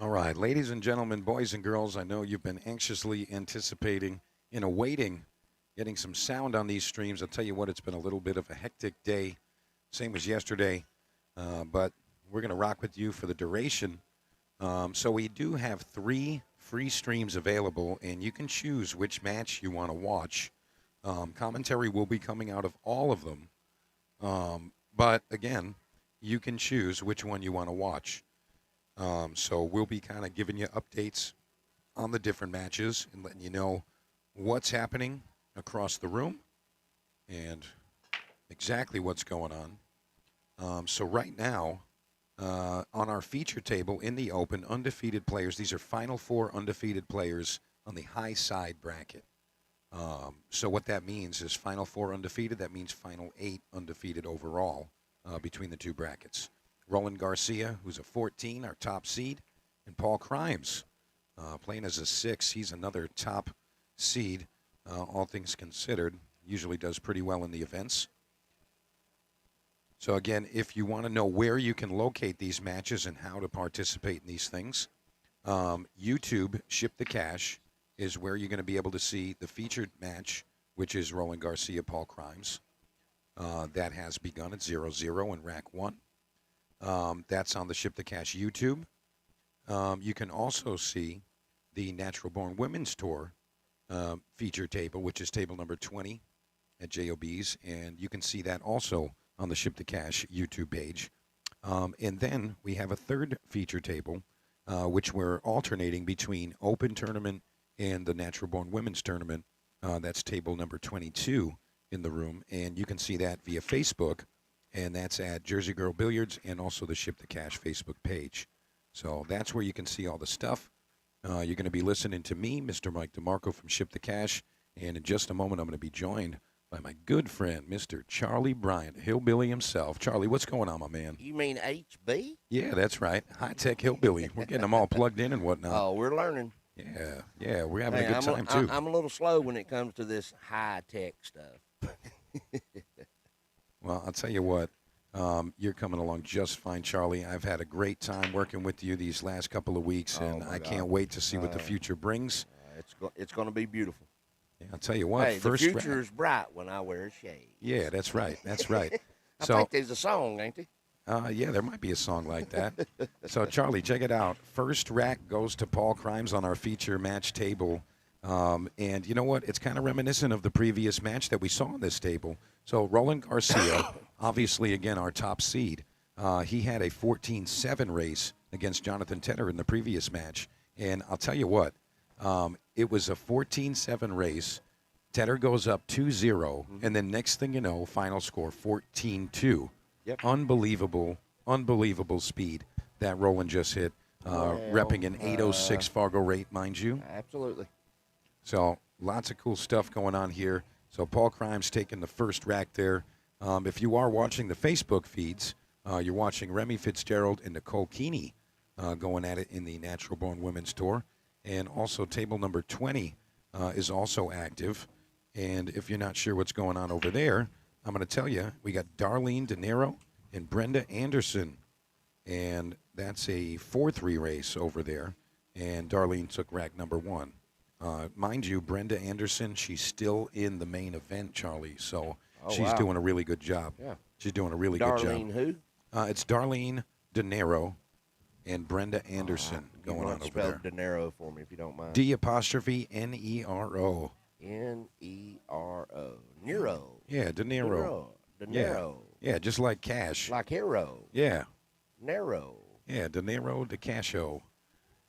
All right, ladies and gentlemen, boys and girls, I know you've been anxiously anticipating and awaiting getting some sound on these streams. I'll tell you what, it's been a little bit of a hectic day, same as yesterday, but we're going to rock with you for the duration. So we do have 3 free streams available, and you can choose which match you want to watch. Commentary will be coming out of all of them, but again, you can choose which one you want to watch. So we'll be kind of giving you updates on the different matches and letting you know what's happening across the room and exactly what's going on. So right now, on our feature table in the open, undefeated players, these are Final Four undefeated players on the high side bracket. So what that means is Final Four undefeated. That means Final 8 undefeated overall between the two brackets. Roland Garcia, who's a 14, our top seed, and Paul Crimes, playing as a 6. He's another top seed, all things considered. Usually does pretty well in the events. So again, if you want to know where you can locate these matches and how to participate in these things, YouTube Ship the Cash is where you're going to be able to see the featured match, which is Roland Garcia, Paul Crimes. That has begun at 0-0 in Rack 1. That's on the Ship the Cash YouTube. You can also see the Natural Born Women's Tour feature table, which is table number 20 at JOB's, and you can see that also on the Ship the Cash YouTube page. And then we have a third feature table, which we're alternating between Open Tournament and the Natural Born Women's Tournament. That's table number 22 in the room, and you can see that via Facebook. And that's at Jersey Girl Billiards and also the Ship the Cash Facebook page. So that's where you can see all the stuff. You're going to be listening to me, Mr. Mike DeMarco from Ship the Cash. And in just a moment, I'm going to be joined by my good friend, Mr. Charlie Bryant, Hillbilly himself. Charlie, what's going on, my man? You mean HB? Yeah, that's right. High-tech Hillbilly. We're getting them all plugged in and whatnot. Oh, we're learning. Yeah, we're having a good time, too. I'm a little slow when it comes to this high-tech stuff. Well, I'll tell you what, you're coming along just fine, Charlie. I've had a great time working with you these last couple of weeks, and I can't wait to see what the future brings. It's going to be beautiful. Yeah, I'll tell you what. Hey, the future is bright when I wear shades. Yeah, that's right. That's right. I think there's a song, ain't there? Yeah, there might be a song like that. So, Charlie, check it out. First rack goes to Paul Crimes on our feature match table. And you know what? It's kind of reminiscent of the previous match that we saw on this table. So Roland Garcia, obviously, again, our top seed. He had a 14-7 race against Jonathan Tenner in the previous match. And I'll tell you what, it was a 14-7 race. Tenner goes up 2-0, and then next thing you know, final score 14-2. Yep. Unbelievable speed that Roland just hit, repping an 806 Fargo rate, mind you. Absolutely. So lots of cool stuff going on here. So Paul Crimes taking the first rack there. If you are watching the Facebook feeds, you're watching Remy Fitzgerald and Nicole Keeney going at it in the Natural Born Women's Tour. And also table number 20 is also active. And if you're not sure what's going on over there, I'm going to tell you, we got Darlene De Niro and Brenda Anderson. And that's a 4-3 race over there. And Darlene took rack number 1. Mind you, Brenda Anderson, she's still in the main event, Charlie. So she's doing a really good job. Yeah. She's doing a really good job. Darlene who? It's Darlene De Niro and Brenda Anderson going on over there. Spell De Niro for me if you don't mind. D'_Nero. N-E-R-O. Nero. Yeah, De Niro. De Niro. Yeah, just like cash. Like hero. Yeah. Narrow. Yeah, De Niro de Casho.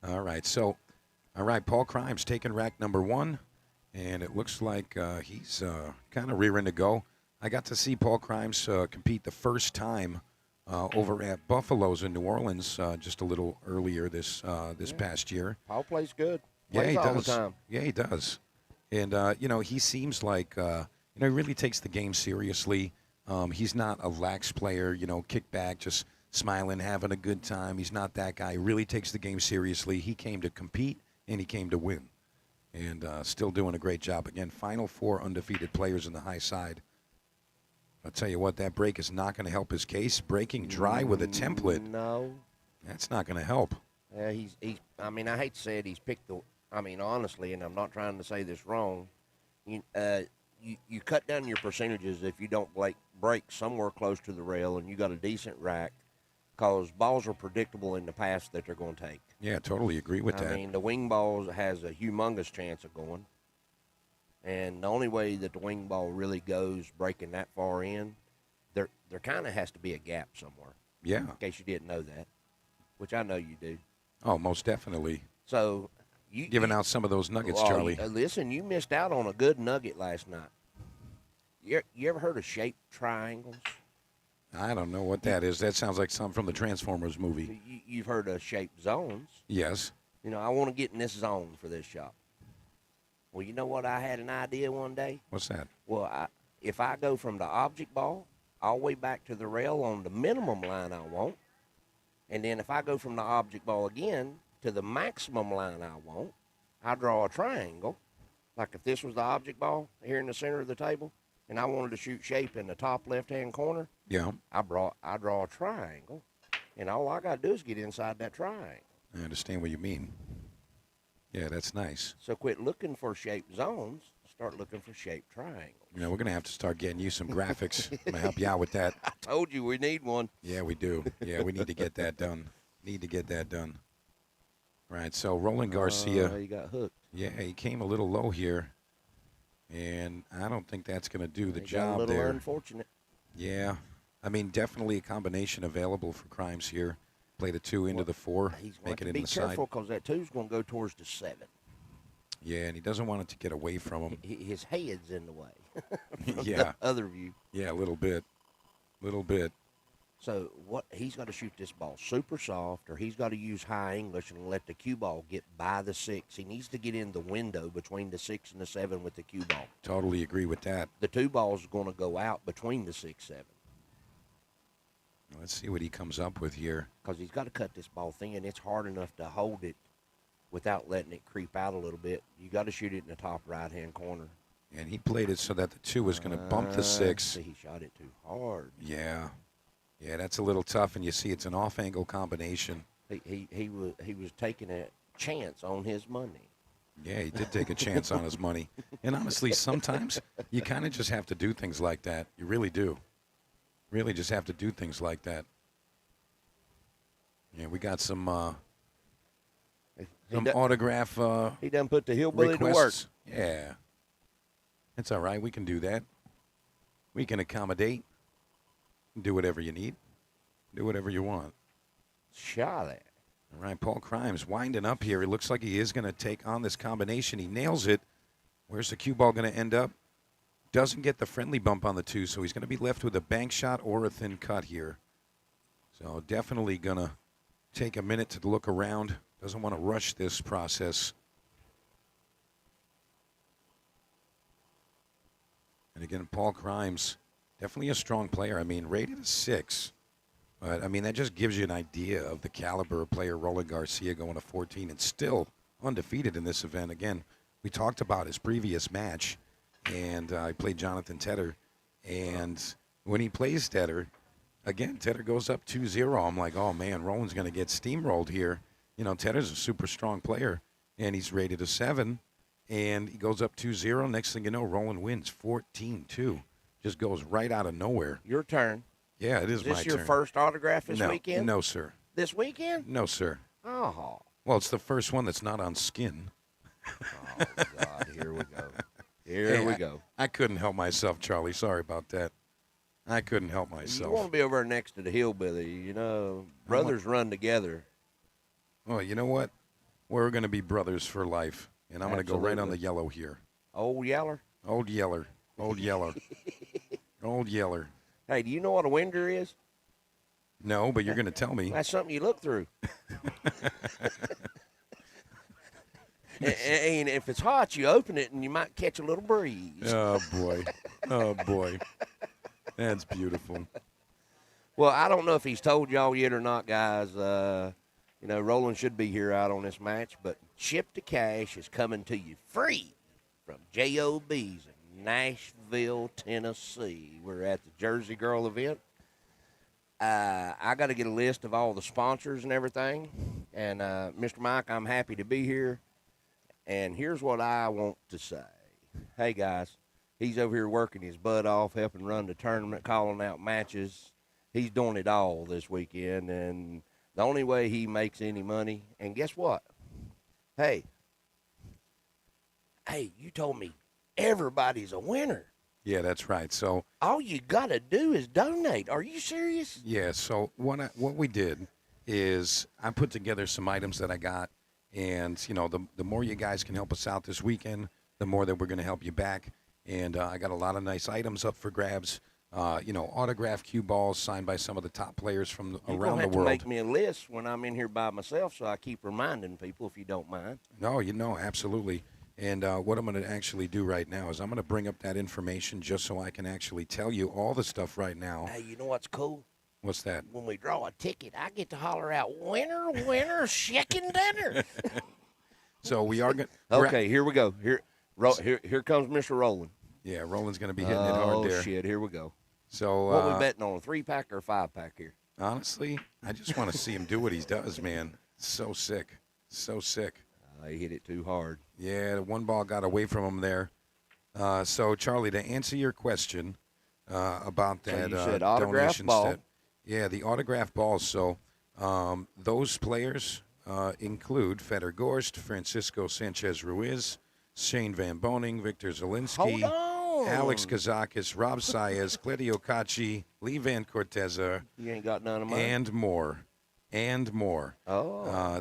All right, so, Paul Crimes taking rack number 1, and it looks like he's kind of rearing to go. I got to see Paul Crimes compete the first time over at Buffalo's in New Orleans just a little earlier this past year. Paul plays good. Yeah, he all does. The time. Yeah, he does. And, he seems like, he really takes the game seriously. He's not a lax player, kick back, just smiling, having a good time. He's not that guy. He really takes the game seriously. He came to compete, and he came to win. And still doing a great job. Again, Final Four undefeated players in the high side. I'll tell you what, that break is not going to help his case. Breaking dry with a template. No. That's not going to help. He's. I mean, I hate to say it. He's picked the. I mean, honestly, and I'm not trying to say this wrong. You cut down your percentages if you don't break somewhere close to the rail and you got a decent rack, because balls are predictable in the pass that they're going to take. Yeah, totally agree with that. I mean, the wing balls has a humongous chance of going, and the only way that the wing ball really goes breaking that far in, there kind of has to be a gap somewhere. Yeah. In case you didn't know that, which I know you do. Oh, most definitely. So. Giving out some of those nuggets, Charlie. Listen, you missed out on a good nugget last night. You ever heard of shaped triangles? I don't know what that is. That sounds like something from the Transformers movie. You've heard of shaped zones. Yes. I want to get in this zone for this shop. Well, you know what? I had an idea one day. What's that? Well, if I go from the object ball all the way back to the rail on the minimum line I want, and then if I go from the object ball again to the maximum line I want, I draw a triangle. Like if this was the object ball here in the center of the table, and I wanted to shoot shape in the top left-hand corner, yeah, I draw a triangle, and all I got to do is get inside that triangle. I understand what you mean. Yeah, that's nice. So quit looking for shaped zones. Start looking for shaped triangles. We're going to have to start getting you some graphics. I'm going to help you out with that. I told you we need one. Yeah, we do. Yeah, we need to get that done. Right, so Roland Garcia. He got hooked. Yeah, he came a little low here, and I don't think that's going to do the job got a little there. Unfortunate. Yeah, I mean, definitely a combination available for Crimes here. Play the 2 into the 4, make it in the side. Be careful because that 2's going to go towards the 7. Yeah, and he doesn't want it to get away from him. His head's in the way. Yeah. The other view. Yeah, a little bit. So what he's got to shoot this ball super soft, or he's got to use high English and let the cue ball get by the 6. He needs to get in the window between the 6 and the 7 with the cue ball. Totally agree with that. The 2 balls are going to go out between the 6-7. Let's see what he comes up with here. Because he's got to cut this ball thin. It's hard enough to hold it without letting it creep out a little bit. You got to shoot it in the top right-hand corner. And he played it so that the 2 was going to bump the 6. See, he shot it too hard. Yeah. Yeah, that's a little tough, and you see it's an off-angle combination. He was taking a chance on his money. Yeah, he did take a chance on his money. And honestly, sometimes you kind of just have to do things like that. You really do. Really just have to do things like that. Yeah, we got some autograph he done put the hillbilly to work. Yeah. It's all right. We can do that. We can accommodate. Do whatever you need. Do whatever you want. Shot it. All right, Paul Crimes winding up here. It looks like he is going to take on this combination. He nails it. Where's the cue ball going to end up? Doesn't get the friendly bump on the 2, so he's going to be left with a bank shot or a thin cut here. So definitely going to take a minute to look around. Doesn't want to rush this process. And again, Paul Crimes, definitely a strong player. I mean, rated a 6. But, I mean, that just gives you an idea of the caliber of player Roland Garcia going to 14 and still undefeated in this event. Again, we talked about his previous match, and I played Jonathan Tedder. And when he plays Tedder, again, Tedder goes up 2-0. I'm like, oh, man, Roland's going to get steamrolled here. You know, Tedder's a super strong player, and he's rated a 7. And he goes up 2-0. Next thing you know, Roland wins 14-2. Just goes right out of nowhere. Your turn. Yeah, it is my turn. Is this your first autograph this weekend? No, sir. This weekend? No, sir. Oh. Well, it's the first one that's not on skin. Oh, God. Here we go. Here we go. I couldn't help myself, Charlie. Sorry about that. I couldn't help myself. You want to be over next to the hillbilly. You know, brothers run together. Well, you know what? We're going to be brothers for life. And I'm going to go right on the yellow here. Old Yeller? Old Yeller. Old Yeller. Old Yeller. Hey, do you know what a winder is? No, but you're going to tell me. That's something you look through. And if it's hot, you open it and you might catch a little breeze. Oh, boy. Oh, boy. That's beautiful. Well, I don't know if he's told y'all yet or not, guys. You know, Roland should be here out on this match, but Chip to Cash is coming to you free from JOB's in Nashville, Tennessee. We're at the Jersey Girl event. I got to get a list of all the sponsors and everything. And Mr. Mike, I'm happy to be here. And here's what I want to say. Hey, guys, he's over here working his butt off, helping run the tournament, calling out matches. He's doing it all this weekend. And the only way he makes any money, and guess what? Hey, you told me everybody's a winner. Yeah, that's right. So All you got to do is donate. Are you serious? yeah, so what we did is I put together some items that I got, and the more you guys can help us out this weekend, the more that we're going to help you back. And I got a lot of nice items up for grabs. Autographed cue balls signed by some of the top players from You're around gonna the have to world. make me a list when I'm in here by myself, so I keep reminding people, if you don't mind. No, absolutely. And what I'm going to actually do right now is I'm going to bring up that information just so I can actually tell you all the stuff right now. Hey, you know what's cool? What's that? When we draw a ticket, I get to holler out, "Winner, winner, chicken dinner." So we are going. Okay, here we go. Here comes Mr. Roland. Yeah, Roland's going to be hitting it hard there. Oh shit, here we go. So What we betting on, a 3-pack or a 5-pack here? honestly, I just want to see him do what he does, man. So sick, so sick. He hit it too hard. Yeah, the one ball got away from him there. So Charlie, to answer your question about So that you said autograph donation ball. stat- yeah, the autograph balls. So those players include Feder Gorst, Francisco Sanchez Ruiz, Shane Van Boning, Victor Zielinski, Hold on. Alex Kazakis, Rob Saez, Cledio Caci, Lee Van Corteza, You ain't got none of mine. and more. And more.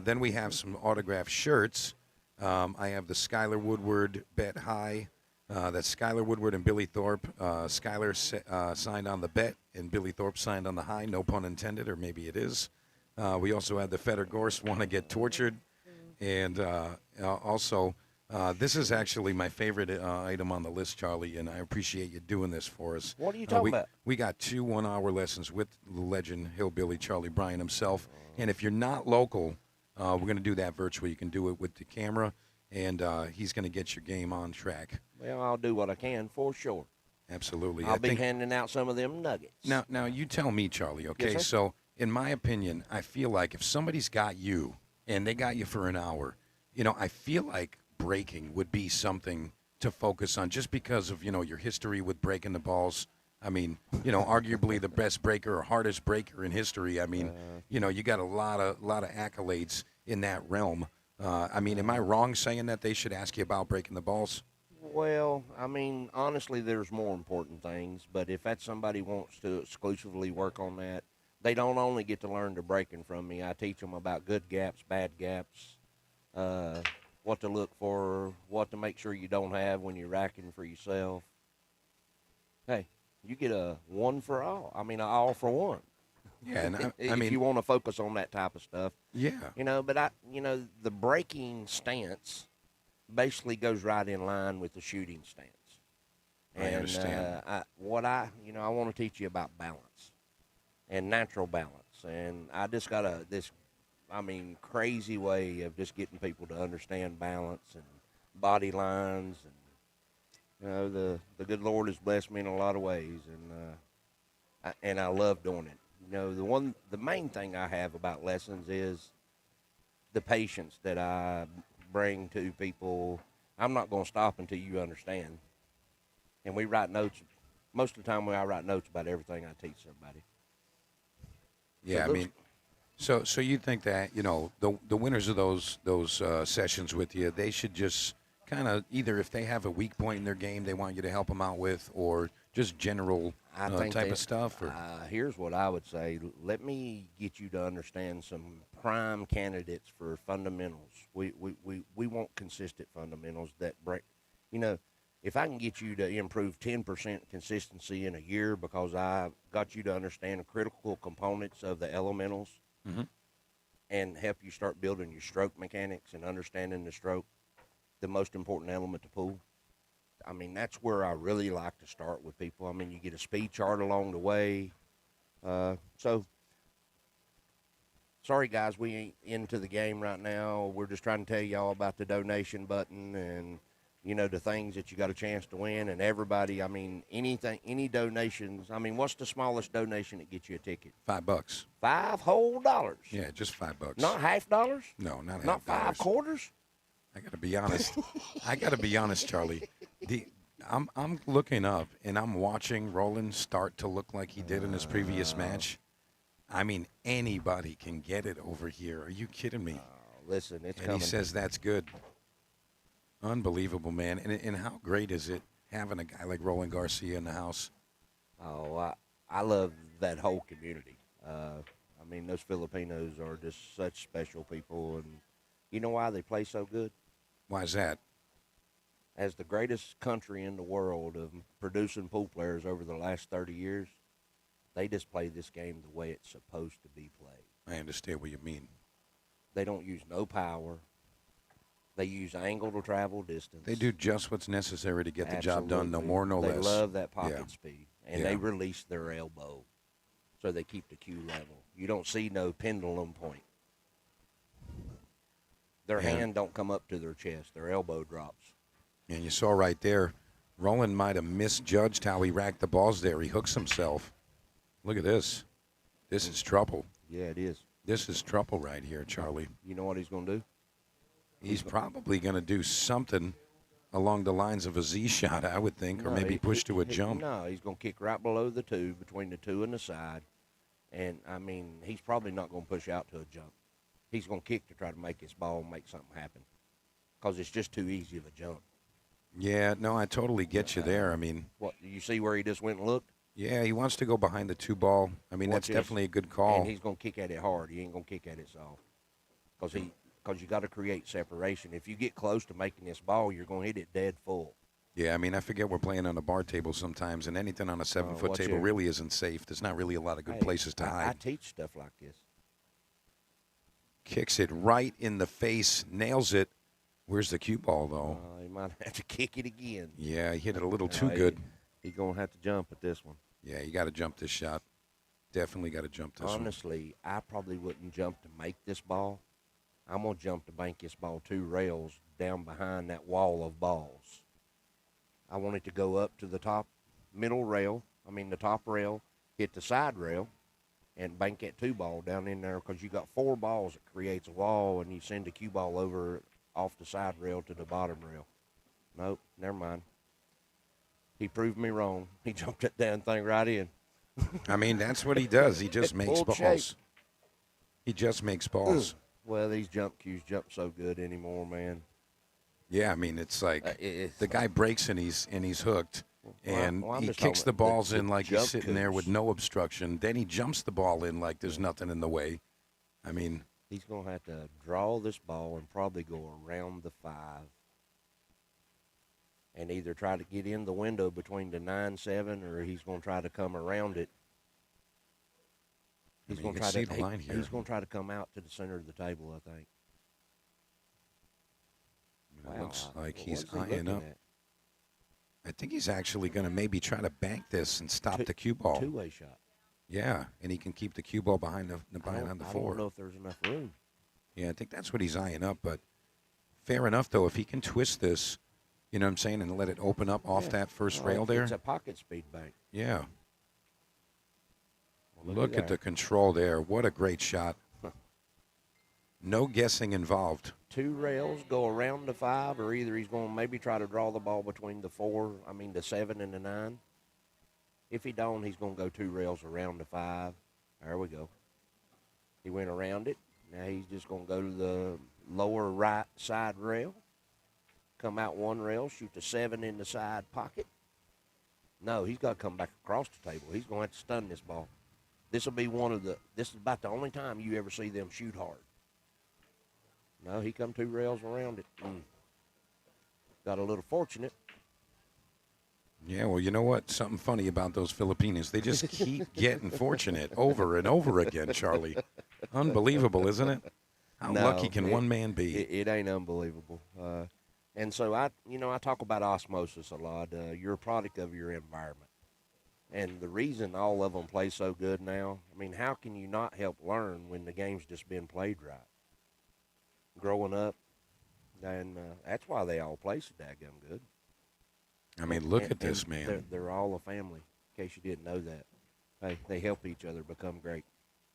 Then we have some autographed shirts. I have the Skylar Woodward Bet High. That's Skylar Woodward and Billy Thorpe. Skylar signed on the bet, and Billy Thorpe signed on the high. No pun intended, or maybe it is. We also had the Feder Gorst Want to Get Tortured. And also, this is actually my favorite item on the list, Charlie, and I appreciate you doing this for us. What are you talking about? We got 2 one-hour lessons with the legend Hillbilly Charlie Bryan himself. And if you're not local, we're going to do that virtually. You can do it with the camera, and he's going to get your game on track. Well, I'll do what I can for sure. Absolutely. I'll be handing out some of them nuggets. Now you tell me, Charlie, okay? Yes, sir. So, in my opinion, I feel like if somebody's got you, and they got you for an hour, I feel like breaking would be something to focus on just because of, your history with breaking the balls. I mean, arguably the best breaker or hardest breaker in history. I mean, you got a lot of accolades in that realm. Am I wrong saying that they should ask you about breaking the balls? Well, honestly, there's more important things. But if that somebody wants to exclusively work on that, they don't only get to learn the breaking from me. I teach them about good gaps, bad gaps, what to look for, what to make sure you don't have when you're racking for yourself. Hey, you get a one for all. An all for one. Yeah, and if you want to focus on that type of stuff. Yeah. But the breaking stance basically goes right in line with the shooting stance. I understand. I want to teach you about balance and natural balance. And I just got this crazy way of just getting people to understand balance and body lines. And, the good Lord has blessed me in a lot of ways. And I love doing it. The main thing I have about lessons is the patience that I bring to people. I'm not going to stop until you understand. And we write notes. Most of the time, I write notes about everything I teach somebody. Yeah, so you think that the winners of those sessions with you, they should just kind of either if they have a weak point in their game they want you to help them out with, or just general type of stuff? Or? Here's what I would say. Let me get you to understand some prime candidates for fundamentals. We want consistent fundamentals that break. If I can get you to improve 10% consistency in a year because I got you to understand the critical components of the elementals and help you start building your stroke mechanics and understanding the stroke, the most important element to pool. That's where I really like to start with people. You get a speed chart along the way. So, sorry, guys, we ain't into the game right now. We're just trying to tell y'all about the donation button and you know, the things that you got a chance to win, and everybody, I mean, anything, any donations. I mean, what's the smallest donation that gets you a ticket? $5. $5 whole dollars. Yeah, just $5. Not half dollars. No, not Not half dollars. 5 quarters. I got to be honest. I got to be honest, Charlie. I'm looking up and I'm watching Roland start to look like he did in his previous match. I mean, anybody can get it over here. Are you kidding me? Listen, it's And coming. he says that's good. Unbelievable, man. And how great is it having a guy like Roland Garcia in the house? Oh, I love that whole community. I mean, those Filipinos are just such special people, and you know why they play so good? Why is that? As the greatest country in the world of producing pool players over the last 30 years, they just play this game the way it's supposed to be played. I understand what you mean. They don't use no power. They use angle to travel distance. They do just what's necessary to get the job done, no Absolutely. more, no less. They love that pocket Yeah. speed, and Yeah. they release their elbow, so they keep the cue level. You don't see no pendulum point. Their Yeah. hand don't come up to their chest. Their elbow drops. And you saw right there, Roland might have misjudged how he racked the balls there. He hooks himself. Look at this. This is trouble. Yeah, it is. This is trouble right here, Charlie. You know what he's going to do? He's probably going to do something along the lines of a Z shot, I would think, or No, maybe push to a he- jump. No, he's going to kick right below the two, between the two and the side. And, I mean, he's probably not going to push out to a jump. He's going to kick to try to make his ball make something happen, because it's just too easy of a jump. Yeah, no, I totally get you there. I mean, What, you see where he just went and looked? yeah, he wants to go behind the two ball. I mean, Watch that's this. definitely a good call. And he's going to kick at it hard. He ain't going to kick at it soft. Because you got to create separation. If you get close to making this ball, you're going to hit it dead full. Yeah, I mean, I forget we're playing on a bar table sometimes, and anything on a 7-foot watch table here. really isn't safe. There's not really a lot of good Hey, places to I hide. teach stuff like this. Kicks it right in the face, nails it. Where's the cue ball, though? He might have to kick it again. Yeah, he hit it a little too he- good. He's going to have to jump at this one. Yeah, you got to jump this shot. Definitely got to jump this one. Honestly, I probably wouldn't jump to make this ball. I'm going to jump to bank this ball 2 rails down behind that wall of balls. I want it to go up to the top the top rail, hit the side rail, and bank that 2 ball down in there, because you got 4 balls that creates a wall, and you send the cue ball over off the side rail to the bottom rail. Nope, never mind. He proved me wrong. He jumped that damn thing right in. I mean, that's what he does. He just makes Pulled balls. shape. He just makes balls. Well, these jump cues jump so good anymore, man. Yeah, I mean, it's like It's the guy breaks and he's hooked, and well, I'm he just kicks talking the about the- balls the in like he's jump sitting there with cues. no obstruction. Then he jumps the ball in like there's nothing in the way. I mean, He's going to have to draw this ball and probably go around the 5 and either try to get in the window between the 9-7, or he's going to try to come around it. He's mean, going you to can try see to the line here. He's going to try to come out to the center of the table, I think. it looks like What he's was he eyeing looking up. at? I think he's actually going to maybe try to bank this and stop the cue ball. Two-way shot. Yeah, and he can keep the cue ball behind the I don't know 4. if there's enough room. Yeah, I think that's what he's eyeing up. But fair enough, though, if he can twist this, you know what I'm saying, and let it open up off Yeah. that first Oh, rail there. It's a pocket speed bank. Yeah. Well, Look at the control there. What a great shot. No guessing involved. 2 rails go around the 5, or either he's going to maybe try to draw the ball between the 7 and the 9. If he don't, he's going to go 2 rails around the 5. There we go. He went around it. Now he's just going to go to the lower right side rail, come out 1 rail, shoot the 7 in the side pocket. No, he's got to come back across the table. He's going to have to stun this ball. This will be this is about the only time you ever see them shoot hard. No, he come 2 rails around it. Got a little fortunate. Yeah, well, you know what? Something funny about those Filipinos. They just keep getting fortunate over and over again, Charlie. Unbelievable, isn't it? How No, lucky can one man be? It ain't unbelievable. And so I talk about osmosis a lot. You're a product of your environment. And the reason all of them play so good now, I mean, how can you not help learn when the game's just been played right? Growing up, And that's why they all play so daggum good. I mean, look And, at this, and man. they're all a family, in case you didn't know that. They help each other become great.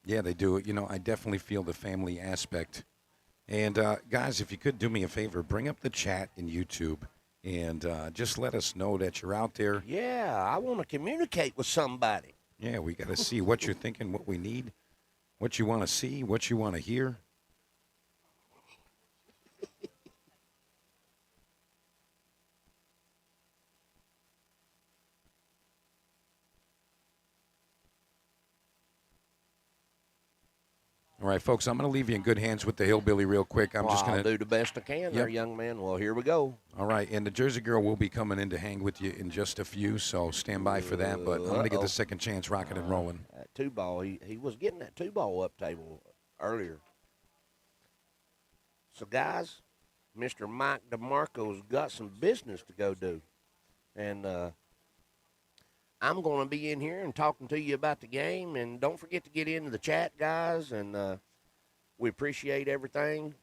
Yeah, they do. You know, I definitely feel the family aspect. And guys, if you could do me a favor, bring up the chat in YouTube and just let us know that you're out there. Yeah, I want to communicate with somebody. Yeah, we got to see what you're thinking, what we need, what you want to see, what you want to hear. All right, folks, I'm going to leave you in good hands with the hillbilly real quick. I'm just going I'll to do the best I can there, young man. Well, here we go. All right, and the Jersey Girl will be coming in to hang with you in just a few, so stand by for that. But I'm going to get the second chance rocking and rolling. That two ball, he was getting that two ball up table earlier. So, guys, Mr. Mike DeMarco's got some business to go do. And I'm going to be in here and talking to you about the game. And don't forget to get into the chat, guys. And we appreciate everything.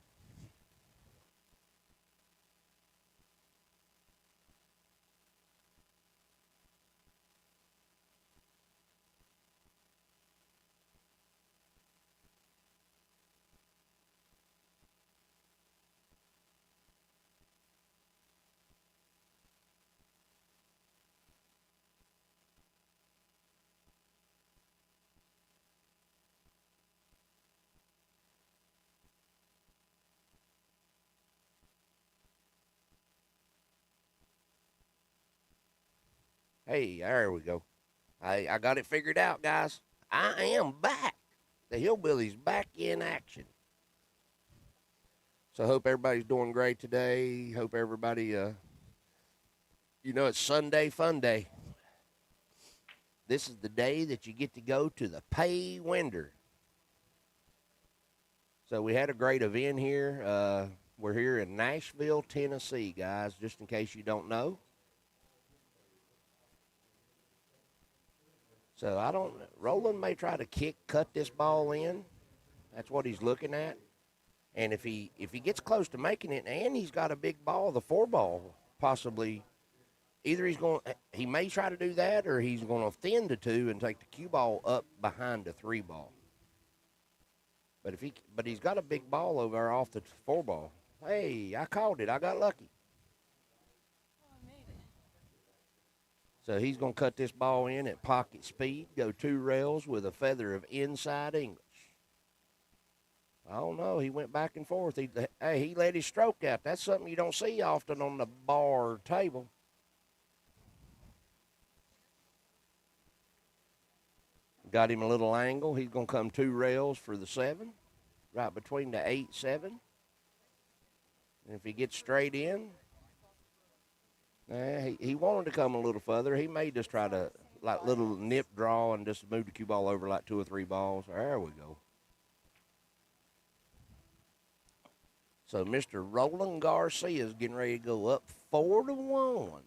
Hey, there we go. I got it figured out, guys. I am back. The Hillbilly's back in action. So I hope everybody's doing great today. Hope everybody, it's Sunday Fun Day. This is the day that you get to go to the pay window. So we had a great event here. We're here in Nashville, Tennessee, guys, just in case you don't know. So Roland may try to cut this ball in. That's what he's looking at. And if he gets close to making it, and he's got a big ball, the 4-ball, possibly, either he may try to do that, or he's going to thin the 2 and take the cue ball up behind the 3-ball. But he's got a big ball over there off the 4-ball. Hey, I called it. I got lucky. So he's going to cut this ball in at pocket speed, go 2 rails with a feather of inside English. I don't know. He went back and forth. He let his stroke out. That's something you don't see often on the bar table. Got him a little angle. He's going to come 2 rails for the 7, right between the 8-7. And if he gets straight in, he wanted to come a little further. He may just try to, like, little nip draw and just move the cue ball over like 2 or 3 balls. There we go. So Mr. Roland Garcia is getting ready to go up 4-1.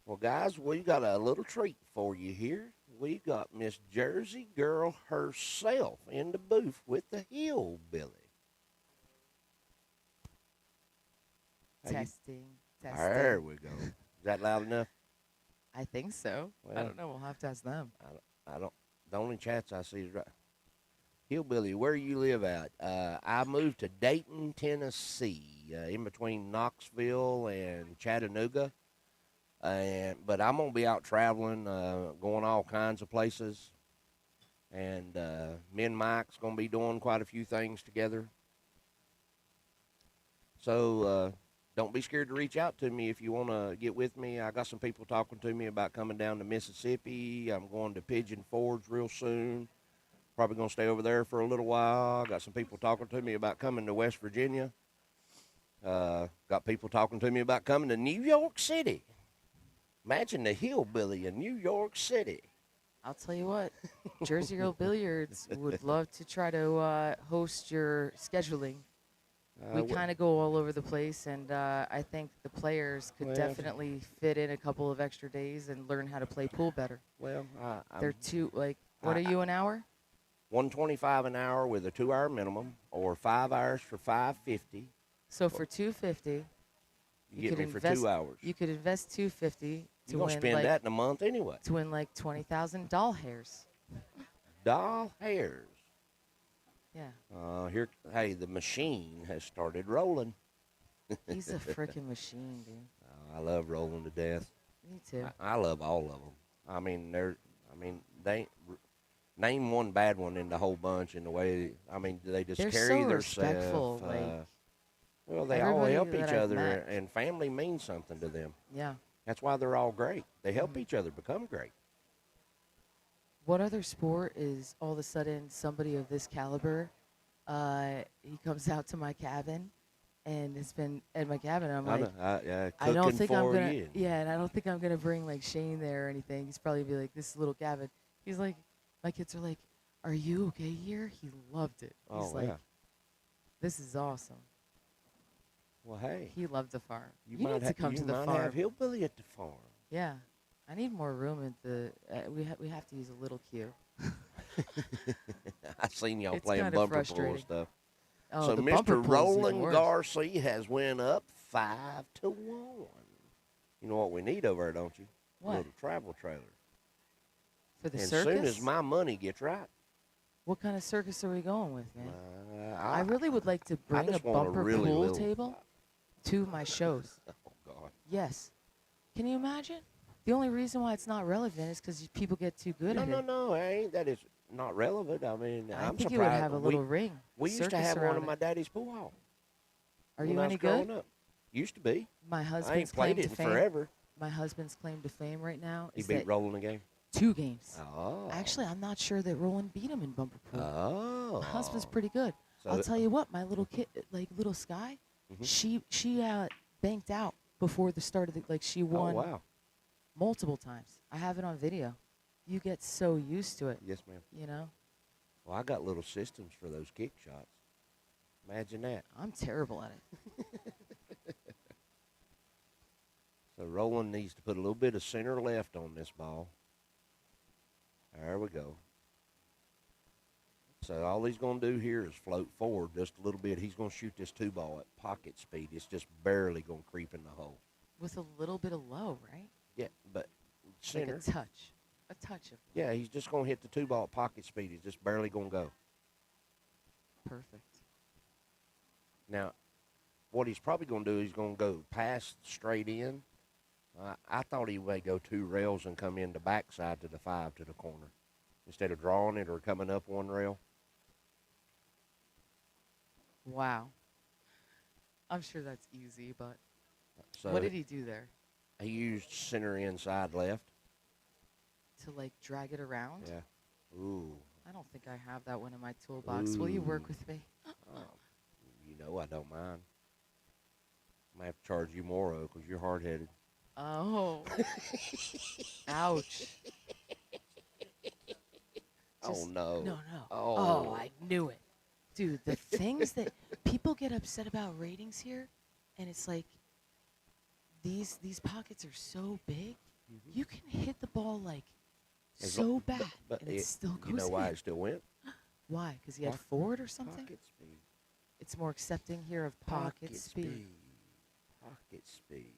Well, guys, we got a little treat for you here. We got Miss Jersey Girl herself in the booth with the Hillbilly. Testing. There we go. Is that loud enough? I think so. Well, I don't know. We'll have to ask them. I don't. The only chats I see is right. Hillbilly, where you live at? I moved to Dayton, Tennessee, in between Knoxville and Chattanooga. But I'm gonna be out traveling, going all kinds of places, and me and Mike's gonna be doing quite a few things together. So don't be scared to reach out to me if you want to get with me. I got some people talking to me about coming down to Mississippi. I'm going to Pigeon Forge real soon. Probably gonna stay over there for a little while. Got some people talking to me about coming to West Virginia. Got people talking to me about coming to New York City. Imagine the Hillbilly in New York City. I'll tell you what, Jersey Girl Billiards would love to try to host your scheduling. We w- kind of go all over the place, and I think the players could Well, definitely fit in a couple of extra days and learn how to play pool better. well, They're too like, what I- are you an hour? 125 an hour with a 2-hour minimum, or 5 hours for 550. So for 250, You you get could me for invest. 2 hours. You could invest 250 to You're gonna win spend like that in a month anyway. 20,000 doll hairs. Doll hairs. Yeah, Here, hey, the machine has started rolling. he's a freaking machine, dude. I love rolling to death. Me too. I love all of them. They name one bad one in the whole bunch in the way. They just They're carry so their respectful, self. like, Well, they all everybody help that each I've other, met. and family means something to them. Yeah. That's why they're all great. They help Mhm. each other become great. What other sport is all of a sudden somebody of this caliber? He comes out to my cabin, and it's been at my cabin. I'm I like, know, I don't cooking think for I'm gonna. you. Yeah, and I don't think I'm gonna bring like Shane there or anything. He's probably be like, this little cabin. He's like, my kids are like, are you okay here? He loved it. He's Oh, like, yeah. this is awesome. Well, hey, He loved the farm. You might need to ha- come you to the might farm. have hillbilly at the farm. Yeah, I need more room at the. We have to use a little queue. I seen y'all It's playing kinda bumper pool frustrating. and stuff. Oh, So the bumper Mr. pool's even Roland worse. Garcia has went up 5-1. You know what we need over there, don't you? What? A little travel trailer. For the As circus? soon as my money gets right, What kind of circus are we going with, man? I I really would like to bring a just want a bumper really pool little- table to my shows. Oh God. Yes. Can you imagine? The only reason why it's not relevant is because people get too good at it. No. Ain't that is not relevant. I I'm think surprised. it would have a little ring. We used to circus have one around in it. my daddy's pool hall. Are when you I was any growing good? Up. Used to be. My I ain't husband's played claim it to in fame. forever. My husband's claim to fame right now He is beat that Roland again. 2 games. Oh. Actually, I'm not sure that Roland beat him in bumper pool. Oh. My husband's pretty good. So I'll tell you what, my little kid, like little Sky, Mhm. she banked out before the start of the, like she won Oh wow. multiple times. I have it on video. You get so used to it, Yes, ma'am. you know? Well, I got little systems for those kick shots. Imagine that. I'm terrible at it. So Roland needs to put a little bit of center left on this ball. There we go. So all he's going to do here is float forward just a little bit. He's going to shoot this 2-ball at pocket speed. It's just barely going to creep in the hole. With a little bit of low, right? Yeah, but center. Like a touch. A touch of Yeah, he's just going to hit the 2-ball at pocket speed. He's just barely going to go. perfect. Now, what he's probably going to do, he's going to go past straight in. I thought he would go 2 rails and come in the backside to the 5 to the corner instead of drawing it or coming up 1 rail. Wow. I'm sure that's easy, but So what did he do there? he used center inside left. To like drag it around? Yeah. Ooh. I don't think I have that one in my toolbox. Will you work Ooh. with me? Oh, you know I don't mind. I might have to charge you more because you're hard-headed. Oh. Ouch. Oh, Just- no. No. Oh. I knew it. Dude, the things that people get upset about ratings here, and it's like these pockets are so big, you can hit the ball like As so lo- bad, but and it still goes You know why in. it still went? Why? Because he had Pock- forward or something? Pocket speed. It's more accepting here of pocket speed. Pocket speed.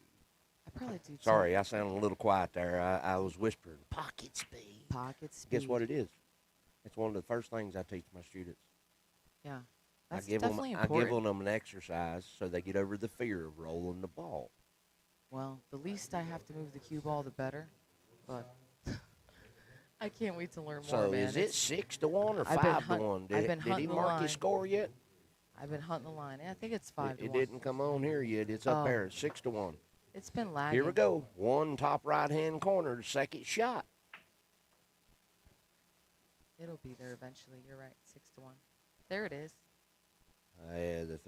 I probably do too. Sorry, I sounded a little quiet there. I was whispering. Pocket speed. Pocket speed. Guess what it is? It's one of the first things I teach my students. Yeah. That's I give definitely them important. an exercise so they get over the fear of rolling the ball. Well, the least I have to move the cue ball, the better. But I can't wait to learn more, So man. is it 6-1 or I've been 5-1? I've Did been he hunting the mark his line. score yet? I've been hunting the line. I think it's 5 to It 1. didn't come on here yet. It's up Oh. there. It's 6-1. It's been lagging. Here we go. One top right-hand corner, second shot. It'll be there eventually. You're right. 6 to 1. There it is. Yeah, the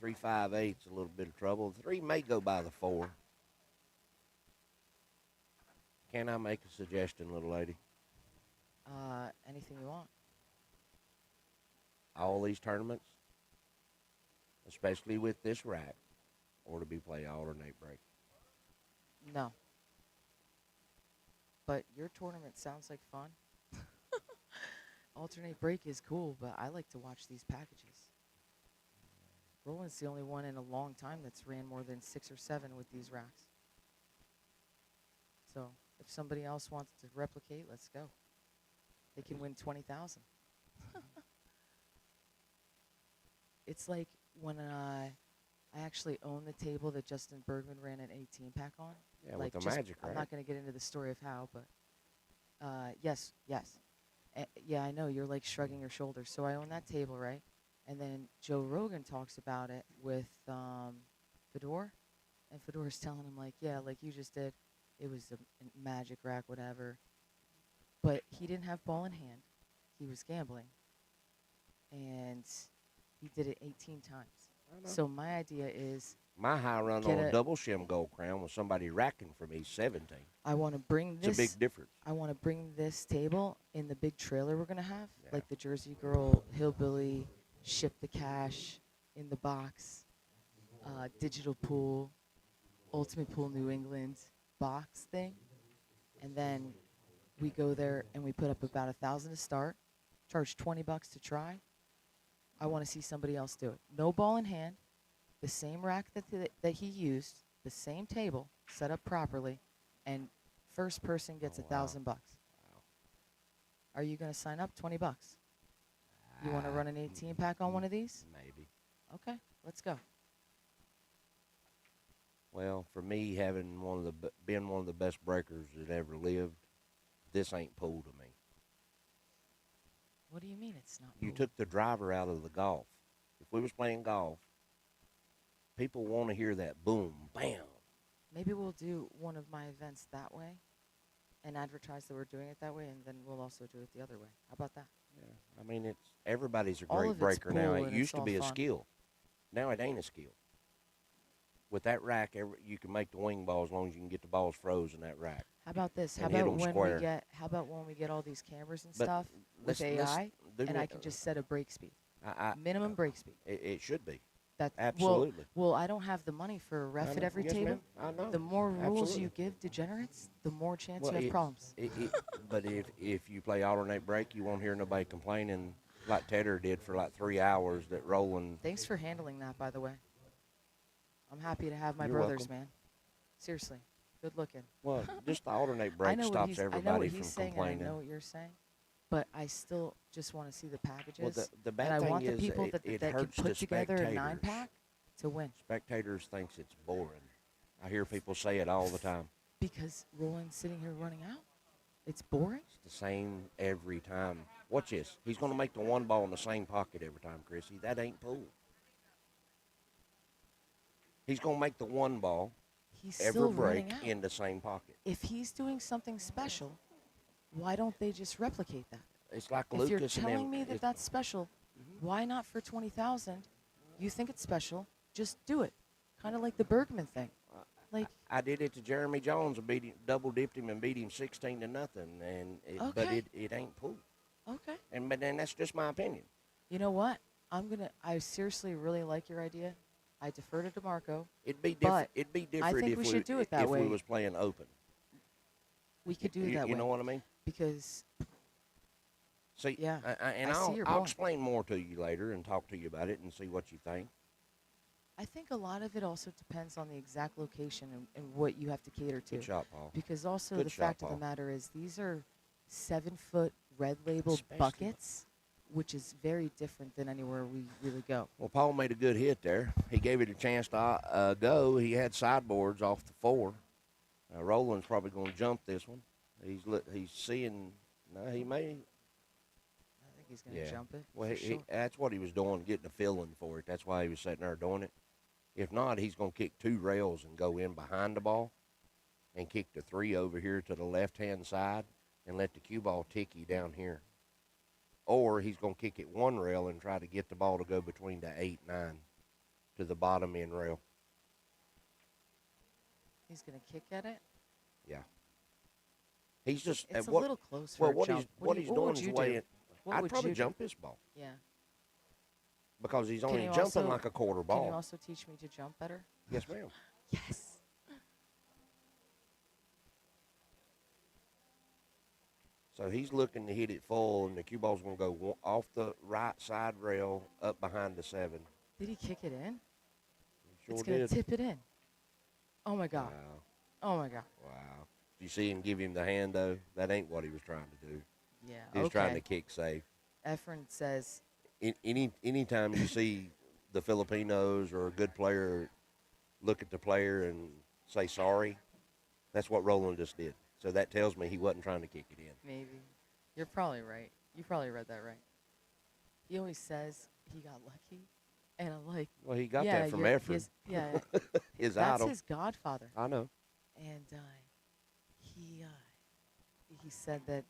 3-5-8's a little bit of trouble. The 3 may go by the 4. Can I make a suggestion, little lady? Anything you want. All these tournaments, especially with this rack, or to be play alternate break? No. But your tournament sounds like fun. Alternate break is cool, but I like to watch these packages. Roland's the only one in a long time that's ran more than 6 or 7 with these racks. So if somebody else wants to replicate, let's go. They can win 20,000. It's like when I actually own the table that Justin Bergman ran an 18-pack on. Yeah, like with the magic, right? I'm not going to get into the story of how, but yes. Yeah, I know, you're like shrugging your shoulders. So I own that table, right? And then Joe Rogan talks about it with Fedor, and Fedor's telling him, like, yeah, like you just did. It was a magic rack, whatever. But he didn't have ball in hand. He was gambling. And he did it 18 times. So my idea is, my high run on a double shim gold crown was somebody racking for me 17. I want to bring this. It's a big difference. I want to bring this table in the big trailer we're going to have, like the Jersey Girl, Hillbilly, Ship the Cash, in the box, digital pool, Ultimate Pool New England box thing. And then we go there and we put up about 1,000 to start, charge $20 to try. I want to see somebody else do it. No ball in hand, the same rack that he used, the same table set up properly, and first person gets $1,000 bucks. Wow. Are you going to sign up? $20. You want to run an 18-pack on one of these? Maybe. Okay, let's go. Well, for me, having been one of the best breakers that ever lived, this ain't pool to me. What do you mean it's not? You pool? took the driver out of the golf. If we was playing golf, people want to hear that boom, bam. Maybe we'll do one of my events that way and advertise that we're doing it that way, and then we'll also do it the other way. How about that? Yeah, I mean, everybody's a All great of it's breaker now. pool It and used it's to all be a fun. skill. Now it ain't a skill. With that rack, you can make the wing ball as long as you can get the balls froze in that rack. How about this? How And hit about 'em when square. we get? How about when we get all these cameras and But stuff with AI, and I can just set a break speed, minimum break speed. It should be. That Absolutely. Well, I don't have the money for a ref I at know. every Yes, table. ma'am. I know. The more rules Absolutely. you give degenerates, the more chance Well, you have problems. But if you play alternate break, you won't hear nobody complaining like Tedder did for like 3 hours that Roland. Thanks for handling that, by the way. I'm happy to have my You're brothers, welcome. man. Seriously, good looking. Well, just the alternate I break know what stops he's, I know everybody what he's from saying, and complaining. I know what you're saying, but I still just want to see the packages. Well, the bad and I thing want the is people it that can hurts put the together a spectators. 9-pack to win. Spectators thinks it's boring. I hear people say it all the time. Because Roland's sitting here running out? It's boring? It's the same every time. Watch this. He's going to make the one ball in the same pocket every time, Chrissy. That ain't pool. He's going to make the one ball He's every still break running out. in the same pocket. If he's doing something special, why don't they just replicate that? It's like If Lucas you're and telling them. me that that's special, why not for 20,000? You think it's special, just do it. Kind of like the Bergman thing. Like, I did it to Jeremy Jones and double dipped him and beat him 16-0, and but Okay. it ain't pool. okay. But then that's just my opinion. You know what? I seriously really like your idea. I defer to DeMarco. It'd be different. But It'd be different think if we should do it that if way. we was playing open. We could do it that way. You know what I mean? Because, See, Yeah, and I see your I'll point. explain more to you later and talk to you about it and see what you think. I think a lot of it also depends on the exact location and what you have to cater to. Good shot, Paul. Because also Good the shot, fact of Paul. the matter is these are 7-foot red label Especially- buckets, which is very different than anywhere we really go. Well, Paul made a good hit there. He gave it a chance to go. He had sideboards off the 4. Roland's probably going to jump this one. He's seeing. No, he may. I think he's going to jump it. Well, for sure. that's what he was doing, getting a feeling for it. That's why he was sitting there doing it. If not, he's going to kick 2 rails and go in behind the ball and kick the 3 over here to the left-hand side and let the cue ball tick you down here. Or he's going to kick it 1 rail and try to get the ball to go between the 8, 9 to the bottom end rail. He's going to kick at it. Yeah. He's just It's a what, little close for well, a what jump. he's what he's what doing would is you do? weighing. What I'd would probably you do? jump this ball. Yeah. Because he's Can only you jumping also- like a quarter Can you ball. also teach me to jump better? Yes, ma'am. Yes. So he's looking to hit it full, and the cue ball's going to go off the right side rail up behind the 7. Did he kick it in? He sure It's going did. to tip it in. Oh, my God. Wow. Oh, my God. Wow. You see him give him the hand, though? That ain't what he was trying to do. Yeah, He was trying to kick safe. Efren says, Anytime you see the Filipinos or a good player look at the player and say sorry, that's what Roland just did. So that tells me he wasn't trying to kick it in. maybe. You're probably right. You probably read that right. He always says he got lucky. And I'm like, Well, he got yeah, that from you're- Efren, Yeah, his that's idol. his godfather. I know. And he said that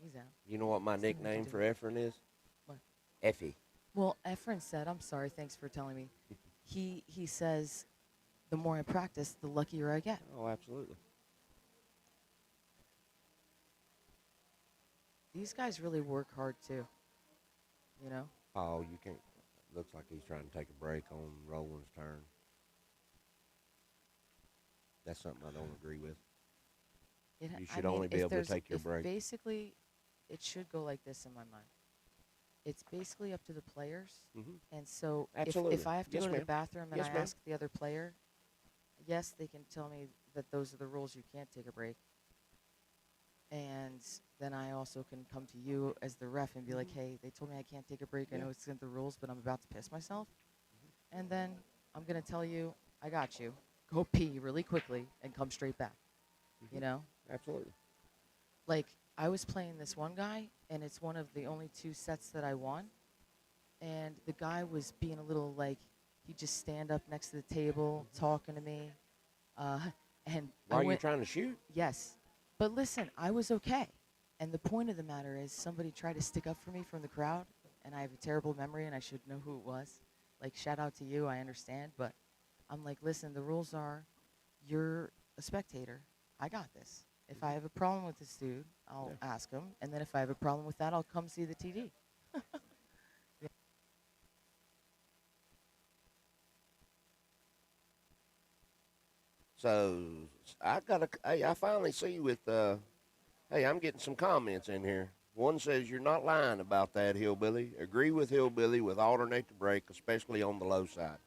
he's out. You know what my Something to nickname do. for Efren is? What? Effie. Well, Efren said, I'm sorry, thanks for telling me. He says, the more I practice, the luckier I get. Oh, absolutely. These guys really work hard too. You know? Oh, you can't. Looks like he's trying to take a break on Roland's turn. That's something I don't agree with. You should only be if able to there's- take your if break. Basically, it should go like this in my mind. It's basically up to the players. Mhm. And so Absolutely. if I have to Yes, go to the ma'am. bathroom and Yes, I ma'am. ask the other player, yes, they can tell me that those are the rules. You can't take a break. And then I also can come to you as the ref and be like, hey, they told me I can't take a break. I Yeah. know it's in the rules, but I'm about to piss myself. And then I'm going to tell you, I got you. Go pee really quickly and come straight back. You know? Absolutely. Like, I was playing this one guy, and it's one of the only 2 sets that I won. And the guy was being a little like, he'd just stand up next to the table talking to me. And Why are you went, trying to shoot? yes. But listen, I was okay. And the point of the matter is somebody tried to stick up for me from the crowd, and I have a terrible memory, and I should know who it was. Like, shout out to you, I understand. But I'm like, listen, the rules are you're a spectator. I got this. If I have a problem with this dude, I'll ask him. And then if I have a problem with that, I'll come see the TD. So I finally see with, hey, I'm getting some comments in here. One says, you're not lying about that, Hillbilly. Agree with Hillbilly with alternate the break, especially on the low side.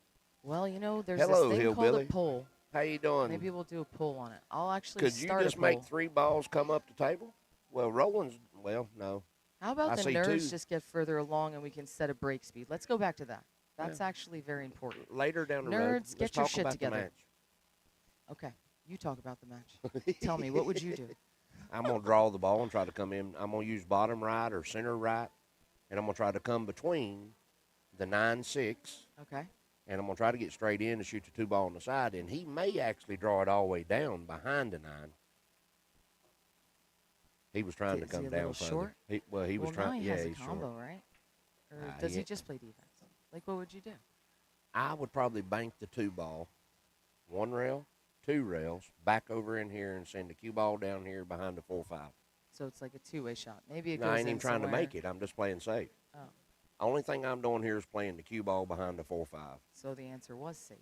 Well, you know, there's Hello, this thing Hillbilly. called a poll. How you doing? Maybe we'll do a poll on it. I'll actually Could you start just a poll. make 3 balls come up the table? Well, Roland's, well, no. How about I the see nerds 2. just get further along and we can set a break speed? Let's go back to that. That's actually very important. Later down the road, Nerds, let's get your talk shit about together. the match. Okay, you talk about the match. Tell me, what would you do? I'm going to draw the ball and try to come in. I'm going to use bottom right or center right, and I'm going to try to come between the 9-6, Okay. and I'm going to try to get straight in and shoot the 2 ball on the side, and he may actually draw it all the way down behind the 9. He was trying to Is he come a down little further. short? He was Well, trying. now he Yeah, has a he's combo, short. right? Or Nah, does he- he just play defense? Like, what would you do? I would probably bank the 2 ball, 1 rail, 2 rails, back over in here and send the cue ball down here behind the 4-5. So it's like a two-way shot. Maybe it No, goes I ain't in even trying to somewhere. make it. I'm just playing safe. Oh, Only thing I'm doing here is playing the cue ball behind the 4-5. so the answer was safe.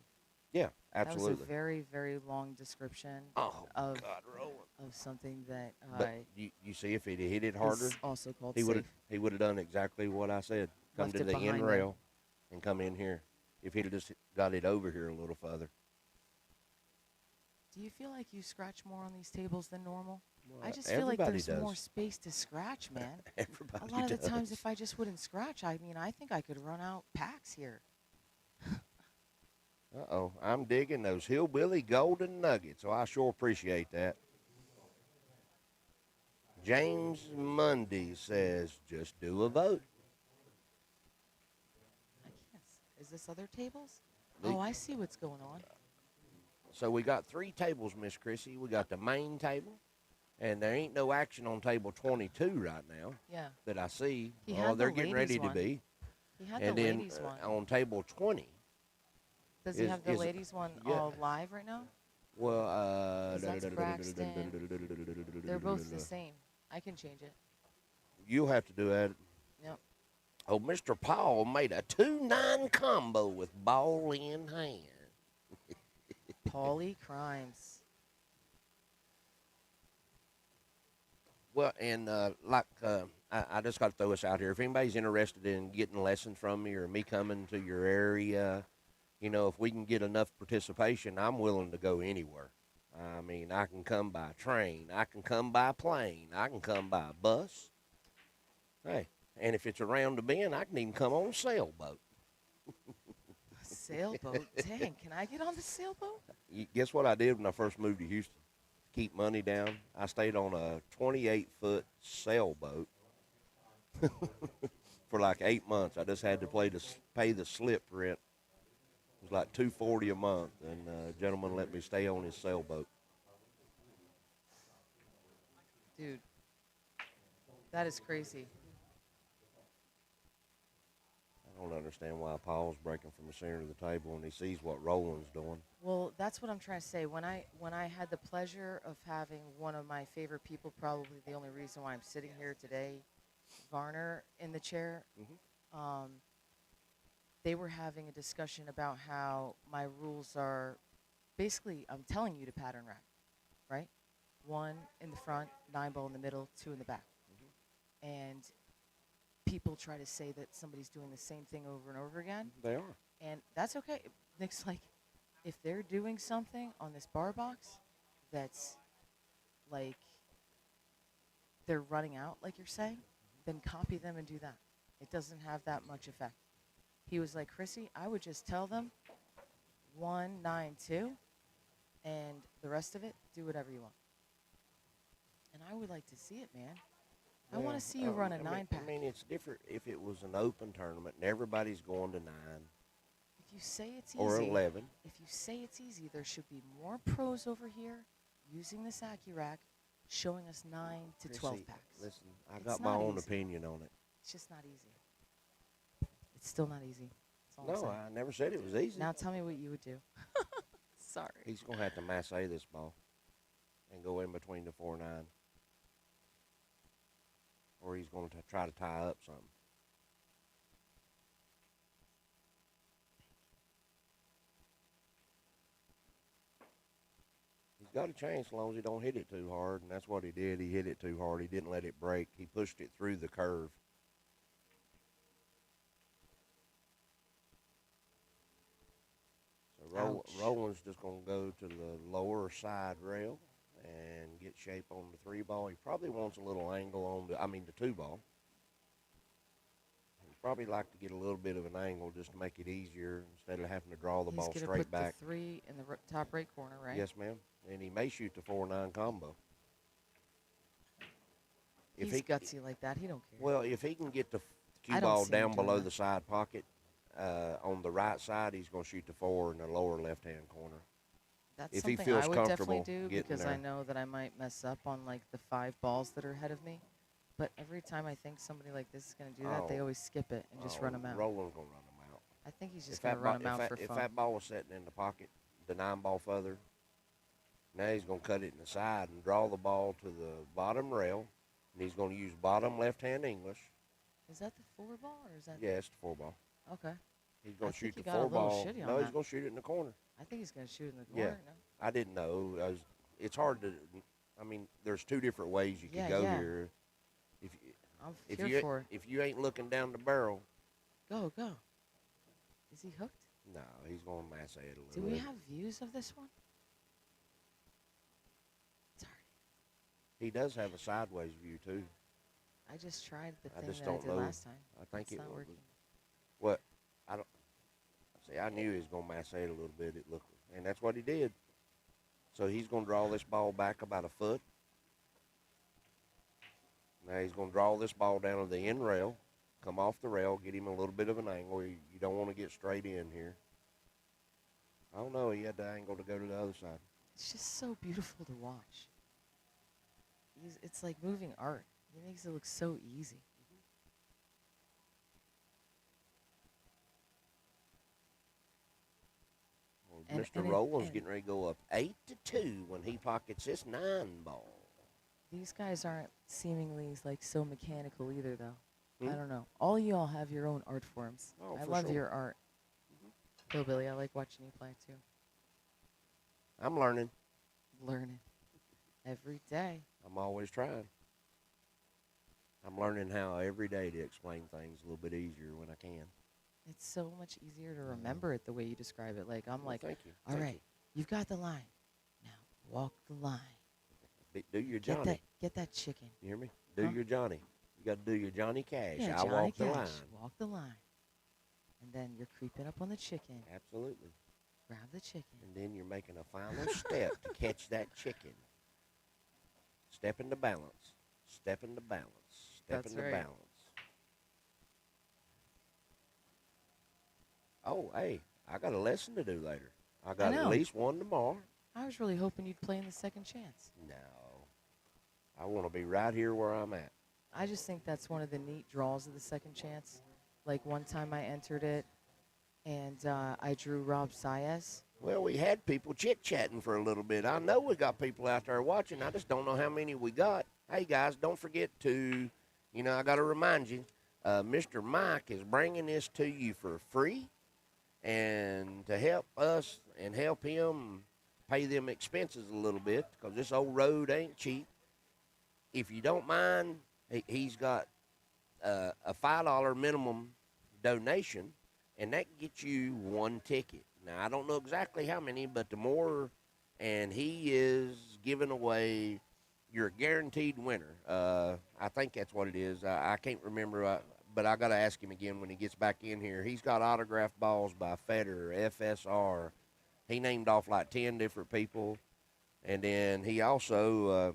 Yeah, That was absolutely. a very, very long description Oh, of God, Roland. of something that But you see, if he'd have hit it harder, is also called he would have safe. done exactly what I said. Come Left to it the behind end him. rail and come in here. If he'd have just got it over here a little further. Do you feel like you scratch more on these tables than normal? I Well, just feel like everybody there's more does. space to scratch, man. Everybody A lot of the times, does. if I just wouldn't scratch, I mean, I think I could run out packs here. Uh-oh, I'm digging those hillbilly golden nuggets, so I sure appreciate that. James Mundy says, just do a vote. I can't. Is this other tables? The- Oh, I see what's going on. So we got 3 tables, Miss Chrissy. We got the main table, and there ain't no action on table 22 right now Yeah. that I see. He Oh, had they're the getting ready ladies to be. He had And the then ladies one. on table 20, Does he is- have the is- ladies one yeah. all live right now? well, 'Cause that's Braxton. They're both the same. I can change it. You'll have to do that. Yep. Oh, Mr. Paul made a 2-9 combo with ball in hand. Paulie Crimes. Well, and I just got to throw this out here. If anybody's interested in getting lessons from me or me coming to your area, if we can get enough participation, I'm willing to go anywhere. I mean, I can come by train, I can come by plane, I can come by bus. Hey, and if it's around the bend, I can even come on a sailboat. A sailboat? Dang, can I get on the sailboat? Guess what I did when I first moved to Houston? Keep money down. I stayed on a 28-foot sailboat for like 8 months. I just had to pay the slip rent. It was like $240 a month, and a gentleman let me stay on his sailboat. Dude, that is crazy. I don't understand why Paul's breaking from the center of the table when he sees what Roland's doing. Well, that's what I'm trying to say. When I had the pleasure of having one of my favorite people, probably the only reason why I'm sitting here today, Varner, in the chair, they were having a discussion about how my rules are basically I'm telling you to pattern rack, right? 1 in the front, 9 ball in the middle, 2 in the back. And people try to say that somebody's doing the same thing over and over again. They are. And that's okay. Nick's like, if they're doing something on this bar box that's like they're running out, like you're saying, then copy them and do that. It doesn't have that much effect. He was like, Chrissy, I would just tell them 1, 9, 2, and the rest of it, do whatever you want. And I would like to see it, man. I want to see you run a 9-pack. I mean, it's different if it was an open tournament and everybody's going to 9. If you say it's easy, or 11. If you say it's easy, there should be more pros over here using this AccuRack, showing us 9 to 12 packs. Listen, I It's got my not own easy. opinion on it. It's just not easy. It's still not easy. That's all I'm No, saying. I never said it was easy. Now tell me what you would do. Sorry. He's going to have to masse this ball and go in between the 4 and 9. Or he's going to try to tie up something. He's got a chance as long as he don't hit it too hard, and that's what he did. He hit it too hard. He didn't let it break. He pushed it through the curve. So Roland's just going to go to the lower side rail and get shape on the 3 ball. He probably wants a little angle on the 2 ball. He'd probably like to get a little bit of an angle just to make it easier instead of having to draw the ball straight back. He's going to put the 3 in the top right corner, right? Yes, ma'am. And he may shoot the 4-9 combo. He's gutsy like that. He don't care. Well, if he can get the cue I don't ball see him down doing below that. the side pocket, on the right side, he's going to shoot the 4 in the lower left-hand corner. That's if he something feels I would definitely comfortable do getting because I there. know that I might mess up on like the 5 balls that are ahead of me. But every time I think somebody like this is going to do that, they always skip it and just run them out. Roland's going to run them out. I think he's just going to run them out for fun. If that ball was sitting in the pocket, the 9 ball further, now he's going to cut it in the side and draw the ball to the bottom rail, and he's going to use bottom left-hand English. Is that the 4 ball or is that? Yeah, it's the 4 ball. Okay. He's going to shoot the got a 4 little ball. shitty on No, he's that. going to shoot it in the corner. I think he's going to shoot in the Yeah. corner. No? I didn't know. It's hard to. I mean, there's 2 different ways you can Yeah, go yeah. here. I'm If here you for it. if you ain't looking down the barrel, Go. Is he hooked? no, he's going to mass it a little Do bit. we have views of this one? Sorry. He does have a sideways view too. I just tried the I thing just that I don't did know. last time. I think it's it not was. working. What? I don't. See, I knew he was going to mass it a little bit. It looked, and that's what he did. So he's going to draw this ball back about a foot. Now he's going to draw this ball down to the end rail, come off the rail, get him a little bit of an angle. You don't want to get straight in here. I don't know. He had the angle to go to the other side. It's just so beautiful to watch. It's like moving art. He makes it look so easy. Well, And- Mr. and it- Rowland's and- getting ready to go up 8-2 when he pockets this 9 ball. These guys aren't seemingly like so mechanical either, though. I don't know. All y'all have your own art forms. Oh, I for love sure. your art. Hillbilly, I like watching you play too. I'm learning. Learning every day. I'm always trying. I'm learning how every day to explain things a little bit easier when I can. It's so much easier to remember it the way you describe it. Like, I'm Well, like, thank you. all Thank right, you've got the line. Now walk the line. you. Do your Get Johnny. that chicken. You hear me? Do Huh? your Johnny. You got to do your Johnny Cash. Yeah, I Johnny walk the Cash. line. Walk the line. And then you're creeping up on the chicken. Absolutely. Grab the chicken. And then you're making a final step to catch that chicken. Step into balance. Step into balance. Step That's into right. balance. Oh, hey, I got a lesson to do later. I got at know. least one tomorrow. I was really hoping you'd play in the second chance. No. I want to be right here where I'm at. I just think that's one of the neat draws of the second chance. Like one time I entered it, and I drew Rob Saez. Well, we had people chit-chatting for a little bit. I know we got people out there watching. I just don't know how many we got. Hey, guys, don't forget to, I got to remind you, Mr. Mike is bringing this to you for free. And to help us and help him pay them expenses a little bit, because this old road ain't cheap. If you don't mind, he's got a $5 minimum donation, and that gets you one ticket. Now, I don't know exactly how many, but the more, and he is giving away, you're a guaranteed winner. I think that's what it is. I can't remember, but I got to ask him again when he gets back in here. He's got autographed balls by Federer, FSR. He named off like 10 different people. And then he also,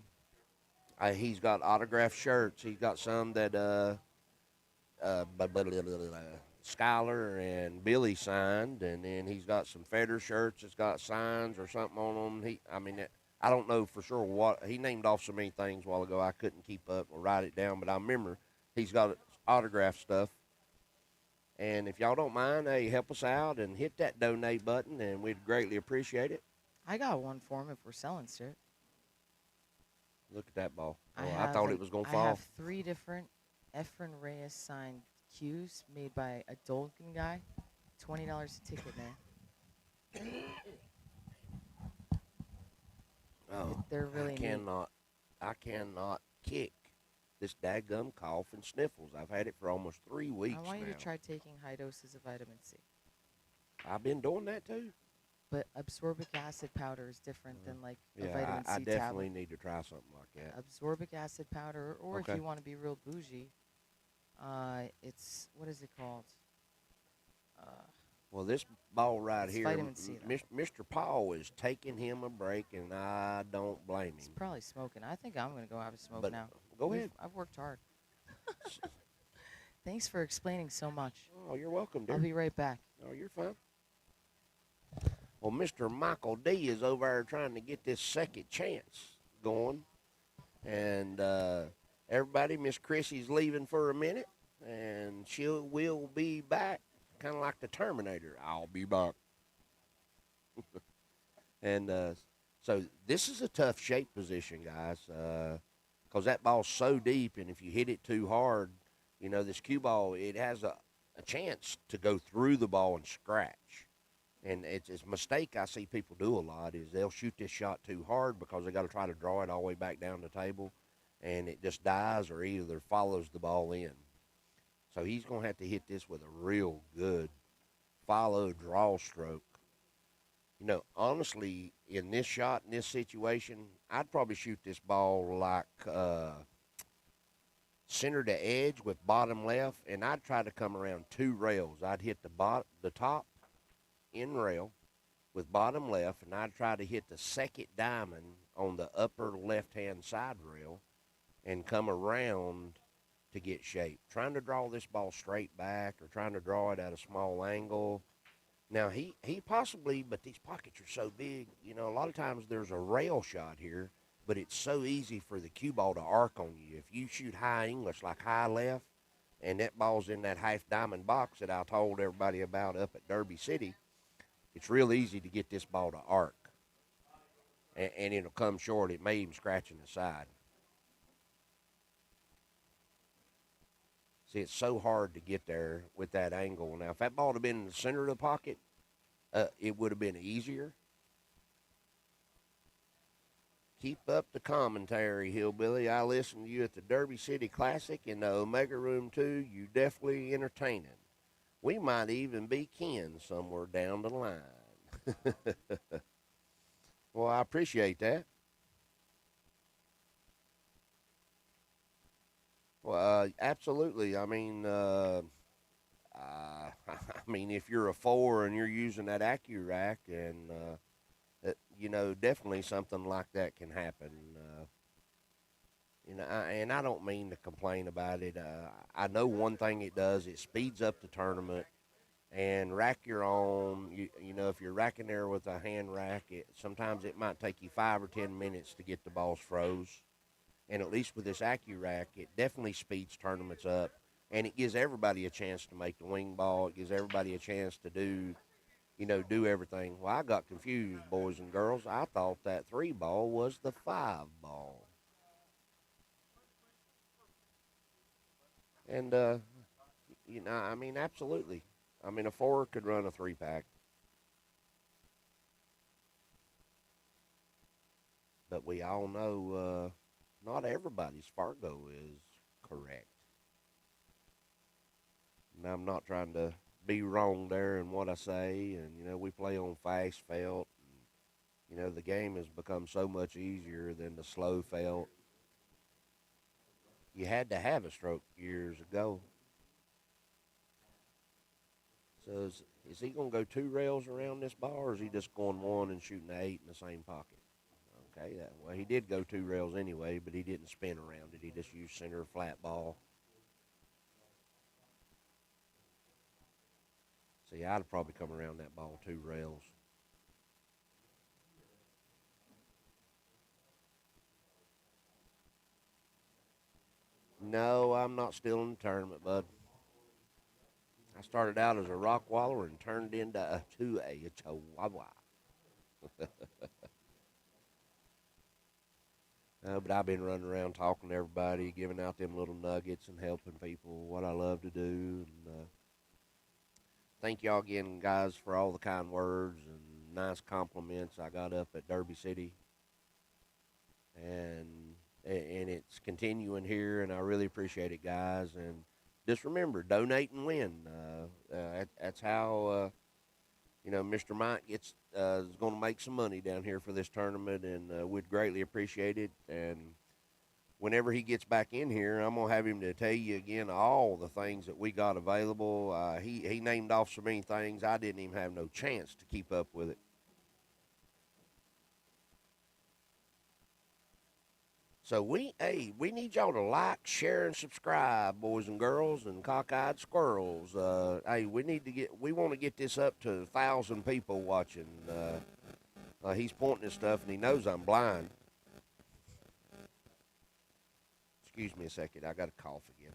he's got autographed shirts. He's got some that Skylar and Billy signed, and then he's got some Federer shirts that's got signs or something on them. I don't know for sure what he named off so many things a while ago. I couldn't keep up or write it down, but I remember he's got autograph stuff. And if y'all don't mind, hey, help us out and hit that donate button, and we'd greatly appreciate it. I got one for him if we're selling shit. Look at that ball. I thought it was going to I fall. have 3 different Efren Reyes signed cues made by a Dolgan guy. $20 a ticket, man. Oh, They're really neat. I cannot kick this daggum cough and sniffles. I've had it for almost 3 weeks I want you now. to try taking high doses of vitamin C. I've been doing that too. But ascorbic acid powder is different than like a Yeah, vitamin C I definitely tablet. need to try something like that. Ascorbic acid powder, or Okay. if you want to be real bougie, it's, what is it called? Well, this ball right It's here, vitamin C, though. Mr. Paul is taking him a break, and I don't blame It's him. probably smoking. I think I'm going to go have a smoke But now. go ahead. I've worked hard. Thanks for explaining so much. Oh, you're welcome, dear. I'll be right back. Oh, you're fine. Well, Mr. Michael D is over there trying to get this second chance going. And everybody, Miss Chrissy's leaving for a minute, and will be back, kind of like the Terminator. I'll be back. And so this is a tough shape position, guys, because that ball's so deep, and if you hit it too hard, this cue ball, it has a chance to go through the ball and scratch. And it's a mistake I see people do a lot is they'll shoot this shot too hard because they got to try to draw it all the way back down the table, and it just dies or either follows the ball in. So he's going to have to hit this with a real good follow draw stroke. Honestly, in this shot, in this situation, I'd probably shoot this ball like center to edge with bottom left, and I'd try to come around 2 rails. I'd hit the top in rail with bottom left, and I'd try to hit the second diamond on the upper left-hand side rail and come around to get shape. Trying to draw this ball straight back or trying to draw it at a small angle. Now, he possibly, but these pockets are so big, a lot of times there's a rail shot here, but it's so easy for the cue ball to arc on you. If you shoot high English, like high left, and that ball's in that half diamond box that I told everybody about up at Derby City, it's real easy to get this ball to arc. And it'll come short. It may even scratch in the side. See, it's so hard to get there with that angle. Now, if that ball had been in the center of the pocket, it would have been easier. Keep up the commentary, Hillbilly. I listened to you at the Derby City Classic in the Omega Room, too. You definitely entertaining. We might even be kin somewhere down the line. Well, I appreciate that. Well, absolutely. I mean, if you're a 4 and you're using that AccuRack, and definitely something like that can happen. And I don't mean to complain about it. I know one thing it does: it speeds up the tournament. And rack your own. If you're racking there with a hand rack, sometimes it might take you 5 or 10 minutes to get the balls froze. And at least with this AccuRack, it definitely speeds tournaments up, and it gives everybody a chance to make the wing ball. It gives everybody a chance to do everything. Well, I got confused, boys and girls. I thought that 3 ball was the 5 ball. And, absolutely. I mean, a 4 could run a 3-pack. But we all know not everybody's Fargo is correct. And I'm not trying to be wrong there in what I say. And, we play on fast felt. And, the game has become so much easier than the slow felt. You had to have a stroke years ago. So is he going to go 2 rails around this ball, or is he just going 1 and shooting 8 in the same pocket? Okay, well, he did go 2 rails anyway, but he didn't spin around it. He just used center flat ball. See, I'd have probably come around that ball 2 rails. No, I'm not still in the tournament, bud. I started out as a rock waller and turned into a chihuahua. But I've been running around talking to everybody, giving out them little nuggets and helping people, what I love to do. And thank y'all again, guys, for all the kind words and nice compliments I got up at Derby City. And it's continuing here, and I really appreciate it, guys. And just remember, donate and win. That's how Mr. Mike is going to make some money down here for this tournament, and we'd greatly appreciate it. And whenever he gets back in here, I'm going to have him to tell you again all the things that we got available. He named off so many things, I didn't even have no chance to keep up with it. So we need y'all to like, share, and subscribe, boys and girls, and cockeyed squirrels. We want to get this up to 1,000 people watching. He's pointing at stuff, and he knows I'm blind. Excuse me a second, I got a cough again.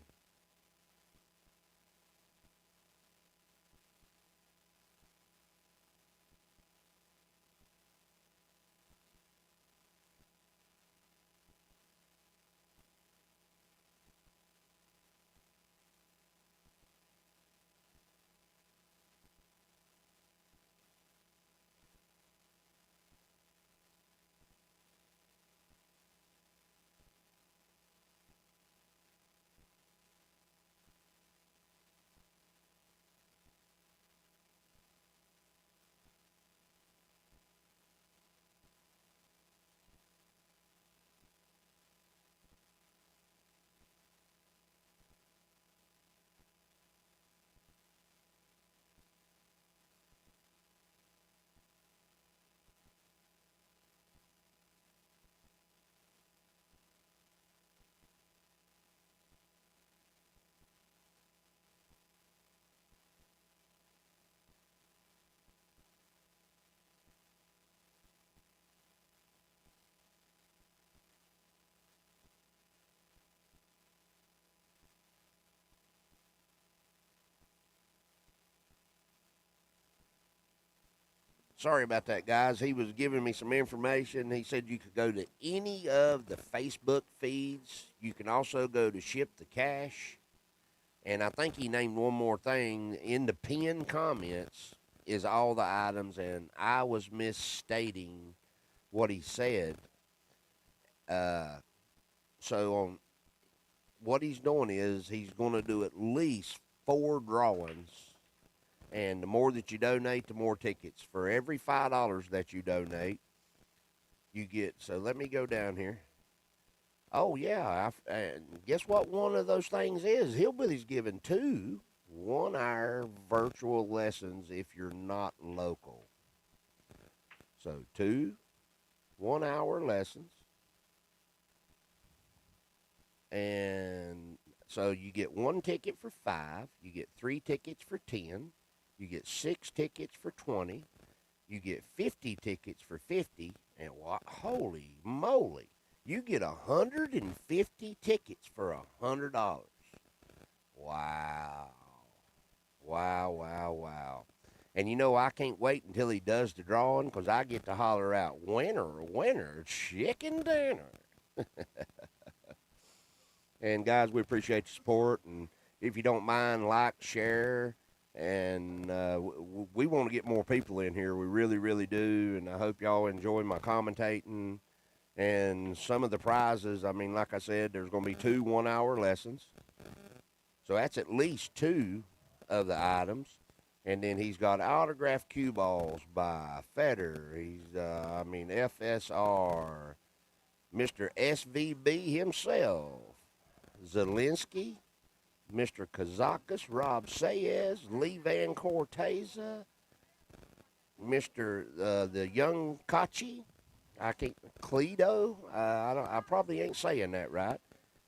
Sorry about that, guys. He was giving me some information. He said you could go to any of the Facebook feeds. You can also go to Ship the Cash. And I think he named one more thing in the pinned comments is all the items, and I was misstating what he said. Uh, so on what he's doing is he's going to do at least 4 drawings, and the more that you donate, the more tickets. For every $5 that you donate, you get. So let me go down here. Oh yeah, and guess what? One of those things is Hillbilly's giving 2 1-hour virtual lessons if you're not local. So 2 1-hour lessons, and so you get 1 ticket for 5, you get 3 tickets for 10, you get 6 tickets for 20, you get 50 tickets for 50, and what? Holy moly! You get 150 tickets for $100. Wow. Wow, wow, wow. And you know, I can't wait until he does the drawing because I get to holler out, winner, winner, chicken dinner. And guys, we appreciate your support. And if you don't mind, like, share. And we want to get more people in here. We really, really do. And I hope y'all enjoy my commentating. And some of the prizes, I mean, like I said, there's going to be 2 1-hour lessons. So that's at least 2 of the items. And then he's got autographed cue balls by Feder. He's, FSR, Mr. SVB himself, Zelensky, Mr. Kazakis, Rob Sayez, Lee Van Corteza, Mr. The Young Kachi, Cledo, I probably ain't saying that right,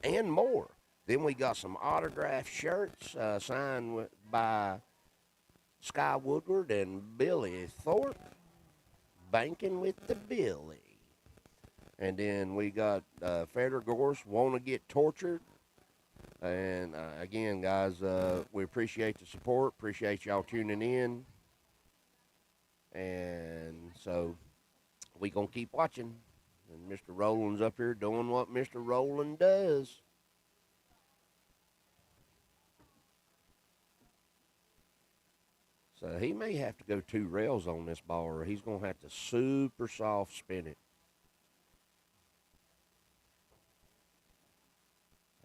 and more. Then we got some autographed shirts signed by Sky Woodward and Billy Thorpe, banking with the Billy. And then we got Feder Gorse, Want to Get Tortured. And again, guys, we appreciate the support. Appreciate y'all tuning in. And so we going to keep watching. And Mr. Rowland's up here doing what Mr. Rowland does. So he may have to go 2 rails on this ball, or he's going to have to super soft spin it.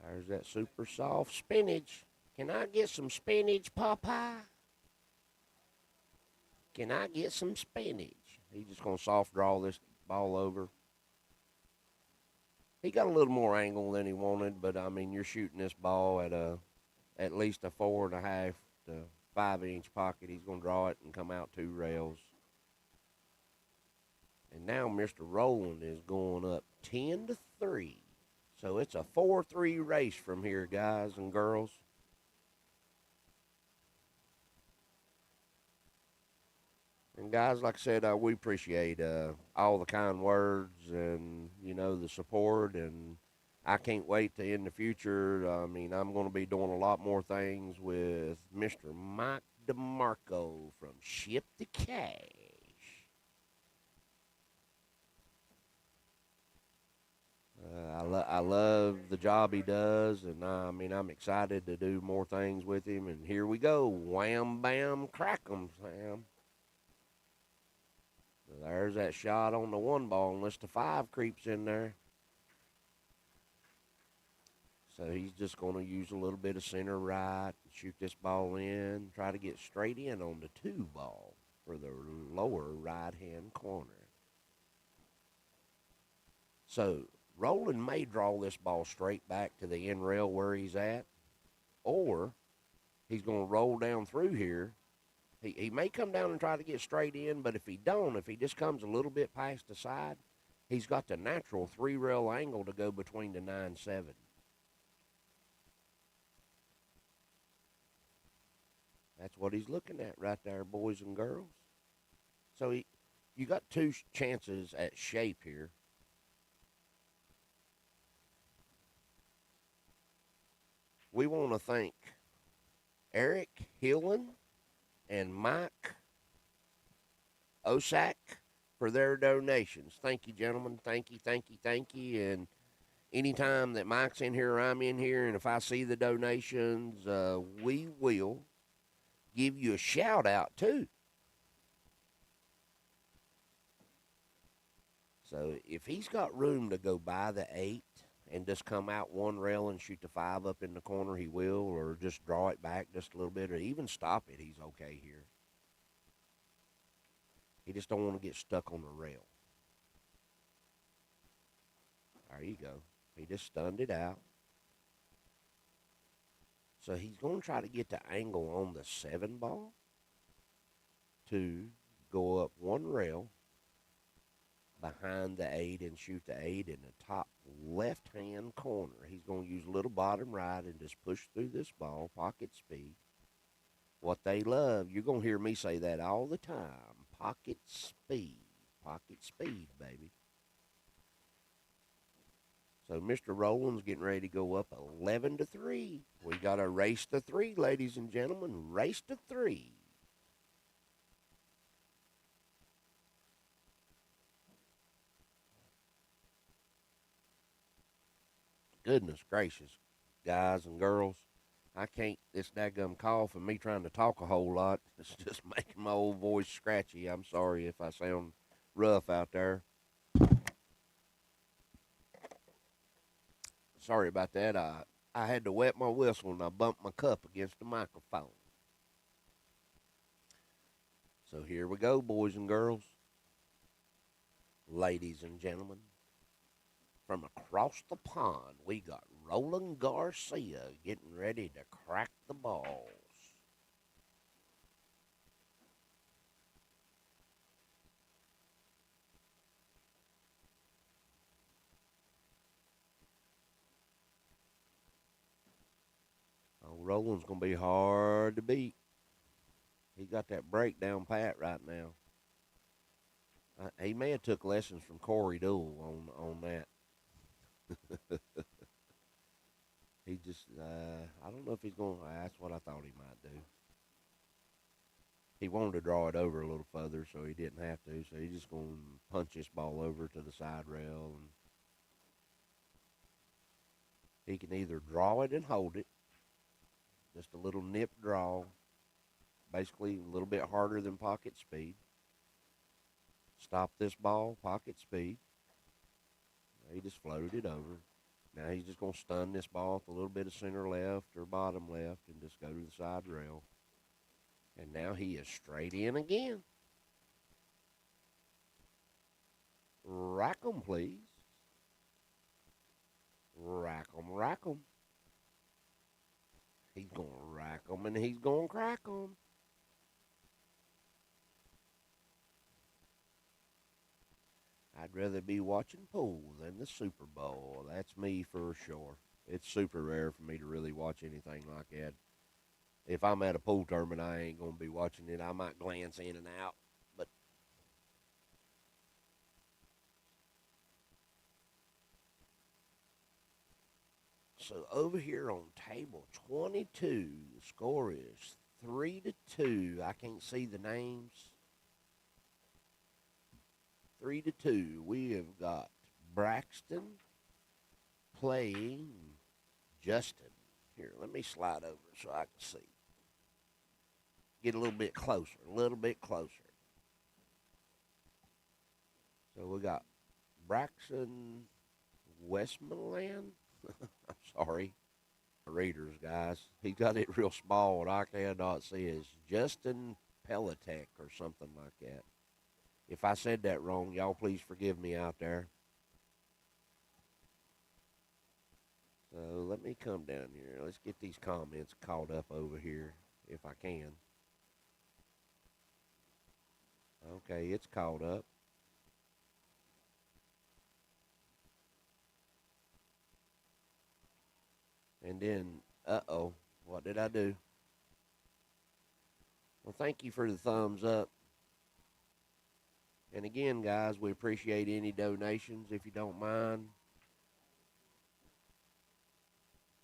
There's that super soft spinach. Can I get some spinach, Popeye? Can I get some spinach? He's just going to soft draw this ball over. He got a little more angle than he wanted, but, I mean, you're shooting this ball at least a 4.5 to 5-inch pocket. He's going to draw it and come out 2 rails. And now Mr. Rowland is going up 10-3. So it's a 4-3 race from here, guys and girls. And guys, like I said, we appreciate all the kind words and, you know, the support. And I can't wait to, in the future, I mean, I'm going to be doing a lot more things with Mr. Mike DeMarco from Ship to Cash. I love the job he does, and I mean, I'm excited to do more things with him. And here we go. Wham, bam, crack 'em, Sam. So there's that shot on the 1 ball, unless the 5 creeps in there. So he's just going to use a little bit of center right, shoot this ball in, try to get straight in on the 2 ball for the lower right-hand corner. So Rowland may draw this ball straight back to the end rail where he's at, or he's going to roll down through here. He may come down and try to get straight in, but if he just comes a little bit past the side, he's got the natural 3-rail angle to go between the 9-7. That's what he's looking at right there, boys and girls. So you got 2 chances at shape here. We want to thank Eric Hillen and Mike Osak for their donations. Thank you, gentlemen. Thank you, thank you, thank you. And Anytime that Mike's in here or I'm in here, and if I see the donations, we will give you a shout out too. So if he's got room to go by the 8 and just come out one rail and shoot the 5 up in the corner, he will, or just draw it back just a little bit, or even stop it, he's okay here. He just don't want to get stuck on the rail. There you go. He just stunned it out. So he's going to try to get the angle on the 7 ball to go up one rail behind the 8 and shoot the 8 in the top left-hand corner. He's going to use a little bottom right and just push through this ball, pocket speed. What they love, you're going to hear me say that all the time, pocket speed, baby. So Mr. Rowland's getting ready to go up 11-3. We got a race to 3, ladies and gentlemen, race to 3. Goodness gracious, guys and girls. I can't, this daggum cough and me trying to talk a whole lot, it's just making my old voice scratchy. I'm sorry if I sound rough out there. Sorry about that. I had to wet my whistle and I bumped my cup against the microphone. So here we go, boys and girls. Ladies and gentlemen. From across the pond, we got Roland Garcia getting ready to crack the balls. Oh, Roland's going to be hard to beat. He got that break down pat right now. He may have took lessons from Corey Doole on that. He just, I don't know if he's going to, that's what I thought he might do. He wanted to draw it over a little further, so he didn't have to. So he's just going to punch this ball over to the side rail. And he can either draw it and hold it, just a little nip draw, basically a little bit harder than pocket speed. Stop this ball, pocket speed. He just floated it over. Now he's just going to stun this ball with a little bit of center left or bottom left and just go to the side rail. And now he is straight in again. Rack 'em, please. Rack 'em, rack 'em. He's going to rack 'em and he's going to crack 'em. I'd rather be watching pool than the Super Bowl. That's me for sure. It's super rare for me to really watch anything like that. If I'm at a pool tournament, I ain't going to be watching it. I might glance in and out. But so over here on table 22, the score is 3-2. I can't see the names. 3-2. We have got Braxton playing Justin. Here, let me slide over so I can see. Get a little bit closer, So we got Braxton Westmoreland. I'm sorry. Readers, guys. He got it real small and I cannot see it. It's Justin Pelitek or something like that. If I said that wrong, y'all please forgive me out there. So let me come down here. Let's get these comments caught up over here if I can. Okay, it's caught up. And then, uh-oh, what did I do? Well, thank you for the thumbs up. And again, guys, we appreciate any donations if you don't mind.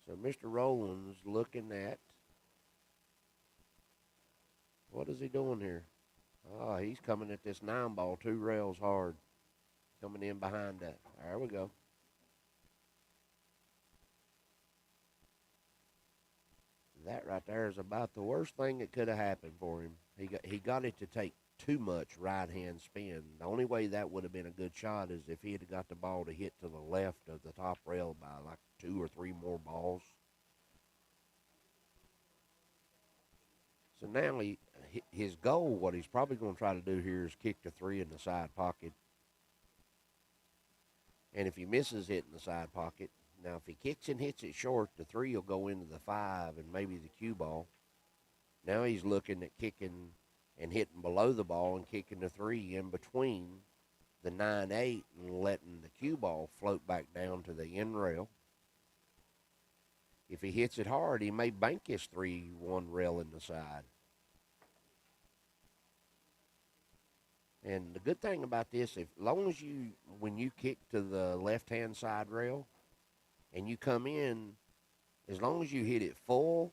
So Mr. Rowland's looking at, what is he doing here? Oh, he's coming at this 9 ball 2 rails hard. Coming in behind that. There we go. That right there is about the worst thing that could have happened for him. He got it to take too much right hand spin. The only way that would have been a good shot is if he had got the ball to hit to the left of the top rail by like 2 or 3 more balls. So now his goal, what he's probably going to try to do here is kick the 3 in the side pocket. And if he misses hitting the side pocket, now if he kicks and hits it short, the 3 will go into the 5 and maybe the cue ball. Now he's looking at kicking and hitting below the ball and kicking the 3 in between the 9-8 and letting the cue ball float back down to the end rail. If he hits it hard, he may bank his 3-1 rail in the side. And the good thing about this, long as when you kick to the left-hand side rail and you come in, as long as you hit it full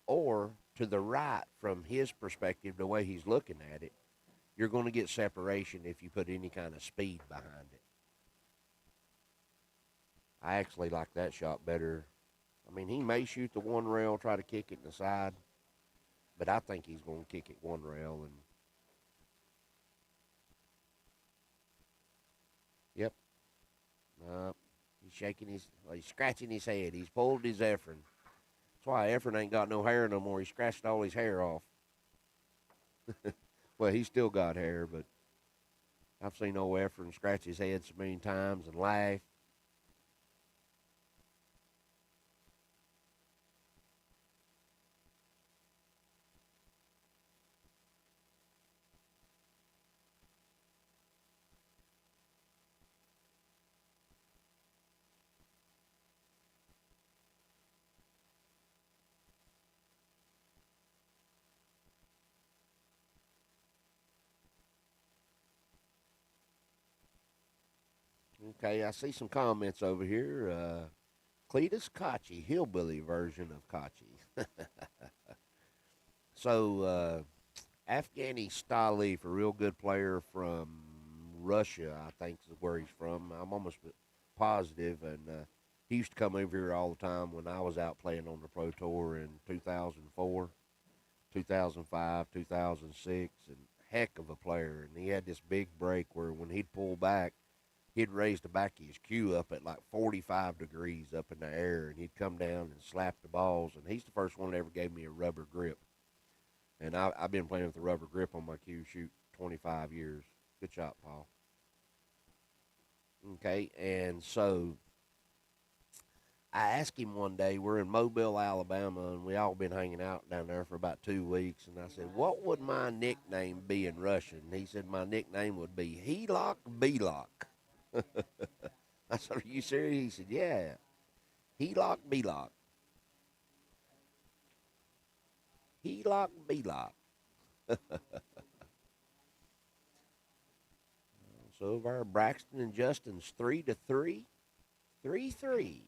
or to the right from his perspective, the way he's looking at it, you're going to get separation if you put any kind of speed behind it. I actually like that shot better. I mean, he may shoot the 1 rail, try to kick it in the side, but I think he's going to kick it 1 rail. And yep. He's scratching his head. He's pulled his Efren. That's why Efren ain't got no hair no more. He scratched all his hair off. Well, he's still got hair, but I've seen old Efren scratch his head so many times and laugh. Okay, I see some comments over here. Cletus Kochi, hillbilly version of Kochi. So, Afghani Staleef, a real good player from Russia, I think is where he's from. I'm almost positive, and he used to come over here all the time when I was out playing on the Pro Tour in 2004, 2005, 2006, and heck of a player. And he had this big break where when he'd pull back, he'd raise the back of his cue up at like 45 degrees up in the air, and he'd come down and slap the balls. And he's the first one that ever gave me a rubber grip. And I've been playing with a rubber grip on my cue shoot 25 years. Good shot, Paul. Okay, and so I asked him one day, we're in Mobile, Alabama, and we all been hanging out down there for about 2 weeks. And I said, what would my nickname be in Russian? And he said, my nickname would be Helok Belok. I said, are you serious? He said, yeah. Helok Belok. Helok Belok. So our Braxton and Justin's 3-3. 3-3.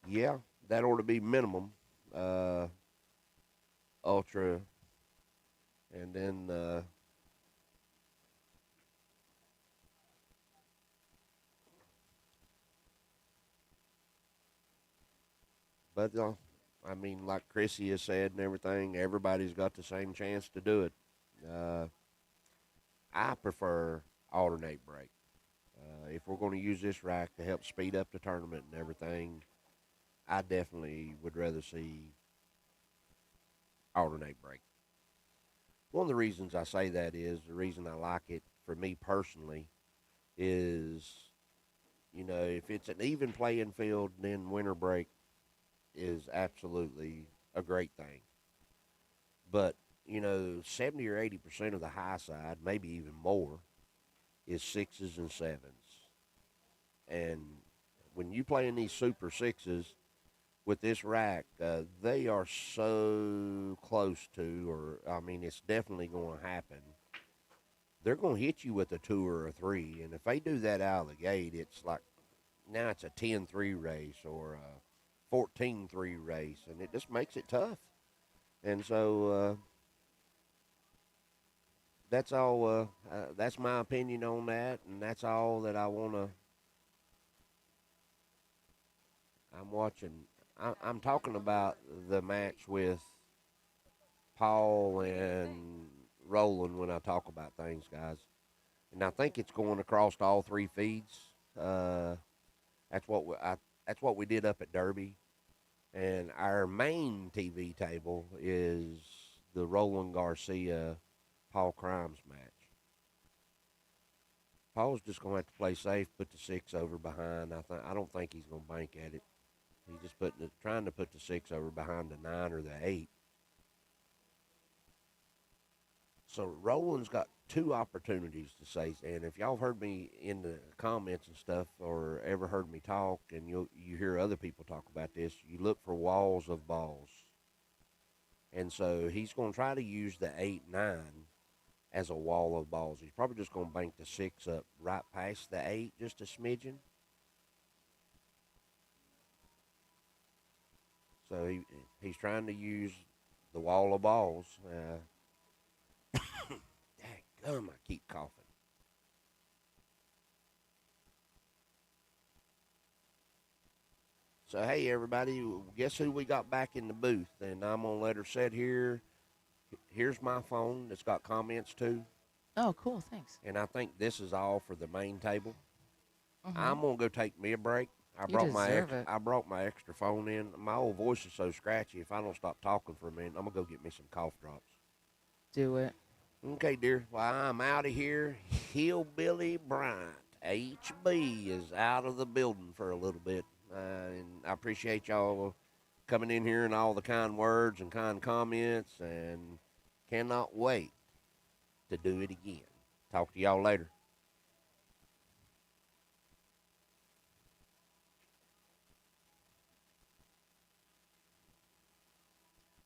Yeah, that ought to be minimum. Ultra. And then but I mean, like Chrissy has said and everything, everybody's got the same chance to do it. I prefer alternate break. If we're going to use this rack to help speed up the tournament and everything, I definitely would rather see alternate break. One of the reasons I say that is the reason I like it for me personally is, if it's an even playing field, then winter break is absolutely a great thing. But, 70 or 80% of the high side, maybe even more, is 6s and 7s. And when you play in these super 6s with this rack, they are so close to, it's definitely going to happen. They're going to hit you with a 2 or a 3. And if they do that out of the gate, it's like, now it's a 10-3 race or a 14-3 race, and it just makes it tough. And so that's all. That's my opinion on that, and that's all that I wanna. I'm watching. I'm talking about the match with Paul and Roland when I talk about things, guys. And I think it's going across all three feeds. Uh, that's what we did up at Derby. And our main TV table is the Roland Garcia Paul Crimes match. Paul's just gonna have to play safe, put the six over behind. I don't think he's gonna bank at it. He's just trying to put the six over behind the nine or the eight. So Roland's got two opportunities to say, and if y'all heard me in the comments and stuff, or ever heard me talk, and you hear other people talk about this, you look for walls of balls, and so he's going to try to use the 8-9 as a wall of balls. He's probably just going to bank the six up right past the eight, just a smidgen. So he's trying to use the wall of balls. Daggum, I keep coughing. So, hey, everybody, guess who we got back in the booth? And I'm going to let her sit here. Here's my phone. It's got comments, too. Oh, cool. Thanks. And I think this is all for the main table. Mm-hmm. I'm going to go take me a break. You deserve it. I brought my extra phone in. My old voice is so scratchy. If I don't stop talking for a minute, I'm going to go get me some cough drops. Do it. Okay, dear. Well, I'm out of here. Hillbilly Bryant, HB, is out of the building for a little bit. And I appreciate y'all coming in here and all the kind words and kind comments, and cannot wait to do it again. Talk to y'all later.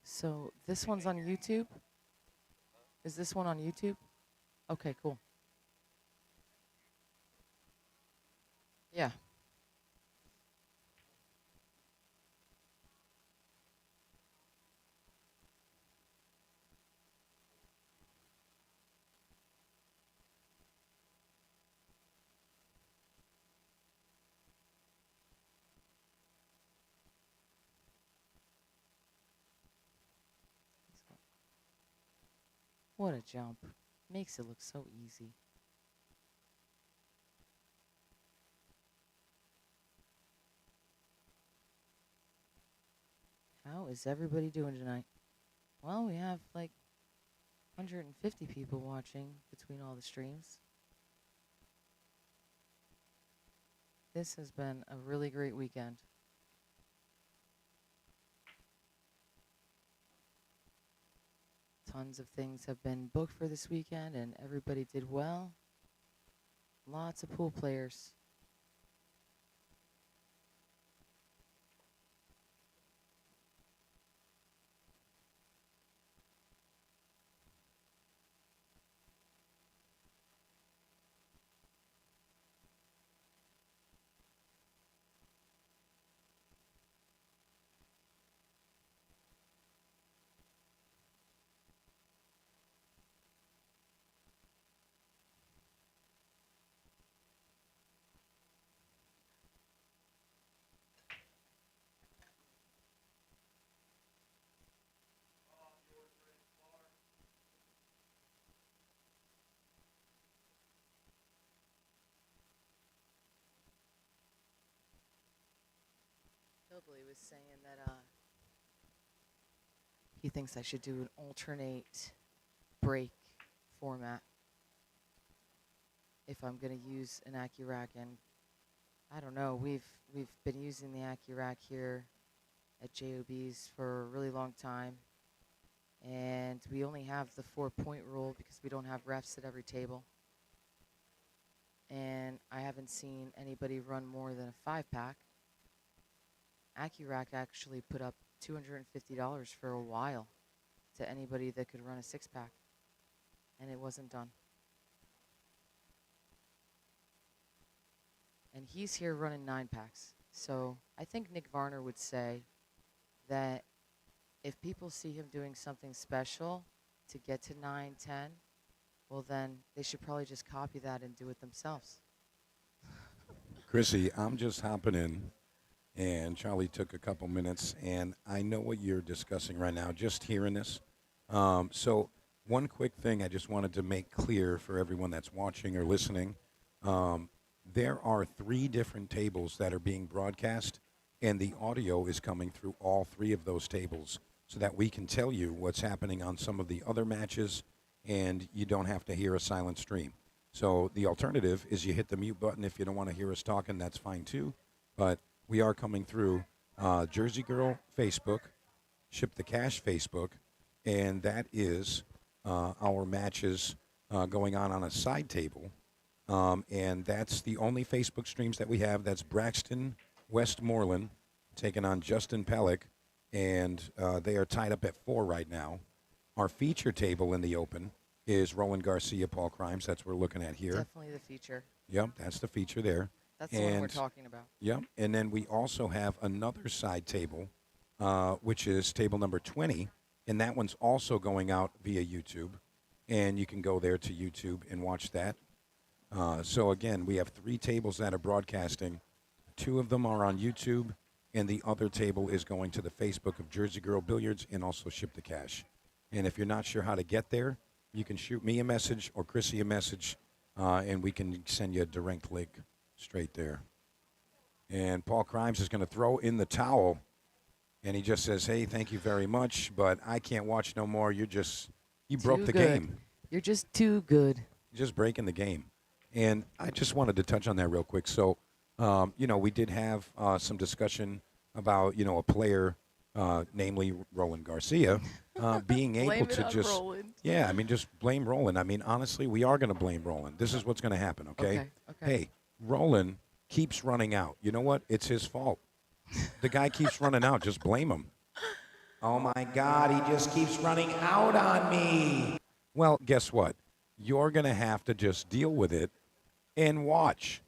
So this one's on YouTube? Is this one on YouTube? Okay, cool. Yeah. What a jump. Makes it look so easy. How is everybody doing tonight? Well, we have like 150 people watching between all the streams. This has been a really great weekend. Tons of things have been booked for this weekend, and everybody did well. Lots of pool players. Hillbilly was saying that he thinks I should do an alternate break format if I'm gonna use an AccuRack, and I don't know. We've been using the AccuRack here at JOB's for a really long time, and we only have the 4-point rule because we don't have refs at every table. And I haven't seen anybody run more than a 5-pack. AccuRack actually put up $250 for a while to anybody that could run a 6-pack, and it wasn't done. And he's here running 9-packs. So I think Nick Varner would say that if people see him doing something special to get to 9, 10, Well, then they should probably just copy that and do it themselves. Chrissy, I'm just hopping in, and Charlie took a couple minutes, and I know what you're discussing right now, just hearing this. So, one quick thing I just wanted to make clear for everyone that's watching or listening. Um, there are three different tables that are being broadcast, and the audio is coming through all three of those tables so that we can tell you what's happening on some of the other matches, and you don't have to hear a silent stream. So the alternative is you hit the mute button if you don't want to hear us talking. That's fine too. But we are coming through Jersey Girl Facebook, Ship the Cash Facebook, and that is our matches going on a side table. And that's the only Facebook streams that we have. That's Braxton Westmoreland taking on Justin Pellick, and they are tied up at 4 right now. Our feature table in the open is Roland Garcia, Paul Crimes. That's what we're looking at here. Definitely the feature. Yep, that's the feature there. That's the one we're talking about. Yep, and then we also have another side table, which is table number 20, and that one's also going out via YouTube, and you can go there to YouTube and watch that. So again, we have 3 tables that are broadcasting. 2 of them are on YouTube, and the other table is going to the Facebook of Jersey Girl Billiards and also Ship the Cash. And if you're not sure how to get there, you can shoot me a message or Chrissy a message, and we can send you a direct link straight there. And Paul Crimes is going to throw in the towel, and he just says, hey, thank you very much, but I can't watch no more. You broke the game. You're just too good. You're just breaking the game. And I just wanted to touch on that real quick. So, we did have some discussion about, a player, namely Roland Garcia, being able to just, Roland. yeah, I mean, just blame Roland. I mean, honestly, we are going to blame Roland. This is what's going to happen, okay? Okay. Hey, Roland keeps running out. You know what? It's his fault. The guy keeps running out. Just blame him. Oh, my God, he just keeps running out on me. Well, guess what? You're going to have to just deal with it and watch.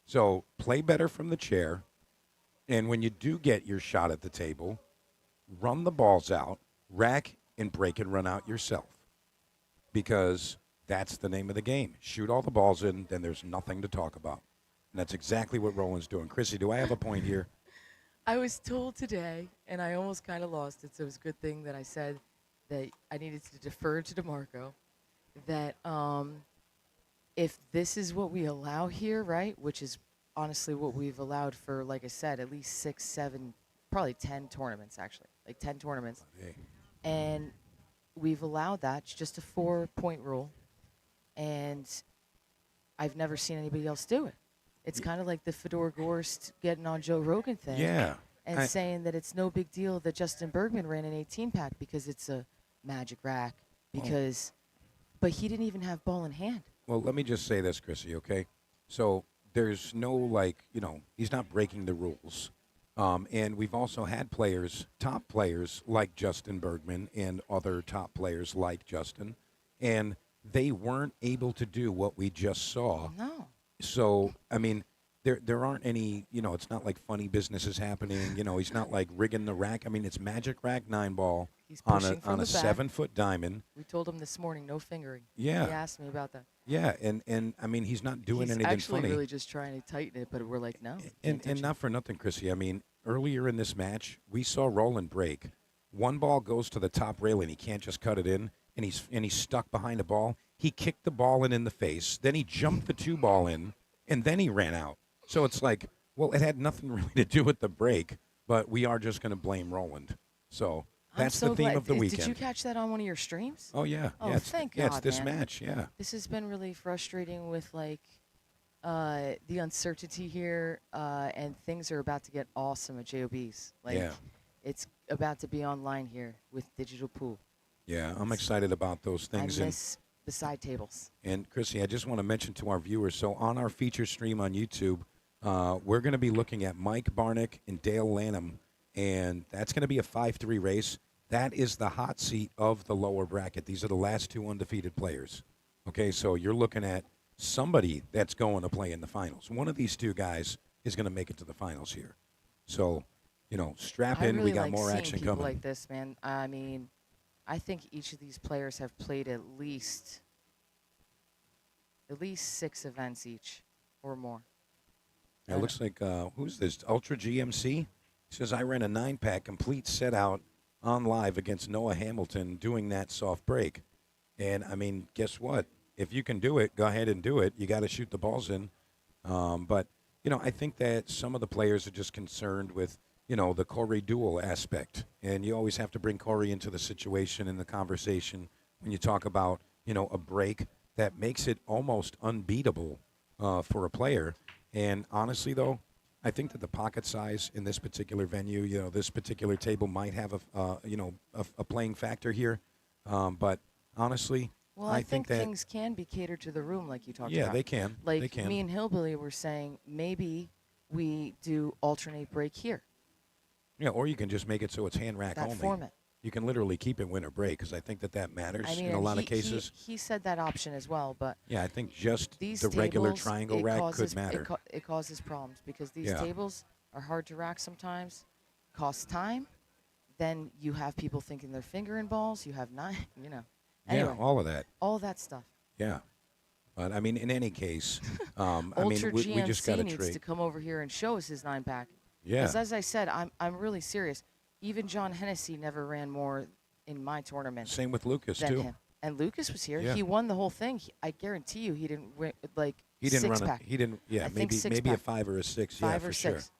So play better from the chair, and when you do get your shot at the table, run the balls out, rack and break and run out yourself, because that's the name of the game. Shoot all the balls in, then there's nothing to talk about. And that's exactly what Roland's doing. Chrissy, do I have a point here? I was told today, and I almost kind of lost it, so it was a good thing that I said that I needed to defer to DeMarco, that if this is what we allow here, right, which is honestly what we've allowed for, like I said, at least 6, 7, probably 10 tournaments, actually, like 10 tournaments. Hey. And we've allowed that. It's just a 4-point rule. And I've never seen anybody else do it. It's kind of like the Fedor Gorst getting on Joe Rogan thing. Yeah. And saying that it's no big deal that Justin Bergman ran an 18-pack because it's a magic rack. But he didn't even have ball in hand. Well, let me just say this, Chrissy, okay? So there's no, he's not breaking the rules. And we've also had top players like Justin Bergman and other top players like Justin, and they weren't able to do what we just saw. No. So, I mean, there aren't any, it's not like funny business is happening. He's not like rigging the rack. I mean, it's magic rack 9-ball He's on pushing from a the back. 7-foot diamond. We told him this morning, no fingering. Yeah. He asked me about that. Yeah, and I mean, he's not doing anything He's actually funny. really just trying to tighten it, but we're like, no. And not for nothing, Chrissy. I mean, earlier in this match, we saw Roland break. One ball goes to the top rail, and he can't just cut it in, and he's stuck behind the ball. He kicked the ball in the face. Then he jumped the 2-ball in, and then he ran out. So it's like, well, it had nothing really to do with the break, but we are just going to blame Roland. So that's the theme of the weekend. Did you catch that on one of your streams? Oh, yeah. Oh, yeah, thank yeah, it's God, this man. match, yeah. This has been really frustrating with, the uncertainty here, and things are about to get awesome at JOBs. Yeah. It's about to be online here with Digital Pool. Yeah, I'm excited about those things. I miss the side tables. And Chrissy, I just want to mention to our viewers, so on our feature stream on YouTube, we're going to be looking at Mike Barnick and Dale Lanham, and that's going to be a 5-3 race. That is the hot seat of the lower bracket. These are the last 2 undefeated players. Okay, so you're looking at somebody that's going to play in the finals. One of these 2 guys is going to make it to the finals here. So, strap in. Really we got like more seeing action people coming. like this, man. I mean, I think each of these players have played at least at least 6 events each or more. It looks like, who's this? Ultra GMC? He says, I ran a 9-pack complete set out on live against Noah Hamilton doing that soft break. And, I mean, guess what? If you can do it, go ahead and do it. You got to shoot the balls in. But, I think that some of the players are just concerned with, the Corey duel aspect. And you always have to bring Corey into the situation and the conversation when you talk about, a break that makes it almost unbeatable for a player. And honestly, though, I think that the pocket size in this particular venue, this particular table might have a playing factor here. But honestly, well, I think that things can be catered to the room, like you talked about. Yeah, they can. Like they can. Me and Hillbilly were saying, maybe we do alternate break here. Yeah, or you can just make it so it's hand rack that only. Format. You can literally keep it win or break because I think that matters in a lot of cases. He said that option as well, but yeah, I think just these the tables, regular triangle rack could matter. It causes problems because these tables are hard to rack sometimes, cost time. Then you have people thinking they're fingering balls. You have nine, Anyway, yeah, all of that. All that stuff. Yeah. But, I mean, in any case, we just got to trade. needs to come over here and show us his 9-pack. Yeah. Because as I said, I'm really serious. Even John Hennessy never ran more in my tournament. Same with Lucas, than too. Him. And Lucas was here. Yeah. He won the whole thing. I guarantee you he didn't win, he didn't six run pack. He didn't, yeah, maybe a 5 or a 6. Five yeah, or for 6. Sure.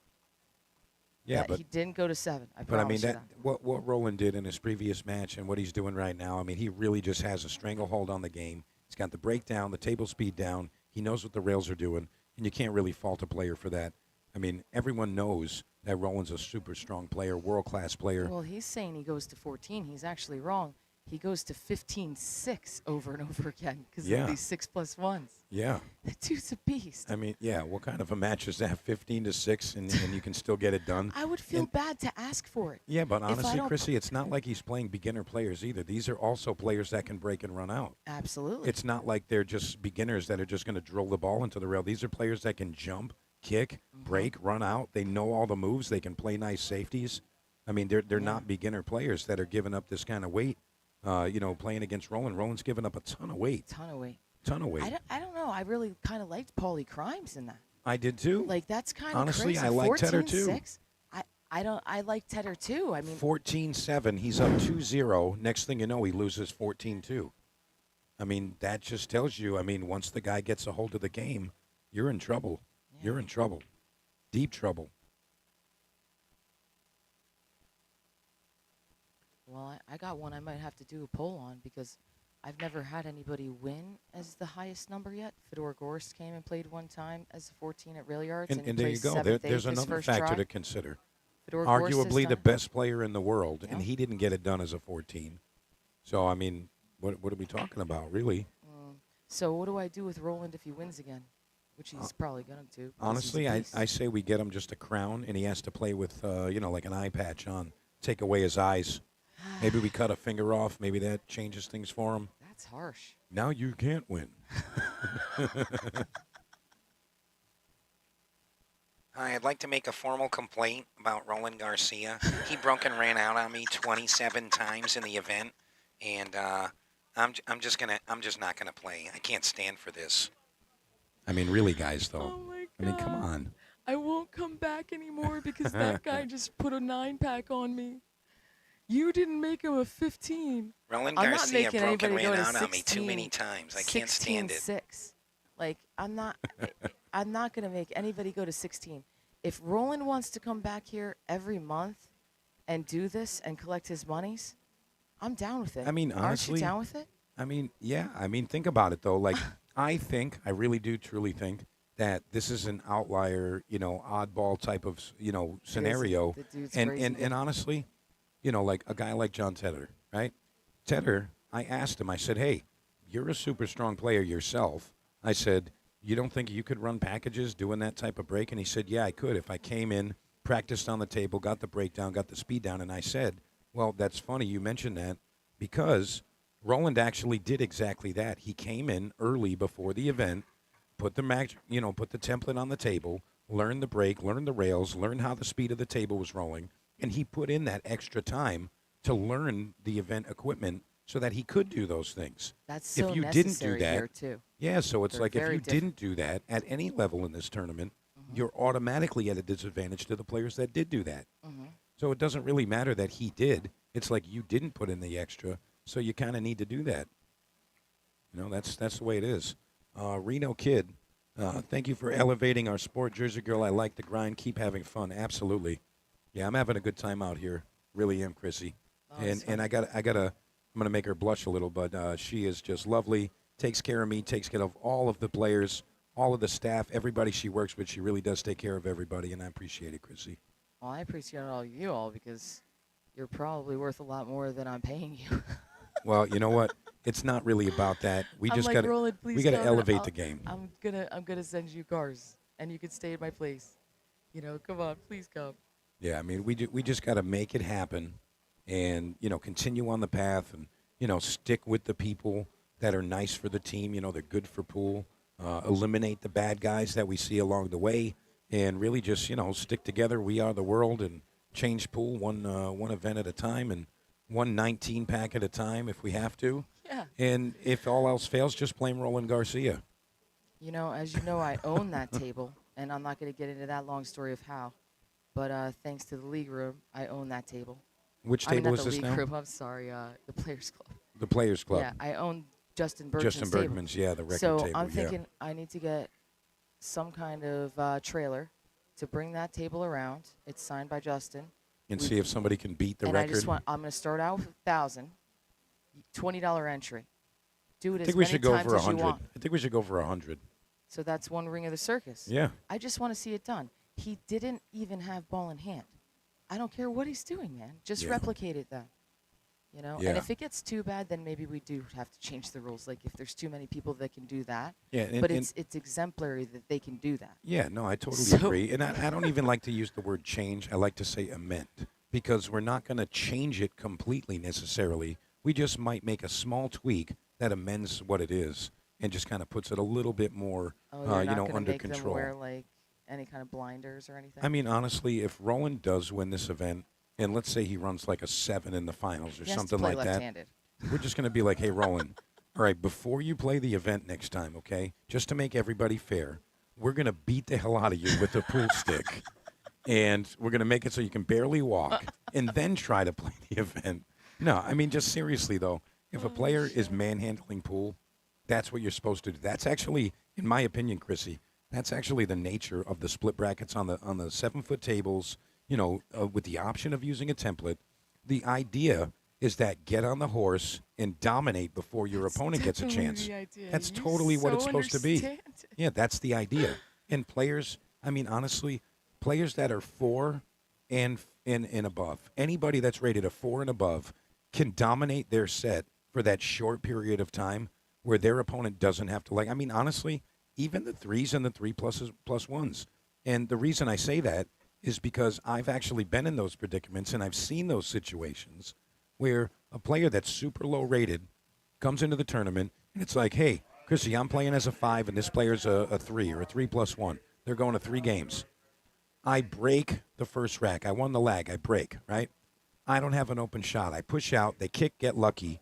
Yeah, but he didn't go to 7. But I mean, what Roland did in his previous match and what he's doing right now, I mean, he really just has a stranglehold on the game. He's got the breakdown, the table speed down. He knows what the rails are doing, and you can't really fault a player for that. I mean, everyone knows that Roland's a super strong player, world-class player. Well, he's saying he goes to 14. He's actually wrong. He goes to 15-6 over and over again because of these 6+1s. Yeah. The dude's a beast. I mean, yeah, what kind of a match is that? 15-6, and you can still get it done? I would feel bad to ask for it. Yeah, but honestly, Chrissy, it's not like he's playing beginner players either. These are also players that can break and run out. Absolutely. It's not like they're just beginners that are just going to drill the ball into the rail. These are players that can jump, kick, break, run out. They know all the moves. They can play nice safeties. I mean, they're not beginner players that are giving up this kind of weight. Playing against Roland. Roland's given up a ton of weight. Ton of weight. I don't know. I really kind of liked Paulie Crimes in that. I did too. Like that's kind of honestly, crazy. I like Tedder too. I like Tedder too. I mean, 14-7. He's up 2-0. Next thing you know, he loses 14-2. I mean, that just tells you. I mean, once the guy gets a hold of the game, you're in trouble. Yeah. You're in trouble. Deep trouble. Well, I got one I might have to do a poll on because I've never had anybody win as the highest number yet. Fedor Gorst came and played one time as a 14 at Billiards. And there you go. There's another factor to consider. Fedor arguably the best player in the world, and he didn't get it done as a 14. So, I mean, what are we talking about, really? So what do I do with Roland if he wins again? Which he's probably going to. Honestly, I say we get him just a crown, and he has to play with, like an eye patch on. Take away his eyes. Maybe we cut a finger off. Maybe that changes things for him. That's harsh. Now you can't win. Hi, I'd like to make a formal complaint about Roland Garcia. He broke and ran out on me 27 times in the event, and I'm just not gonna play. I can't stand for this. I mean, really, guys, though. Oh my God. I mean, come on. I won't come back anymore because that guy just put a 9-pack on me. You didn't make him a 15. Roland Garcia broke and ran out on me too many times. I can't stand it. 16-6. Like, I'm not going to make anybody go to 16. If Roland wants to come back here every month and do this and collect his monies, I'm down with it. I mean, honestly. Aren't you down with it? I mean, yeah. I mean, think about it, though. Like, I really do truly think that this is an outlier, oddball type of, scenario. The dude's and crazy. And honestly, like a guy like John Tedder, right? Tedder, I asked him, I said, hey, you're a super strong player yourself. I said, you don't think you could run packages doing that type of break? And he said, yeah, I could. If I came in, practiced on the table, got the breakdown, got the speed down. And I said, well, that's funny you mentioned that because Roland actually did exactly that. He came in early before the event, put the template on the table, learned the break, learned the rails, learned how the speed of the table was rolling. And he put in that extra time to learn the event equipment so that he could do those things. That's so if you necessary didn't do that, here too. Yeah, so it's They're like if very you different. didn't do that at any level in this tournament, Mhm. you're automatically at a disadvantage to the players that did do that. Mhm. So it doesn't really matter that he did. It's like you didn't put in the extra, so you kind of need to do that. That's the way it is. Reno Kid, thank you for elevating our sport. Jersey Girl, I like the grind. Keep having fun. Absolutely. Yeah, I'm having a good time out here. Really am, Chrissy. Oh, And it's fun. I'm gonna make her blush a little, but she is just lovely. Takes care of me. Takes care of all of the players, all of the staff, everybody she works with. She really does take care of everybody, and I appreciate it, Chrissy. Well, I appreciate all you all because you're probably worth a lot more than I'm paying you. Well, you know what? It's not really about that. We I'm just like, got to Roland, we please got to come. elevate the game. I'm gonna send you cars, and you can stay at my place. Come on, please come. Yeah, I mean, we just got to make it happen, and continue on the path, and stick with the people that are nice for the team. They're good for pool. Eliminate the bad guys that we see along the way, and really just stick together. We are the world, and change pool one event at a time, and one 19 pack at a time if we have to. Yeah. And if all else fails, just blame Roland Garcia. As you know, I own that table, and I'm not gonna get into that long story of how, but thanks to the league room, I own that table. Which I mean, table not is the this league now? room. I'm sorry, the Players Club. The Players Club. Yeah, I own Justin Bergman's Justin table. Bergman's, yeah, the record So table. I'm yeah. thinking I need to get some kind of trailer to bring that table around. It's signed by Justin. And we- see if somebody can beat the and record. I'm going to start out with 1,000, $20 entry. Do it I as think we many should go times for as you 100. want. I think we should go for 100. So that's one ring of the circus. Yeah. I just want to see it done. He didn't even have ball in hand. I don't care what he's doing, man. Just Yeah. replicate it then. Yeah. And if it gets too bad, then maybe we do have to change the rules. Like if there's too many people that can do that. Yeah, and- but and- it's exemplary that they can do that. Yeah, no, I totally So- agree. And I don't even like to use the word change. I like to say amend because we're not going to change it completely necessarily. We just might make a small tweak that amends what it is and just kind of puts it a little bit more, Oh, you're not gonna under make control. them wear like any kind of blinders or anything. I mean, honestly, if Roland does win this event, and let's say he runs like a 7 in the finals or he has something to play like that, left-handed. we're just going to be like, hey, Roland, all right, before you play the event next time, okay, just to make everybody fair, we're going to beat the hell out of you with a pool stick. And we're going to make it so you can barely walk and then try to play the event. No, I mean, just seriously, though, if a player is manhandling pool, that's what you're supposed to do. That's actually, in my opinion, Chrissy, that's actually the nature of the split brackets on the 7-foot tables, with the option of using a template. The idea is that get on the horse and dominate before your opponent gets a chance. That's totally what it's supposed to be. Yeah, that's the idea. And players, I mean, honestly, players that are 4 and above, anybody that's rated a 4 and above can dominate their set for that short period of time where their opponent doesn't have to, I mean, honestly, even the 3s and the 3+1s. And the reason I say that is because I've actually been in those predicaments and I've seen those situations where a player that's super low rated comes into the tournament and it's like, hey, Chrissy, I'm playing as a 5 and this player's a 3 or a 3+1. They're going to 3 games. I break the first rack. I won the lag. I break, right? I don't have an open shot. I push out. They kick, get lucky,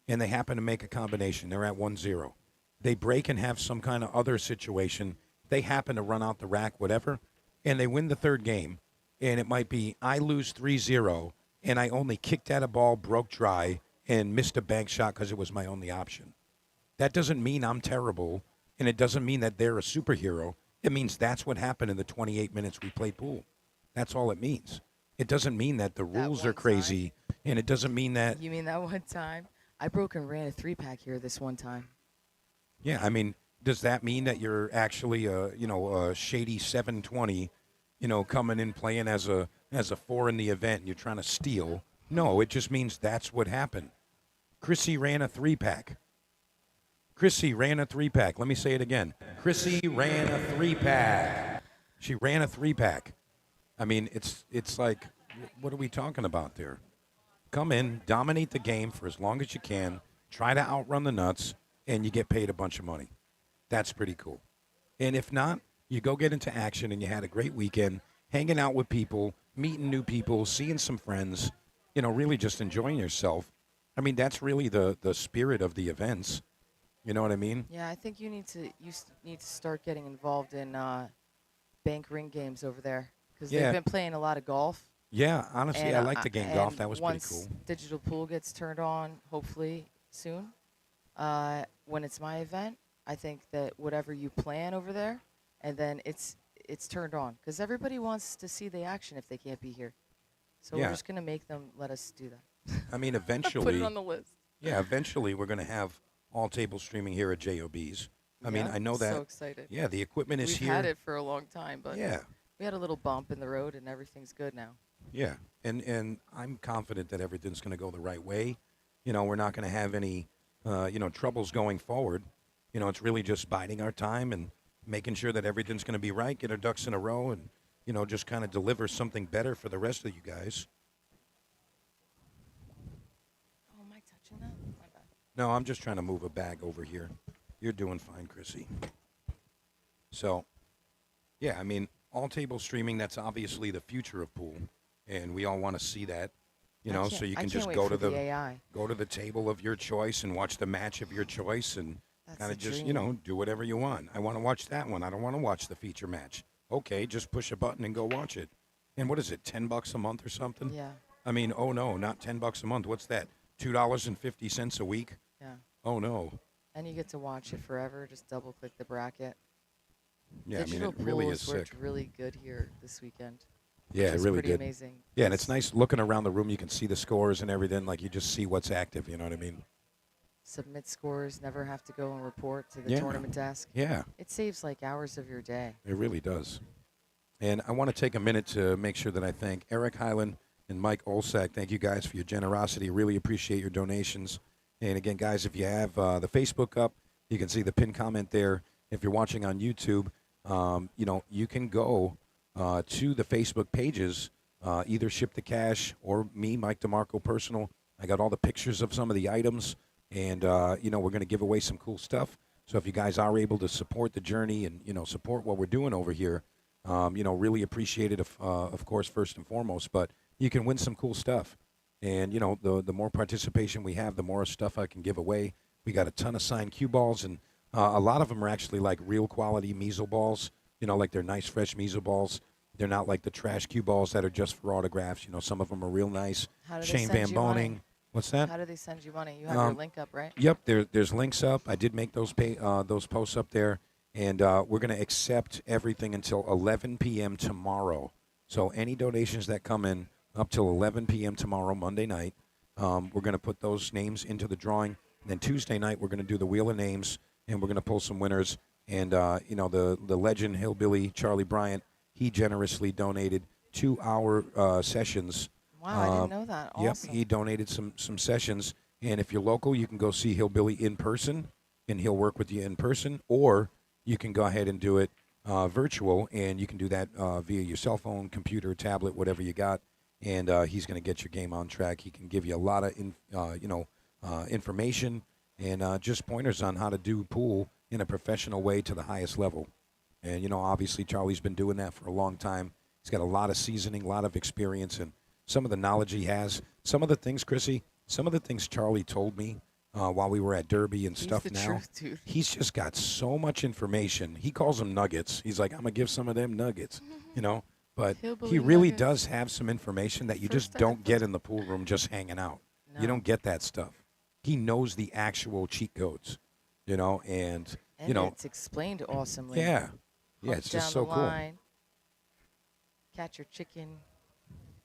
and they happen to make a combination. They're at 1-0. They break and have some kind of other situation. They happen to run out the rack, whatever, and they win the third game. And it might be I lose 3-0, and I only kicked at a ball, broke dry, and missed a bank shot because it was my only option. That doesn't mean I'm terrible, and it doesn't mean that they're a superhero. It means that's what happened in the 28 minutes we played pool. That's all it means. It doesn't mean that the rules are one time. crazy, and it doesn't mean that. You mean that one time? I broke and ran a 3-pack here this one time. Yeah, I mean, does that mean that you're actually a shady 720, coming in playing as a 4 in the event and you're trying to steal? No, it just means that's what happened. Chrissy ran a 3-pack. Chrissy ran a 3-pack. Let me say it again. Chrissy ran a 3-pack. She ran a 3-pack. I mean, it's like, what are we talking about there? Come in, dominate the game for as long as you can, try to outrun the nuts, and you get paid a bunch of money. That's pretty cool. And if not, you go get into action and you had a great weekend, hanging out with people, meeting new people, seeing some friends, really just enjoying yourself. I mean, that's really the spirit of the events. You know what I mean? Yeah, I think you need to start getting involved in bank ring games over there because they've Yeah. been playing a lot of golf. Yeah, honestly, I like the game golf. And That was pretty cool. once digital pool gets turned on, hopefully soon, when it's my event, I think that whatever you plan over there, and then it's turned on because everybody wants to see the action if they can't be here. So Yeah. we're just gonna make them let us do that. I mean, Put eventually, it on the list. yeah, eventually we're going to have all table streaming here at JOB's. I mean, Yeah, I know that. So excited. Yeah, the equipment is We've here. had it for a long time, but Yeah, we had a little bump in the road, and everything's good now. yeah, and I'm confident that everything's going to go the right way. You know, we're not going to have any, troubles going forward. You know, it's really just biding our time and making sure that everything's going to be right, get our ducks in a row, and just kind of deliver something better for the rest of you guys. Oh, am I touching that? My bad. No, I'm just trying to move a bag over here. You're doing fine, Chrissy. So, yeah, I mean, all table streaming, that's obviously the future of pool, and we all want to see that. So you can just go to the AI. go to the table of your choice and watch the match of your choice and That's kind of the just, dream. do whatever you want. I want to watch that one. I don't want to watch the feature match. Okay, just push a button and go watch it. And what is it, $10 a month or something? Yeah, I mean, oh no, not $10 a month. What's that? $2.50 a week? yeah. Oh no. And you get to watch it forever. Just double click the bracket. Yeah, Digital I mean, it really pool is has worked sick. really good here this weekend. Yeah, which it is really pretty did. amazing. Yeah, and it's nice looking around the room. You can see the scores and everything. Like, you just see what's active. You know what I mean? Submit scores. Never have to go and report to the Yeah. tournament desk. Yeah, It saves like hours of your day. it really does. And I want to take a minute to make sure that I thank Eric Hyland and Mike Olsak. Thank you guys for your generosity. Really appreciate your donations. And again, guys, if you have the Facebook up, you can see the pinned comment there. If you're watching on YouTube, you can go to the Facebook pages, either Ship the Cash or me, Mike DeMarco Personal. I got all the pictures of some of the items, and, we're going to give away some cool stuff. So if you guys are able to support the journey and, support what we're doing over here, really appreciate it, of course, first and foremost. But you can win some cool stuff. And, the more participation we have, the more stuff I can give away. We got a ton of signed cue balls, and a lot of them are actually like real quality measle balls, like they're nice, fresh measle balls. They're not like the trash cue balls that are just for autographs. Some of them are real nice. How do they Shane send Van you money? Boning. What's that? How do they send you money? You have your link up, right? Yep, there's links up. I did make those posts up there, and we're going to accept everything until 11 p.m. tomorrow. So any donations that come in up till 11 p.m. tomorrow, Monday night, we're going to put those names into the drawing. And then Tuesday night, we're going to do the wheel of names, and we're going to pull some winners. And the legend hillbilly Charlie Bryant, he generously donated 2-hour sessions. Wow, I didn't know that. Awesome. Yep, he donated some sessions. And if you're local, you can go see Hillbilly in person, and he'll work with you in person. Or you can go ahead and do it virtual, and you can do that via your cell phone, computer, tablet, whatever you got. And he's going to get your game on track. He can give you a lot of information and just pointers on how to do pool in a professional way to the highest level. And, obviously Charlie's been doing that for a long time. He's got a lot of seasoning, a lot of experience, and some of the knowledge he has. Some of the things, Chrissy, some of the things Charlie told me while we were at Derby and He's stuff the now. truth, dude. He's just got so much information. He calls them nuggets. He's like, I'm going to give some of them nuggets, But Hillbilly he really nuggets. does have some information that you First just don't time. get in the pool room just hanging out. You No. don't get that stuff. He knows the actual cheat codes, and And it's explained awesomely. yeah. Yeah, Hump it's just down so the cool. line, catch your chicken.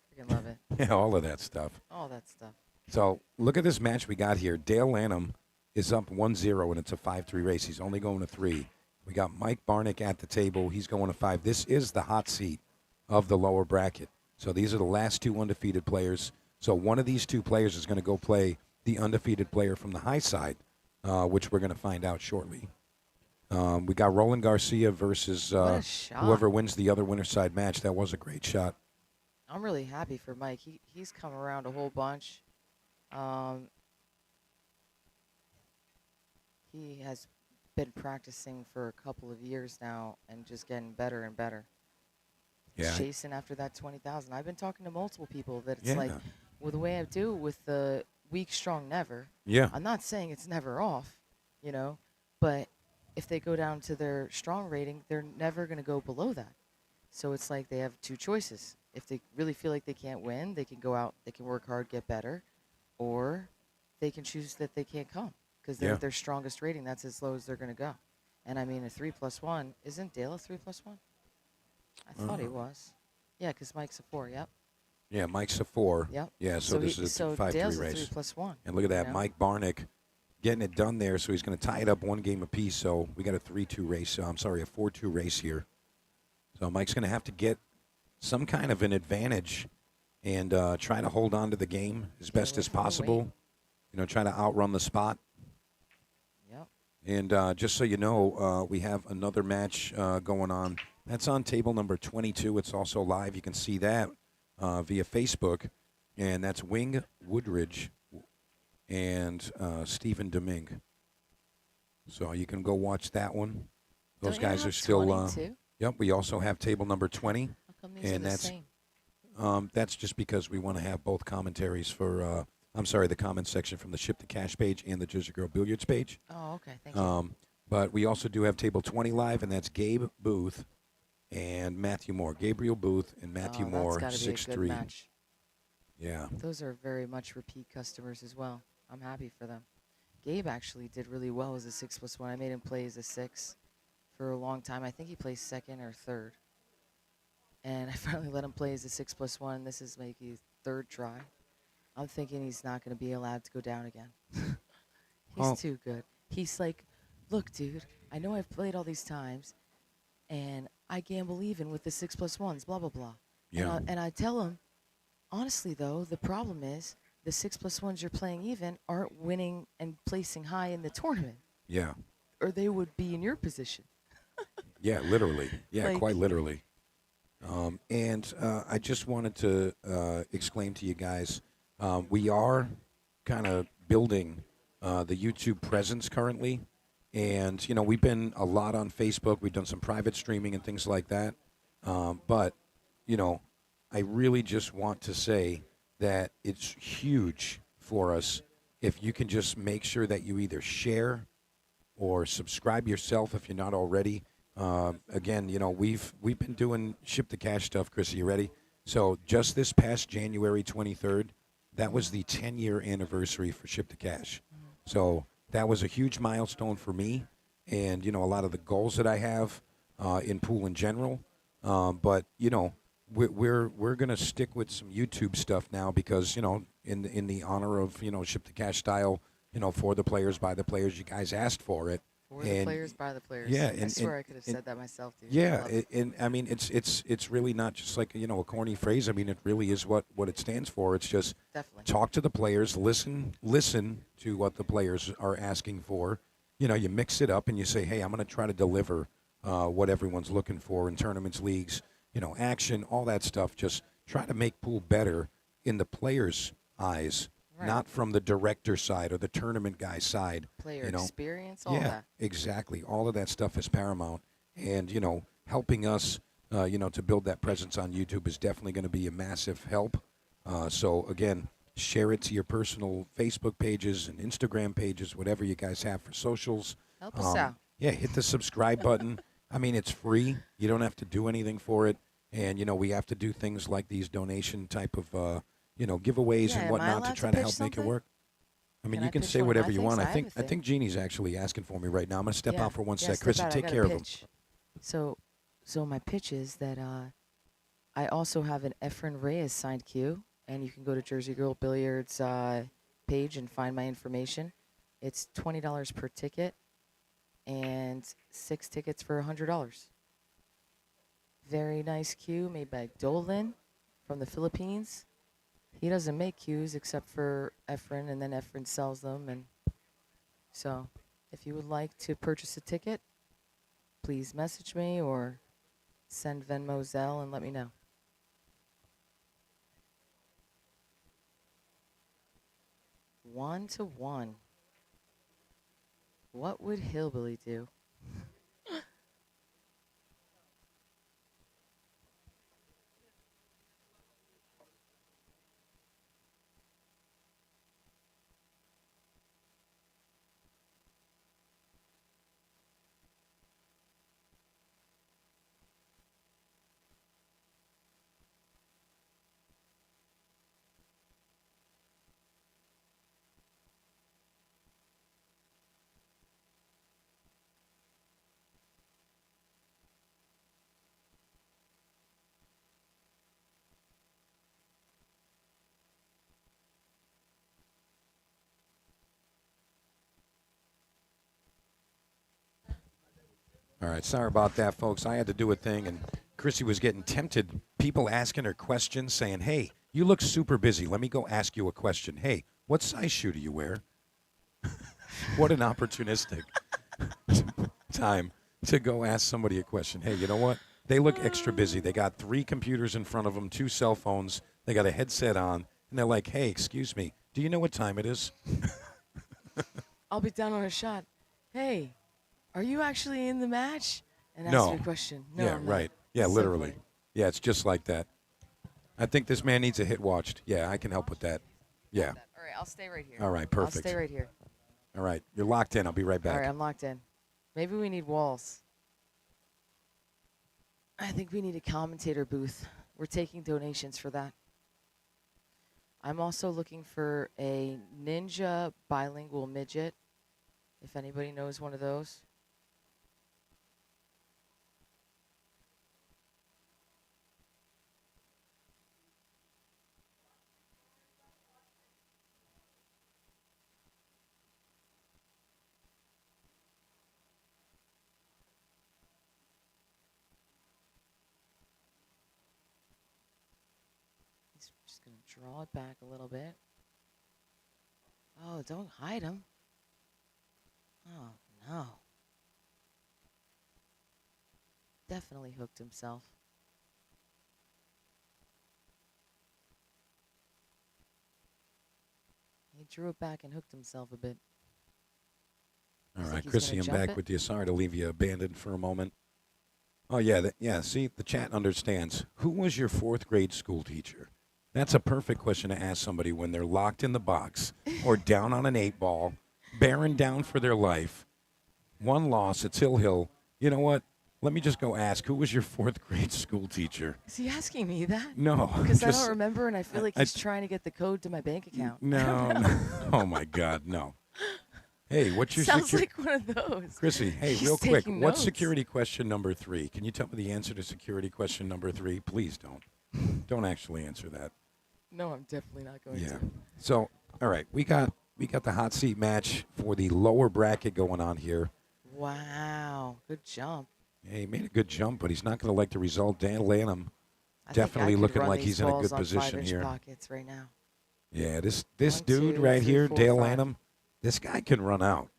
Freaking love it. Yeah, all of that stuff. All that stuff. So look at this match we got here. Dale Lanham is up 1-0, and it's a 5-3 race. He's only going to 3. We got Mike Barnick at the table. He's going to 5. This is the hot seat of the lower bracket. So these are the last 2 undefeated players. So one of these 2 players is going to go play the undefeated player from the high side, which we're going to find out shortly. We got Roland Garcia versus What a shot. whoever wins the other winner side match. That was a great shot. I'm really happy for Mike. He's come around a whole bunch. He has been practicing for a couple of years now and just getting better and better. Yeah. Chasing after that 20,000. I've been talking to multiple people that it's Yeah. like, well, the way I do with the weak, strong, never. Yeah. I'm not saying it's never off, But if they go down to their strong rating, they're never going to go below that. So it's like they have two choices. If they really feel like they can't win, they can go out, they can work hard, get better, or they can choose that they can't come because they're Yeah. their strongest rating. That's as low as they're going to go. And I mean, a 3+1 isn't Dale a 3+1? I thought he was. Yeah, because Mike's a 4. Yep. Yeah, Mike's a 4. Yep. Yeah, so this is a so 5-3 Dale's race. a 3+1. And look at that, you know? Mike Barnick getting it done there. So he's going to tie it up one game apiece. So we got a 3-2 race. I'm sorry, a 4-2 race here. So Mike's going to have to get some kind of an advantage and try to hold on to the game as best as away from the possible. weight. You know, try to outrun the spot. Yep. And just so you know, we have another match going on. That's on table number 22. It's also live. You can see that via Facebook. And that's Wing Woodridge and Stephen Domingue. So you can go watch that one. Those Don't you guys have are still. 22? Yep, we also have table number 20. How come these are And the that's same? that's just because we want to have both commentaries for, the comment section from the Ship to Cash page and the Jersey Girl Billiards page. Oh, okay. Thank you. But we also do have table 20 live, and that's Gabe Booth and Matthew Moore. Gabriel Booth and Matthew Moore, that's gotta be a good 6'3". match. Yeah. Those are very much repeat customers as well. I'm happy for them. Gabe actually did really well as a 6+1. I made him play as a 6 for a long time. I think he plays second or third. And I finally let him play as a 6+1. This is maybe third try. I'm thinking he's not going to be allowed to go down again. He's Oh. too good. He's like, look, dude, I know I've played all these times, and I gamble even with the 6+1s, blah, blah, blah. Yeah. And I tell him, honestly, though, the problem is the 6+1s you're playing even aren't winning and placing high in the tournament, Yeah. or they would be in your position. Yeah, literally. Yeah, Like- quite literally. And I just wanted to explain to you guys, we are kind of building the YouTube presence currently. And, you know, we've been a lot on Facebook. We've done some private streaming and things like that. But, you know, I really just want to say that it's huge for us if you can just make sure that you either share or subscribe yourself if you're not already. Again, you know, we've been doing Ship to Cash stuff. Chris, are you ready? So just this past January 23rd, that was the 10-year anniversary for Ship to Cash. So that was a huge milestone for me and, you know, a lot of the goals that I have in pool in general. But, you know, we're going to stick with some YouTube stuff now because, you know, in the honor of, you know, Ship to Cash style, you know, for the players, by the players, you guys asked for it. For the players, by the players. Yeah, I swear I could have said that myself, dude. I Yeah, love it. and I mean, it's really not just like, you know, a corny phrase. I mean, it really is what it stands for. It's just Definitely. talk to the players, listen to what the players are asking for. You know, you mix it up and you say, hey, I'm going to try to deliver what everyone's looking for in tournaments, leagues, you know, action, all that stuff. Just try to make pool better in the players' eyes, Right. not from the director side or the tournament guy's side. Player you know. experience, all Yeah, that. exactly. All of that stuff is paramount. And, you know, helping us, you know, to build that presence on YouTube is definitely going to be a massive help. So, again, share it to your personal Facebook pages and Instagram pages, whatever you guys have for socials. Help us out. Yeah, hit the subscribe button. I mean, it's free. You don't have to do anything for it. And, you know, we have to do things like these donation type of, you know, giveaways Yeah, and am I whatnot allowed to to try to pitch help make it something? work. I mean, Can you I can pitch say one of my whatever you want. things? I I think have a I think Jeannie's actually asking for me right now. I'm going to step Yeah, out for one yeah, sec. step Chris, out. I take gotta care of him. pitch. So my pitch is that I also have an Efren Reyes signed cue, and you can go to Jersey Girl Billiards page and find my information. It's $20 per ticket, and 6 tickets for $100. Very nice cue made by Dolan from the Philippines. He doesn't make cues except for Efren, and then Efren sells them. And so, if you would like to purchase a ticket, please message me or send Venmo, Zelle, and let me know. One to one. What would Hillbilly do? All right, sorry about that, folks. I had to do a thing, and Chrissy was getting tempted. People asking her questions, saying, "Hey, you look super busy. Let me go ask you a question. Hey, what size shoe do you wear?" What an opportunistic time to go ask somebody a question. Hey, you know what? They look extra busy. They got 3 computers in front of them, 2 cell phones. They got a headset on, and they're like, "Hey, excuse me, do you know what time it is?" I'll be down on a shot. Hey, are you actually in the match? And ask No. you a question. No, Yeah, I'm not. right. Yeah, So literally. funny. Yeah, it's just like that. I think this man needs a hit watched. Yeah, I can help with that. Yeah. All right, I'll stay right here. All right, perfect. I'll stay right here. All right, you're locked in. I'll be right All back. right, I'm locked in. Maybe we need walls. I think we need a commentator booth. We're taking donations for that. I'm also looking for a ninja bilingual midget, if anybody knows one of those. He's just going to draw it back a little bit. Oh, don't hide him. Oh, no. Definitely hooked himself. He drew it back and hooked himself a bit. All Looks right, like he's Chrissy, gonna I'm jump back it. with you. Sorry to leave you abandoned for a moment. Oh, yeah, yeah. See, the chat understands. Who was your 4th grade school teacher? That's a perfect question to ask somebody when they're locked in the box or down on an 8 ball, bearing down for their life. 1 loss at Hill. You know what? Let me just go ask, who was your 4th grade school teacher? Is he asking me that? No. Because I just- don't remember, and I feel like I- he's trying to get the code to my bank account. No, no. Oh, my God, no. Hey, what's your Sounds like one of those. Chrissy, hey, He's real quick, taking what's notes. security question number 3? Can you tell me the answer to security question number 3? Please don't. Don't actually answer that. No, I'm definitely not going Yeah. to. So, all right, we got the hot seat match for the lower bracket going on here. Wow, good jump. Yeah, he made a good jump, but he's not going to like the result. Dan Lanham I definitely think I could looking run like these he's in a balls good on position 5-inch here. pockets right now. Yeah, this 1, dude 2, right 3, here, 4, Dale 5. Lanham, this guy can run out.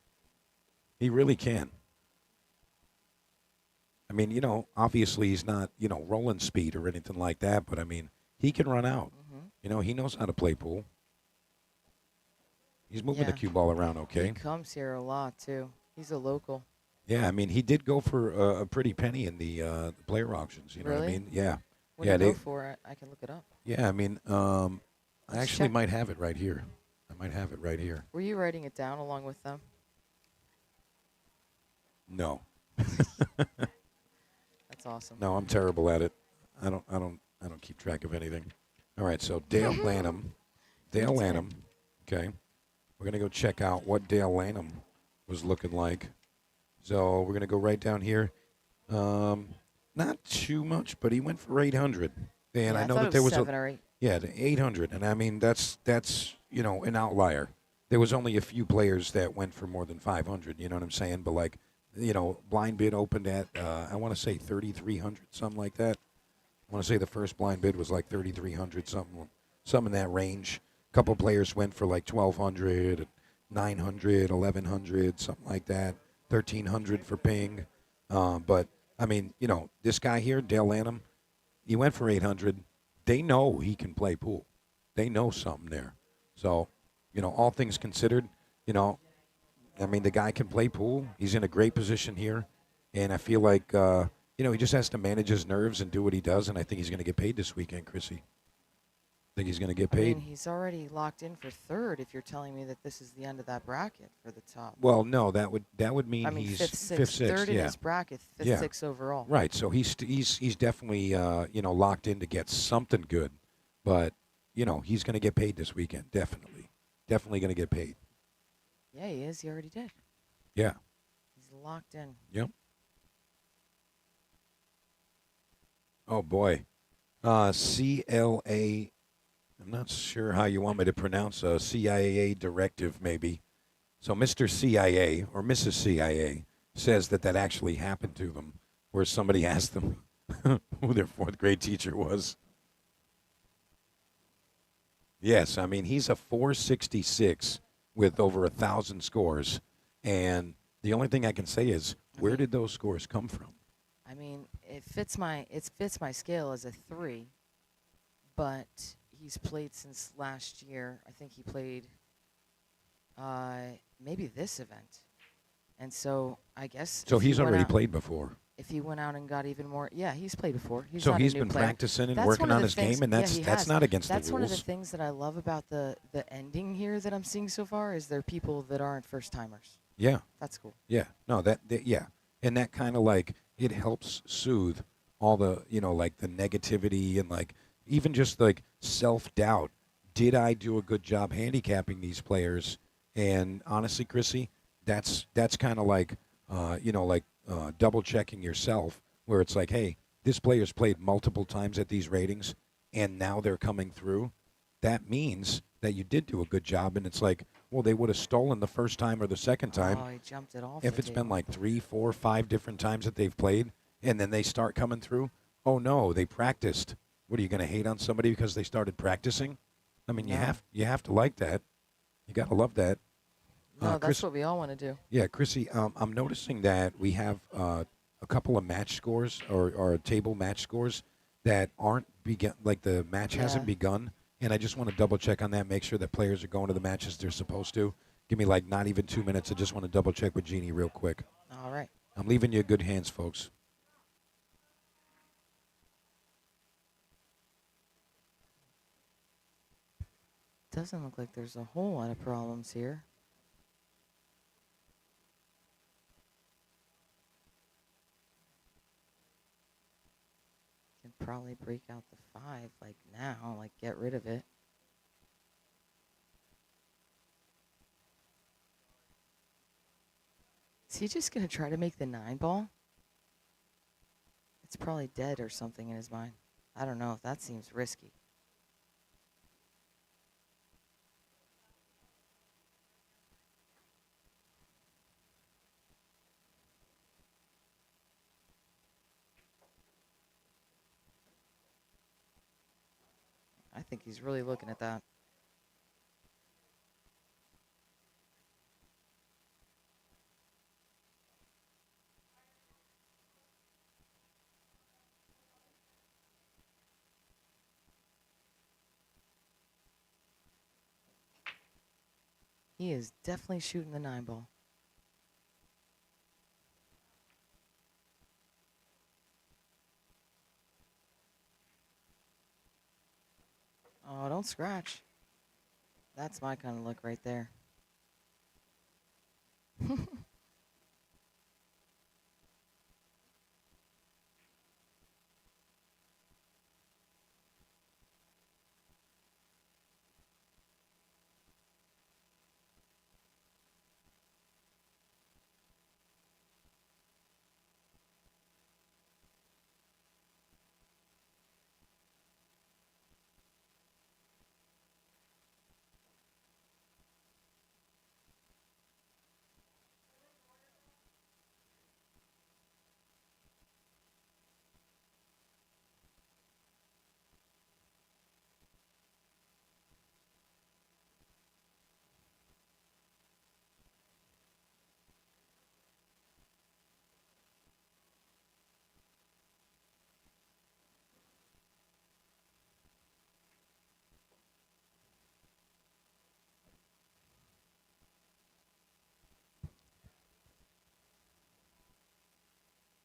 He really can. I mean, obviously he's not, rolling speed or anything like that, but I mean, he can run out. He knows how to play pool. He's moving the Yeah. cue ball around okay. He comes here a lot too. He's a local. Yeah, I mean, he did go for a pretty penny in the player auctions. You know what I Really? mean? Yeah. What Yeah, do you they- go for it? I can look it up. Yeah, I mean, I Let's actually check. might have it right here. I might have it right here. Were you writing it down along with them? No. That's awesome. No, I'm terrible at it. I don't keep track of anything. All right, so Dale Lanham. Dale That's it. Lanham. Okay. We're going to go check out what Dale Lanham was looking like. So we're going to go right down here. Not too much, but he went for 800. And I know thought that it there was was 7 or 8. the 800, and I mean that's an outlier. There was only a few players that went for more than 500. You know what I'm saying? But like, blind bid opened at I want to say 3,300, something like that. I want to say the first blind bid was like 3,300, something in that range. A couple players went for like 1,200, 900, 1,100, something like that. 1,300 for ping. But I mean, this guy here, Dale Lanham, he went for 800. They know he can play pool. They know something there. So, all things considered, I mean, the guy can play pool. He's in a great position here. And I feel like, he just has to manage his nerves and do what he does. And I think he's going to get paid this weekend, Chrissy. I think he's going to get I paid. mean, he's already locked in for 3rd if you're telling me that this is the end of that bracket for the top. Well, no, that would mean I mean, he's 5th, 6th, 5th, 3rd in yeah. his bracket, 5th, Yeah. 6th overall. Right, so he's definitely locked in to get something good, but he's going to get paid this weekend. Definitely going to get paid. Yeah, he is. He already did. Yeah. He's locked in. Yep. Oh boy, CLA. I'm not sure how you want me to pronounce a CIA directive, maybe. So Mr. CIA or Mrs. CIA, says that that actually happened to them, where somebody asked them who their fourth grade teacher was. Yes, I mean, he's a 466 with over 1,000 scores. And the only thing I can say is, where did those scores come from? I mean, it fits my scale as a 3, but he's played since last year. I think he played maybe this event. And so I guess So if he he's went already out- played before. If he went out and got even more, yeah, he's played before. He's So not a he's new been player. practicing and That's working one of on the his things- game, and yeah, that's he that's has. not against That's the one of rules. the things that I love about the ending here that I'm seeing so far is there are people that aren't first timers. Yeah. That's cool. Yeah, no, that yeah, and that kind of like it helps soothe all the like the negativity and like even just like self doubt. Did I do a good job handicapping these players? And honestly, Chrissy, that's kind of like double checking yourself, where it's like, hey, this player's played multiple times at these ratings, and now they're coming through. That means that you did do a good job, and it's like, well, they would have stolen the first time or the second time. Oh, he jumped it off. If the it's been table. like 3, 4, 5 different times that they've played, and then they start coming through, oh no, they practiced. What are you going to hate on somebody because they started practicing? I mean, No. you have to like that. You got to love that. No, that's Chris, what we all want to do. yeah, Chrissy, I'm noticing that we have a couple of match scores or table match scores that aren't begun, like the match hasn't Yeah. begun, and I just want to double check on that, make sure that players are going to the matches they're supposed to. Give me like not even 2 minutes. I just want to double check with Jeannie real quick. All right. I'm leaving you in good hands, folks. Doesn't look like there's a whole lot of problems here. Can probably break out the 5 like now, like get rid of it. Is he just gonna try to make the 9 ball? It's probably dead or something in his mind. I don't know. That seems risky. I think he's really looking at that. He is definitely shooting the 9 ball. Oh, don't scratch. That's my kind of look right there.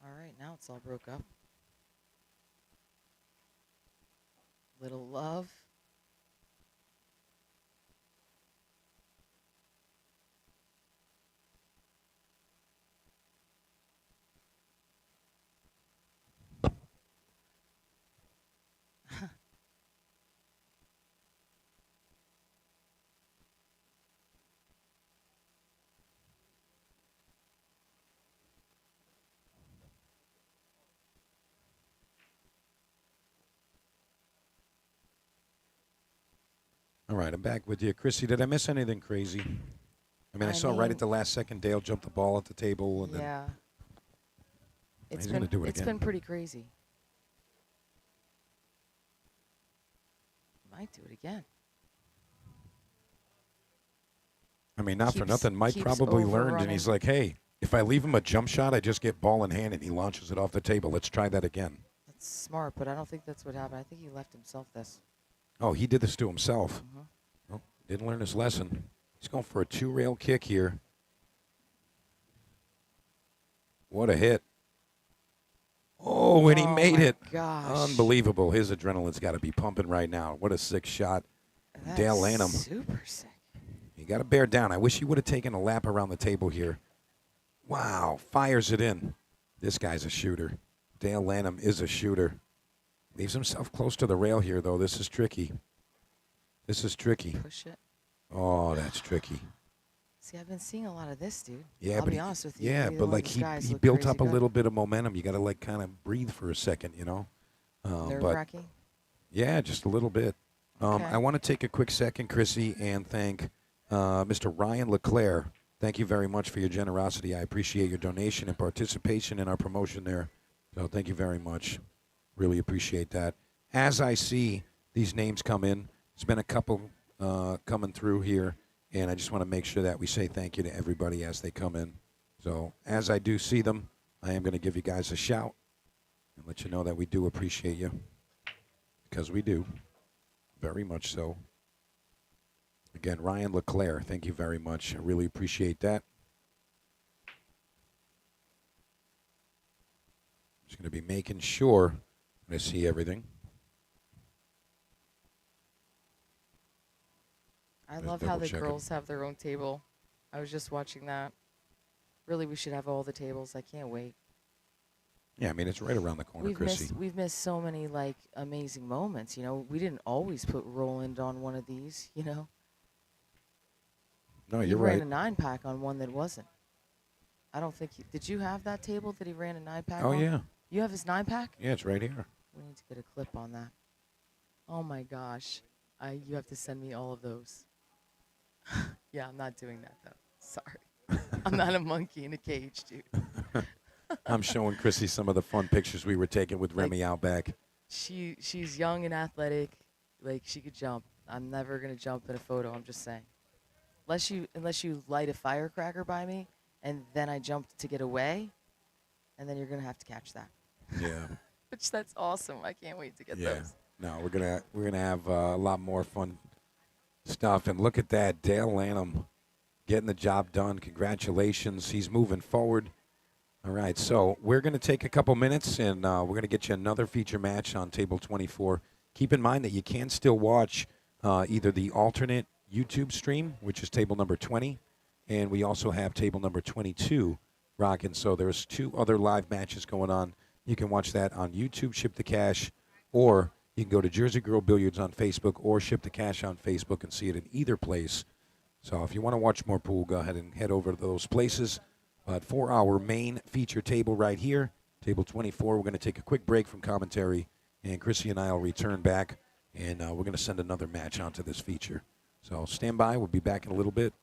All right, now it's all broke up. Little love. All right, I'm back with you. Chrissy, did I miss anything crazy? I mean, I saw right at the last second Dale jumped the ball at the table, and then Yeah. he's going to do it It's again. been pretty crazy. Might do it again. I mean, not for Keeps- nothing. Mike keeps probably learned, and overrunning. he's like, hey, if I leave him a jump shot, I just get ball in hand, and he launches it off the table. Let's try that again. That's smart, but I don't think that's what happened. I think he left himself this. Oh, he did this to himself. Mhm. Oh, didn't learn his lesson. He's going for a 2-rail kick here. What a hit. Oh, and he made my it. Gosh. Unbelievable. His adrenaline's got to be pumping right now. What a sick shot. That's Dale Lanham. super sick. You got to bear down. I wish he would have taken a lap around the table here. Wow, fires it in. This guy's a shooter. Dale Lanham is a shooter. Leaves himself close to the rail here, though. This is tricky. This is tricky. Push it. Oh, that's tricky. See, I've been seeing a lot of this, dude. Yeah, I'll but be honest with you. yeah, Neither but one of like these he guys look built crazy up a good. little bit of momentum. You got to like kind of breathe for a second, you know. But Nerve-wracking. yeah, just a little bit. Okay. I want to take a quick second, Chrissy, and thank Mr. Ryan LeClaire. Thank you very much for your generosity. I appreciate your donation and participation in our promotion there. So thank you very much. Really appreciate that. As I see these names come in, there's been a couple coming through here, and I just want to make sure that we say thank you to everybody as they come in. So as I do see them, I am going to give you guys a shout and let you know that we do appreciate you, because we do, very much so. Again, Ryan LeClaire, thank you very much. I really appreciate that. Just going to be making sure I see everything. I Just love how the double-checking. girls have their own table. I was just watching that. Really, we should have all the tables. I can't wait. Yeah, I mean, it's right around the corner, Chrissy. We've missed so many like amazing moments. You know, we didn't always put Roland on one of these. You know, No, he you're ran right. a 9-pack on one that wasn't. I don't think. Did you have that table that he ran a 9-pack Oh, on? yeah. You have his 9-pack? Yeah, it's right here. We need to get a clip on that. Oh my gosh, you have to send me all of those. Yeah, I'm not doing that though. Sorry, I'm not a monkey in a cage, dude. I'm showing Chrissy some of the fun pictures we were taking with Like- Remy out back. She's young and athletic, like she could jump. I'm never gonna jump in a photo. I'm just saying, unless you light a firecracker by me, and then I jump to get away, and then you're gonna have to catch that. Yeah. Which that's awesome. I can't wait to get Yeah. those. No, we're gonna have a lot more fun stuff. And look at that, Dale Lanham getting the job done. Congratulations, he's moving forward. All right, so we're gonna take a couple minutes, and we're gonna get you another feature match on table 24. Keep in mind that you can still watch either the alternate YouTube stream, which is table number 20, and we also have table number 22 rocking. So there's 2 other live matches going on. You can watch that on YouTube, Ship the Cash, or you can go to Jersey Girl Billiards on Facebook or Ship the Cash on Facebook and see it in either place. So if you want to watch more pool, go ahead and head over to those places. But for our main feature table right here, table 24, we're going to take a quick break from commentary, and Chrissy and I will return back, and we're going to send another match onto this feature. So stand by. We'll be back in a little bit.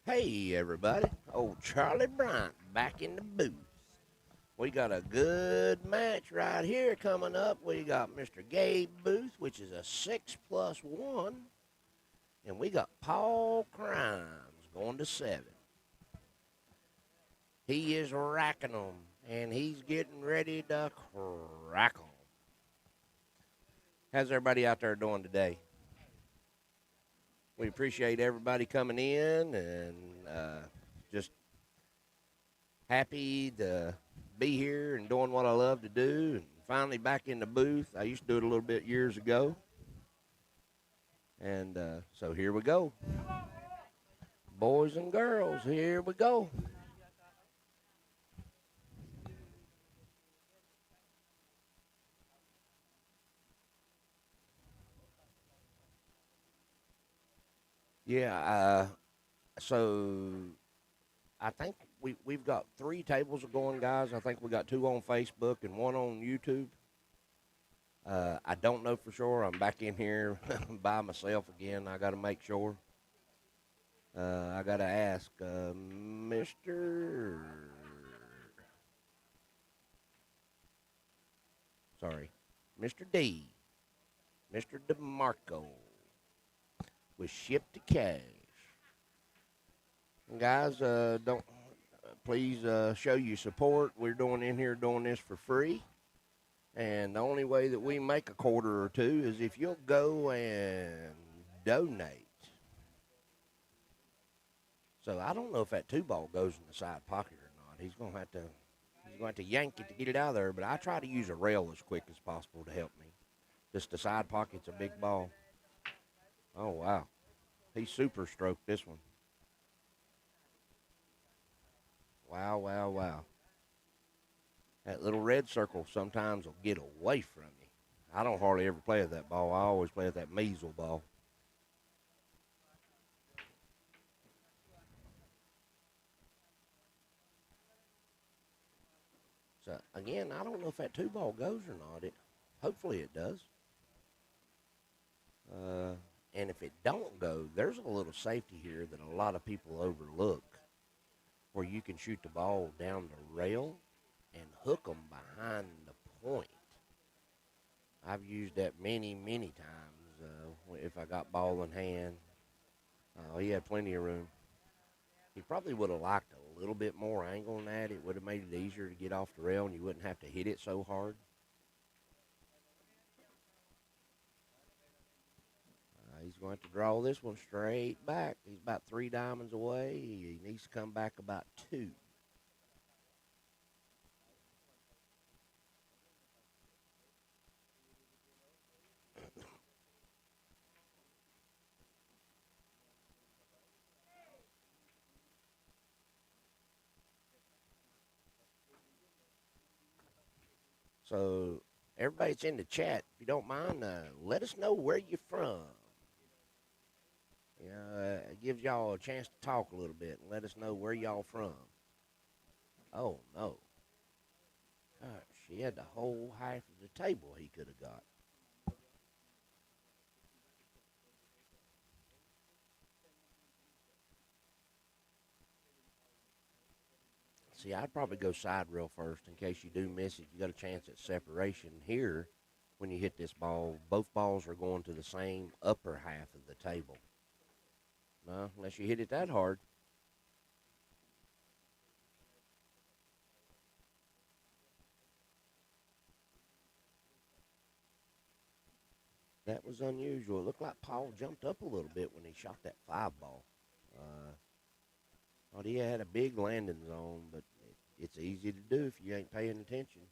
Hey, everybody. Old Charlie Bryant back in the booth. We got a good match right here coming up. We got Mr. Gabe Booth, which is a 6+1. And we got Paul Crimes going to 7. He is racking them, and he's getting ready to crack them. How's everybody out there doing today? We appreciate everybody coming in and just happy to be here and doing what I love to do. And finally back in the booth. I used to do it a little bit years ago. And so here we go. Boys and girls, here we go. Yeah, so I think we've got 3 tables going, guys. I think we got 2 on Facebook and 1 on YouTube. I don't know for sure. I'm back in here by myself again. I got to make sure. I got to ask Mr. D, Mr. DeMarco with Ship to Cash. And guys, don't please show you support. We're doing this for free. And the only way that we make a quarter or two is if you'll go and donate. So I don't know if that 2-ball goes in the side pocket or not. He's going to have to yank it to get it out of there. But I try to use a rail as quick as possible to help me. Just the side pocket's a big ball. Oh, wow. He super stroked this one. Wow, wow, wow. That little red circle sometimes will get away from me. I don't hardly ever play with that ball. I always play with that measle ball. So, again, I don't know if that 2-ball goes or not. Hopefully it does. And if it don't go, there's a little safety here that a lot of people overlook, where you can shoot the ball down the rail and hook them behind the point. I've used that many, many times if I got ball in hand. He had plenty of room. He probably would have liked a little bit more angle than that. It would have made it easier to get off the rail and you wouldn't have to hit it so hard. He's going to draw this one straight back. He's about 3 diamonds away. He needs to come back about 2. So everybody that's in the chat, if you don't mind, let us know where you're from. You know, it gives y'all a chance to talk a little bit and let us know where y'all from. Oh, no. Gosh, he had the whole half of the table he could have got. See, I'd probably go side rail first in case you do miss it. You got a chance at separation here. When you hit this ball, both balls are going to the same upper half of the table. No, unless you hit it that hard. That was unusual. It looked like Paul jumped up a little bit when he shot that 5-ball. Thought he had a big landing zone, but it's easy to do if you ain't paying attention.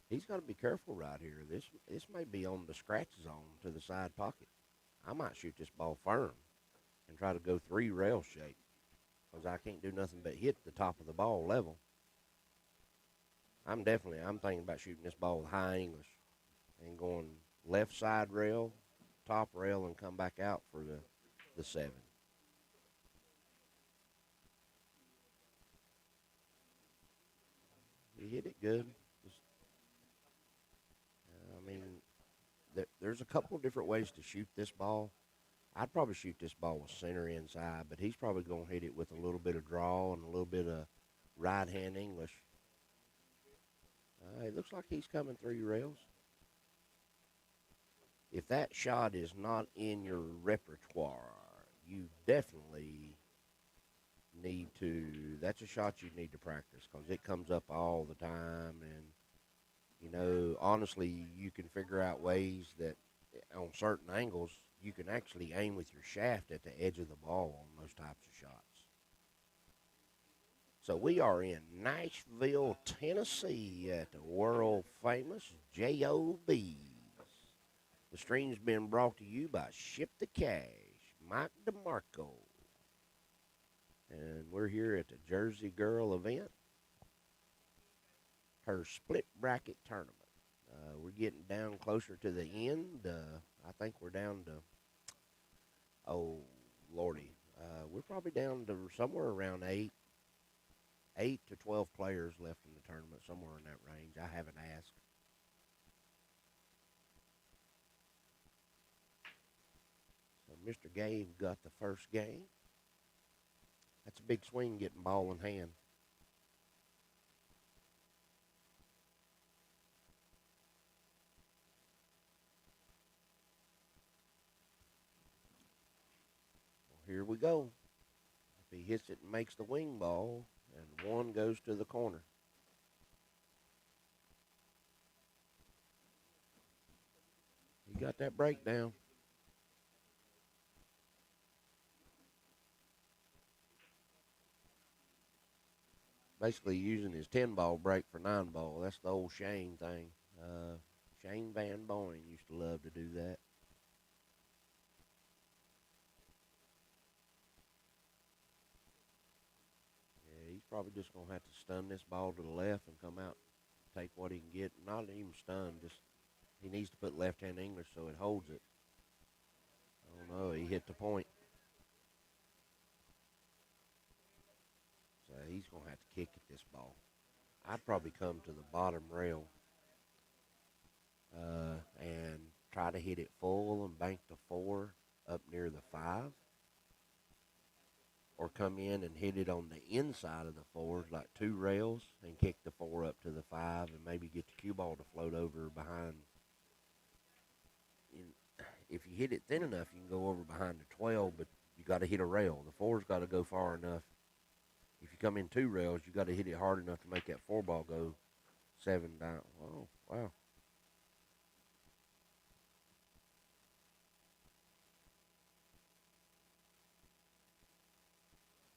He's got to be careful right here. This may be on the scratch zone to the side pocket. I might shoot this ball firm and try to go 3 rail shape, because I can't do nothing but hit the top of the ball level. I'm thinking about shooting this ball with high English and going left side rail, top rail, and come back out for the 7. You hit it good. There's a couple of different ways to shoot this ball. I'd probably shoot this ball with center inside, but he's probably going to hit it with a little bit of draw and a little bit of right hand English. It looks like he's coming through your rails. If that shot is not in your repertoire, you definitely need to. That's a shot you need to practice because it comes up all the time. And, honestly, you can figure out ways that on certain angles, you can actually aim with your shaft at the edge of the ball on those types of shots. So we are in Nashville, Tennessee at the world famous J.O.B.'s. The stream's been brought to you by Ship the Cash, Mike DeMarco. And we're here at the Jersey Girl event, her split bracket tournament. We're getting down closer to the end. I think we're down to, oh, Lordy, we're probably down to somewhere around 8 to 12 players left in the tournament, somewhere in that range. I haven't asked. So Mr. Gabe got the first game. That's a big swing getting ball in hand. Well, here we go. If he hits it and makes the wing ball, and one goes to the corner. He got that breakdown. Basically using his 10-ball break for 9-ball. That's the old Shane thing. Shane Van Boyne used to love to do that. Yeah, he's probably just going to have to stun this ball to the left and come out, take what he can get. Not even stun, just he needs to put left-hand English so it holds it. Oh, no, he hit the point. So he's going to have to kick at this ball. I'd probably come to the bottom rail and try to hit it full and bank the 4 up near the 5. Or come in and hit it on the inside of the 4, like 2 rails, and kick the 4 up to the 5 and maybe get the cue ball to float over behind. If you hit it thin enough, you can go over behind the 12, but you got to hit a rail. The 4's got to go far enough. If you come in 2 rails, you got to hit it hard enough to make that 4 ball go 7 down. Oh, wow.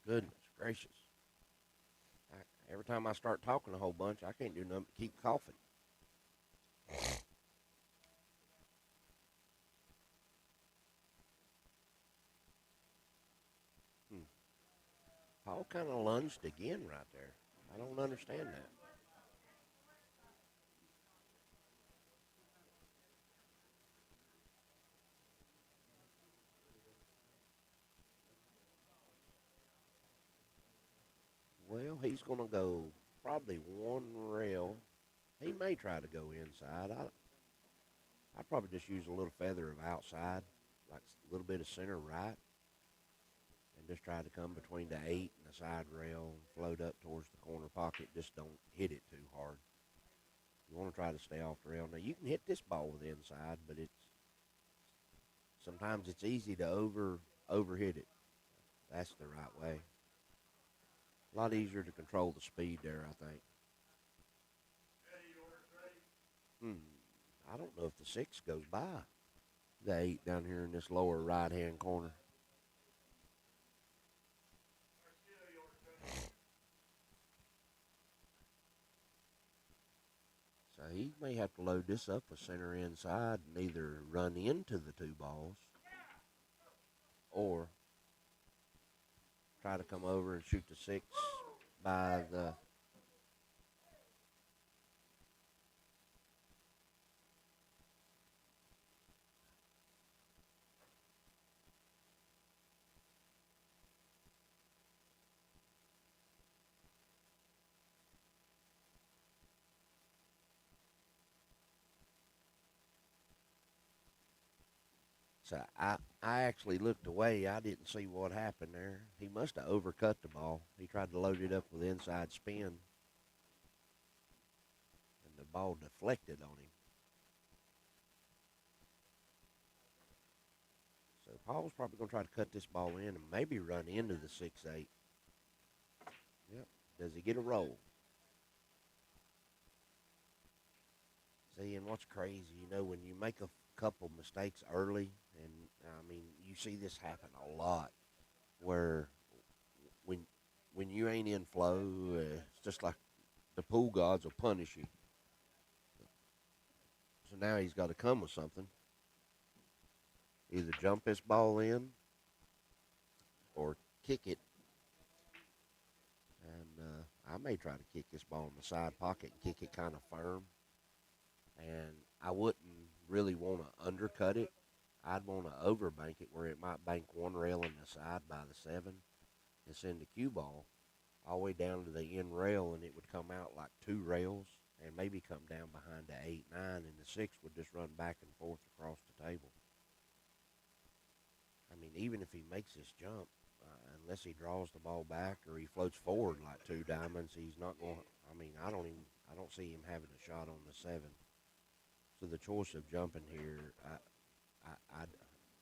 Goodness gracious. Every time I start talking a whole bunch, I can't do nothing but keep coughing. Paul kind of lunged again right there. I don't understand that. Well, he's going to go probably 1 rail. He may try to go inside. I'd probably just use a little feather of outside, like a little bit of center right, and just try to come between the 8 and the side rail and float up towards the corner pocket. Just don't hit it too hard. You want to try to stay off the rail. Now, you can hit this ball with the inside, but sometimes it's easy to overhit it. That's the right way. A lot easier to control the speed there, I think. I don't know if the 6 goes by the 8 down here in this lower right-hand corner. So he may have to load this up with center inside and either run into the 2 balls or try to come over and shoot the 6 by the So I actually looked away. I didn't see what happened there. He must have overcut the ball. He tried to load it up with inside spin, and the ball deflected on him. So Paul's probably going to try to cut this ball in and maybe run into the 6-8. Yep. Does he get a roll? See, and what's crazy, you know, when you make a couple mistakes early, and I mean, you see this happen a lot, where when you ain't in flow, it's just like the pool gods will punish you. So now he's got to come with something. Either jump this ball in or kick it. And I may try to kick this ball in the side pocket and kick it kind of firm. And I wouldn't really want to undercut it. I'd want to overbank it where it might bank one rail in the side by the 7 and send the cue ball all the way down to the end rail, and it would come out like 2 rails and maybe come down behind the 8, 9, and the 6 would just run back and forth across the table. I mean, even if he makes this jump, unless he draws the ball back or he floats forward like 2 diamonds, he's not going. I mean, I don't see him having a shot on the 7. So the choice of jumping here,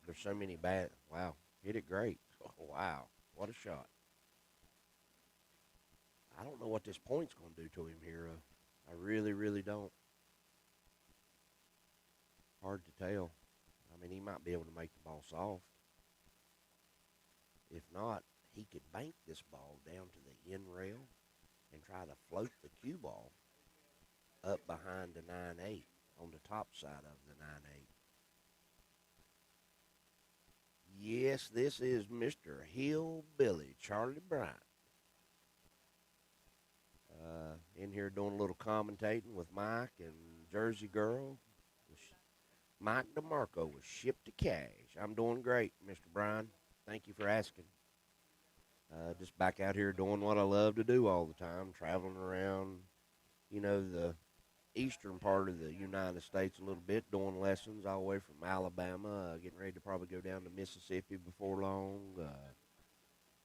there's so many bad. Wow, hit it great. Oh, wow, what a shot. I don't know what this point's going to do to him here. I really, really don't. Hard to tell. I mean, he might be able to make the ball soft. If not, he could bank this ball down to the end rail and try to float the cue ball up behind the 9-8 on the top side of the 9-8. Yes, this is Mr. Hillbilly Charlie Bryant. In here doing a little commentating with Mike and Jersey Girl. Mike DeMarco was shipped to cash. I'm doing great, Mr. Bryan. Thank you for asking. Just back out here doing what I love to do all the time, traveling around, you know, the eastern part of the United States a little bit, doing lessons all the way from Alabama, getting ready to probably go down to Mississippi before long,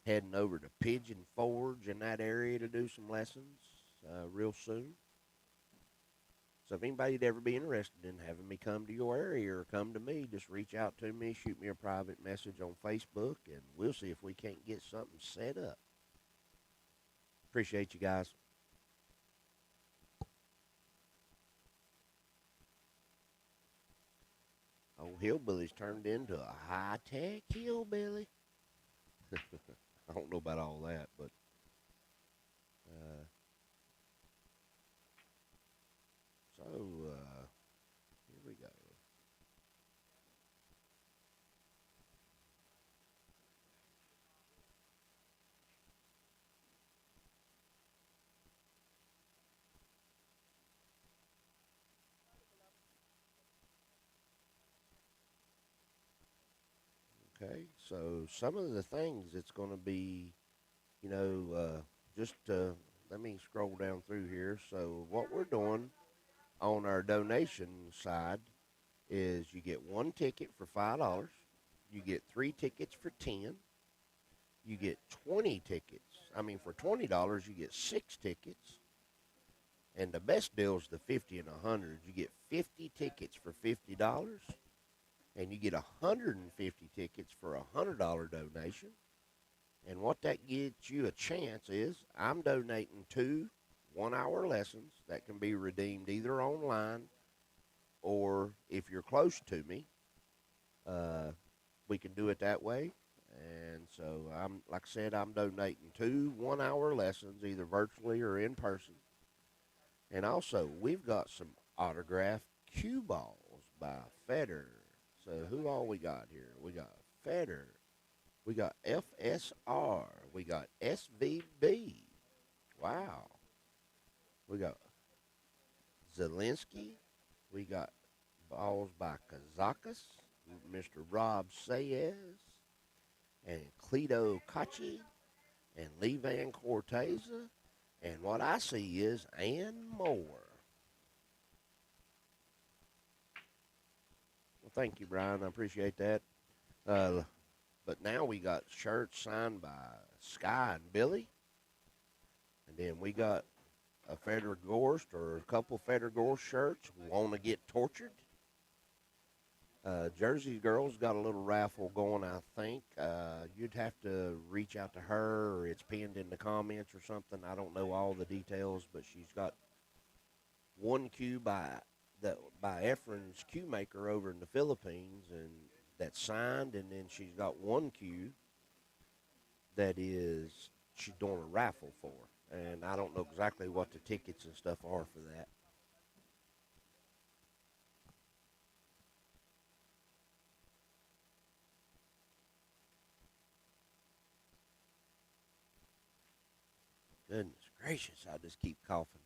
heading over to Pigeon Forge in that area to do some lessons real soon. So if anybody'd ever be interested in having me come to your area or come to me, just reach out to me, shoot me a private message on Facebook, and we'll see if we can't get something set up. Appreciate you guys. Old Hillbilly's turned into a high-tech hillbilly. I don't know about all that, but here we go. Okay, so some of the things it's going to be, you know, let me scroll down through here. So what we're doing on our donation side is you get 1 ticket for $5. You get 3 tickets for 10. You get 20 tickets. I mean, for $20, you get 6 tickets. And the best deal is the 50 and 100. You get 50 tickets for $50. And you get 150 tickets for a $100 donation. And what that gets you a chance is I'm donating 2 1-hour lessons that can be redeemed either online or if you're close to me, we can do it that way. And so like I said, I'm donating 2 1-hour lessons either virtually or in person. And also we've got some autographed cue balls by Feder. So who all we got here? We got Feder. We got FSR. We got SVB. Wow. We got Zelensky. We got balls by Kazakas, Mr. Rob Sayez, and Cleto Kachi, and Levan Corteza. And what I see is, and more. Well, thank you, Brian. I appreciate that. But now we got shirts signed by Sky and Billy, and then we got a Federer Gorst or a couple Federer Gorst shirts. Want to get tortured? Jersey Girls got a little raffle going, I think. You'd have to reach out to her, or it's pinned in the comments or something. I don't know all the details, but she's got one cue by Efren's cue maker over in the Philippines, and that's signed, and then she's got one cue that is she's doing a raffle for, and I don't know exactly what the tickets and stuff are for that. Goodness gracious, I just keep coughing.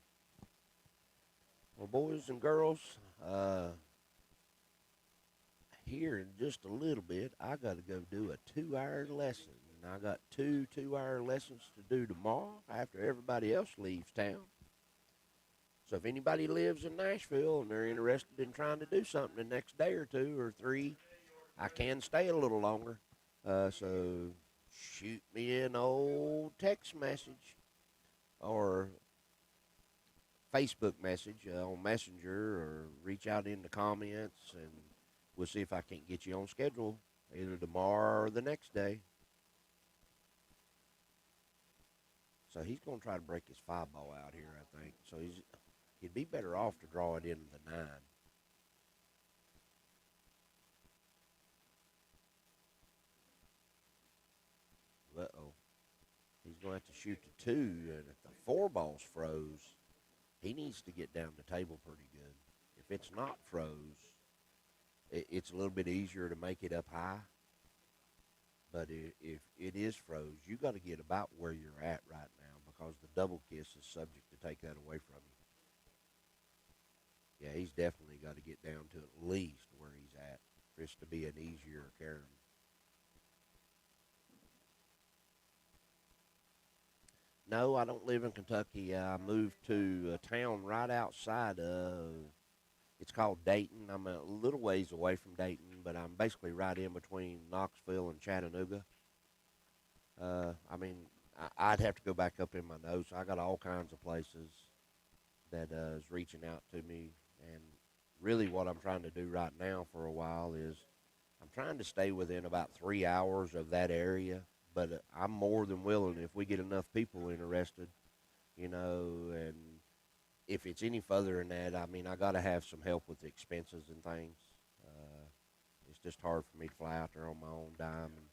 Well, boys and girls, here in just a little bit, I got to go do a 2-hour lesson. And I got two 2-hour lessons to do tomorrow after everybody else leaves town. So if anybody lives in Nashville and they're interested in trying to do something the next day or 2 or 3, I can stay a little longer. So shoot me an old text message or Facebook message on Messenger, or reach out in the comments, and we'll see if I can't get you on schedule either tomorrow or the next day. So he's going to try to break his 5-ball out here, I think. So he'd be better off to draw it into the 9. Uh-oh. He's going to have to shoot the 2, and if the 4-ball's froze, he needs to get down the table pretty good. If it's not froze, it's a little bit easier to make it up high. But if it is froze, you got to get about where you're at right now, because the double kiss is subject to take that away from you. Yeah, he's definitely got to get down to at least where he's at for it to be an easier carry. No, I don't live in Kentucky. I moved to a town right outside of, it's called Dayton. I'm a little ways away from Dayton, but I'm basically right in between Knoxville and Chattanooga. I mean, I'd have to go back up in my notes. I got all kinds of places that is reaching out to me, and really what I'm trying to do right now for a while is I'm trying to stay within about 3 hours of that area. But I'm more than willing, if we get enough people interested, and if it's any further than that, I mean, I got to have some help with the expenses and things. It's just hard for me to fly out there on my own dime. And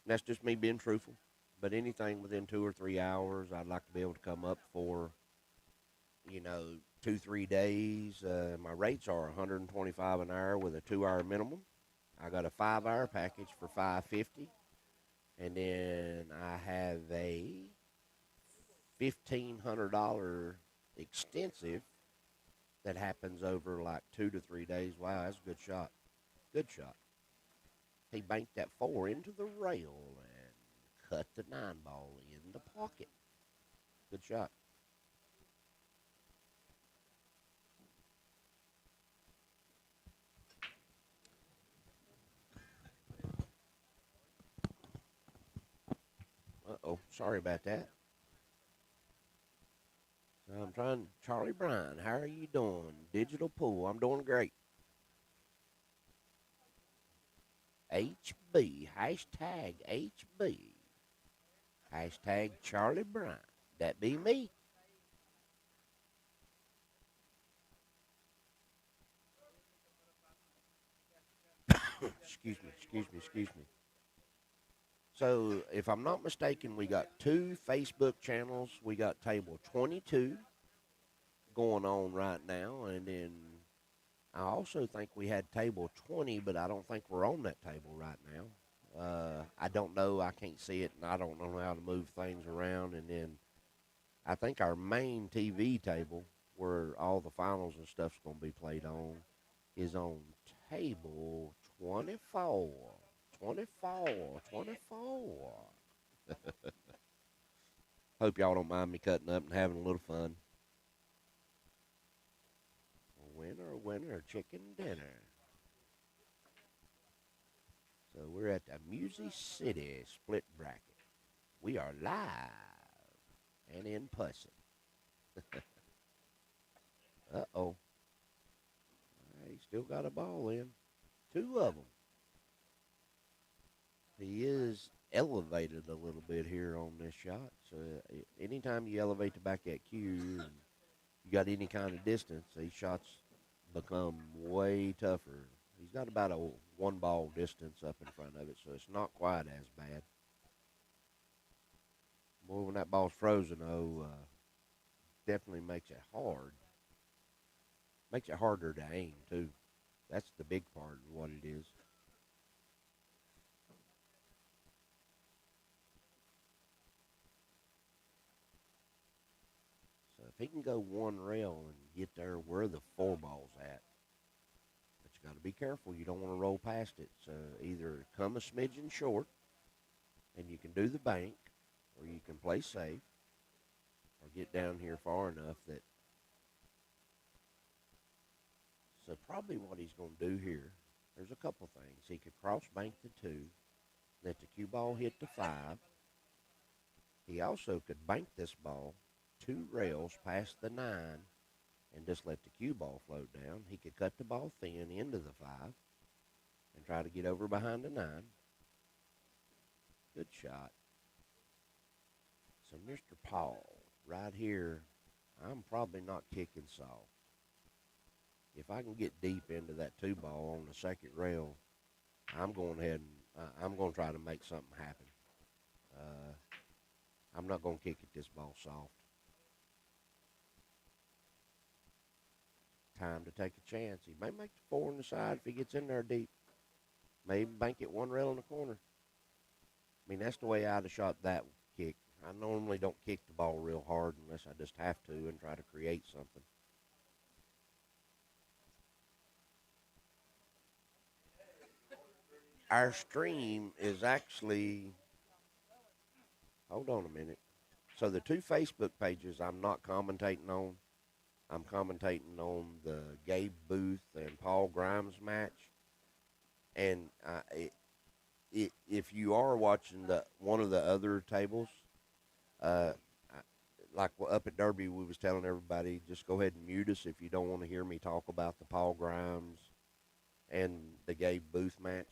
that's just me being truthful. But anything within 2 or 3 hours, I'd like to be able to come up for, 2-3 days. My rates are $125 an hour with a 2-hour minimum. I got a 5-hour package for $550. And then I have a $1,500 extensive that happens over like 2 to 3 days. Wow, that's a good shot. Good shot. He banked that 4 into the rail and cut the 9-ball in the pocket. Good shot. Uh-oh, sorry about that. So I'm trying, Charlie Bryan, how are you doing? Digital pool, I'm doing great. HB, hashtag HB, hashtag Charlie Bryan. That be me. Excuse me. So, if I'm not mistaken, we got 2 Facebook channels. We got table 22 going on right now, and then I also think we had table 20, but I don't think we're on that table right now. I don't know. I can't see it, and I don't know how to move things around. And then I think our main TV table, where all the finals and stuff's going to be played on, is on table 24. 24. Hope y'all don't mind me cutting up and having a little fun. Winner, chicken dinner. So we're at the Music City split bracket. We are live and in person. Uh-oh. He still got a ball in. Two of them. He is elevated a little bit here on this shot. So anytime you elevate the back at cue and you got any kind of distance, these shots become way tougher. He's got about a one ball distance up in front of it, so it's not quite as bad. Boy, when that ball's frozen, definitely makes it hard. Makes it harder to aim, too. That's the big part of what it is. So if he can go one rail and get there where the four ball's at, but you got to be careful. You don't want to roll past it. So either come a smidgen short, and you can do the bank, or you can play safe, or get down here far enough that. So probably what he's going to do here, there's a couple things. He could cross bank the 2, let the cue ball hit the 5. He also could bank this ball 2 rails past the 9 and just let the cue ball float down. He could cut the ball thin into the 5 and try to get over behind the 9. Good shot. So Mr. Paul, right here, I'm probably not kicking soft. If I can get deep into that 2 ball on the second rail, I'm going ahead and I'm going to try to make something happen. I'm not going to kick at this ball soft. Time to take a chance. He may make the 4 on the side if he gets in there deep. Maybe bank it 1 rail in the corner. I mean, that's the way I'd have shot that kick. I normally don't kick the ball real hard unless I just have to and try to create something. Our stream is actually, hold on a minute. So the 2 Facebook pages I'm not commentating on. I'm commentating on the Gabe Booth and Paul Grimes match. And if you are watching one of the other tables, like up at Derby, we was telling everybody, just go ahead and mute us if you don't want to hear me talk about the Paul Grimes and the Gabe Booth match.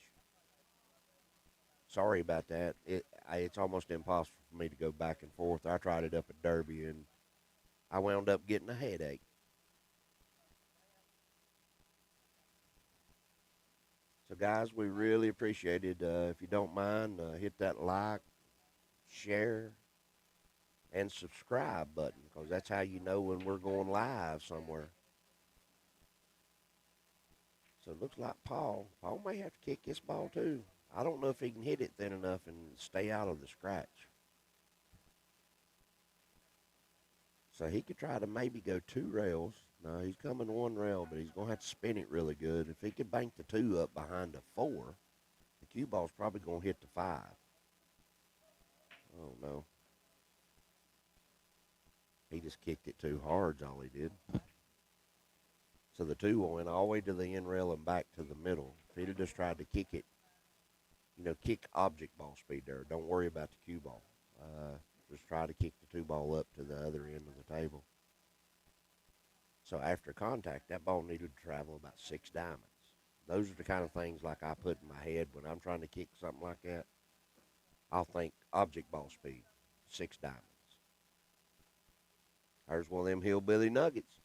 Sorry about that. It's almost impossible for me to go back and forth. I tried it up at Derby, and I wound up getting a headache. So, guys, we really appreciate it. If you don't mind, hit that like, share, and subscribe button, because that's how you know when we're going live somewhere. So it looks like Paul may have to kick this ball too. I don't know if he can hit it thin enough and stay out of the scratch. So he could try to maybe go 2 rails. No, he's coming 1 rail, but he's going to have to spin it really good. If he could bank the 2 up behind the 4, the cue ball's probably going to hit the 5. Oh, no. He just kicked it too hard, is all he did. So the 2 went all the way to the end rail and back to the middle. If he'd have just tried to kick it, kick object ball speed there. Don't worry about the cue ball. Just try to kick the 2 ball up to the other end of the table. So after contact, that ball needed to travel about 6 diamonds. Those are the kind of things like I put in my head when I'm trying to kick something like that. I'll think object ball speed, 6 diamonds. There's one of them hillbilly nuggets.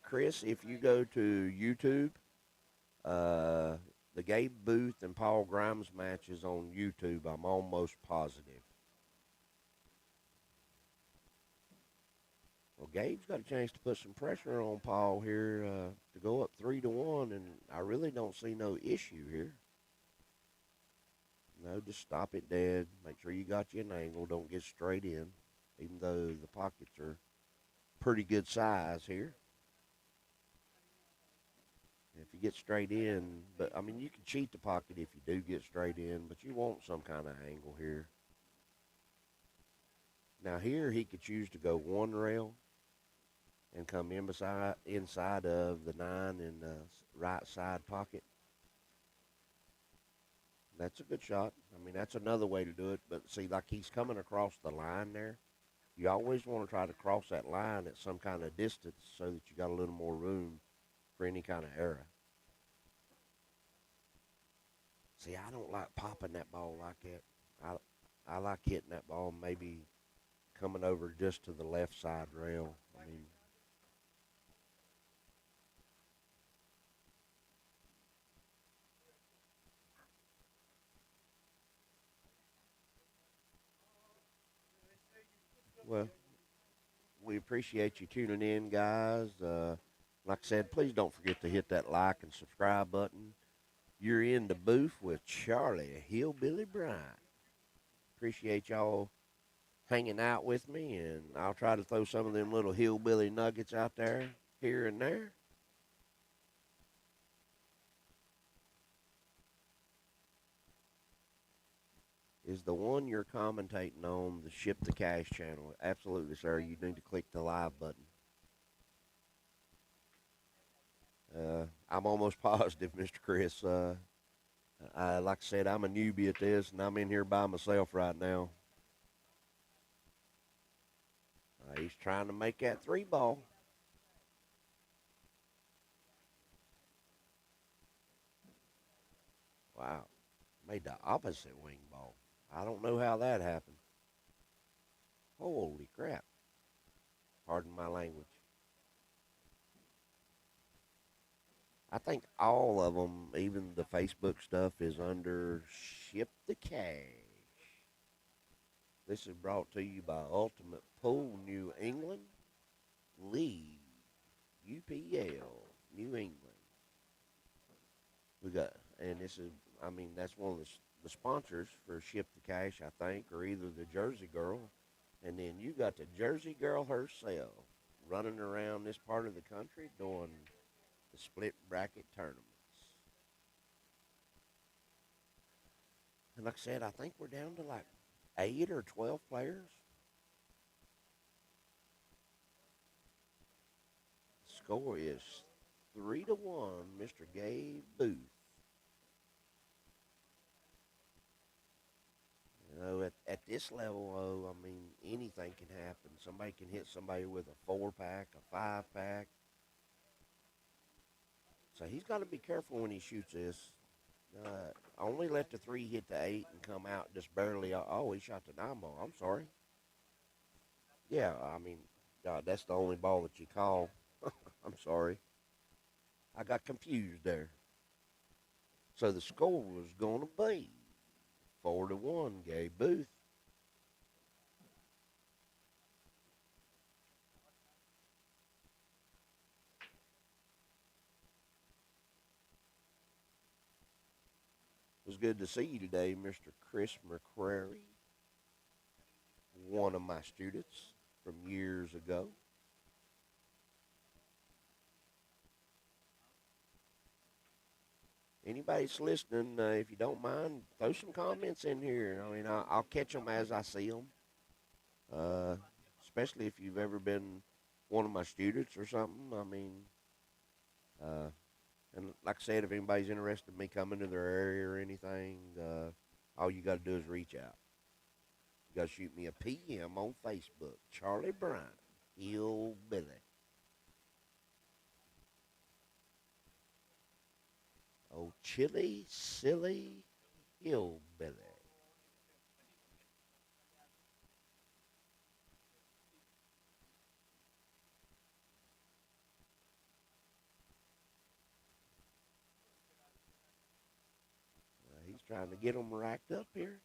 Chris, if you go to YouTube, the Gabe Booth and Paul Grimes match is on YouTube. I'm almost positive. Well, Gabe's got a chance to put some pressure on Paul here to go up 3-1, and I really don't see no issue here. No, just stop it dead. Make sure you got you an angle. Don't get straight in, even though the pockets are pretty good size here. If you get straight in, but I mean, you can cheat the pocket if you do get straight in, but you want some kind of angle here. Now here he could choose to go 1 rail and come inside of the 9 right side pocket. That's a good shot. I mean, that's another way to do it. But see, like he's coming across the line there. You always want to try to cross that line at some kind of distance so that you got a little more room for any kind of error. See, I don't like popping that ball like that. I like hitting that ball maybe coming over just to the left side rail. I mean, well, we appreciate you tuning in, guys. Like I said, please don't forget to hit that like and subscribe button. You're in the booth with Charlie Hillbilly Bryant. Appreciate y'all hanging out with me, and I'll try to throw some of them little hillbilly nuggets out there here and there. Is the one you're commentating on the Ship the Cash channel? Absolutely, sir. You need to click the live button. I'm almost positive, Mr. Chris. Like I said, I'm a newbie at this, and I'm in here by myself right now. He's trying to make that three ball. Wow. Made the opposite wing ball. I don't know how that happened. Holy crap. Pardon my language. I think all of them, even the Facebook stuff, is under Ship the Cash. This is brought to you by Ultimate Pool New England, League, UPL, New England. We got, and this is, I mean, that's one of the sponsors for Ship the Cash, I think, or either the Jersey Girl. And then you got the Jersey Girl herself running around this part of the country doing the split bracket tournaments. And like I said, I think we're down to like 8 or 12 players. Score is 3-1, Mr. Gabe Booth. You know, at this level, oh, I mean, anything can happen. Somebody can hit somebody with a 4-pack, a 5-pack. So he's got to be careful when he shoots this. Only let the 3 hit the 8 and come out just barely. Oh, he shot the 9 ball. I'm sorry. Yeah, I mean, that's the only ball that you call. I'm sorry. I got confused there. So the score was going to be 4-1, Gabe Booth. It was good to see you today, Mr. Chris McCrary, one of my students from years ago. Anybody's listening, if you don't mind, throw some comments in here. I mean, I'll catch them as I see them, especially if you've ever been one of my students or something. I mean, and like I said, if anybody's interested in me coming to their area or anything, all you got to do is reach out. You got to shoot me a PM on Facebook, Charlie Bryant, Hillbilly. Oh, chilly, silly, hillbilly. He's trying to get them racked up here.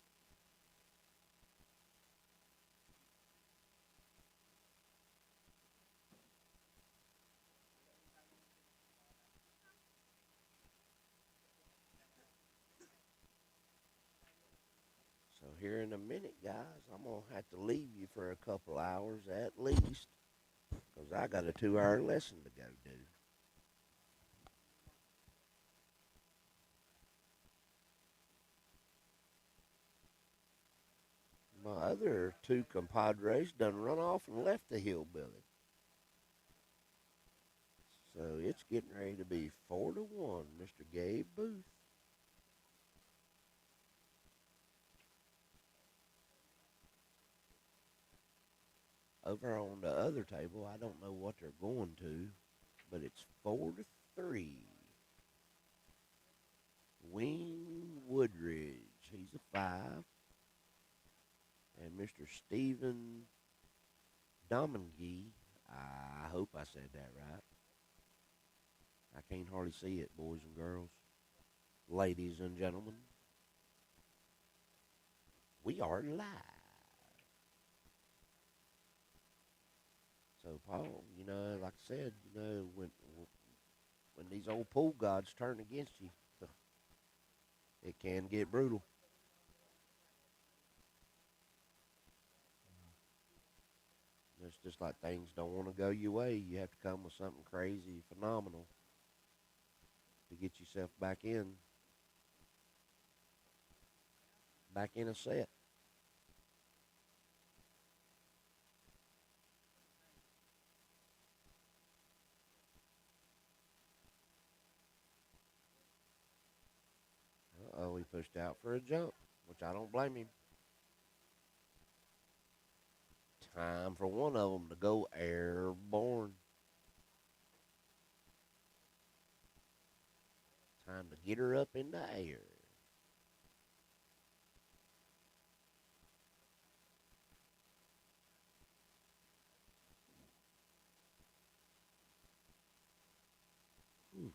So here in a minute, guys, I'm going to have to leave you for a couple hours at least because I got a 2-hour lesson to go do. My other 2 compadres done run off and left the hillbilly. So it's getting ready to be 4-1, Mr. Gabe Booth. Over on the other table, I don't know what they're going to, but it's 4-3. Wing Woodridge, he's a 5. And Mr. Stephen Domingue, I hope I said that right. I can't hardly see it, boys and girls. Ladies and gentlemen, we are live. So, Paul, like I said, when these old pool gods turn against you, it can get brutal. It's just like things don't want to go your way. You have to come with something crazy, phenomenal to get yourself back in a set. Uh-oh, he pushed out for a jump, which I don't blame him. Time for one of them to go airborne. Time to get her up in the air. Oh,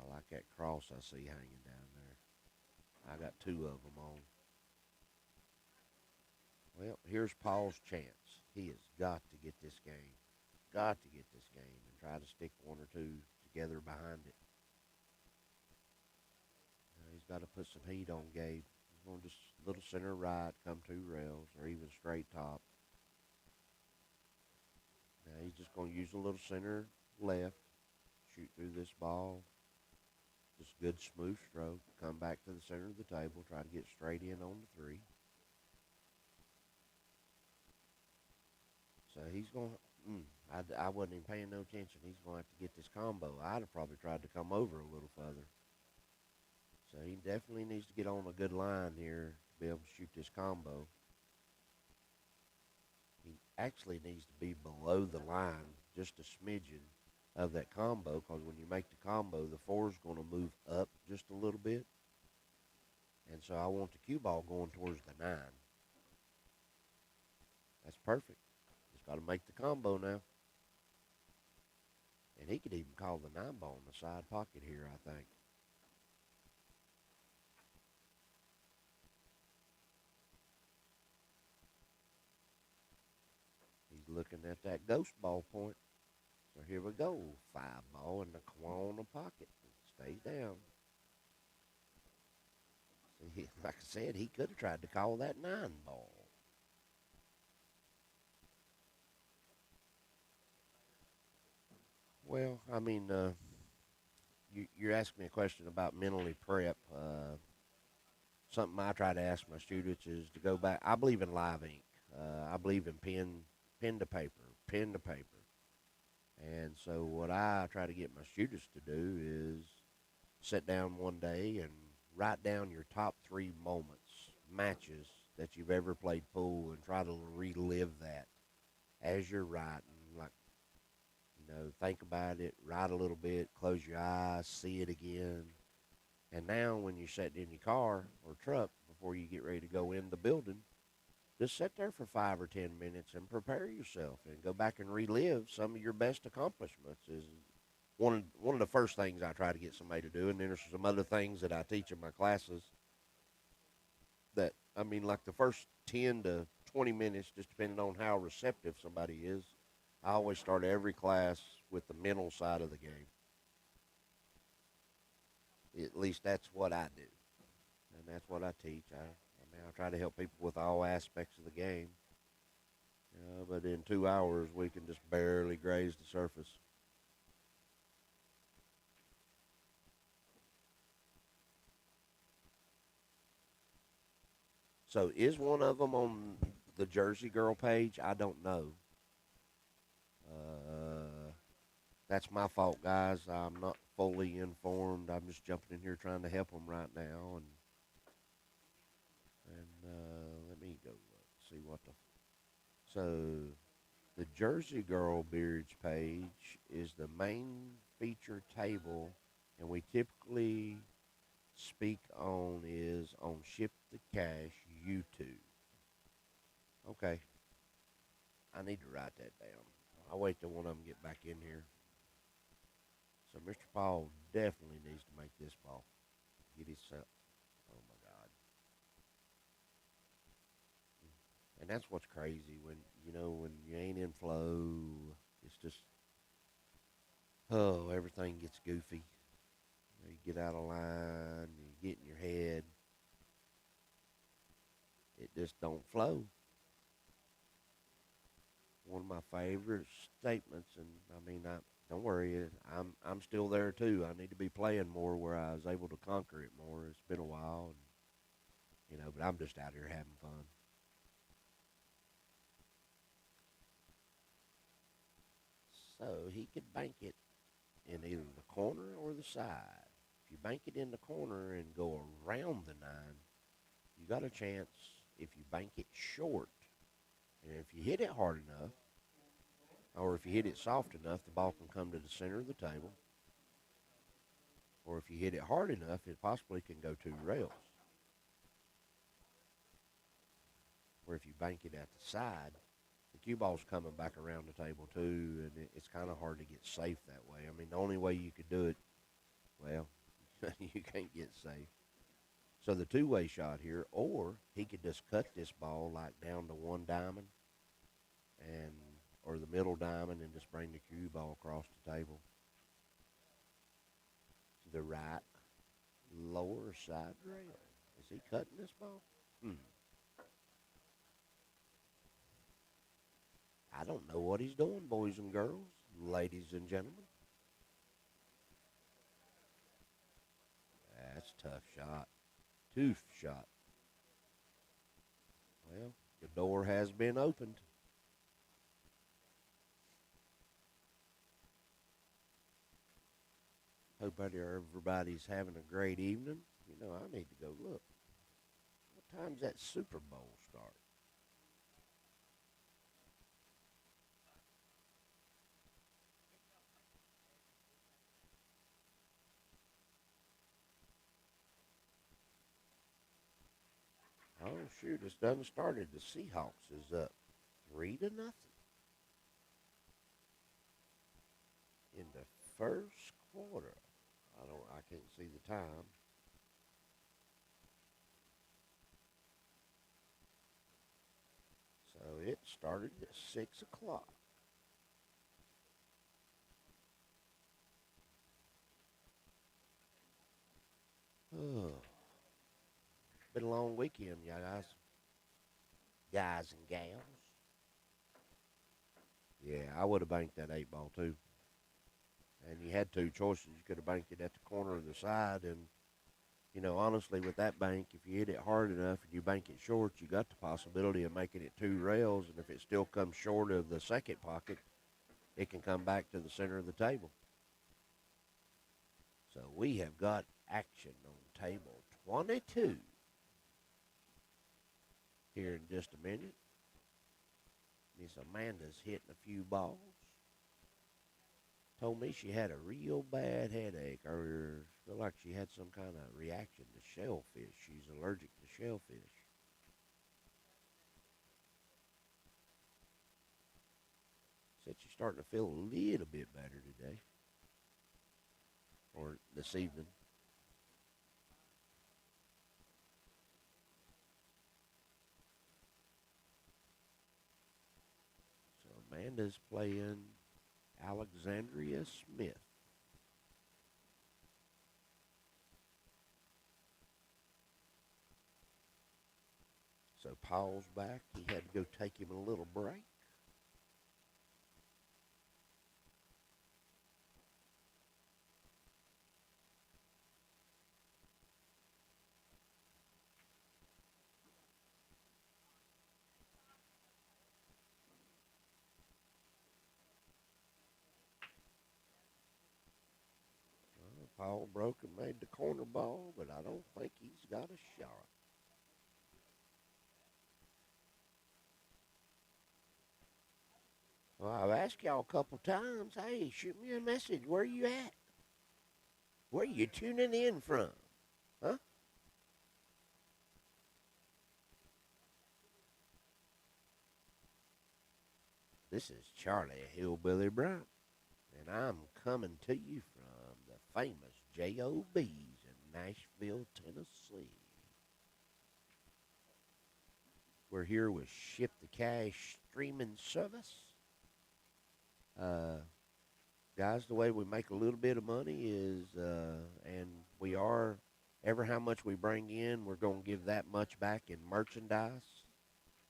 I like that cross I see hanging down there. I got 2 of them on. Well, here's Paul's chance. He has got to get this game. Got to get this game and try to stick 1 or 2 together behind it. He's got to put some heat on Gabe. He's going to just little center right, come 2 rails, or even straight top. Now he's just going to use a little center left, shoot through this ball. Just good smooth stroke. Come back to the center of the table, try to get straight in on the 3. So he's going to, I wasn't even paying no attention. He's going to have to get this combo. I'd have probably tried to come over a little further. So he definitely needs to get on a good line here to be able to shoot this combo. He actually needs to be below the line, just a smidgen of that combo, because when you make the combo, the 4 is going to move up just a little bit. And so I want the cue ball going towards the 9. That's perfect. Just got to make the combo now. And he could even call the 9 ball in the side pocket here, I think. He's looking at that ghost ball point. So here we go. 5 ball in the corner pocket. Stays down. See, like I said, he could have tried to call that 9 ball. Well, I mean, you're asking me a question about mentally prep. Something I try to ask my students is to go back. I believe in live ink. I believe in pen to paper. And so what I try to get my students to do is sit down one day and write down your top 3 moments, matches that you've ever played pool, and try to relive that as you're writing. Like, think about it, write a little bit, close your eyes, see it again. And now when you're sitting in your car or truck before you get ready to go in the building, just sit there for 5 or 10 minutes and prepare yourself and go back and relive some of your best accomplishments. Is one of the first things I try to get somebody to do. And then there's some other things that I teach in my classes that, like the first 10 to 20 minutes, just depending on how receptive somebody is, I always start every class with the mental side of the game. At least that's what I do, and that's what I teach. I try to help people with all aspects of the game. But in 2 hours, we can just barely graze the surface. So is one of them on the Jersey Girl page? I don't know. That's my fault, guys. I'm not fully informed. I'm just jumping in here trying to help them right now, and let me go look, see what the. So the Jersey Girl Billiards page is the main feature table, and we typically speak on is on Ship the Cash YouTube. Okay, I need to write that down. I'll wait till one of them get back in here. So Mr. Paul definitely needs to make this ball. Get his set. Oh my God. And that's what's crazy when when you ain't in flow. It's just everything gets goofy. You get out of line. You get in your head. It just don't flow. One of my favorite statements, and I mean, don't worry, I'm still there too. I need to be playing more where I was able to conquer it more. It's been a while, and but I'm just out here having fun. So he could bank it in either the corner or the side. If you bank it in the corner and go around the nine, you got a chance. If you bank it short, and if you hit it hard enough, or if you hit it soft enough, the ball can come to the center of the table. Or if you hit it hard enough, it possibly can go 2 rails. Or if you bank it at the side, the cue ball's coming back around the table too, and it's kind of hard to get safe that way. I mean, the only way you could do it, well, you can't get safe. So the two-way shot here, or he could just cut this ball like down to one diamond, or the middle diamond, and just bring the cue ball across the table to the right lower side rail. Is he cutting this ball? I don't know what he's doing, boys and girls, ladies and gentlemen. That's a tough shot. Tooth shot. Well, the door has been opened. Hope everybody's having a great evening. I need to go look. What time's that Super Bowl start? Oh, shoot, it's done started. The Seahawks is up 3-0 in the first quarter. I can't see the time. So it started at 6 o'clock. Oh, been a long weekend, yeah, guys and gals. Yeah, I would have banked that 8 ball too. And you had two choices. You could have banked it at the corner or the side. And, honestly, with that bank, if you hit it hard enough and you bank it short, you got the possibility of making it 2 rails. And if it still comes short of the second pocket, it can come back to the center of the table. So we have got action on table 22 here in just a minute. Miss Amanda's hitting a few balls. Told me she had a real bad headache, or feel like she had some kind of reaction to shellfish. She's allergic to shellfish. Said she's starting to feel a little bit better today, or this evening. So Amanda's playing Alexandria Smith. So Paul's back. He had to go take him a little break. Paul broke and made the corner ball, but I don't think he's got a shot. Well, I've asked y'all a couple times, hey, shoot me a message. Where you at? Where you tuning in from? Huh? This is Charlie Hillbilly Brown, and I'm coming to you from the famous JOBs in Nashville, Tennessee. We're here with Ship the Cash streaming service. Guys, the way we make a little bit of money is, and we are, ever how much we bring in, we're going to give that much back in merchandise.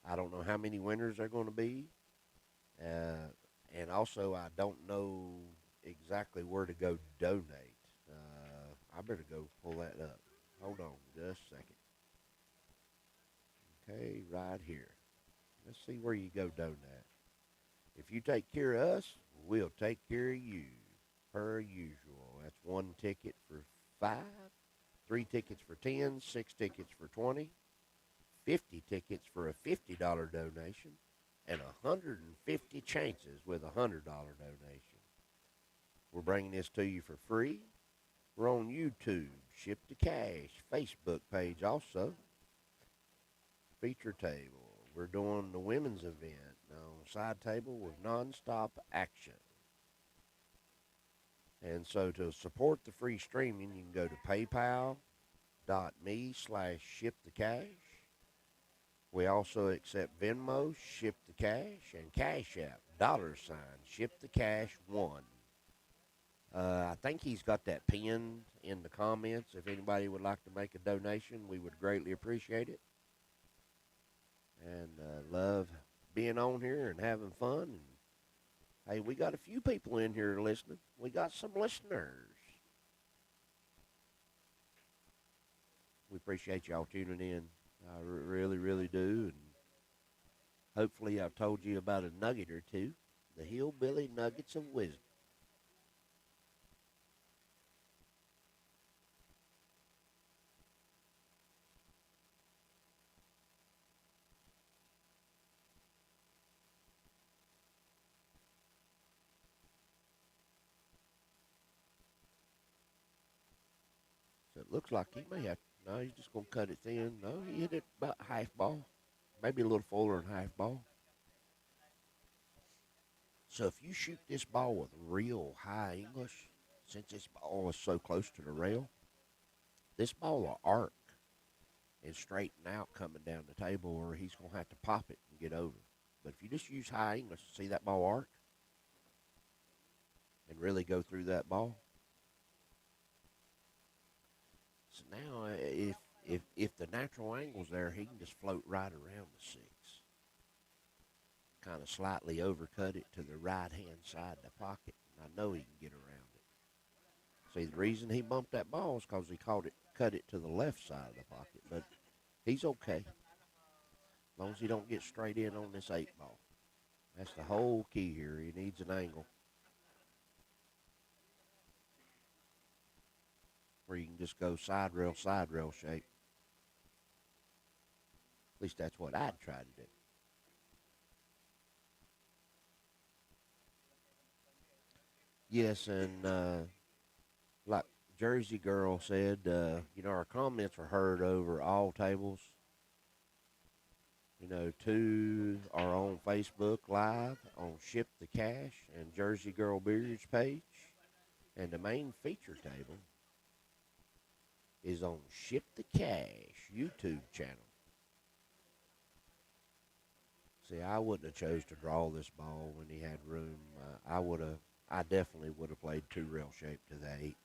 I don't know how many winners there are going to be. And also, I don't know exactly where to go donate. I better go pull that up. Hold on just a second. Okay, right here. Let's see where you go donate. If you take care of us, we'll take care of you, per usual. That's 1 ticket for $5, 3 tickets for $10, 6 tickets for $20, 50 tickets for a $50 donation, and 150 chances with a $100 donation. We're bringing this to you for free. We're on YouTube, Ship the Cash, Facebook page also, feature table. We're doing the women's event on side table with nonstop action. And so to support the free streaming, you can go to paypal.me/shipthecash. We also accept Venmo, Ship the Cash, and Cash App, $shipthecash1. I think he's got that pinned in the comments. If anybody would like to make a donation, we would greatly appreciate it. And love being on here and having fun. And hey, we got a few people in here listening. We got some listeners. We appreciate y'all tuning in. I really, really do. And hopefully I've told you about a nugget or two. The Hillbilly Nuggets of Wisdom. So it looks like he may have. No, he's just going to cut it thin. No, he hit it about half ball. Maybe a little fuller than half ball. So if you shoot this ball with real high English, since this ball is so close to the rail, this ball will arc and straighten out coming down the table, or he's going to have to pop it and get over. But if you just use high English, see that ball arc and really go through that ball. So now, if the natural angle's there, he can just float right around the 6. Kind of slightly overcut it to the right-hand side of the pocket. And I know he can get around it. See, the reason he bumped that ball is because he cut it to the left side of the pocket. But he's okay, as long as he don't get straight in on this 8 ball. That's the whole key here. He needs an angle where you can just go side rail shape. At least that's what I'd try to do. Yes, and like Jersey Girl said, our comments are heard over all tables. 2 are on Facebook Live on Ship the Cash and Jersey Girl Billiards page. And the main feature table is on Ship the Cash YouTube channel. See, I wouldn't have chose to draw this ball when he had room. I definitely would have played 2 rail shape to the 8.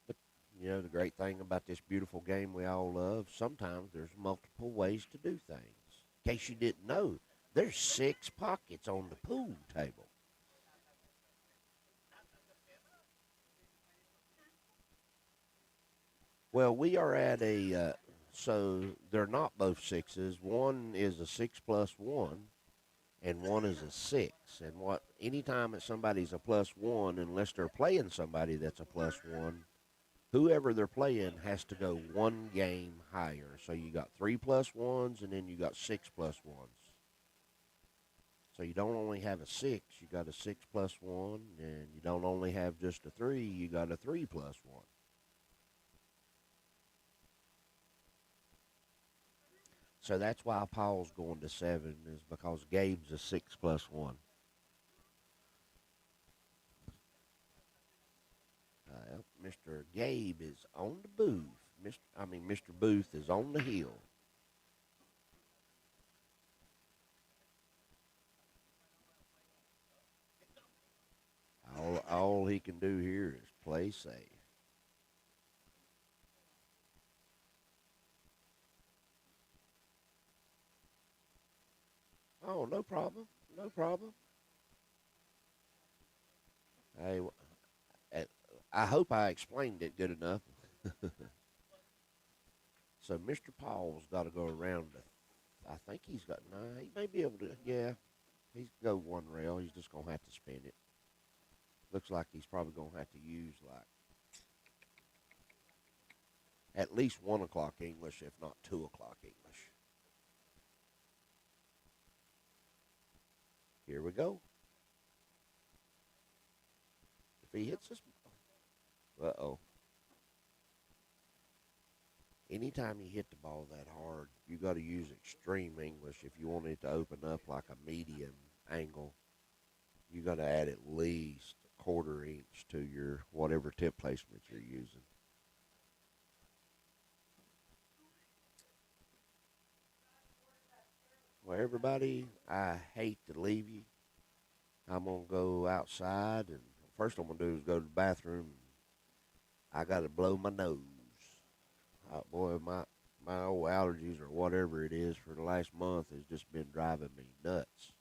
But, the great thing about this beautiful game we all love, sometimes there's multiple ways to do things. In case you didn't know, there's 6 pockets on the pool table. Well, we are at so they're not both 6s. One is a 6+1. and one is a 6. And what anytime that somebody's a +1, unless they're playing somebody that's a +1, whoever they're playing has to go one game higher. So you got 3 +1s, and then you got 6 +1s. So you don't only have a 6, you got a 6 +1, and you don't only have just a 3, you got a 3 +1. So that's why Paul's going to 7, is because Gabe's a 6 +1. Mr. Gabe is on the booth. Mr. Booth is on the hill. All he can do here is play safe. Oh, no problem. No problem. Hey, I hope I explained it good enough. So Mr. Paul's got to go around. I think he's got 9. He may be able to. Yeah, he's go one rail. He's just gonna have to spin it. Looks like he's probably gonna have to use like at least 1 o'clock English, if not 2 o'clock English. Here we go. If he hits this, uh-oh. Anytime you hit the ball that hard, you got to use extreme English. If you want it to open up like a medium angle, you got to add at least a 1/4 inch to your whatever tip placement you're using. Well, everybody, I hate to leave you. I'm going to go outside, and first I'm going to do is go to the bathroom. I got to blow my nose. Boy, my old allergies or whatever it is for the last month has just been driving me nuts.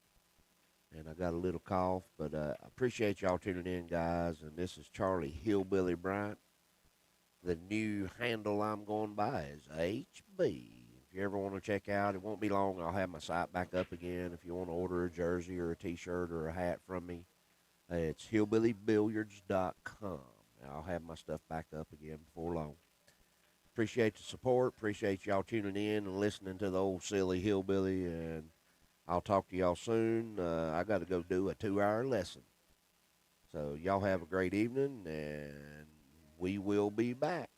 And I got a little cough, but I appreciate y'all tuning in, guys. And this is Charlie Hillbilly Bryant. The new handle I'm going by is HB. If you ever want to check out, it won't be long. I'll have my site back up again. If you want to order a jersey or a T-shirt or a hat from me, it's hillbillybilliards.com. I'll have my stuff back up again before long. Appreciate the support. Appreciate y'all tuning in and listening to the old silly hillbilly. And I'll talk to y'all soon. I got to go do a 2-hour lesson. So y'all have a great evening, and we will be back.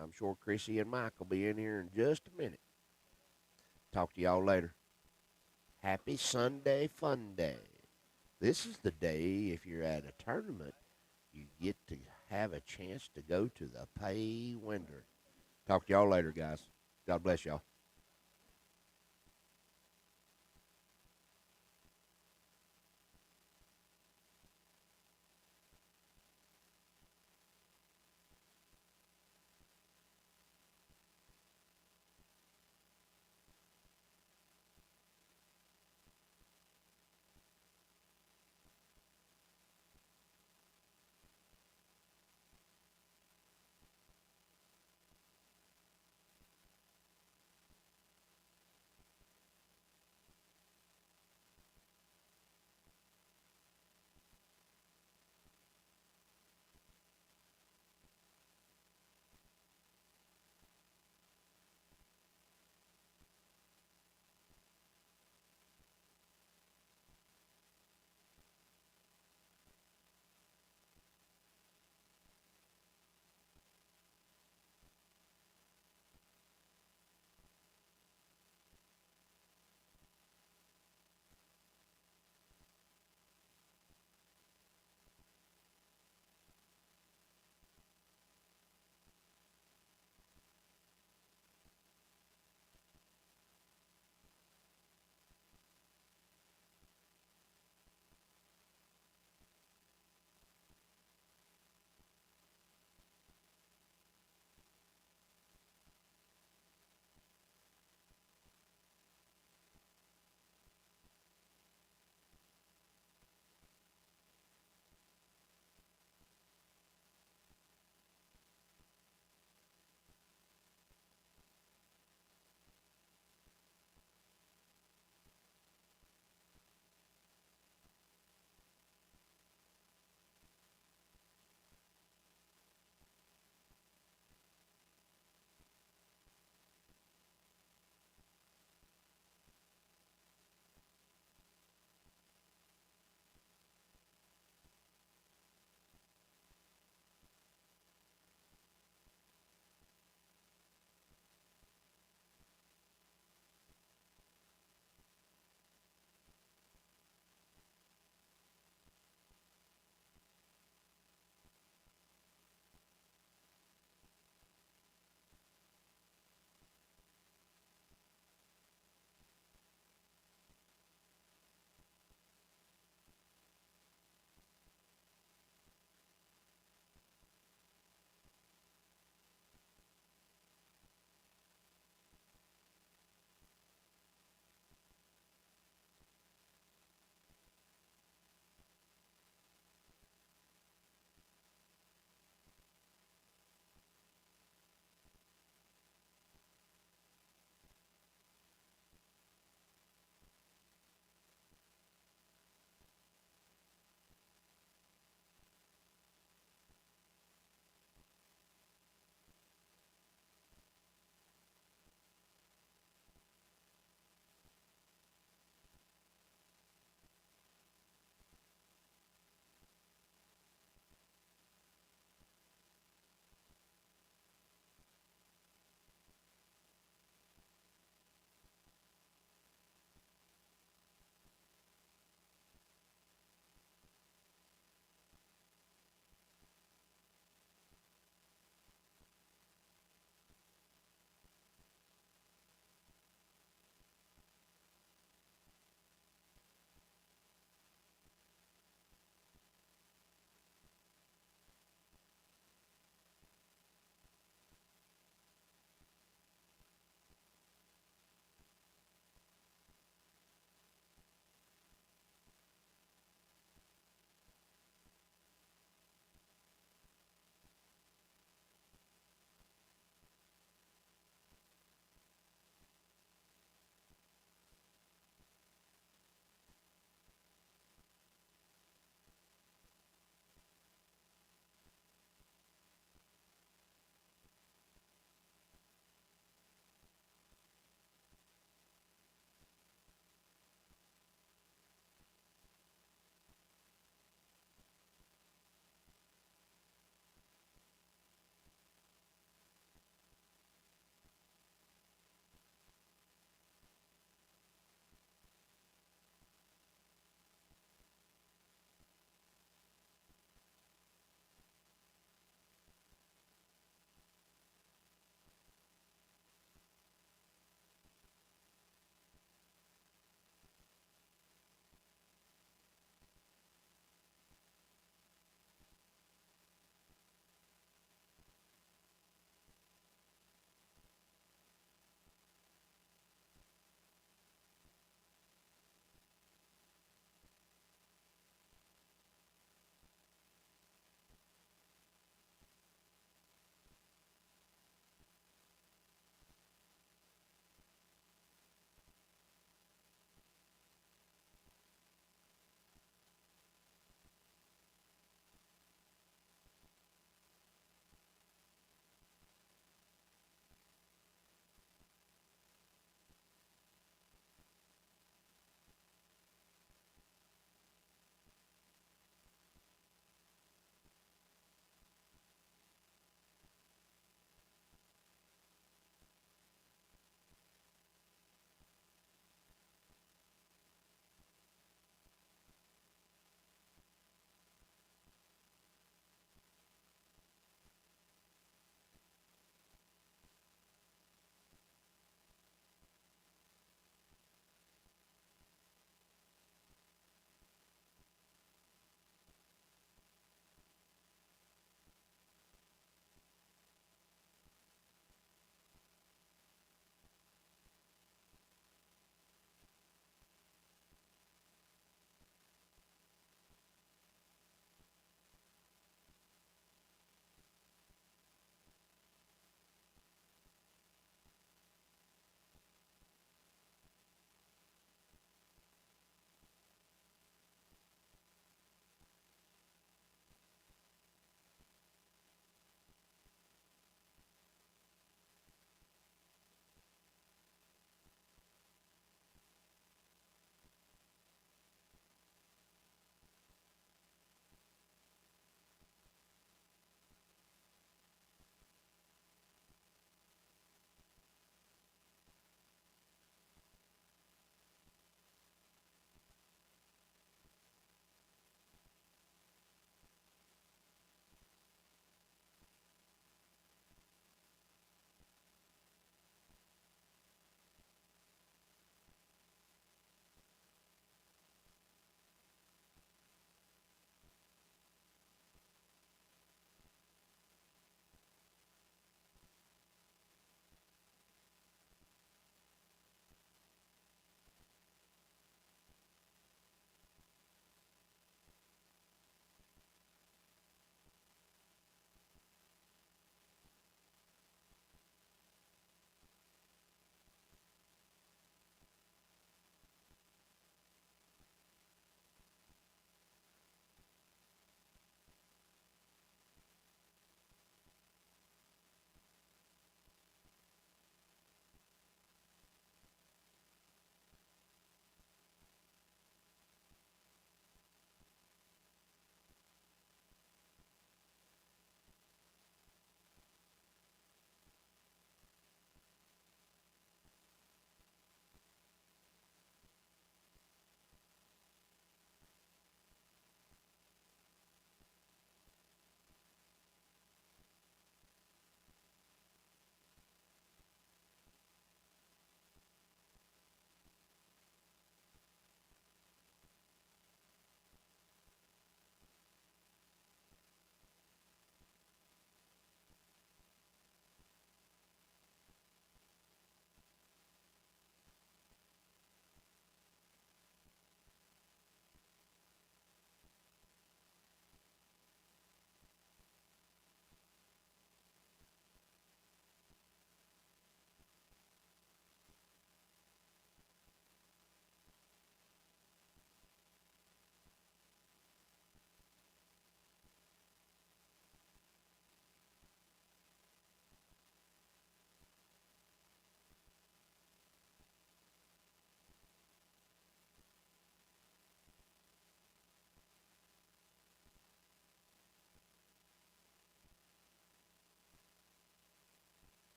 I'm sure Chrissy and Mike will be in here in just a minute. Talk to y'all later. Happy Sunday Fun Day. This is the day, if you're at a tournament, you get to have a chance to go to the pay winner. Talk to y'all later, guys. God bless y'all.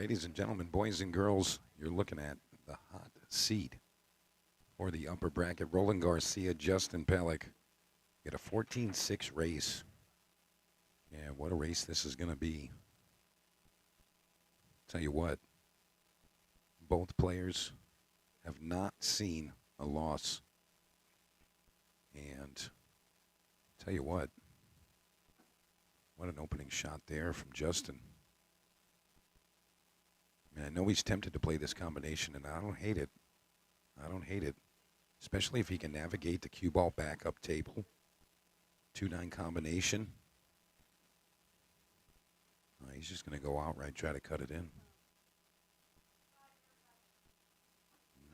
ladies and gentlemen, boys and girls, you're looking at the hot seat for the upper bracket. Roland Garcia, Justin Pellick. Get a 14-6 race. Yeah, what a race this is going to be. Tell you what, both players have not seen a loss. And tell you what an opening shot there from Justin. I mean, I know he's tempted to play this combination, and I don't hate it. I don't hate it, especially if he can navigate the cue ball backup table. 2-9 combination. He's just going to go outright, try to cut it in.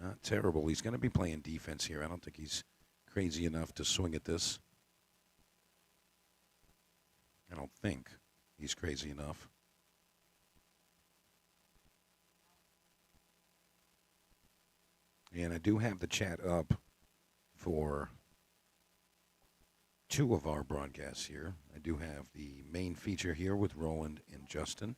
Not terrible. He's going to be playing defense here. I don't think he's crazy enough to swing at this. I don't think he's crazy enough. And I do have the chat up for 2 of our broadcasts here. I do have the main feature here with Roland and Justin.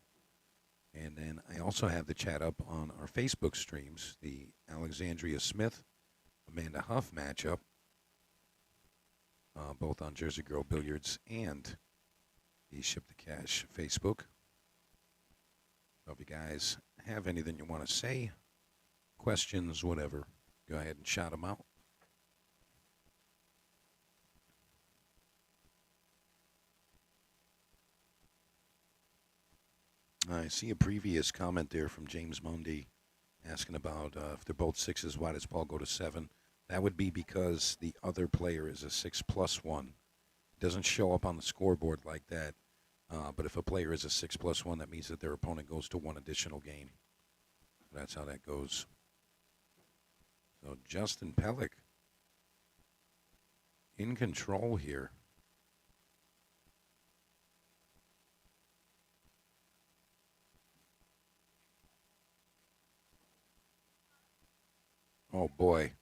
And then I also have the chat up on our Facebook streams, the Alexandria Smith, Amanda Huff matchup, both on Jersey Girl Billiards and the Ship to Cash Facebook. So if you guys have anything you want to say, questions, whatever, go ahead and shout them out. I see a previous comment there from James Mundy asking about if they're both 6s, why does Paul go to 7? That would be because the other player is a 6+1. It doesn't show up on the scoreboard like that. But if a player is a 6+1, that means that their opponent goes to 1 additional game. That's how that goes. So Justin Pellick in control here. Oh, boy.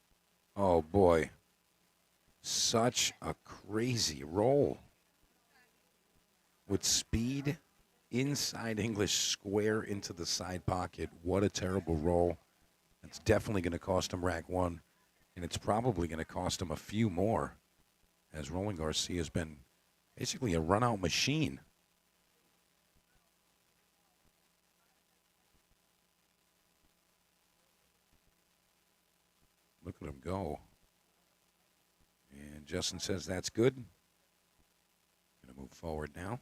Oh, boy. Such a crazy roll. With speed, inside English, square into the side pocket. What a terrible roll. It's definitely going to cost him rack 1, and it's probably going to cost him a few more, as Roland Garcia has been basically a run-out machine. Look at him go. And Justin says that's good. Going to move forward now.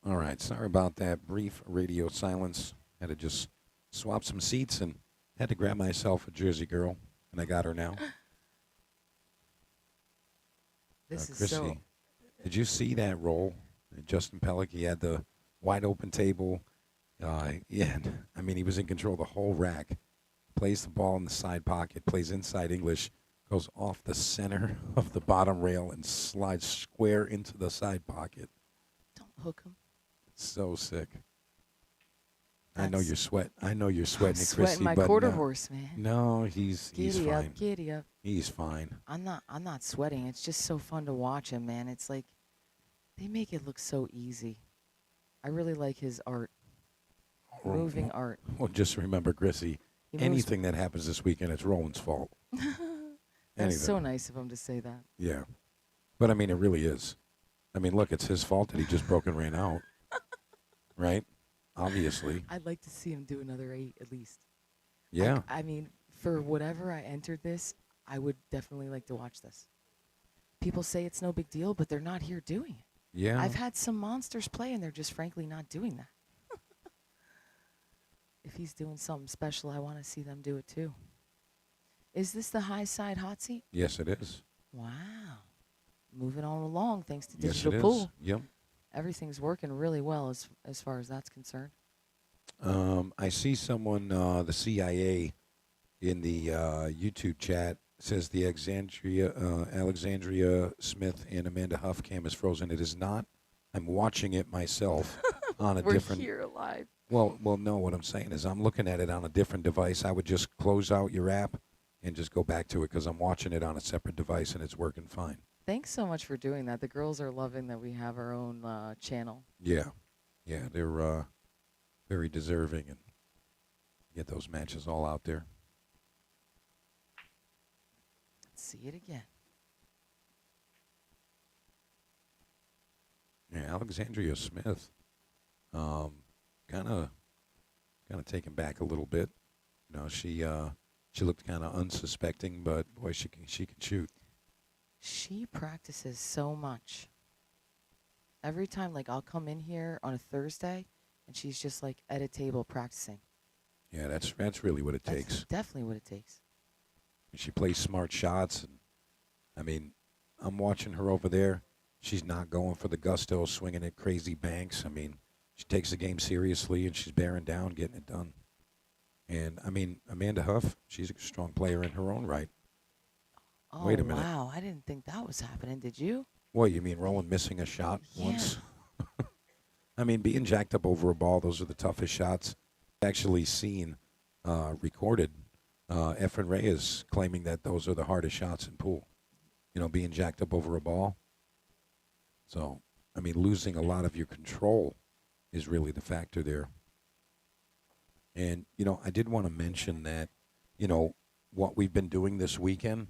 All right, sorry about that brief radio silence. Had to just swap some seats and had to grab myself a Jersey Girl, and I got her now. This is Chrissy, so. did you see that roll? Justin Pellick, he had the wide open table. Yeah, I mean, he was in control of the whole rack. Plays the ball in the side pocket, plays inside English, goes off the center of the bottom rail and slides square into the side pocket. Don't hook him. It's so sick. I know you're sweating. I know you're I'm sweating, sweating Chrissy, my but quarter no, horse, man. no, he's Giddy fine. up, giddy up. He's fine. I'm not sweating. It's just so fun to watch him, man. It's like they make it look so easy. I really like his art, moving art. Well, just remember, Chrissy, He moves- anything that happens this weekend, it's Roland's fault. That's so Anything. nice of him to say that. Yeah. But, I mean, it really is. I mean, look, it's his fault that he just broke and ran out. Right? Obviously. I'd like to see him do another 8 at least. Yeah. I mean, for whatever I entered this, I would definitely like to watch this. People say it's no big deal, but they're not here doing it. Yeah. I've had some monsters play, and they're just frankly not doing that. If he's doing something special, I want to see them do it too. Is this the high side hot seat? Yes, it is. Wow. Moving on along thanks to Yes, digital it is. pool. Yep. Everything's working really well as far as that's concerned. I see someone, the CIA, in the YouTube chat says the Alexandria Smith and Amanda Huff cam is frozen. It is not. I'm watching it myself on a We're different. here live. Well, no. What I'm saying is, I'm looking at it on a different device. I would just close out your app and just go back to it because I'm watching it on a separate device and it's working fine. Thanks so much for doing that. The girls are loving that we have our own channel. Yeah, they're very deserving and get those matches all out there. Let's see it again. Yeah, Alexandria Smith, kind of taken back a little bit. You know, she looked kind of unsuspecting, but boy, she can shoot. She practices so much. Every time, like, I'll come in here on a Thursday, and she's just, like, at a table practicing. Yeah, that's really what it That's takes. definitely what it takes. She plays smart shots, and I mean, I'm watching her over there. She's not going for the gusto, swinging at crazy banks. I mean, she takes the game seriously, and she's bearing down, getting it done. And I mean, Amanda Huff, she's a strong player in her own right. Oh, Wait a minute. wow. I didn't think that was happening. Did you? What, you mean Roland missing a shot Yeah. once? I mean, being jacked up over a ball, those are the toughest shots. Actually seen, recorded, Efren Reyes claiming that those are the hardest shots in pool. You know, being jacked up over a ball. So, I mean, losing a lot of your control is really the factor there. And, you know, I did want to mention that, you know, what we've been doing this weekend,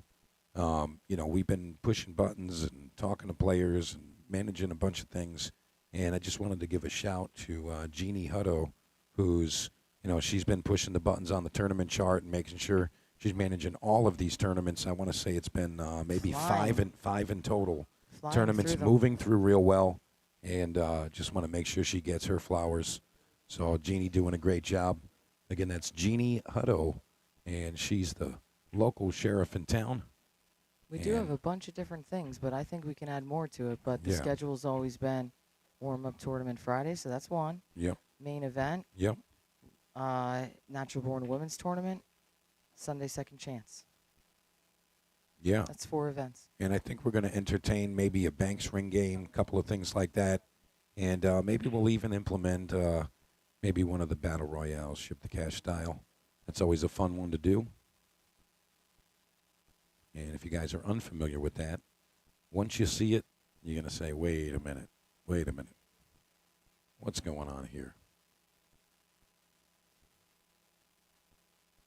you know, we've been pushing buttons and talking to players and managing a bunch of things. And I just wanted to give a shout to Jeannie Hutto, who's, you know, she's been pushing the buttons on the tournament chart and making sure she's managing all of these tournaments. I want to say it's been maybe Flying. five in total. Flying Tournaments through them. moving through real well, and just want to make sure she gets her flowers. So Jeannie doing a great job. Again, that's Jeannie Hutto, and she's the local sheriff in town. We do have a bunch of different things, but I think we can add more to it. But the Yeah. schedule's always been warm-up tournament Friday, so that's one. Yep. Main event, Yep. Natural Born Women's Tournament, Sunday Second Chance. Yeah. That's 4 events. And I think we're going to entertain maybe a Banks ring game, a couple of things like that. And maybe we'll even implement maybe one of the battle royales, ship the cash style. That's always a fun one to do. And if you guys are unfamiliar with that, once you see it, you're going to say, wait a minute. What's going on here?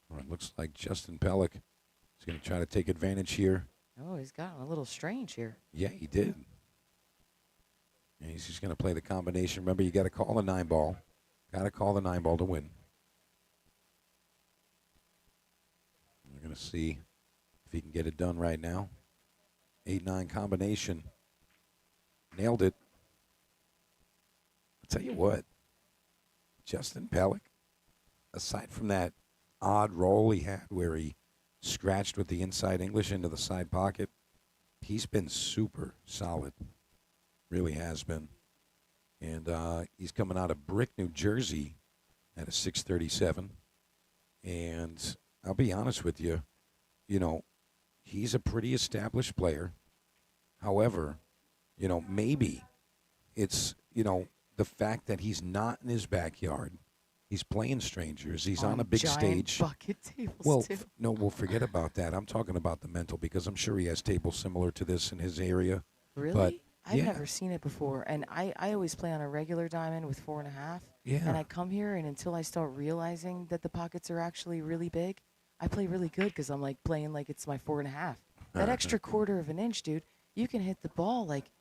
All right, looks like Justin Pellick is going to try to take advantage here. Oh, he's gotten a little strange here. Yeah, he did. And he's just going to play the combination. Remember, you got to call the 9-ball. Got to call the 9-ball to win. We're going to see if he can get it done right now. 8-9 combination. Nailed it. I'll tell you what. Justin Pellick, aside from that odd roll he had where he scratched with the inside English into the side pocket, he's been super solid. Really has been. And he's coming out of Brick, New Jersey at a 637. And I'll be honest with you, you know, he's a pretty established player. However, you know, maybe it's, you know, the fact that he's not in his backyard. He's playing strangers. He's on a big giant stage. bucket tables Well, too. no, we'll forget about that. I'm talking about the mental because I'm sure he has tables similar to this in his area. Really? I've yeah. never seen it before. And I always play on a regular diamond with 4.5. Yeah. And I come here, and until I start realizing that the pockets are actually really big, I play really good because I'm like playing like it's my 4.5. That extra quarter of an inch, dude, you can hit the ball like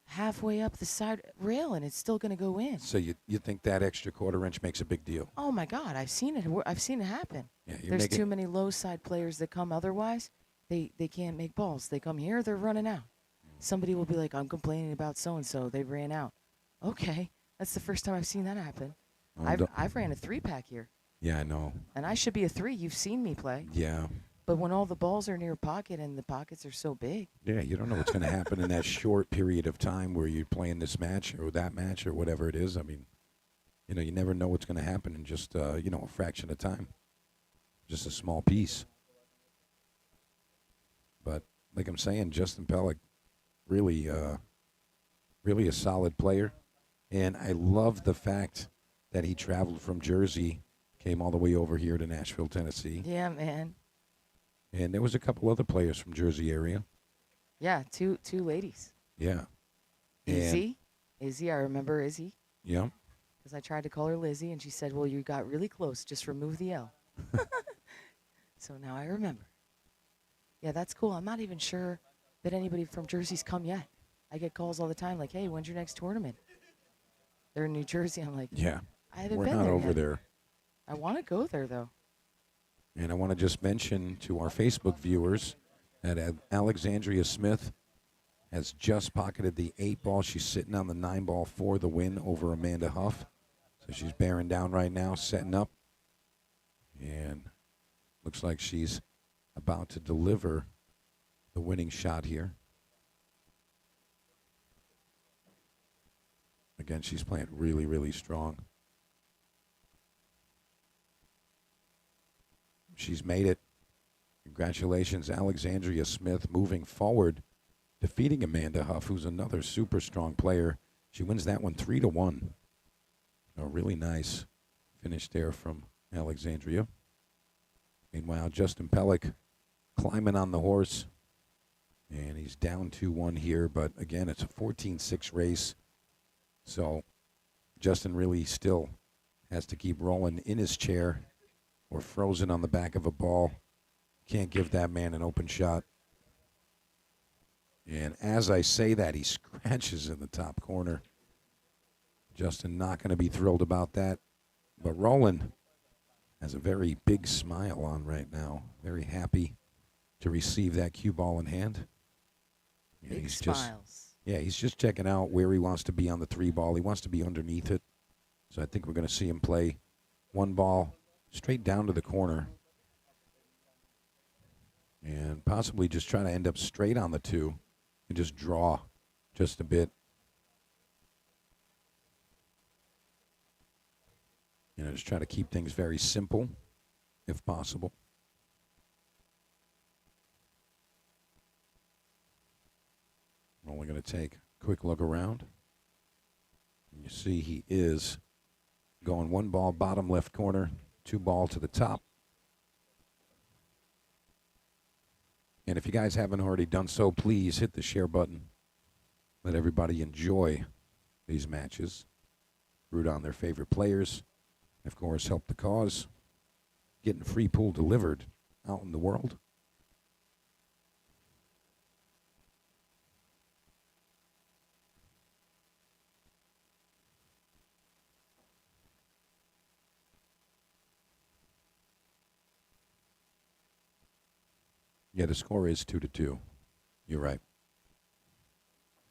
halfway up the side rail, and it's still going to go in. So you think that extra quarter inch makes a big deal? Oh my God, I've seen it. I've seen it happen. Yeah, There's too many low side players that come otherwise. They can't make balls. They come here, they're running out. Somebody will be like, I'm complaining about so and so. They ran out. Okay, that's the first time I've seen that happen. I've ran a 3-pack here. Yeah, I know. And I should be a 3. You've seen me play. Yeah. But when all the balls are near pocket and the pockets are so big. Yeah, you don't know what's going to happen in that short period of time where you're playing this match or that match or whatever it is. I mean, you never know what's going to happen in just, a fraction of time. Just a small piece. But like I'm saying, Justin Pellick, really a solid player. And I love the fact that he traveled from Jersey, came all the way over here to Nashville, Tennessee. Yeah, man. And there was a couple other players from Jersey area. Yeah, two ladies. Yeah. Izzy, I remember Izzy. Yeah. Because I tried to call her Lizzie, and she said, well, you got really close. Just remove the L. So now I remember. Yeah, that's cool. I'm not even sure that anybody from Jersey's come yet. I get calls all the time like, hey, when's your next tournament? They're in New Jersey. I'm like, Yeah. I haven't We're been not there over yet. there. I want to go there, though. And I want to just mention to our Facebook viewers that Alexandria Smith has just pocketed the 8-ball. She's sitting on the 9-ball for the win over Amanda Huff. So she's bearing down right now, setting up. And looks like she's about to deliver the winning shot here. Again, she's playing really, really strong. She's made it. Congratulations, Alexandria Smith, moving forward, defeating Amanda Huff, who's another super strong player. She wins that one 3-1. A really nice finish there from Alexandria. Meanwhile, Justin Pellick climbing on the horse, and he's down 2-1 here. But again, it's a 14-6 race, so Justin really still has to keep rolling in his chair or frozen on the back of a ball. Can't give that man an open shot. And as I say that, he scratches in the top corner. Justin not going to be thrilled about that. But Roland has a very big smile on right now. Very happy to receive that cue ball in hand. Big he's smiles. he's just checking out where he wants to be on the 3-ball. He wants to be underneath it. So I think we're going to see him play 1 ball straight down to the corner. And possibly just try to end up straight on the 2 and just draw just a bit. Just try to keep things very simple, if possible. We're only going to take a quick look around. And you see he is going 1 ball, bottom left corner, 2 ball to the top. And if you guys haven't already done so, please hit the share button. Let everybody enjoy these matches. Root on their favorite players. Of course, help the cause. Getting free pool delivered out in the world. Yeah, the score is 2-2. You're right.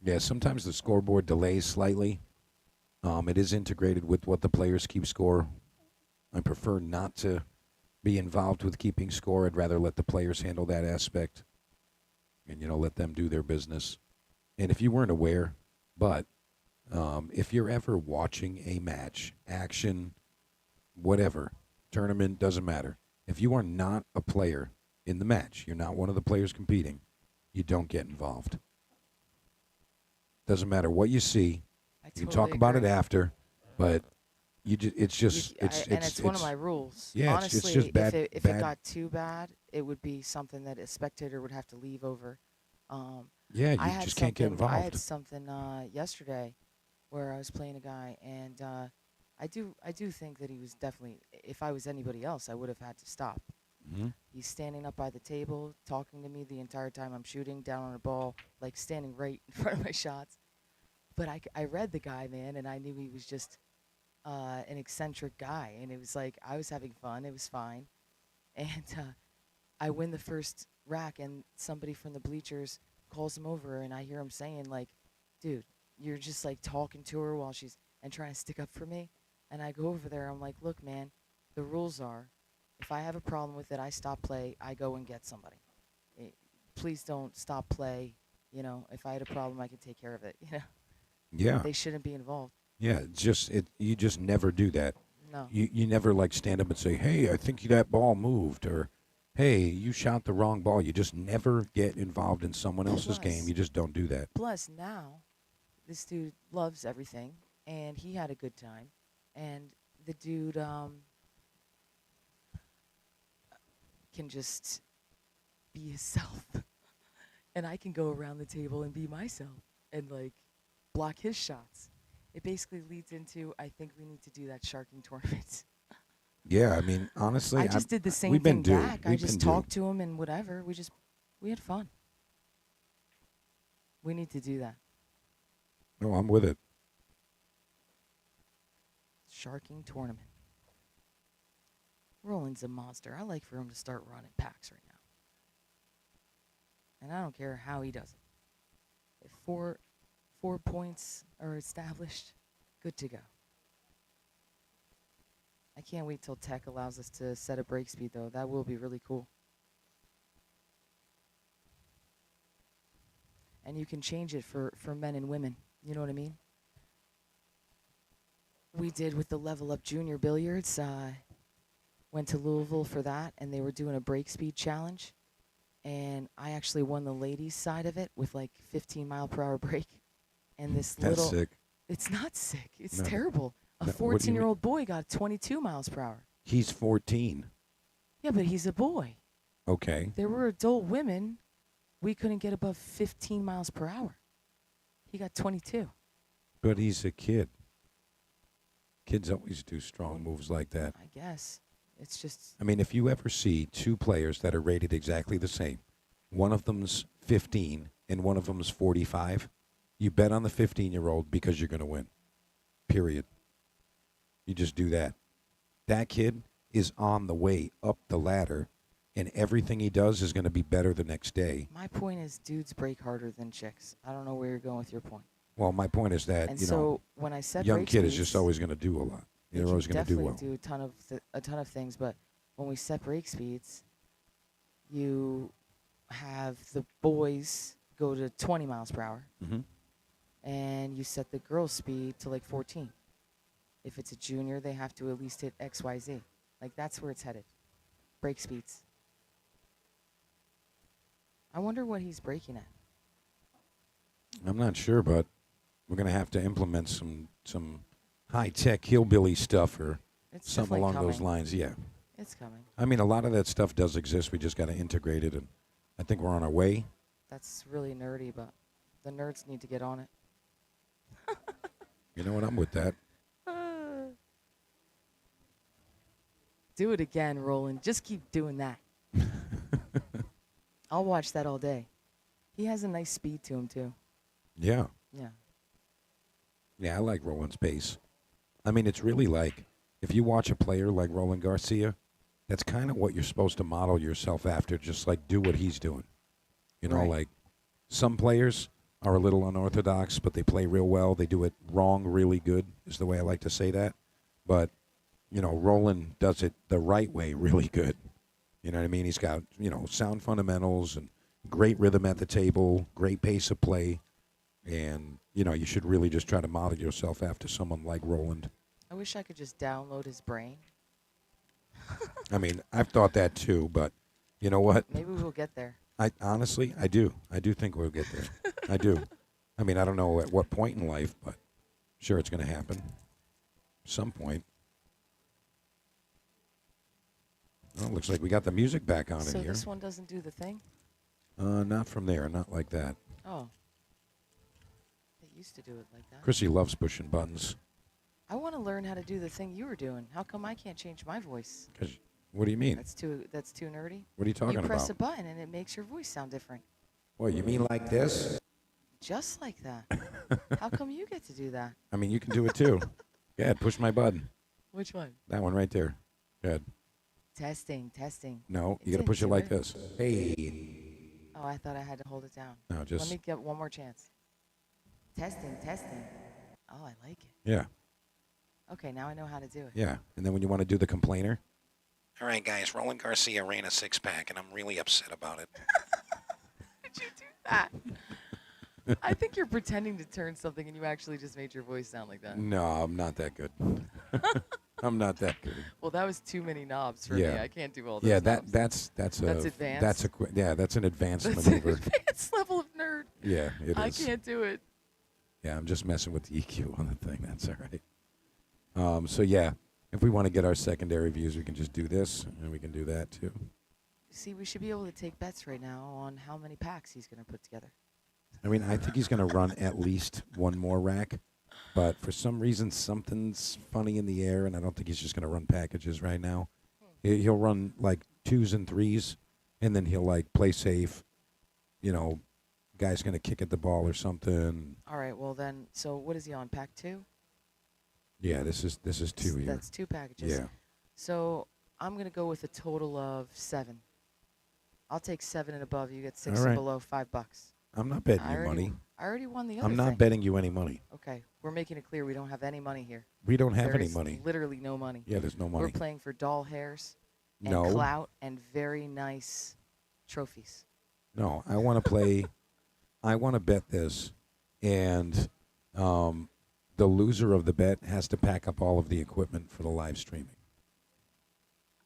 Yeah, sometimes the scoreboard delays slightly. It is integrated with what the players keep score. I prefer not to be involved with keeping score. I'd rather let the players handle that aspect and, let them do their business. And if you weren't aware, but if you're ever watching a match, action, whatever, tournament, doesn't matter. If you are not a player in the match, you're not one of the players competing, you don't get involved. Doesn't matter what you see. You can talk about it after, but it's just and it's one of my rules. Yeah, Honestly, it's just bad. if it got too bad, it would be something that a spectator would have to leave over. Yeah, I you had just can't get something. I had involved. something yesterday where I was playing a guy, and I do think that he was definitely. If I was anybody else, I would have had to stop. Hmm. He's standing up by the table, talking to me the entire time I'm shooting down on a ball, like standing right in front of my shots. But I read the guy, man, and I knew he was just an eccentric guy, and it was like I was having fun. It was fine, and I win the first rack, and somebody from the bleachers calls him over, and I hear him saying like, "Dude, you're just like talking to her while she's and trying to stick up for me." And I go over there. I'm like, "Look, man, the rules are, if I have a problem with it, I stop play. I go and get somebody. Please don't stop play. You know, if I had a problem, I can take care of it. You know, Yeah, they shouldn't be involved. yeah. It's just you just never do that. No, You never like stand up and say, "Hey, I think that ball moved," or "Hey, you shot the wrong ball." You just never get involved in someone else's game. Plus- You just don't do that. Plus, now, this dude loves everything, and he had a good time, and the dude can just be himself, and I can go around the table and be myself, and like block his shots. It basically leads into I think we need to do that sharking tournament. Yeah, I mean, honestly, I just did the same we've been thing due. back. I We've just been due. talked to him and whatever. We had fun. We need to do that. No, I'm with it. Sharking tournament. Roland's a monster. I like for him to start running packs right now. And I don't care how he does it. If four points are established, good to go. I can't wait till tech allows us to set a break speed, though. That will be really cool. And you can change it for men and women. You know what I mean? We did with the Level Up Junior Billiards. Went to Louisville for that, and they were doing a break speed challenge. And I actually won the ladies' side of it with like 15-mile-per-hour break. And this That's little, sick. it's not sick. It's No. terrible. A No, what do you mean? 14-year-old boy got 22 miles per hour. He's 14. Yeah, but he's a boy. Okay. There were adult women. We couldn't get above 15 miles per hour. He got 22. But he's a kid. Kids always do strong moves like that. I guess. It's just, I mean, if you ever see two players that are rated exactly the same, one of them's 15 and one of them's 45, you bet on the 15-year-old because you're going to win. Period. You just do that. That kid is on the way up the ladder, and everything he does is going to be better the next day. my point is dudes break harder than chicks. I don't know where you're going with your point. Well, my point is that, And you so know, when I set young break kid is speeds, just always going to do a lot. they They're can always going to do definitely well. do a ton of things, but when we set break speeds, you have the boys go to 20 miles per hour, Mm-hmm. and you set the girls' speed to like 14. If it's a junior, they have to at least hit XYZ. Like, that's where it's headed. Break speeds. I wonder what he's breaking at. I'm not sure, but we're going to have to implement some high-tech hillbilly stuff or It's something definitely along coming. those lines. Yeah. It's coming. I mean, a lot of that stuff does exist. We just got to integrate it, and I think we're on our way. That's really nerdy, but the nerds need to get on it. You know what? I'm with that. Do it again, Roland. Just keep doing that. I'll watch that all day. He has a nice speed to him, too. Yeah. Yeah. Yeah, I like Roland's pace. I mean, it's really like, if you watch a player like Roland Garcia, that's kind of what you're supposed to model yourself after, just like do what he's doing. You know, Right. like some players are a little unorthodox, but they play real well. They do it wrong really good, is the way I like to say that. But, you know, Roland does it the right way really good. You know what I mean? He's got, you know, sound fundamentals and great rhythm at the table, great pace of play. And, you know, you should really just try to model yourself after someone like Roland. I wish I could just download his brain. I mean, I've thought that too, but you know what? Maybe we'll get there. I honestly, I do. I do think we'll get there. I do. I mean, I don't know at what point in life, but sure it's going to happen. Some point. looks like we got the music back on So in here. this one doesn't do the thing? Not from there, not like that. Oh. They used to do it like that. Chrissy loves pushing buttons. I want to learn how to do the thing you were doing. How come I can't change my voice? 'Cause what do you mean? That's too nerdy. What are you talking You press about? a button and it makes your voice sound different. What, you mean like this? Just like that. How come you get to do that? I mean, you can do it too. Go ahead, push my button. Which one? That one right there. Good. Testing, testing. No, It's you got to push it like into this. Hey. Oh, I thought I had to hold it down. No, Let just, me get one more chance. Testing, testing. Oh, I like it. yeah, Okay, now I know how to do it. yeah. And then when you want to do the complainer, All right, guys. Roland Garcia ran a six-pack, and I'm really upset about it. Did you do that? I think you're pretending to turn something and you actually just made your voice sound like that. no, I'm not that good. I'm not that good. Well, that was too many knobs for me. Yeah. I can't do all those Yeah, knobs. that's That's advanced? That's yeah, that's an advanced That's an maneuver. advanced level of nerd. Yeah, it is. I can't do it. Yeah, I'm just messing with the EQ on the thing. That's all right. So yeah, if we want to get our secondary views, we can just do this, and we can do that too. See, we should be able to take bets right now on how many packs he's going to put together. I mean, I think he's going to run at least one more rack, but for some reason, something's funny in the air, and I don't think he's just going to run packages right now. He'll run like 2s and 3s, and then he'll like play safe. You know, guy's going to kick at the ball or something. All right, well then, so what is he on, pack 2? Yeah, this is 2 here. That's 2 packages. Yeah. So I'm going to go with a total of 7. I'll take 7 and above. You get 6 All right. and below, $5. I'm not betting I you already, money. I already won the other I'm not thing. betting you any money. Okay, we're making it clear we don't have any money here. We don't have There any is money. literally no money. Yeah, there's no We're money. playing for doll hairs and No. clout and very nice trophies. No, I want to play. I want to bet this, and the loser of the bet has to pack up all of the equipment for the live streaming.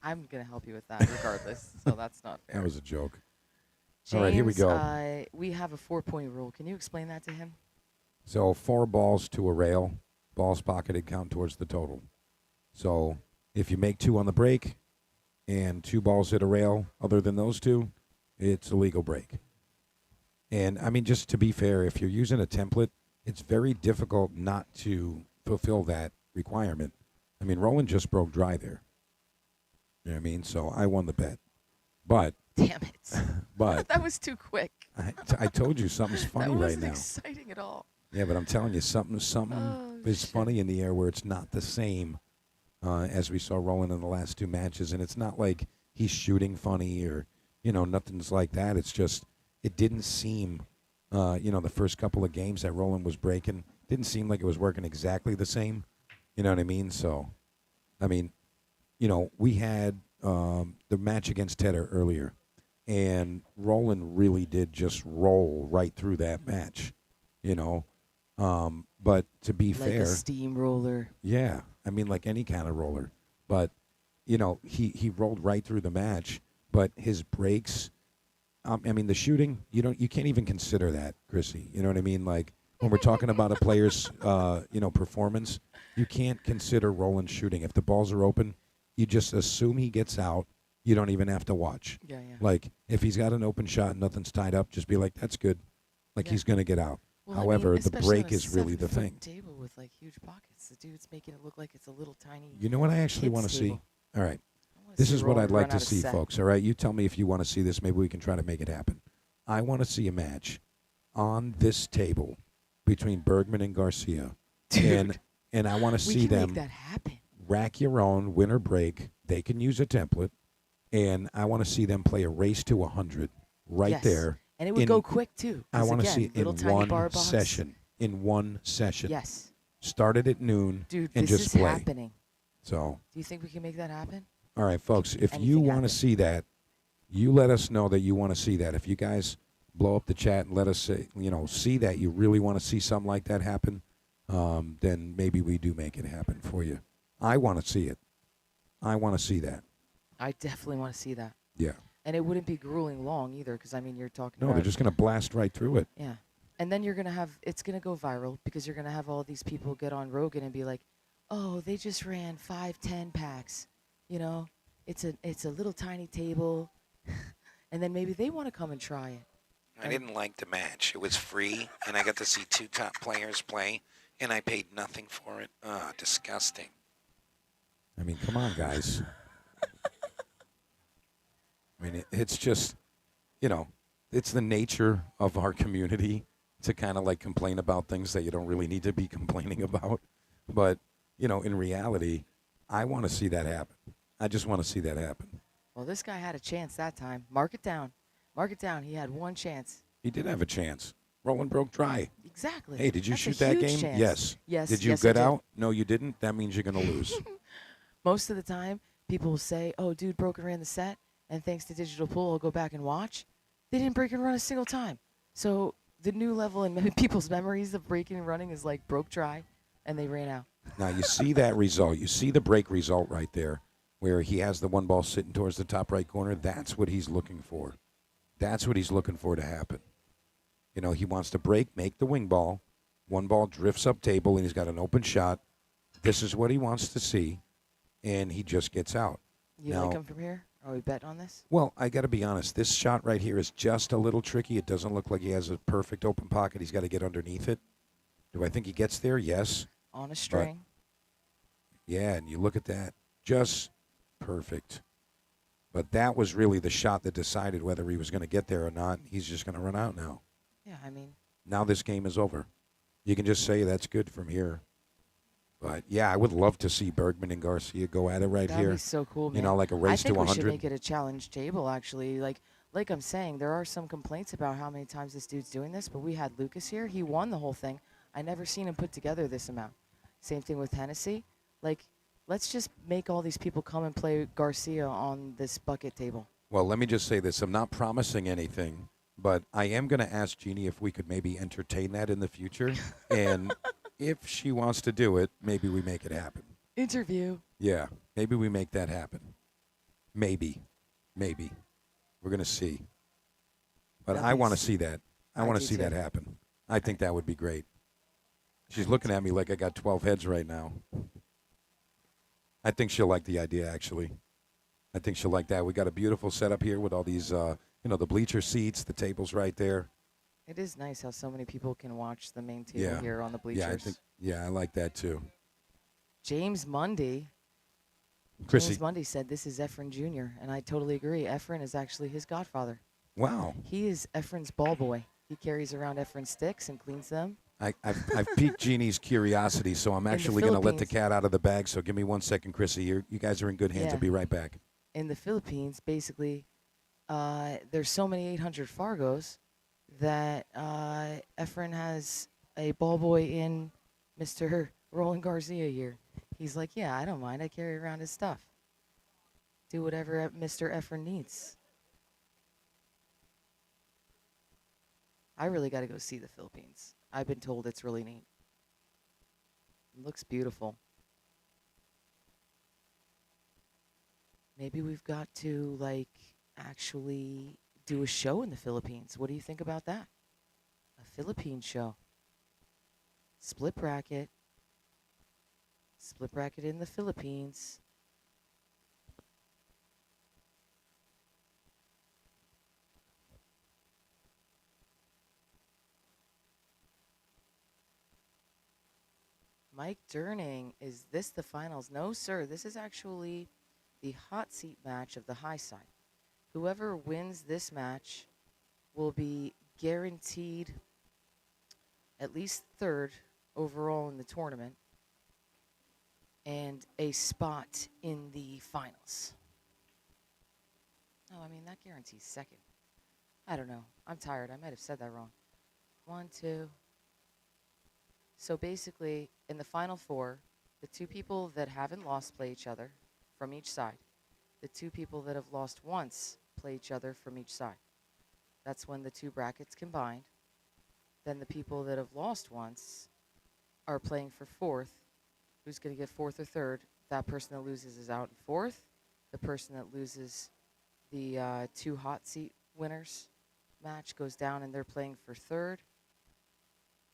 I'm going to help you with that regardless, so that's not fair. That was a joke. James, all right, here we go. We have a 4-point rule. Can you explain that to him? So 4 balls to a rail, balls pocketed count towards the total. So if you make 2 on the break, and 2 balls hit a rail, other than those 2, it's a legal break. And I mean, just to be fair, if you're using a template, it's very difficult not to fulfill that requirement. I mean, Roland just broke dry there. You know what I mean? So I won the bet. But Damn it. but That was too quick. I told you something's funny That right wasn't now. exciting at all. Yeah, but I'm telling you, something Oh, is shit. funny in the air where it's not the same as we saw Roland in the last 2 matches, and it's not like he's shooting funny or nothing's like that. It's just it didn't seem, the first couple of games that Roland was breaking didn't seem like it was working exactly the same. You know what I mean? So, I mean, we had the match against Tedder earlier, and Roland really did just roll right through that match. But to be Like fair, a steamroller. yeah, I mean like any kind of roller, but he rolled right through the match. But his breaks, I mean the shooting, you can't even consider that, Chrissy. You know what I mean? Like when we're talking about a player's performance, you can't consider Roland shooting. If the balls are open, you just assume he gets out. You don't even have to watch. Yeah, yeah. Like if he's got an open shot and nothing's tied up, just be like, that's good. Like Yeah. he's gonna get out. Well, However, I mean, the especially break on a is really the 7-foot thing. Table with like huge pockets. The dude's making it look like it's a little tiny. You know what I actually kids want to see? table. All right. I wanna This see is what Roland I'd like run to out of see, set. folks. All right. You tell me if you want to see this. Maybe we can try to make it happen. I want to see a match on this table between Bergman and Garcia. Dude, And I want to we see can them make that happen. rack your own, win or break. They can use a template. And I want to see them play a race to 100 right Yes. there. And it would in- go quick too. I 'cause want to again, see it little in tiny bar one box. session. In one session. Yes. Started at noon Dude, and this just is play. happening. So, Do you think we can make that happen? all right, folks, if you Anything want to happen. see that, you let us know that you want to see that. If you guys blow up the chat and let us say, see that you really want to see something like that happen, then maybe we do make it happen for you. I want to see it. I want to see that. I definitely want to see that. Yeah. And it wouldn't be grueling long either, because I mean, you're talking No, about they're just going to blast right through it. yeah. And then you're gonna have it's gonna go viral because you're gonna have all these people get on Rogan and be like, "Oh, they just ran 5-10 packs," it's a little tiny table, and then maybe they want to come and try it. I didn't like the match. It was free, and I got to see two top players play, and I paid nothing for it. Disgusting. I mean, come on, guys. I mean, it's just, you know, it's the nature of our community to kind of like complain about things that you don't really need to be complaining about. But, you know, in reality, I want to see that happen. I just want to see that happen. Well, this guy had a chance that time. Mark it down. Mark it down. He had one chance. He did have a chance. Roland broke dry. Exactly. Hey, did you That's a shoot that huge game? chance. Yes. Yes. Did you yes, I get did. out? No, you didn't. That means you're going to lose. Most of the time, people will say, "Oh, dude broke and ran the set," and thanks to Digital Pool, I'll go back and watch. They didn't break and run a single time. So the new level in people's memories of breaking and running is like broke dry, and they ran out. Now, you see that result. You see the break result right there where he has the one ball sitting towards the top right corner. That's what he's looking for. That's what he's looking for to happen. You know, he wants to break, make the wing ball. One ball drifts up table, and he's got an open shot. This is what he wants to see, and he just gets out. You Now, like him from here? Are we betting on this? well, I got to be honest. This shot right here is just a little tricky. It doesn't look like he has a perfect open pocket. He's got to get underneath it. Do I think he gets there? Yes. On a string. Yeah, and you look at that. Just perfect. But that was really the shot that decided whether he was going to get there or not. He's just going to run out now. Yeah, I mean, Now this game is over. You can just say that's good from here. But, yeah, I would love to see Bergman and Garcia go at it right that'd here. be so cool, man. You know, like a race I think to we should 100. make it a challenge table, actually. Like I'm saying, there are some complaints about how many times this dude's doing this, but we had Lucas here. He won the whole thing. I never seen him put together this amount. Same thing with Hennessy. Like, let's just make all these people come and play Garcia on this bucket table. Well, let me just say this. I'm not promising anything, but I am going to ask Jeannie if we could maybe entertain that in the future. And if she wants to do it, maybe we make it happen. Interview. Yeah, maybe we make that happen. Maybe. We're going to see. But That'd I be want to s- see that. I I want to do see too. that happen. I think that would be great. She's looking at me like I got 12 heads right now. I think she'll like the idea, actually. I think she'll like that. We got a beautiful setup here with all these, the bleacher seats, the tables right there. It is nice how so many people can watch the main table Yeah. here on the bleachers. I like that too. James Mundy. Chrissy, James Mundy said this is Efren Jr., and I totally agree. Efren is actually his godfather. wow. He is Efren's ball boy. He carries around Efren's sticks and cleans them. I've piqued Jeannie's curiosity, so I'm the actually going to let the Philippines- cat out of the bag. So give me 1 second, Chrissy. You guys are in good hands. Yeah. I'll be right back. In the Philippines, basically, there's so many 800 Fargos that Efren has a ball boy in Mr. Roland Garcia here. He's like, yeah, I don't mind. I carry around his stuff. Do whatever Mr. Efren needs. I really got to go see the Philippines. I've been told it's really neat. It looks beautiful. Maybe we've got to, like, actually do a show in the Philippines. What do you think about that? A Philippine show. Split bracket. Split bracket in the Philippines. Mike Durning, is this the finals? No, sir. This is actually the hot seat match of the high side. Whoever wins this match will be guaranteed at least third overall in the tournament and a spot in the finals. Oh, I mean, that guarantees second. I don't know. I'm tired. I might have said that wrong. 1, 2. So basically, in the final four, the two people that haven't lost play each other from each side. The two people that have lost once play each other from each side. That's when the two brackets combined. Then the people that have lost once are playing for fourth. Who's going to get fourth or third? That person that loses is out in fourth. The person that loses the two hot seat winners match goes down, and they're playing for third.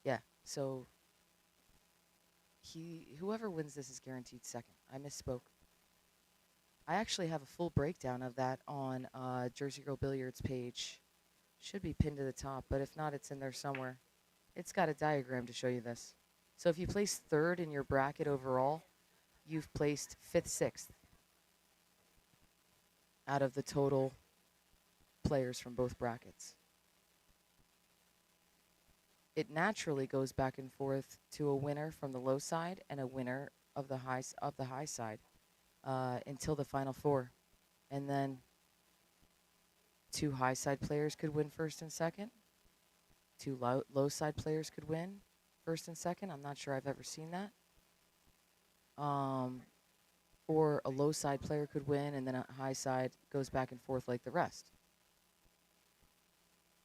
Yeah, so whoever wins this is guaranteed second. I misspoke. I actually have a full breakdown of that on Jersey Girl Billiards page. Should be pinned to the top, but if not, it's in there somewhere. It's got a diagram to show you this. So if you place third in your bracket overall, you've placed fifth, sixth out of the total players from both brackets. It naturally goes back and forth to a winner from the low side and a winner of the high side until the final four, and then two high side players could win first and second. Two low side players could win first and second. I'm not sure I've ever seen that. Or a low side player could win, and then a high side goes back and forth like the rest.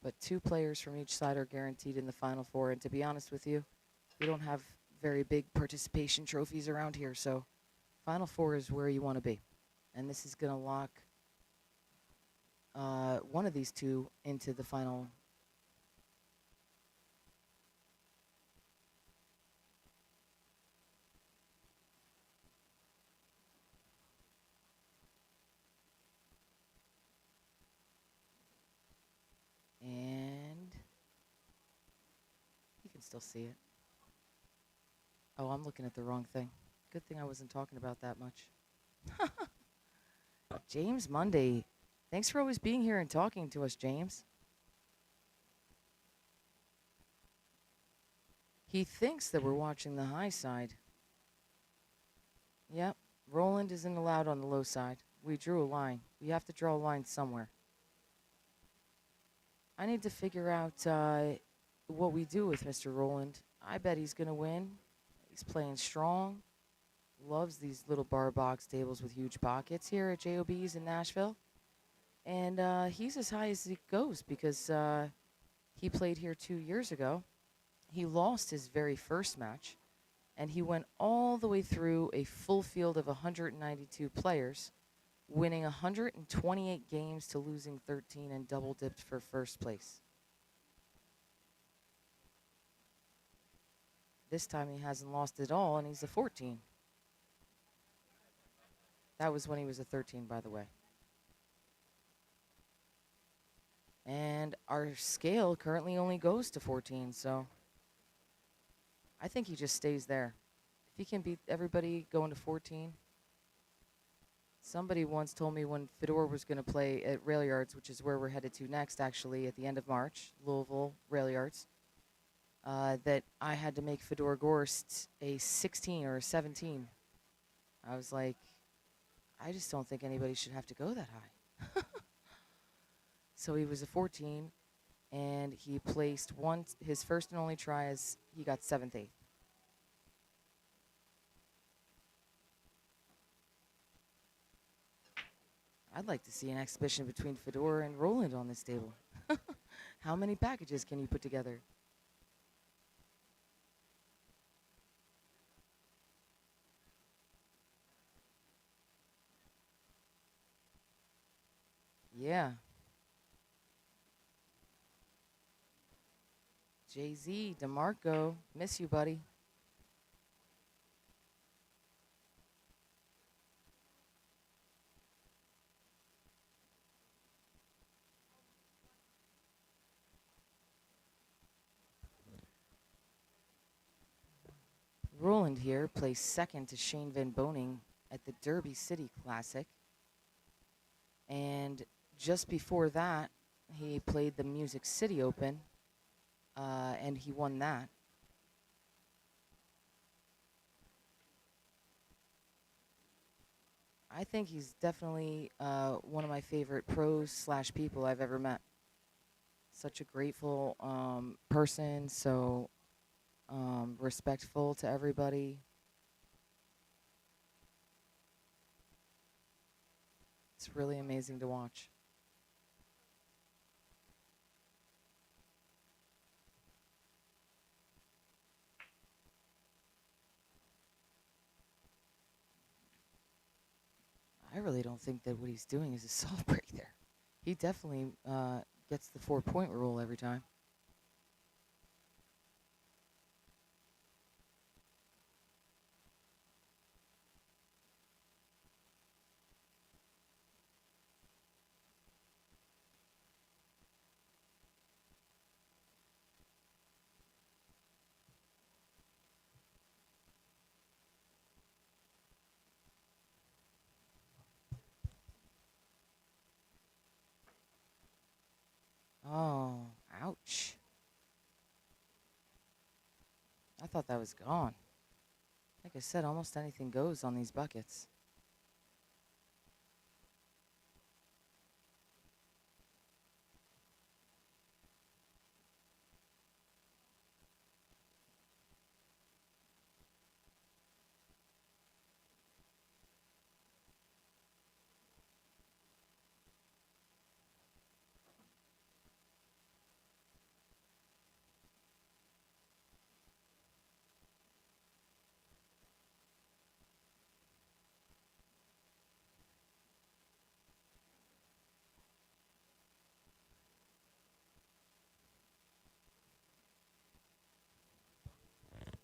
But two players from each side are guaranteed in the final four. And to be honest with you, we don't have very big participation trophies around here, so final four is where you want to be. And this is going to lock one of these two into the final. And you can still see it. Oh, I'm looking at the wrong thing. Good thing I wasn't talking about that much. James Monday. Thanks for always being here and talking to us, James. He thinks that we're watching the high side. Yep, Roland isn't allowed on the low side. We drew a line. We have to draw a line somewhere. I need to figure out what we do with Mr. Roland. I bet he's going to win. He's playing strong. Loves these little bar box tables with huge pockets here at JOB's in Nashville. And he's as high as it goes because he played here 2 years ago. He lost his very first match, and he went all the way through a full field of 192 players, winning 128 games to losing 13 and double-dipped for first place. This time he hasn't lost at all, and he's a 14. That was when he was a 13, by the way. And our scale currently only goes to 14, so I think he just stays there. If he can beat everybody going to 14. Somebody once told me when Fedor was going to play at Billiards, which is where we're headed to next, actually, at the end of March, Louisville, Billiards, that I had to make Fedor Gorst a 16 or a 17. I was like, I just don't think anybody should have to go that high. So he was a 14, and he placed his first and only try as he got 7th, 8th. I'd like to see an exhibition between Fedor and Roland on this table. How many packages can you put together? Yeah. Jay-Z, DeMarco, miss you, buddy. Roland here placed second to Shane Van Boning at the Derby City Classic. And just before that, he played the Music City Open, and he won that. I think he's definitely one of my favorite pros/people I've ever met. Such a grateful person, so respectful to everybody. It's really amazing to watch. I really don't think that what he's doing is a soft break there. He definitely gets the 4-point rule every time. thought that was gone. Like I said, almost anything goes on these buckets.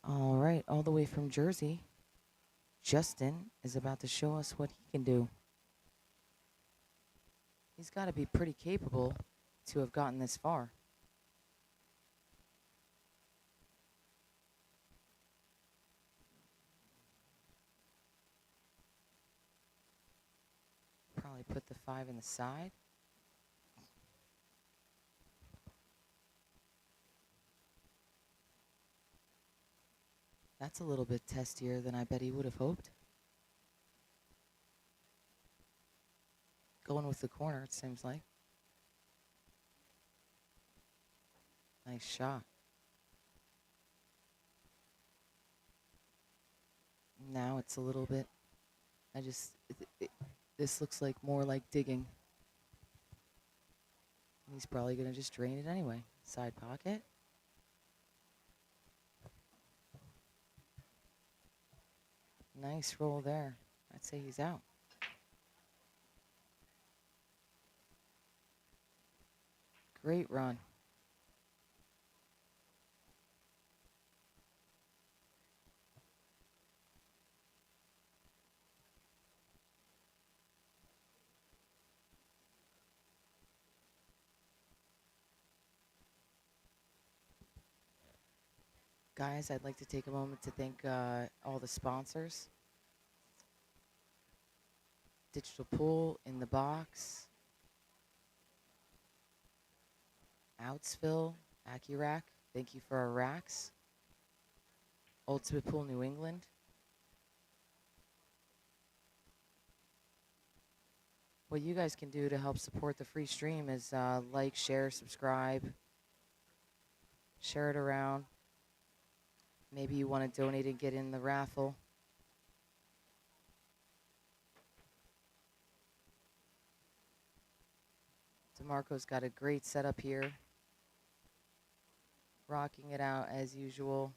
All right, all the way from Jersey, Justin is about to show us what he can do. He's got to be pretty capable to have gotten this far. Probably put the 5 in the side. That's a little bit testier than I bet he would have hoped. Going with the corner, it seems like. Nice shot. Now it's a little bit, this looks like more like digging. He's probably going to just drain it anyway. Side pocket. Nice roll there. I'd say he's out. Great run. Guys, I'd like to take a moment to thank all the sponsors. Digital Pool, In the Box, Outsville, AccuRack, thank you for our racks. Ultimate Pool New England. What you guys can do to help support the free stream is like, share, subscribe, share it around. Maybe you want to donate and get in the raffle. DeMarco's got a great setup here. Rocking it out as usual.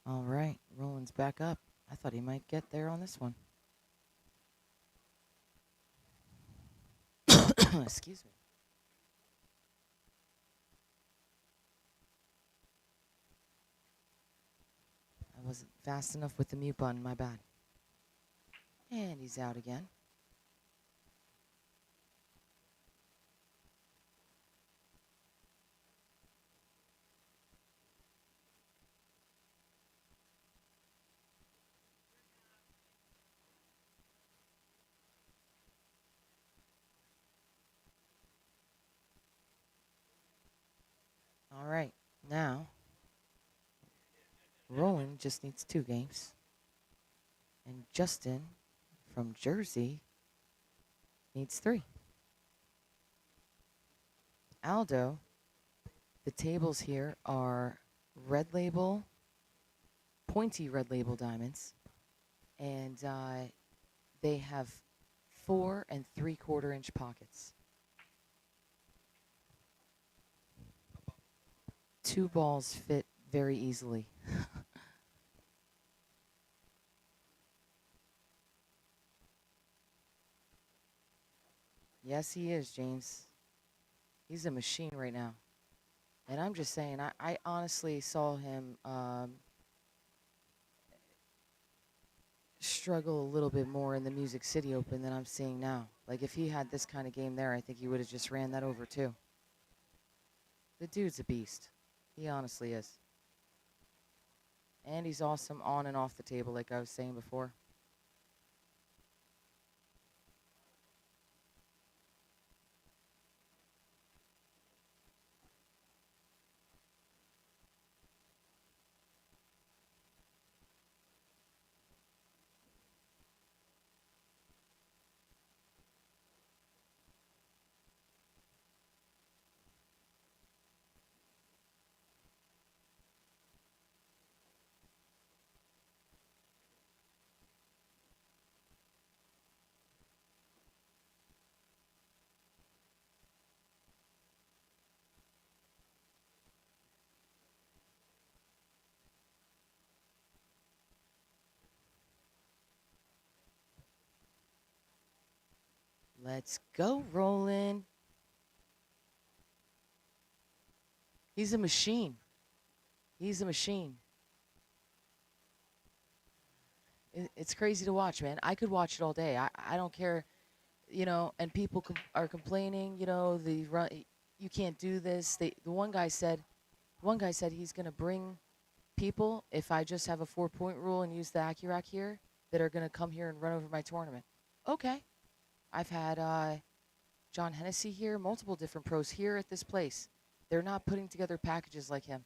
All right, Roland's back up. I thought he might get there on this one. Excuse me. I wasn't fast enough with the mute button, my bad. And he's out again. All right, now Roland just needs 2 games. And Justin from Jersey needs 3. Aldo, the tables here are red label, pointy red label diamonds. And they have 4 3/4 inch pockets. 2 balls fit very easily. Yes, he is, James. He's a machine right now. And I'm just saying, I honestly saw him struggle a little bit more in the Music City Open than I'm seeing now. Like, if he had this kind of game there, I think he would have just ran that over, too. The dude's a beast. He honestly is. And he's awesome on and off the table, like I was saying before. Let's go, Roland. He's a machine. He's a machine. It's crazy to watch, man. I could watch it all day. I don't care, you know, and people are complaining, you know, you can't do this. The one guy said he's going to bring people, if I just have a 4-point rule and use the Accurac here, that are going to come here and run over my tournament. Okay. I've had John Hennessy here, multiple different pros here at this place. They're not putting together packages like him.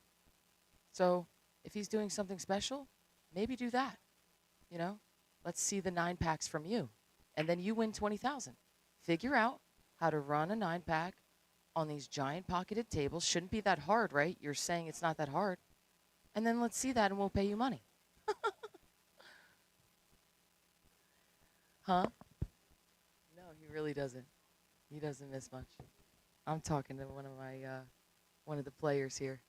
So if he's doing something special, maybe do that. You know, let's see the 9-packs from you. And then you win 20,000. Figure out how to run a 9-pack on these giant pocketed tables. Shouldn't be that hard, right? You're saying it's not that hard. And then let's see that and we'll pay you money. Huh? No, he really doesn't. He doesn't miss much. I'm talking to one of the players here.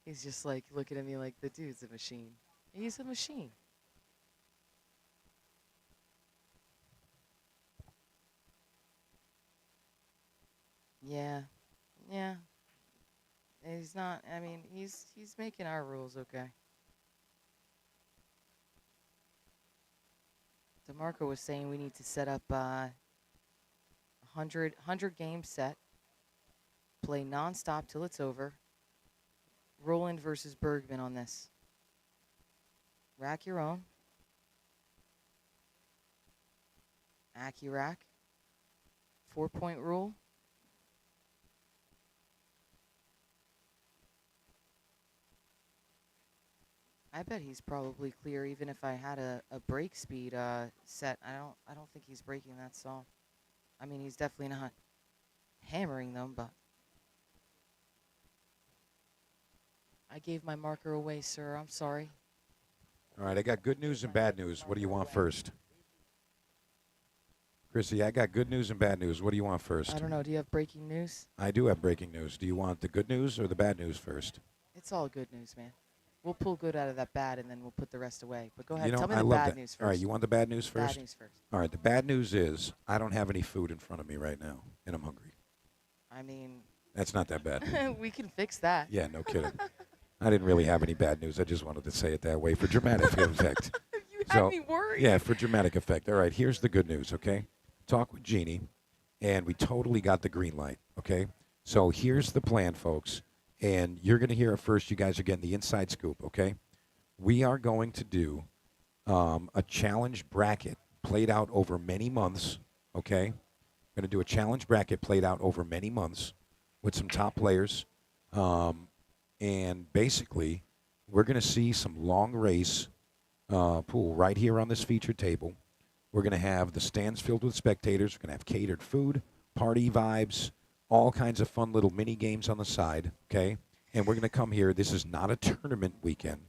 He's just like looking at me like the dude's a machine. He's a machine. Yeah. Yeah. He's not, I mean, he's making our rules okay. DeMarco was saying we need to set up 100 game set, play nonstop till it's over. Roland versus Bergman on this. Rack your own. Accurac. 4-point rule. I bet he's probably clear even if I had a break speed set. I don't think he's breaking that saw. I mean, he's definitely not hammering them, but I gave my marker away, sir. I'm sorry. All right, I got good news and bad news. What do you want first? Chrissy, I got good news and bad news. What do you want first? I don't know. Do you have breaking news? I do have breaking news. Do you want the good news or the bad news first? It's all good news, man. We'll pull good out of that bad, and then we'll put the rest away. But go ahead. You know, Tell me I the love bad that. news first. All right, you want the bad news first? Bad news first. All right, the bad news is I don't have any food in front of me right now, and I'm hungry. I mean, That's not that bad. we can fix that. Yeah, no kidding. I didn't really have any bad news. I just wanted to say it that way for dramatic effect. You had me worried. Yeah, for dramatic effect. All right, here's the good news, okay? Talk with Jeannie, and we totally got the green light, okay? So here's the plan, folks, and you're going to hear it first. You guys are getting the inside scoop, okay? We are going to do a challenge bracket played out over many months, okay? We're going to do a challenge bracket played out over many months with some top players. And basically, we're going to see some long race pool right here on this featured table. We're going to have the stands filled with spectators. We're going to have catered food, party vibes, all kinds of fun little mini games on the side, okay? And we're going to come here. This is not a tournament weekend.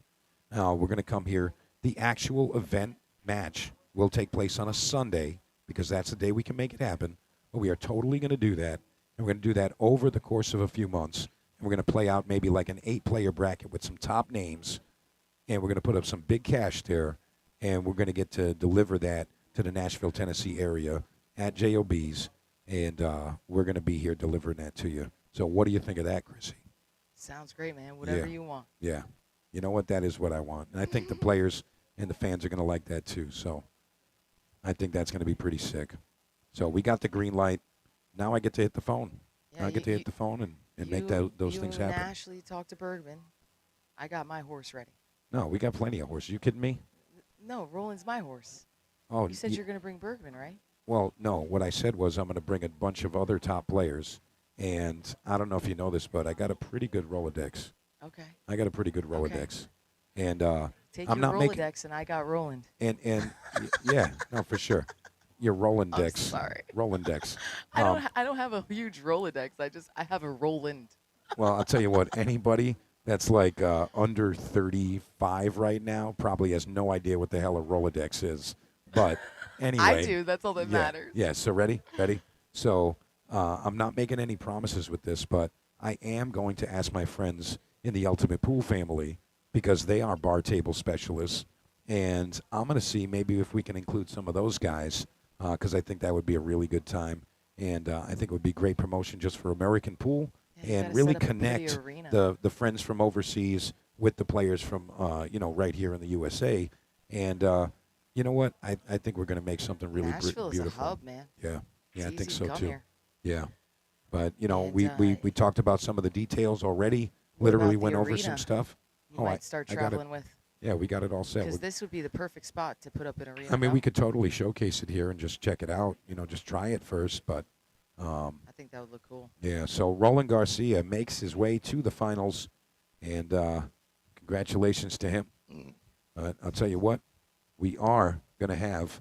We're going to come here. The actual event match will take place on a Sunday because that's the day we can make it happen. But we are totally going to do that. And we're going to do that over the course of a few months. And we're going to play out maybe like an 8-player bracket with some top names. And we're going to put up some big cash there. And we're going to get to deliver that to the Nashville, Tennessee area at JOB's. And we're going to be here delivering that to you. So what do you think of that, Chrissy? Sounds great, man. Whatever you want. Yeah. You know what? That is what I want. And I think the players and the fans are going to like that too. So I think that's going to be pretty sick. So we got the green light. Now I get to hit the phone. Yeah, I get to hit the phone and make those things happen. You and Ashley talk to Bergman. I got my horse ready. No, we got plenty of horses. You kidding me? No, Roland's my horse. Oh, you said you're going to bring Bergman, right? Well, no. What I said was I'm going to bring a bunch of other top players. And I don't know if you know this, but I got a pretty good Rolodex. Okay. I got a pretty good Rolodex. Okay. And Take I'm your not Rolodex, and I got Roland. And yeah, no, for sure. Your Rolandex. I'm sorry. Rolandex. I don't have a huge Rolodex. I have a Roland. Well, I'll tell you what. Anybody that's like under 35 right now probably has no idea what the hell a Rolodex is. But anyway, I do. That's all that matters. Yeah. So ready? So I'm not making any promises with this, but I am going to ask my friends in the Ultimate Pool family because they are bar table specialists, and I'm going to see maybe if we can include some of those guys because I think that would be a really good time, and I think it would be great promotion just for American pool and really connect the friends from overseas with the players from right here in the USA, and you know what? I think we're going to make something really Nashville beautiful. is a hub, man. Yeah, It's I think easy so to come too. here. Yeah, but And, we talked about some of the details already. What Literally about went the over arena? some stuff. You might start I got it. traveling with. Yeah, we got it all set. Because this would be the perfect spot to put up an arena. I mean, no? we could totally showcase it here and just check it out. Just try it first. But I think that would look cool. yeah, so Roland Garcia makes his way to the finals, and congratulations to him. I'll tell you what, we are going to have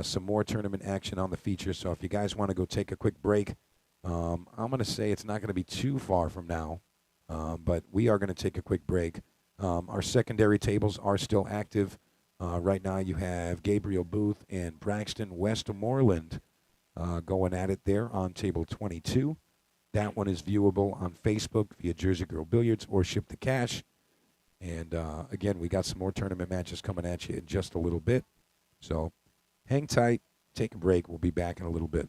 some more tournament action on the feature. So if you guys want to go take a quick break, I'm going to say it's not going to be too far from now, but we are going to take a quick break. Our secondary tables are still active. Right now you have Gabriel Booth and Braxton Westmoreland going at it there on table 22. That one is viewable on Facebook via Jersey Girl Billiards or Ship the Cash. And again, we got some more tournament matches coming at you in just a little bit. So hang tight, take a break. We'll be back in a little bit.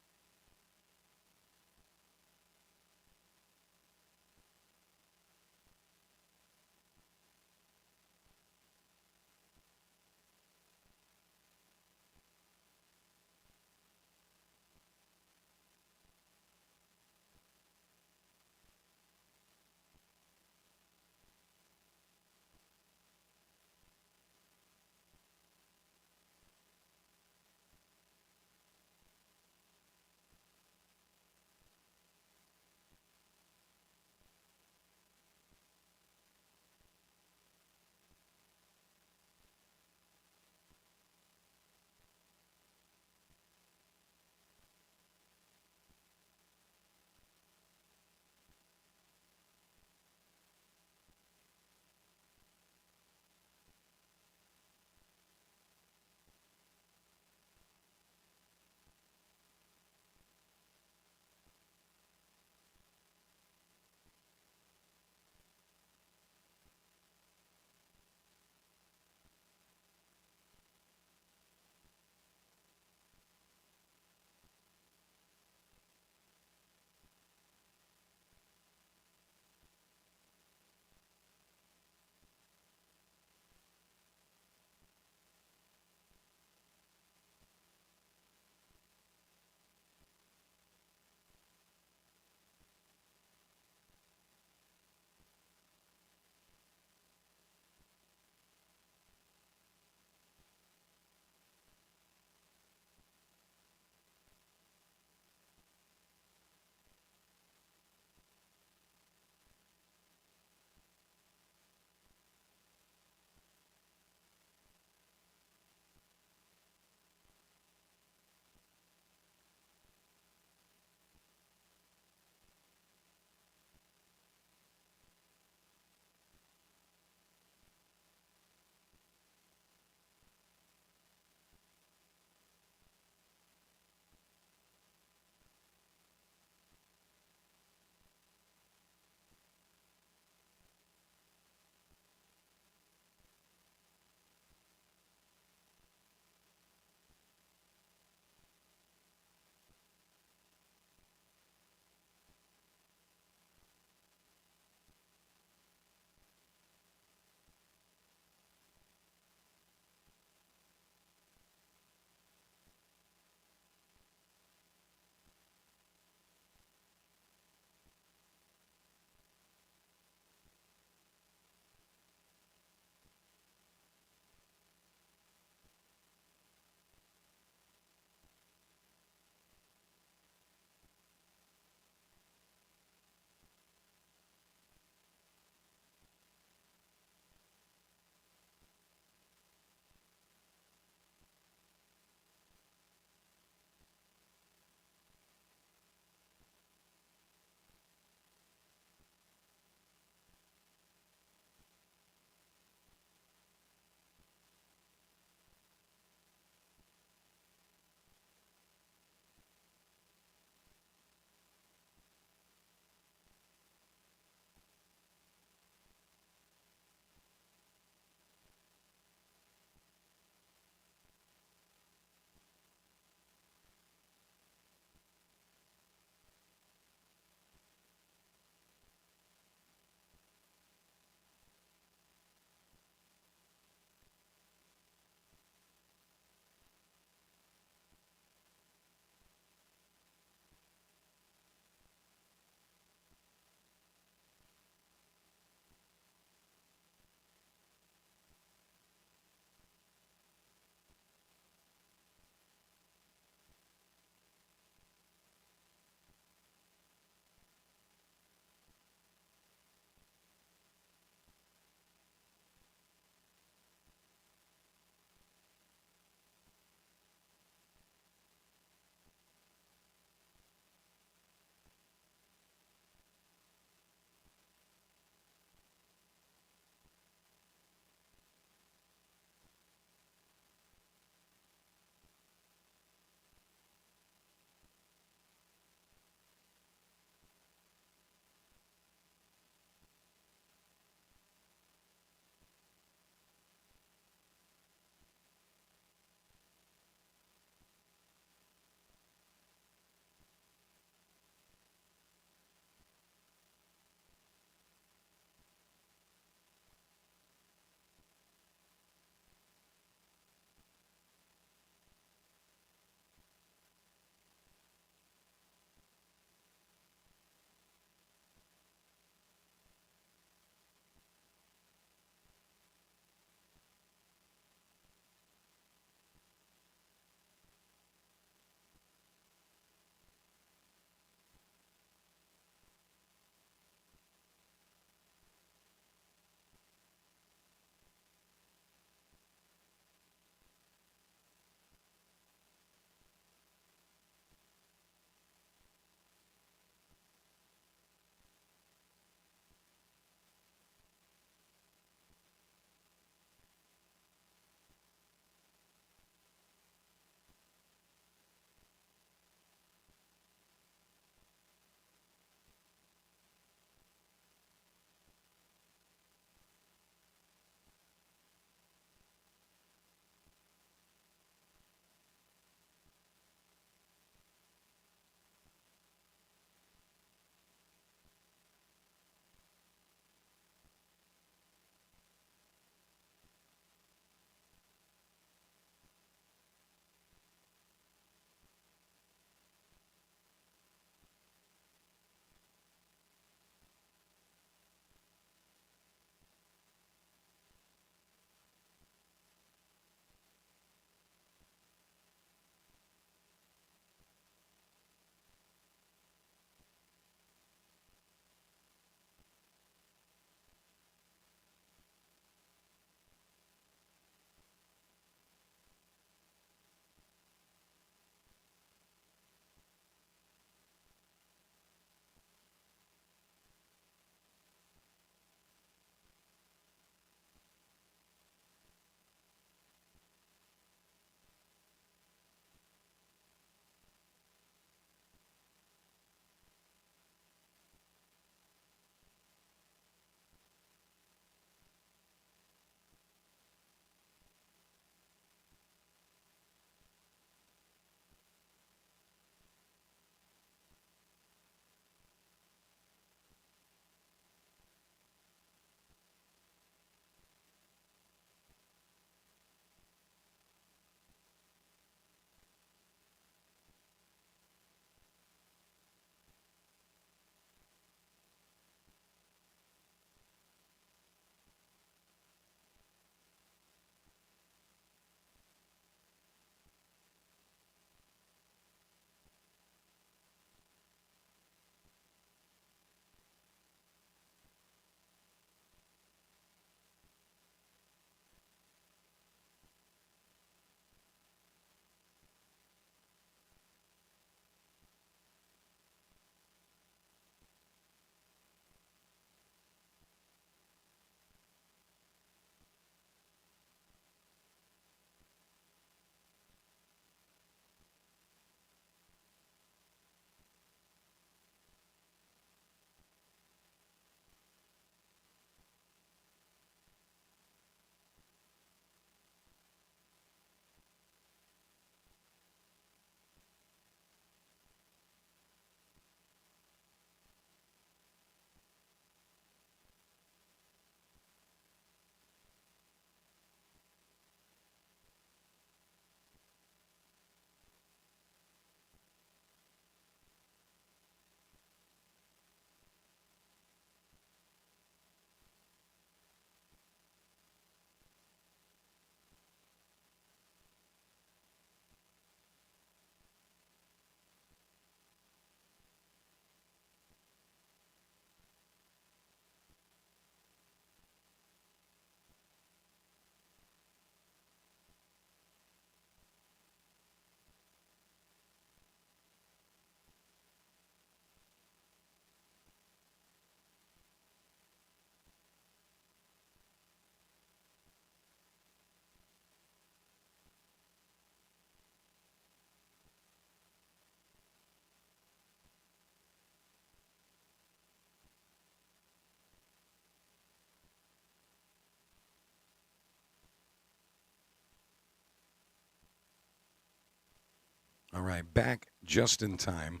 All right, back just in time.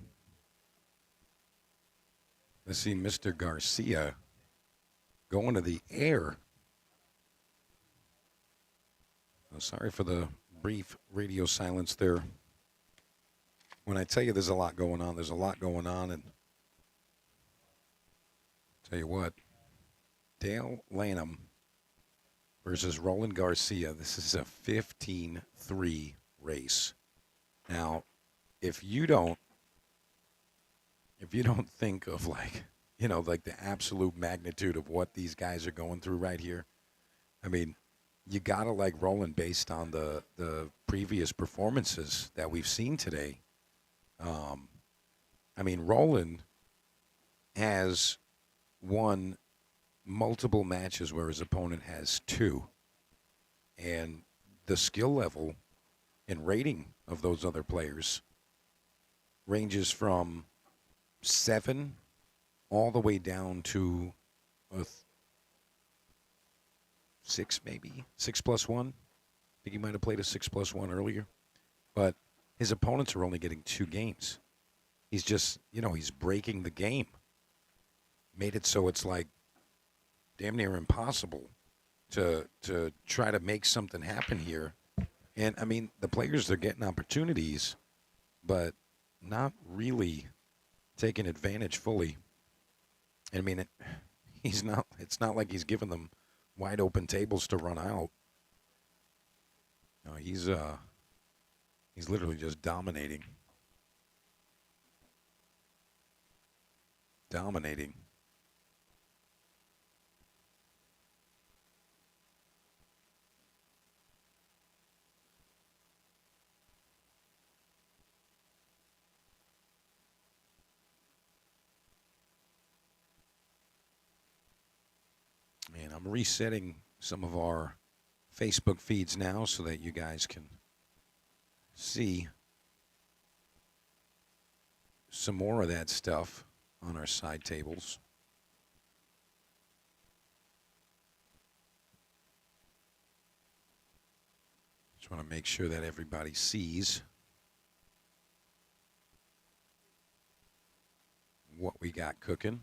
Let's see Mr. Garcia going to the air. Oh, sorry for the brief radio silence there. When I tell you there's a lot going on, there's a lot going on. And tell you what, Dale Lanham versus Roland Garcia. This is a 15-3 race. Now, if you don't think of like the absolute magnitude of what these guys are going through right here, I mean, you gotta like Roland based on the previous performances that we've seen today. I mean, Roland has won multiple matches where his opponent has two, and the skill level and rating of those other players ranges from 7 all the way down to a 6, maybe 6+1. I think he might have played a 6+1 earlier, but his opponents are only getting 2 games. He's just, he's breaking the game. Made it so it's like damn near impossible to try to make something happen here. And I mean, the players are getting opportunities, but not really taking advantage fully. I mean, it's not like he's giving them wide open tables to run out. No, he's literally just dominating. Dominating. And I'm resetting some of our Facebook feeds now so that you guys can see some more of that stuff on our side tables. Just want to make sure that everybody sees what we got cooking.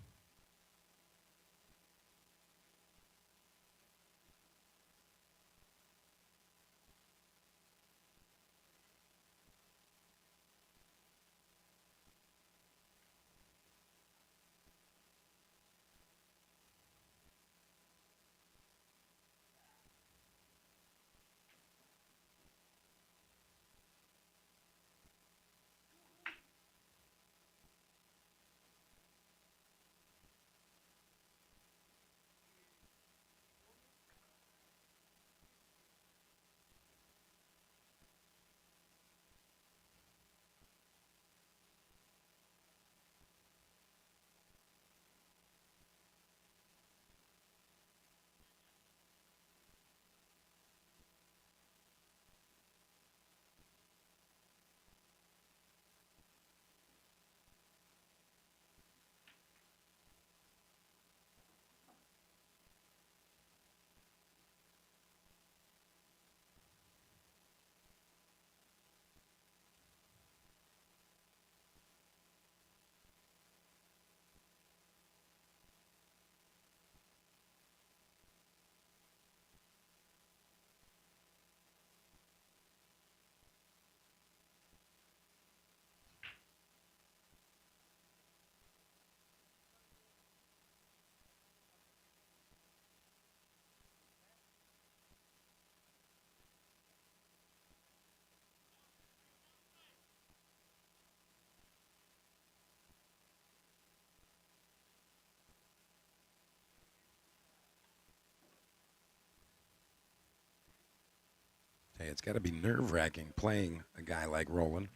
Hey, it's got to be nerve-wracking playing a guy like Roland,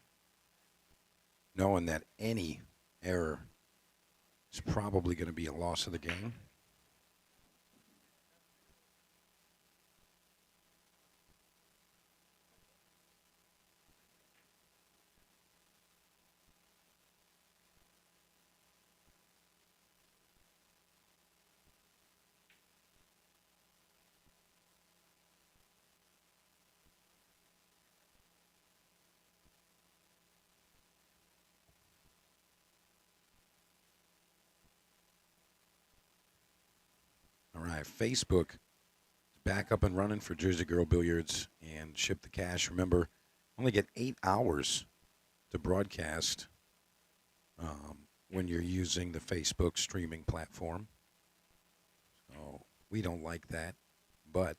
knowing that any error is probably going to be a loss of the game. right, Facebook is back up and running for Jersey Girl Billiards and Ship the Cash. Remember, only get 8 hours to broadcast when you're using the Facebook streaming platform. So we don't like that, but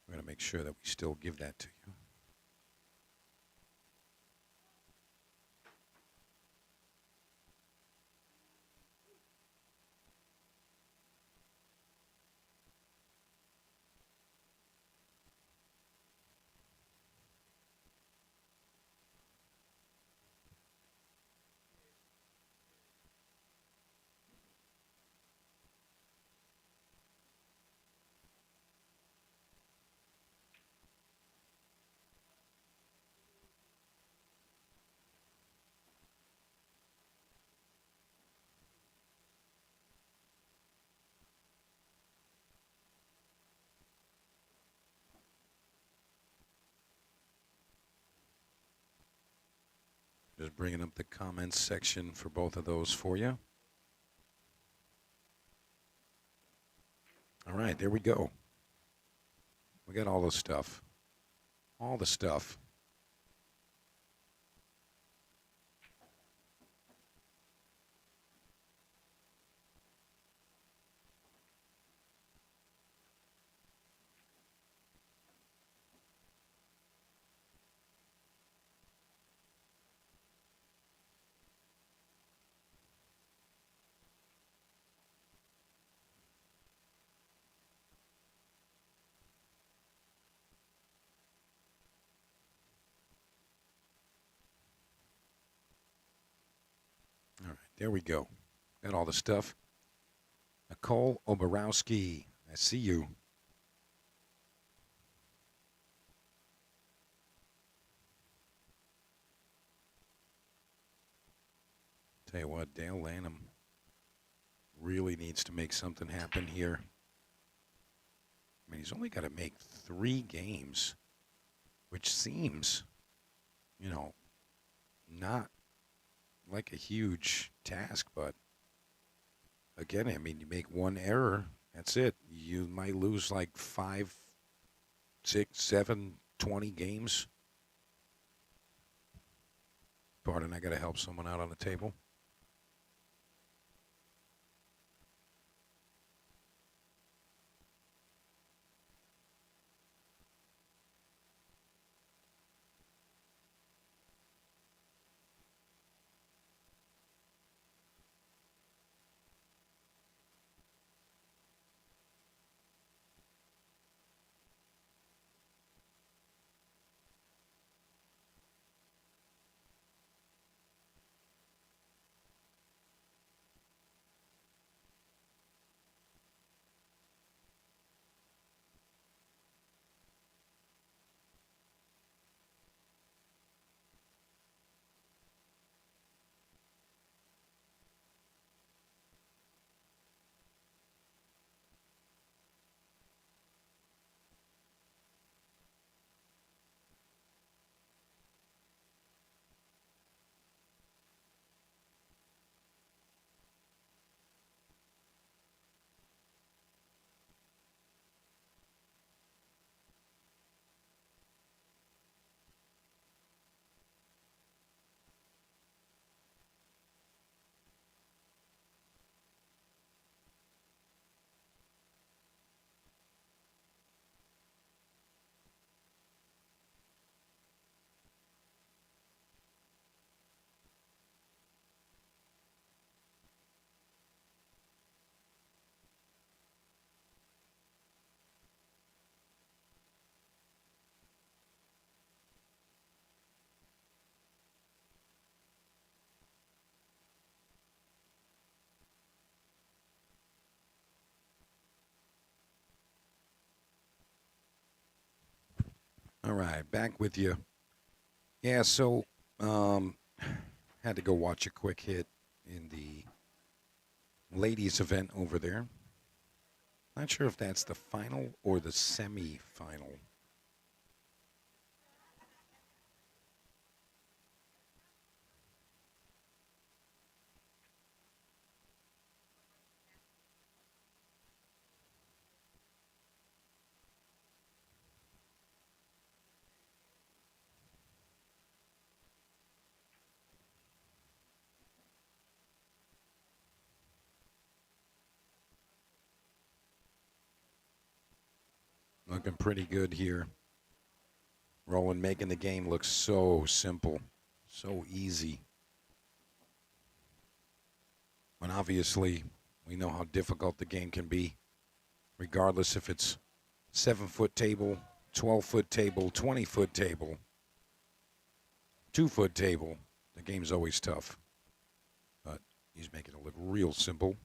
we're going to make sure that we still give that to you. Just bringing up the comments section for both of those for you. All right, there we go. We got all the stuff. All the stuff. All right, there we go. Got all the stuff. Nicole Oborowski, I see you. Tell you what, Dale Lanham really needs to make something happen here. I mean, he's only got to make 3 games, which seems, not like a huge task, but again, I mean, you make 1 error, that's it. You might lose like 5, 6, 7, 20 games. Pardon, I got to help someone out on the table. All right, back with you. Yeah, so had to go watch a quick hit in the ladies event over there. Not sure if that's the final or the semi-final. Looking pretty good here. Roland making the game look so simple, so easy. And obviously, we know how difficult the game can be, regardless if it's 7-foot table, 12-foot table, 20-foot table, 2-foot table. The game's always tough. But he's making it look real simple.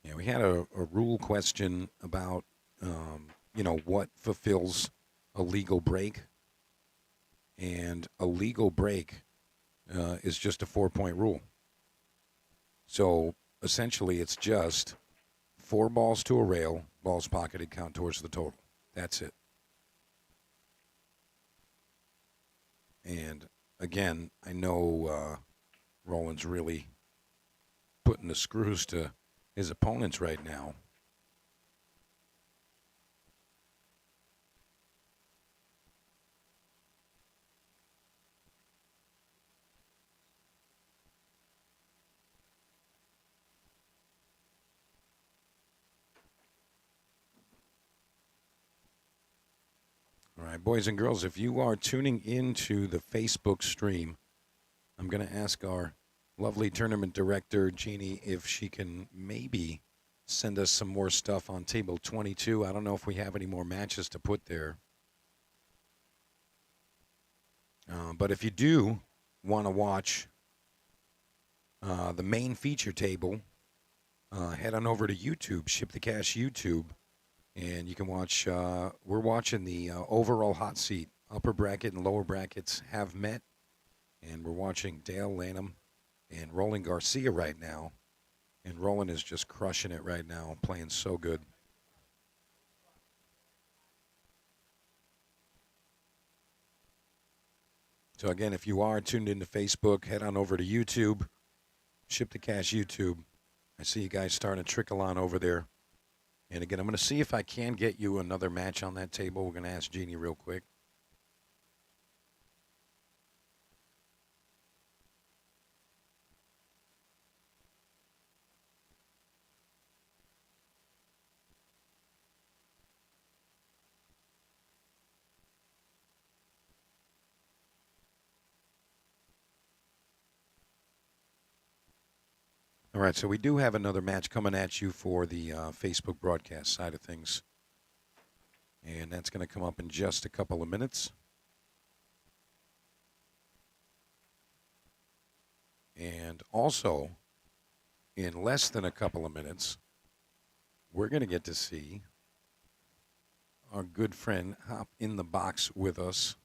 Yeah, we had a rule question about, what fulfills a legal break. And a legal break is just a 4-point rule. So essentially, it's just 4 balls to a rail, balls pocketed, count towards the total. That's it. And again, I know Roland's really putting the screws to his opponents right now. All right, boys and girls, if you are tuning into the Facebook stream, I'm going to ask our lovely tournament director, Jeannie, if she can maybe send us some more stuff on table 22. I don't know if we have any more matches to put there. But if you do want to watch the main feature table, head on over to YouTube, Ship the Cash YouTube, and you can watch, we're watching the overall hot seat. Upper bracket and lower brackets have met, and we're watching Dale Lanham and Roland Garcia right now. And Roland is just crushing it right now, playing so good. So again, if you are tuned into Facebook, head on over to YouTube, Ship the Cash YouTube. I see you guys starting to trickle on over there. And again, I'm going to see if I can get you another match on that table. We're going to ask Jeannie real quick. All right, so we do have another match coming at you for the Facebook broadcast side of things. And that's going to come up in just a couple of minutes. And also, in less than a couple of minutes, we're going to get to see our good friend hop in the box with us.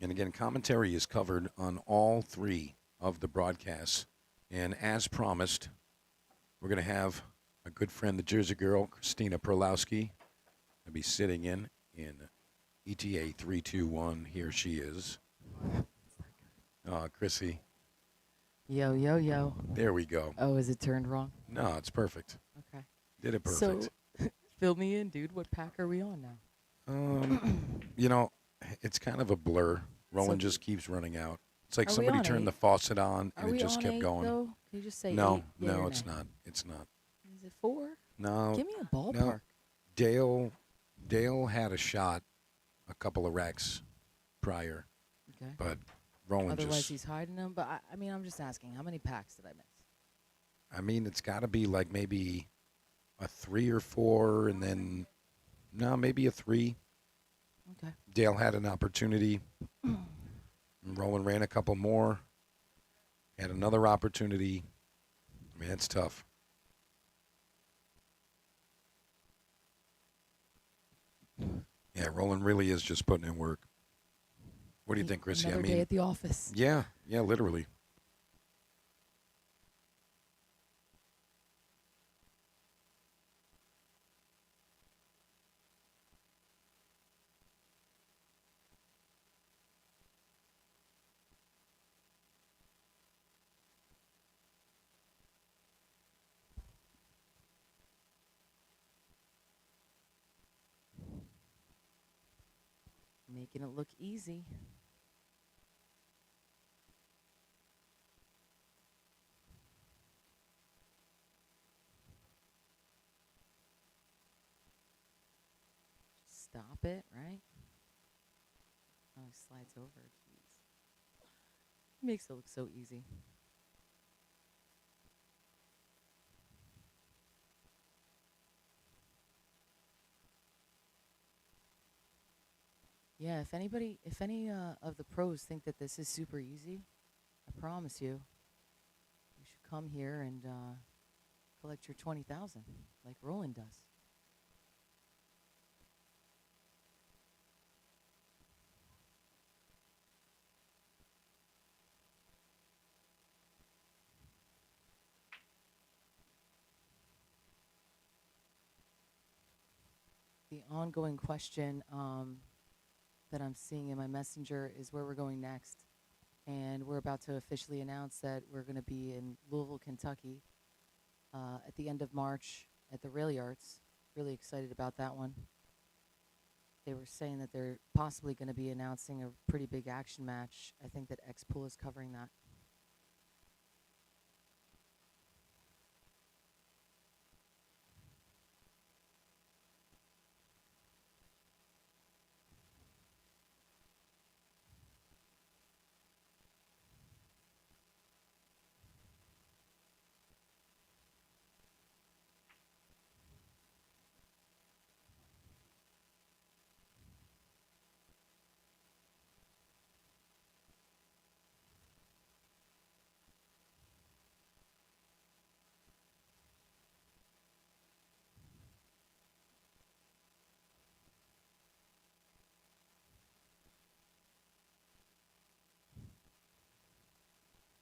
And again, commentary is covered on all 3 of the broadcasts. And as promised, we're going to have a good friend, the Jersey girl, Christina Perlowski, to be sitting in ETA 321. Here she is. Oh, Chrissy. Yo, yo, yo. There we go. Oh, is it turned wrong? No, it's perfect. Okay. Did it perfect. So, fill me in, dude. What pack are we on now? It's kind of a blur. Roland So- just keeps running out. It's like Are we somebody on turned 8? the faucet on Are and we it just on kept 8, going. though? Can you just say No, 8? Yeah no, or it's nay? not. It's not. Is it 4? No. Give me a ballpark. Dale had a shot a couple of racks prior, Okay. but Roland Otherwise, just. he's hiding them. But I'm just asking, how many packs did I miss? I mean, it's got to be like maybe a 3 or 4, and then maybe a 3. Okay. Dale had an opportunity. And Roland ran a couple more. Had another opportunity. I mean, it's tough. Yeah, Roland really is just putting in work. What do you think, Chrissy? Another I day mean, at the office. yeah, literally. Making it look easy. Stop it, right? Oh, he slides over. Jeez. Makes it look so easy. Yeah, if any of the pros think that this is super easy, I promise you, you should come here and collect your 20,000 like Roland does. The ongoing question that I'm seeing in my messenger is where we're going next. And we're about to officially announce that we're going to be in Louisville, Kentucky at the end of March at the Billiards. Really excited about that one. They were saying that they're possibly going to be announcing a pretty big action match. I think that X-Pool is covering that.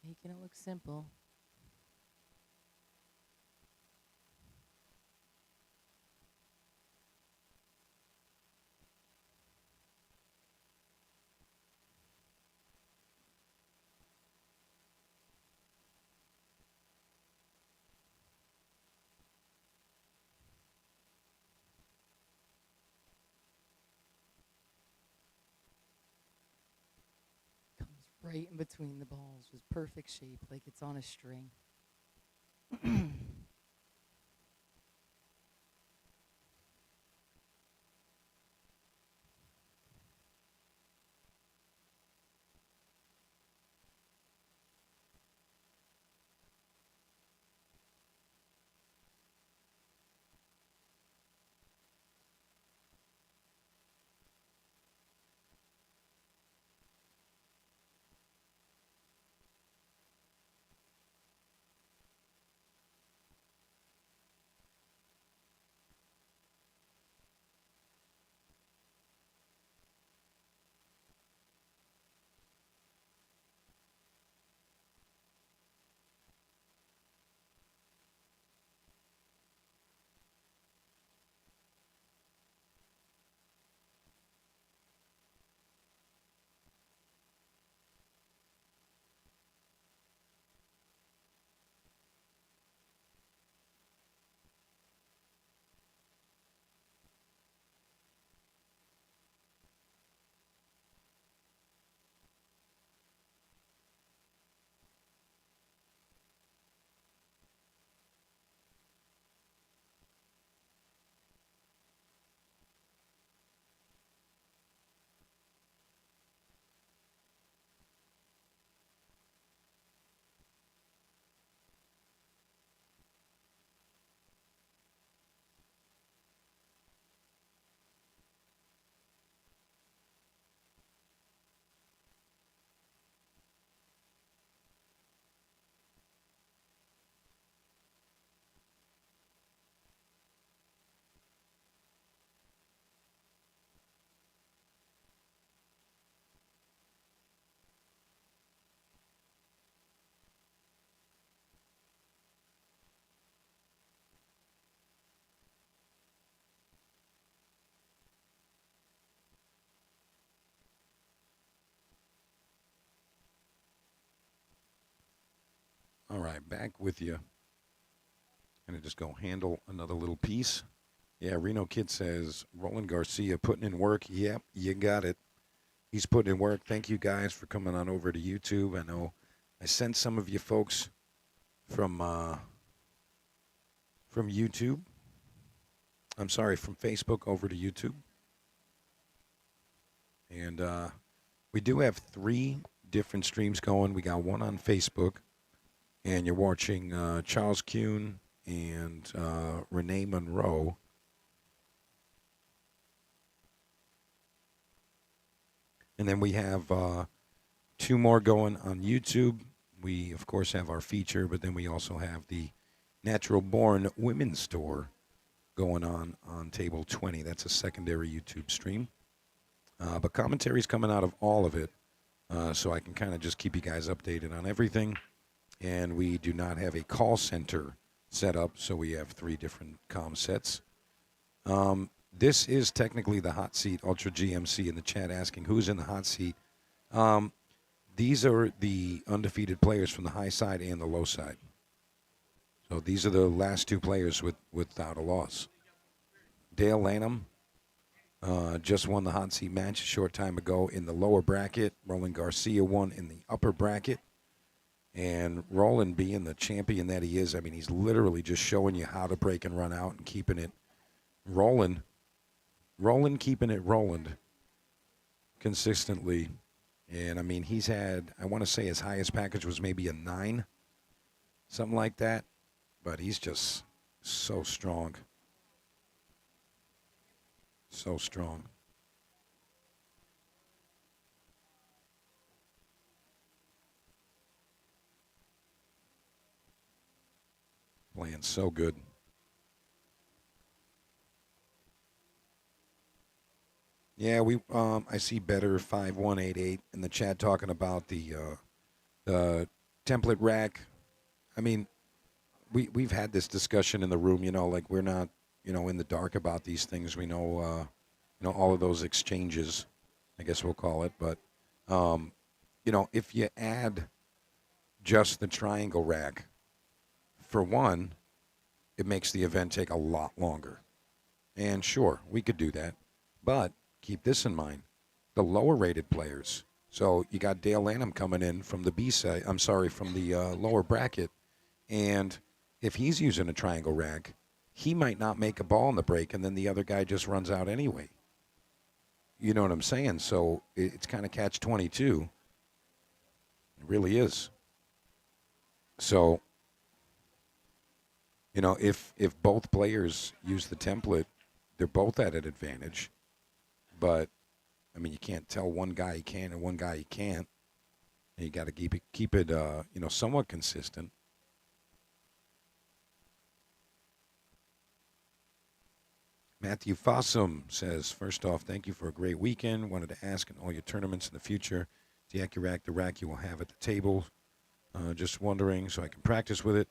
Making it look simple. Comes right in between the balls, just perfect shape, like it's on a string. right, back with you. Gonna just go handle another little piece. Yeah, Reno Kid says, Roland Garcia putting in work. Yep, you got it. He's putting in work. Thank you guys for coming on over to YouTube. I know I sent some of you folks from YouTube. I'm sorry, from Facebook over to YouTube. And we do have 3 different streams going. We got one on Facebook, and you're watching Charles Kuhn and Renee Monroe. And then we have 2 more going on YouTube. We, of course, have our feature, but then we also have the Natural Born Women's Store going on Table 20. That's a secondary YouTube stream. But commentary's coming out of all of it, so I can kind of just keep you guys updated on everything. And we do not have a call center set up, so we have 3 different comm sets. This is technically the hot seat. Ultra GMC in the chat asking who's in the hot seat. These are the undefeated players from the high side and the low side. So these are the last 2 players without a loss. Dale Lanham just won the hot seat match a short time ago in the lower bracket. Roland Garcia won in the upper bracket. And Roland, being the champion that he is, I mean, he's literally just showing you how to break and run out and keeping it rolling. Roland keeping it Roland consistently. And, I mean, he's had, I want to say his highest package was maybe a 9, something like that. But he's just so strong. So strong. Playing so good. Yeah, I see better 5188 in the chat talking about the template rack. I mean, we've had this discussion in the room, like we're not, in the dark about these things. We know all of those exchanges, I guess we'll call it. But, if you add just the triangle rack, for one, it makes the event take a lot longer. And sure, we could do that. But keep this in mind. The lower rated players. So you got Dale Lanham coming in from the from the lower bracket. And if he's using a triangle rack, he might not make a ball in the break, and then the other guy just runs out anyway. You know what I'm saying? So it's kind of catch-22. It really is. So, if both players use the template, they're both at an advantage. But, I mean, you can't tell one guy he can and one guy he can't. And you got to keep it somewhat consistent. Matthew Fossum says, first off, thank you for a great weekend. Wanted to ask in all your tournaments in the future, the AccuRack, the rack you will have at the table. Just wondering so I can practice with it.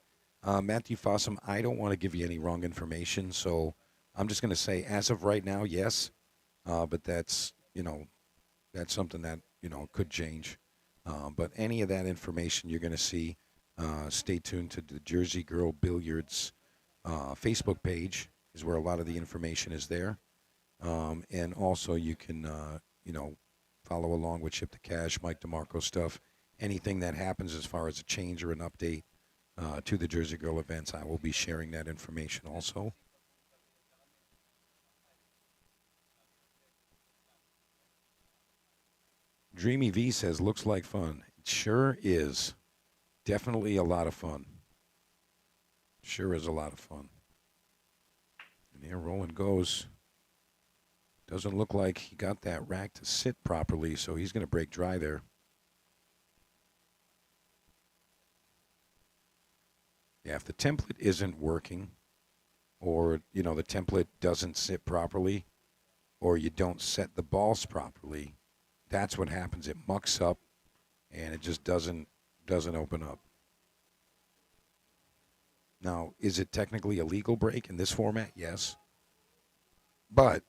Matthew Fossum, I don't want to give you any wrong information, so I'm just going to say as of right now, yes. But that's something that, could change. But any of that information you're going to see, stay tuned to the Jersey Girl Billiards Facebook page is where a lot of the information is there. And also you can, follow along with Chip the Cash, Mike DeMarco stuff. Anything that happens as far as a change or an update to the Jersey Girl events, I will be sharing that information also. Dreamy V says, looks like fun. It sure is. Definitely a lot of fun. Sure is a lot of fun. And here Roland goes. Doesn't look like he got that rack to sit properly, so he's going to break dry there. Yeah, if the template isn't working, or, the template doesn't sit properly, or you don't set the balls properly, that's what happens. It mucks up, and it just doesn't open up. Now, is it technically a legal break in this format? Yes. But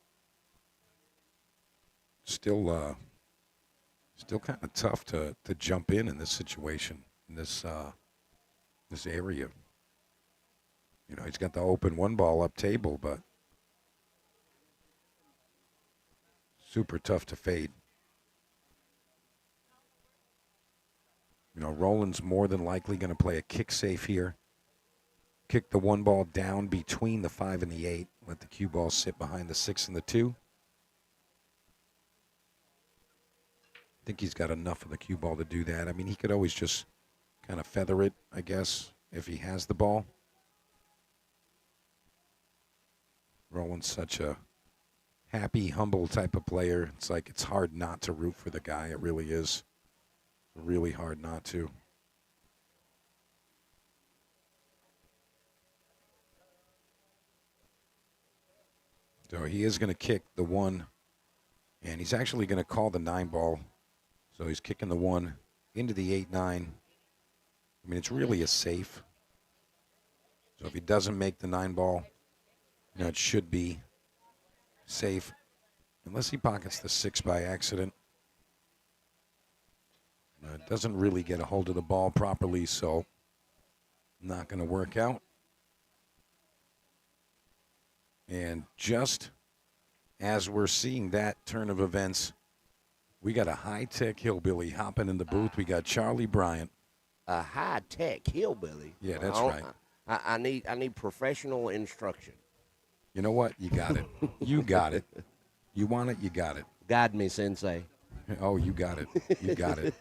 still kind of tough to jump in this situation, in this this area. He's got the open one ball up table, but super tough to fade. Roland's more than likely going to play a kick safe here. Kick the one ball down between the 5 and the 8. Let the cue ball sit behind the 6 and the 2. I think he's got enough of the cue ball to do that. I mean, he could always just kind of feather it, I guess, if he has the ball. Roland's such a happy, humble type of player. It's like it's hard not to root for the guy. It really is. Really hard not to. So he is going to kick the 1, and he's actually going to call the 9 ball. So he's kicking the 1 into the 8-9. I mean, it's really a safe. So if he doesn't make the 9 ball, it should be safe, unless he pockets the 6 by accident. It doesn't really get a hold of the ball properly, so not going to work out. And just as we're seeing that turn of events, we got a high-tech hillbilly hopping in the booth. We got Charlie Bryant. A high-tech hillbilly? Yeah, that's right. I need professional instruction. You know what? You got it. You got it. You want it, you got it. Guide me, Sensei. Oh, you got it. You got it.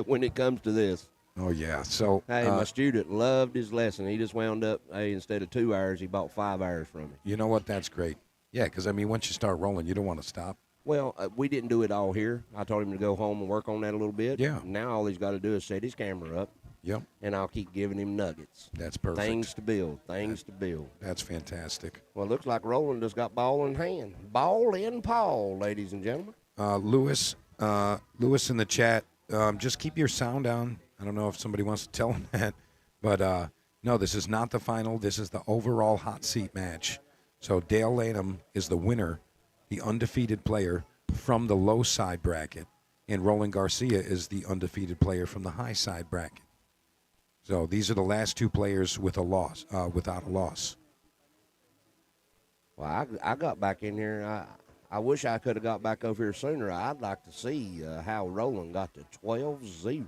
When it comes to this. Oh, yeah. So, hey, my student loved his lesson. He just wound up, instead of 2 hours, he bought 5 hours from me. You know what? That's great. Yeah, because, I mean, once you start rolling, you don't want to stop. Well, we didn't do it all here. I told him to go home and work on that a little bit. Yeah. Now all he's got to do is set his camera up. Yep. And I'll keep giving him nuggets. That's perfect. Things to build. Things to build. That's fantastic. Well, it looks like Roland just got ball in hand. Ball in paw, ladies and gentlemen. Lewis in the chat, just keep your sound down. I don't know if somebody wants to tell him that. But, no, this is not the final. This is the overall hot seat match. So Dale Lanham is the winner, the undefeated player from the low side bracket. And Roland Garcia is the undefeated player from the high side bracket. So these are the last 2 players with a loss, without a loss. Well, I got back in here. I wish I could have got back over here sooner. I'd like to see how Roland got to 12-0.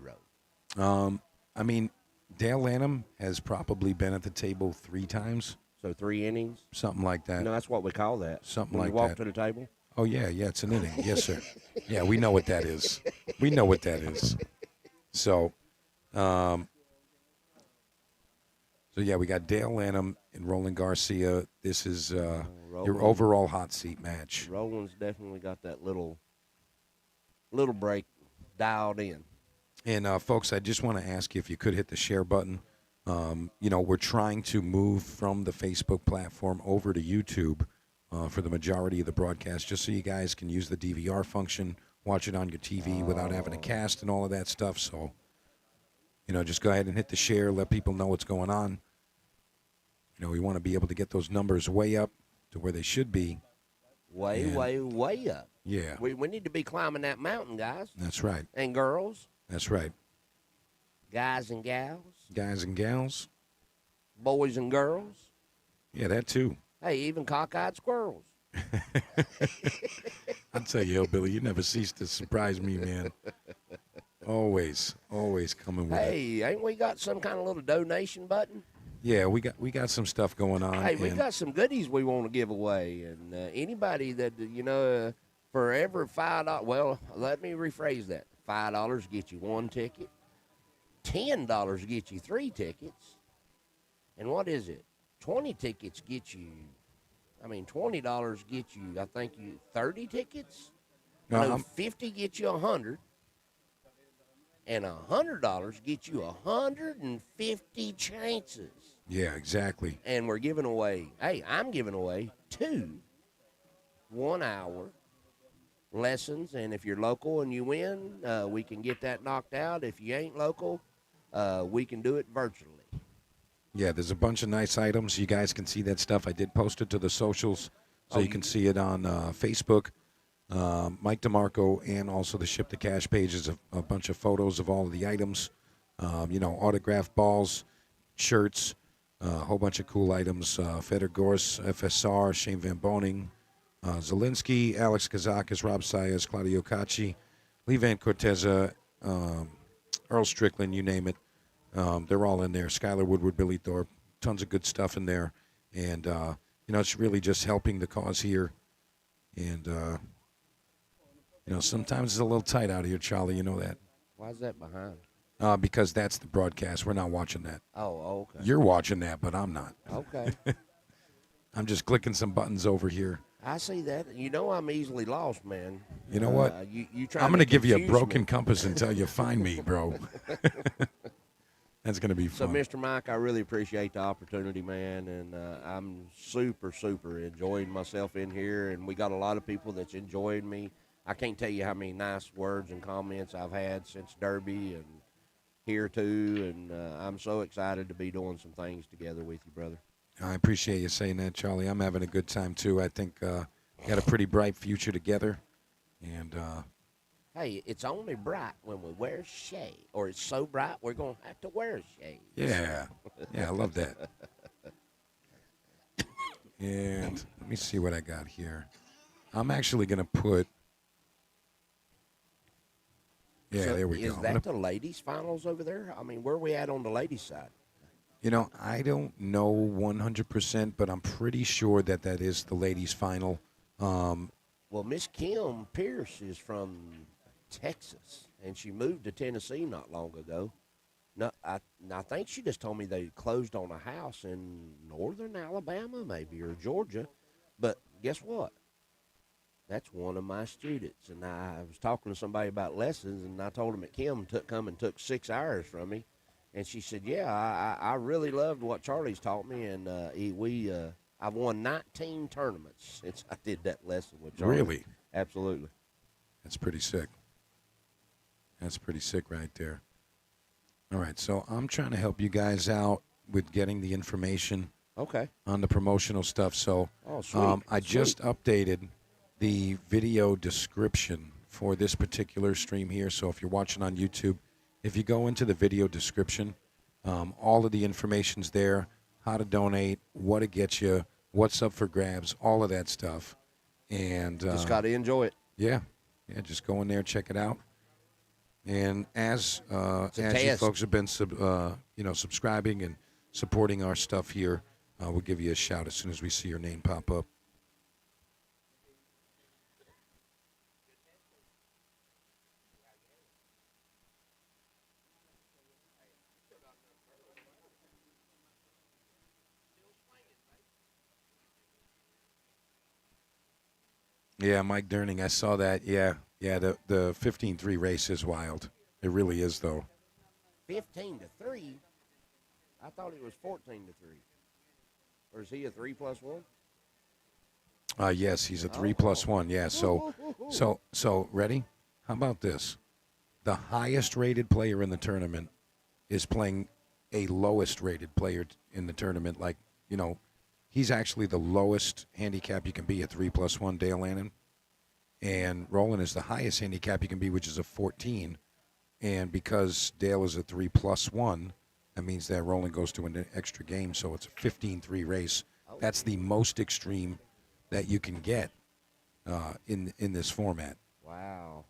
I mean, Dale Lanham has probably been at the table 3 times. So 3 innings? Something like that. No, that's what we call that. Something when like you walk that. to the table? Oh, yeah, it's an inning. Yes, sir. Yeah, we know what that is. We know what that is. So, yeah, we got Dale Lanham and Roland Garcia. This is your overall hot seat match. Roland's definitely got that little break dialed in. And, folks, I just want to ask you if you could hit the share button. We're trying to move from the Facebook platform over to YouTube for the majority of the broadcast, just so you guys can use the DVR function, watch it on your TV without having to cast and all of that stuff. So, just go ahead and hit the share, let people know what's going on. We want to be able to get those numbers way up to where they should be. Way up. Yeah. We need to be climbing that mountain, guys. That's right. And girls. That's right. Guys and gals. Guys and gals. Boys and girls. Yeah, that too. Hey, even cockeyed squirrels. I'll tell you, Billy, you never cease to surprise me, man. Always coming with it. Hey, ain't we got some kind of little donation button? Yeah, we got some stuff going on. Hey, we got some goodies we want to give away, and anybody that for every $5. Well, let me rephrase that. $5 get you 1 ticket. $10 get you 3 tickets. And what is it? 20 tickets get you. $20 get you. I think 30 tickets. No, 50 get you 100. And $100 get you 150 chances. Yeah, exactly. And we're giving away. Hey, I'm giving away 2 1-hour lessons. And if you're local and you win, we can get that knocked out. If you ain't local, we can do it virtually. Yeah, there's a bunch of nice items. You guys can see that stuff. I did post it to the socials, so you can see it on Facebook. Mike DeMarco, and also the Ship to Cash page is a bunch of photos of all of the items. Autographed balls. shirts, a whole bunch of cool items. Feder Gors, FSR, Shane Van Boning, Zelinsky, Alex Kazakis, Rob Saez, Claudio Cacci, Lee Van Corteza, Earl Strickland, you name it. They're all in there. Skylar Woodward, Billy Thorpe, tons of good stuff in there. And, it's really just helping the cause here. And, sometimes it's a little tight out here, Charlie. You know that. Why is that behind? Because that's the broadcast. We're not watching that. Oh, okay. You're watching that, but I'm not. Okay. I'm just clicking some buttons over here. I see that. I'm easily lost, man. You know what? I'm going to give you a broken compass until you find me, bro. That's going to be So, fun. Mr. Mike, I really appreciate the opportunity, man, and I'm super, super enjoying myself in here, and we got a lot of people that's enjoying me. I can't tell you how many nice words and comments I've had since Derby and here, too, and I'm so excited to be doing some things together with you, brother. I appreciate you saying that, Charlie. I'm having a good time, too. I think we got a pretty bright future together, and Hey, it's only bright when we wear shade, or it's so bright we're going to have to wear shade. yeah, I love that. And let me see what I got here. I'm actually going to put. Yeah, So there we go. Is that the ladies' finals over there? I mean, where are we at on the ladies' side? I don't know 100%, but I'm pretty sure that is the ladies' final. Well, Miss Kim Pierce is from Texas, and she moved to Tennessee not long ago. No, I think she just told me they closed on a house in northern Alabama, maybe, or Georgia. But guess what? That's one of my students, and I was talking to somebody about lessons, and I told him that Kim took 6 hours from me, and she said, "Yeah, I really loved what Charlie's taught me, and I've won 19 tournaments since I did that lesson with Charlie." Really? Absolutely. That's pretty sick. That's pretty sick right there. All right, so I'm trying to help you guys out with getting the information Okay. on the promotional stuff. So Oh, sweet. I just updated the video description for this particular stream here. So if you're watching on YouTube, if you go into the video description, all of the information's there, how to donate, what to get you, what's up for grabs, all of that stuff. And Just got to enjoy it. yeah, just go in there, check it out. And as you test. folks have been subscribing and supporting our stuff here, we'll give you a shout as soon as we see your name pop up. Yeah, Mike Durning, I saw that. Yeah, the 15-3 race is wild. It really is, though. 15-3. I thought it was 14-3. Or is he a 3+1? Yes, he's a 3+1. Yeah, so ready? How about this? The highest rated player in the tournament is playing a lowest rated player in the tournament. Like, he's actually the lowest handicap you can be at 3+1, Dale Lannon. And Roland is the highest handicap you can be, which is a 14. And because Dale is a 3+1, that means that Roland goes to an extra game, so it's a 15-3 race. That's the most extreme that you can get in this format. Wow.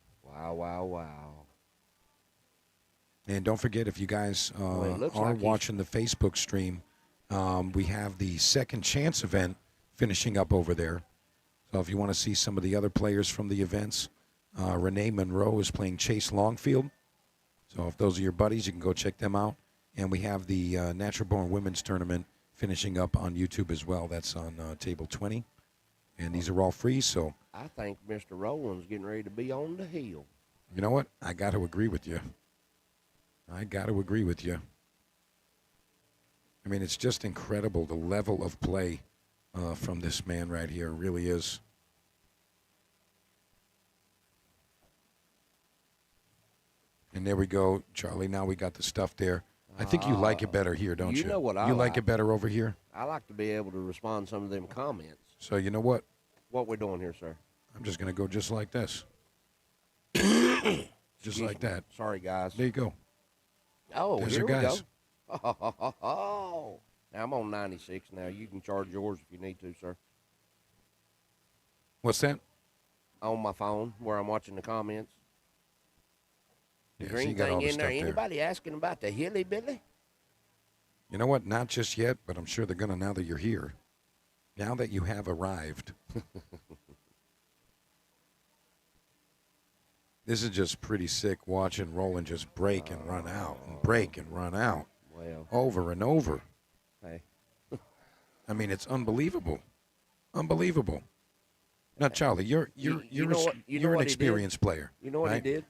And don't forget, if you guys are like watching the Facebook stream, we have the Second Chance event finishing up over there. So if you want to see some of the other players from the events, Renee Monroe is playing Chase Longfield. So if those are your buddies, you can go check them out. And we have the Natural Born Women's Tournament finishing up on YouTube as well. That's on Table 20. And these are all free, so. I think Mr. Rowland's getting ready to be on the hill. You know what? I got to agree with you. I mean, it's just incredible, the level of play from this man right here. It really is. And there we go, Charlie. Now we got the stuff there. I think you like it better here, don't you? You know what I You like like. it better over here? I like to be able to respond to some of them comments. So you know what? What we're doing here, sir? I'm just going to go just like this. Just like that. Sorry, guys. There you go. Oh, There's here your we guys. go. Oh, now I'm on 96 now. You can charge yours if you need to, sir. What's that? On my phone where I'm watching the comments. Is Yeah, there so you got all anything the in there? stuff there. Anybody asking about the Hilly Billy? You know what? Not just yet, but I'm sure they're going to now that you're here. Now that you have arrived. This is just pretty sick watching Roland just break and run out and break and run out Well, over and over. hey. I mean, it's unbelievable. Unbelievable. Now, Charlie, you're You you're know a- what- you know you're an what he did? experienced player. You know what right? he did?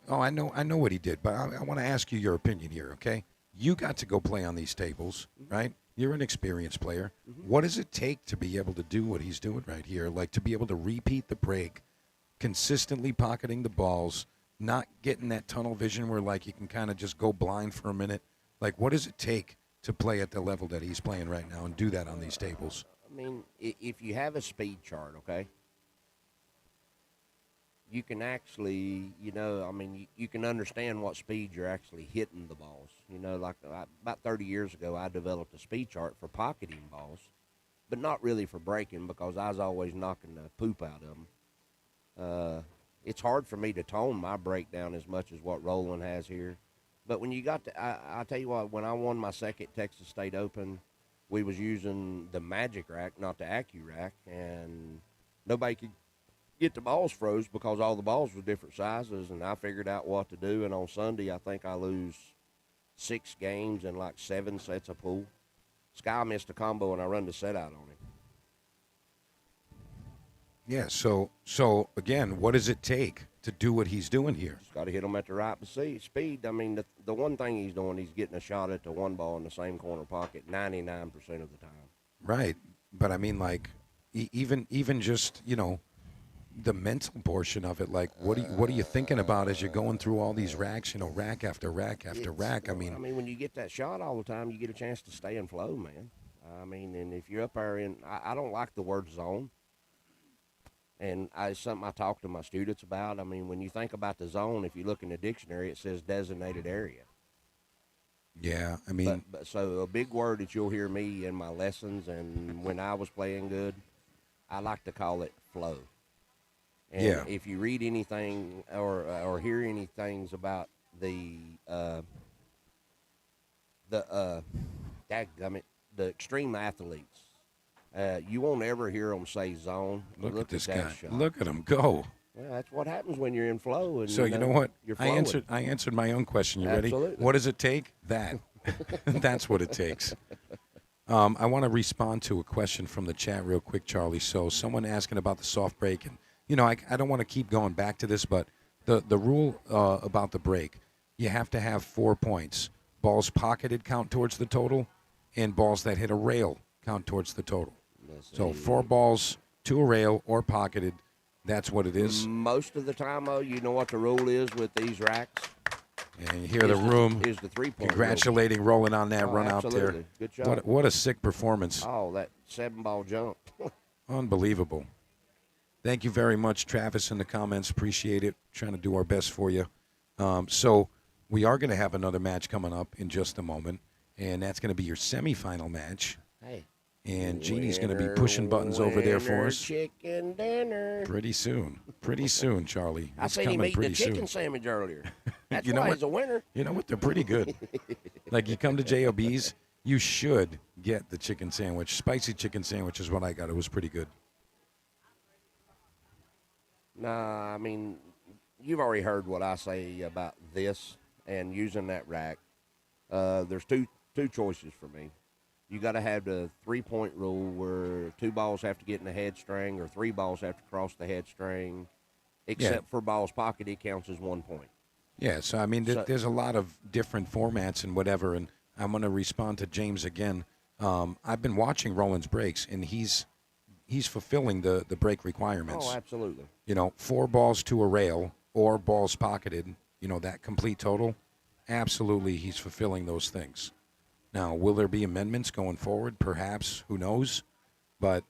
Oh, I know what he did, but I want to ask you your opinion here, okay? You got to go play on these tables, right? You're an experienced player. What does it take to be able to do what he's doing right here? Like to be able to repeat the break, consistently pocketing the balls, not getting that tunnel vision where like you can kind of just go blind for a minute. Like, what does it take to play at the level that he's playing right now and do that on these tables? I mean, if you have a speed chart, okay, you can actually, you can understand what speed you're actually hitting the balls. Like about 30 years ago, I developed a speed chart for pocketing balls, but not really for breaking because I was always knocking the poop out of them. It's hard for me to tone my breakdown as much as what Roland has here. But when you got to, I tell you what, when I won my second Texas State Open, we was using the Magic rack, not the Accu rack, and nobody could get the balls froze because all the balls were different sizes, and I figured out what to do. And on Sunday, I think I lose 6 games and like 7 sets of pool. Sky missed a combo, and I run the set out on him. Yeah, so again, what does it take to do what he's doing here? Just got to hit him at the right speed. I mean, the one thing he's doing, he's getting a shot at the one ball in the same corner pocket 99% of the time. Right, but I mean, like, even just the mental portion of it. Like, what are you thinking about as you're going through all these racks? Rack after rack after rack. I mean, when you get that shot all the time, you get a chance to stay in flow, man. I mean, and if you're up there I don't like the word zone. And it's something I talk to my students about. I mean, when you think about the zone, if you look in the dictionary, it says designated area. yeah, I mean, But so a big word that you'll hear me in my lessons and when I was playing good, I like to call it flow. And Yeah. if you read anything or hear any things about the extreme athletes, you won't ever hear them say zone. look at this that guy. shot. Look at him go. Well, that's what happens when you're in flow. And, So you know what? You're I flowing. answered my own question. You ready? Absolutely. What does it take? That. That's what it takes. I want to respond to a question from the chat real quick, Charlie. So someone asking about the soft break, and I don't want to keep going back to this, but the rule about the break, you have to have 4 points. Balls pocketed count towards the total, and balls that hit a rail count towards the total. So 4 balls to a rail or pocketed, that's what it is. Most of the time, though, you know what the rule is with these racks? And you hear the room Is the 3-point congratulating Roland on that rule. run out there. Absolutely. Good job. What a sick performance. Oh, that 7-ball jump. Unbelievable. Thank you very much, Travis, in the comments. Appreciate it. Trying to do our best for you. So we are going to have another match coming up in just a moment, and that's going to be your semifinal match. Hey. And Jeannie's going to be pushing buttons over there for Winner us chicken dinner. pretty soon. Pretty soon, Charlie. I It's seen him coming eating a pretty chicken soon. sandwich earlier. That's You know why what? he's a winner. You know what? They're pretty good. Like, you come to JOB's, you should get the chicken sandwich. Spicy chicken sandwich is what I got. It was pretty good. Nah, I mean, you've already heard what I say about this and using that rack. There's two choices for me. You got to have the 3-point rule where 2 balls have to get in the head string or 3 balls have to cross the head string. Except for balls pocket, it counts as 1 point. Yeah, so, I mean, there's a lot of different formats and whatever, and I'm going to respond to James again. I've been watching Roland's breaks, and he's fulfilling the break requirements. Oh, absolutely. 4 balls to a rail or balls pocketed, that complete total, absolutely he's fulfilling those things. Now, will there be amendments going forward? Perhaps. Who knows? But,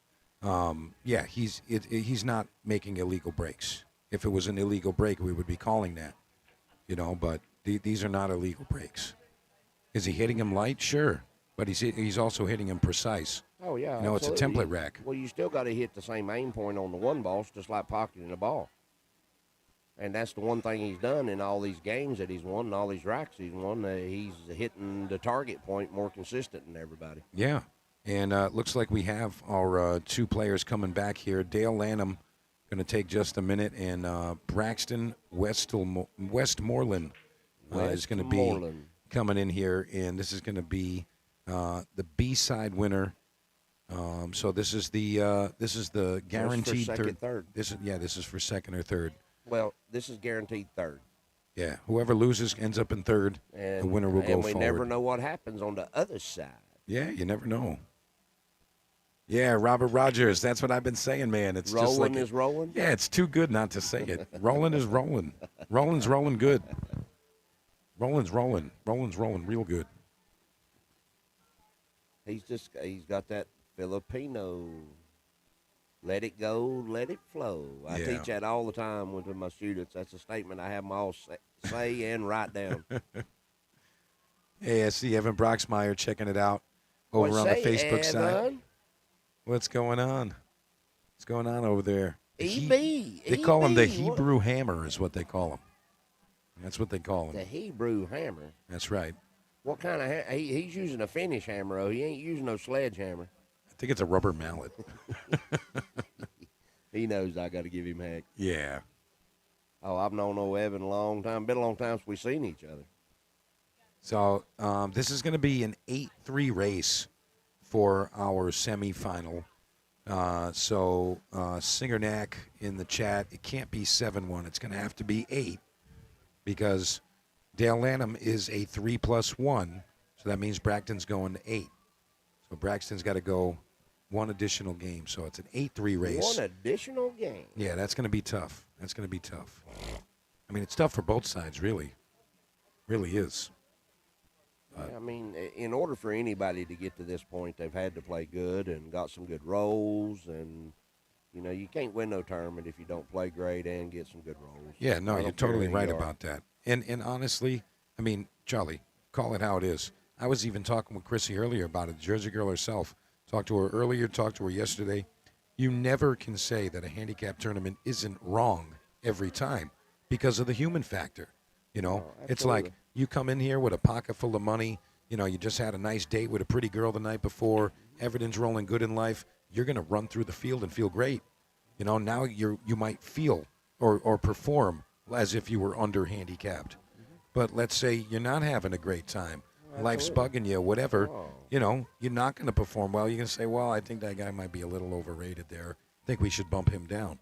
yeah, he's not making illegal breaks. If it was an illegal break, we would be calling that, but these are not illegal breaks. Is he hitting him light? Sure, but he's also hitting him precise. Oh yeah, It's a absolutely. template rack. Well, you still got to hit the same aim point on the one ball, it's just like pocketing the ball. And that's the one thing he's done in all these games that he's won, and all these racks he's won. He's hitting the target point more consistent than everybody. Yeah, and looks like we have our two players coming back here. Dale Lanham going to take just a minute, and Braxton Westmoreland is going to be Westmoreland. coming in here, and this is going to be the B-side winner. So this is the guaranteed third. This is for second or third. Well, this is guaranteed third. Yeah, whoever loses ends up in third. And the winner will go forward. And we never know what happens on the other side. Yeah, you never know. Yeah, Robert Rogers. That's what I've been saying, man. It's rolling just like is rolling. Yeah, it's too good not to say it. Rolling is rolling. Rolling's rolling good. Rolling's rolling. Rolling's rolling real good. He's got that Filipino. Let it go, let it flow. I Yeah. teach that all the time with my students. That's a statement I have them all say and write down. Hey, I see Evan Broxmeyer checking it out over on the Facebook side. What's going on? What's going on over there? They call him the Hebrew Hammer is what they call him. That's what they call him. The Hebrew Hammer. That's right. What kind of he's using a finish hammer, though. He ain't using no sledgehammer. I think it's a rubber mallet. He knows I got to give him heck. Yeah. Oh, I've known old Evan a long time. Been a long time since we've seen each other. So this is going to be an 8-3 race for our semifinal. So Singernack in the chat, it can't be 7-1. It's going to have to be 8 because Dale Lanham is a 3+1. So that means Braxton's going to 8. So Braxton's got to go one additional game. So it's an 8-3 race. One additional game. Yeah, that's going to be tough. That's going to be tough. I mean, it's tough for both sides, really. Really is. I mean, in order for anybody to get to this point, they've had to play good and got some good rolls. And, you can't win no tournament if you don't play great and get some good rolls. Yeah, no, you're totally right about that. And honestly, I mean, Charlie, call it how it is. I was even talking with Chrissy earlier about it, the Jersey girl herself. Talked to her earlier, talked to her yesterday. You never can say that a handicap tournament isn't wrong every time because of the human factor. It's like you come in here with a pocket full of money. You just had a nice date with a pretty girl the night before. Everything's rolling good in life. You're going to run through the field and feel great. Now you might feel or perform as if you were under handicapped. But let's say you're not having a great time. Life's bugging you, whatever. You're not going to perform well. You're going to say, well, I think that guy might be a little overrated there. I think we should bump him down.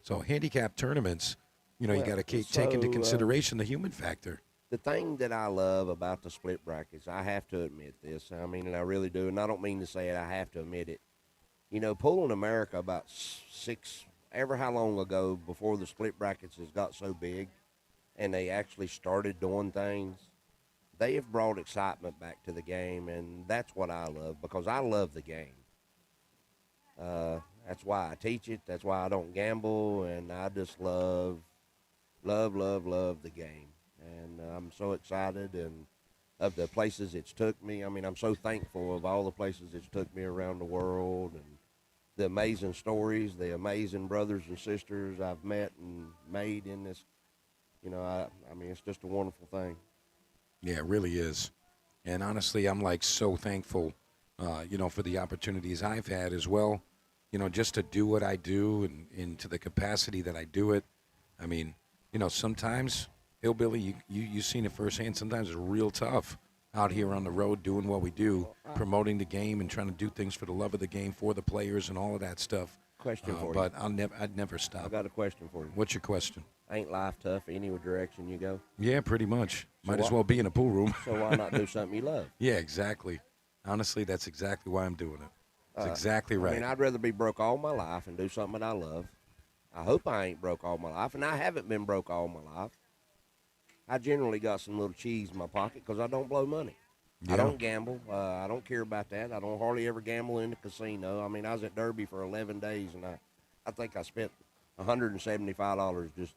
So handicap tournaments, you got to take into consideration the human factor. The thing that I love about the split brackets, I have to admit this. I mean, and I really do, and I don't mean to say it. I have to admit it. Pool in America about ever how long ago before the split brackets has got so big and they actually started doing things, they have brought excitement back to the game, and that's what I love because I love the game. That's why I teach it. That's why I don't gamble, and I just love the game. And I'm so excited and of the places it's took me. I mean, I'm so thankful of all the places it's took me around the world and the amazing stories, the amazing brothers and sisters I've met and made in this. I mean, it's just a wonderful thing. Yeah, it really is. And honestly, I'm so thankful, for the opportunities I've had as well, just to do what I do and to the capacity that I do it. I mean, sometimes, Hillbilly, you've seen it firsthand. Sometimes it's real tough out here on the road doing what we do, promoting the game and trying to do things for the love of the game, for the players and all of that stuff. Question for you. But I'd never stop. I got a question for you. What's your question? Ain't life tough any direction you go? Yeah, pretty much. Might as what- well be in a pool room. So why not do something you love? Yeah, exactly. Honestly, that's exactly why I'm doing it. That's exactly right. I mean, I'd rather be broke all my life and do something that I love. I hope I ain't broke all my life, and I haven't been broke all my life. I generally got some little cheese in my pocket because I don't blow money. Yeah. I don't gamble. I don't care about that. I don't hardly ever gamble in the casino. I mean, I was at Derby for 11 days, and I think I spent $175 just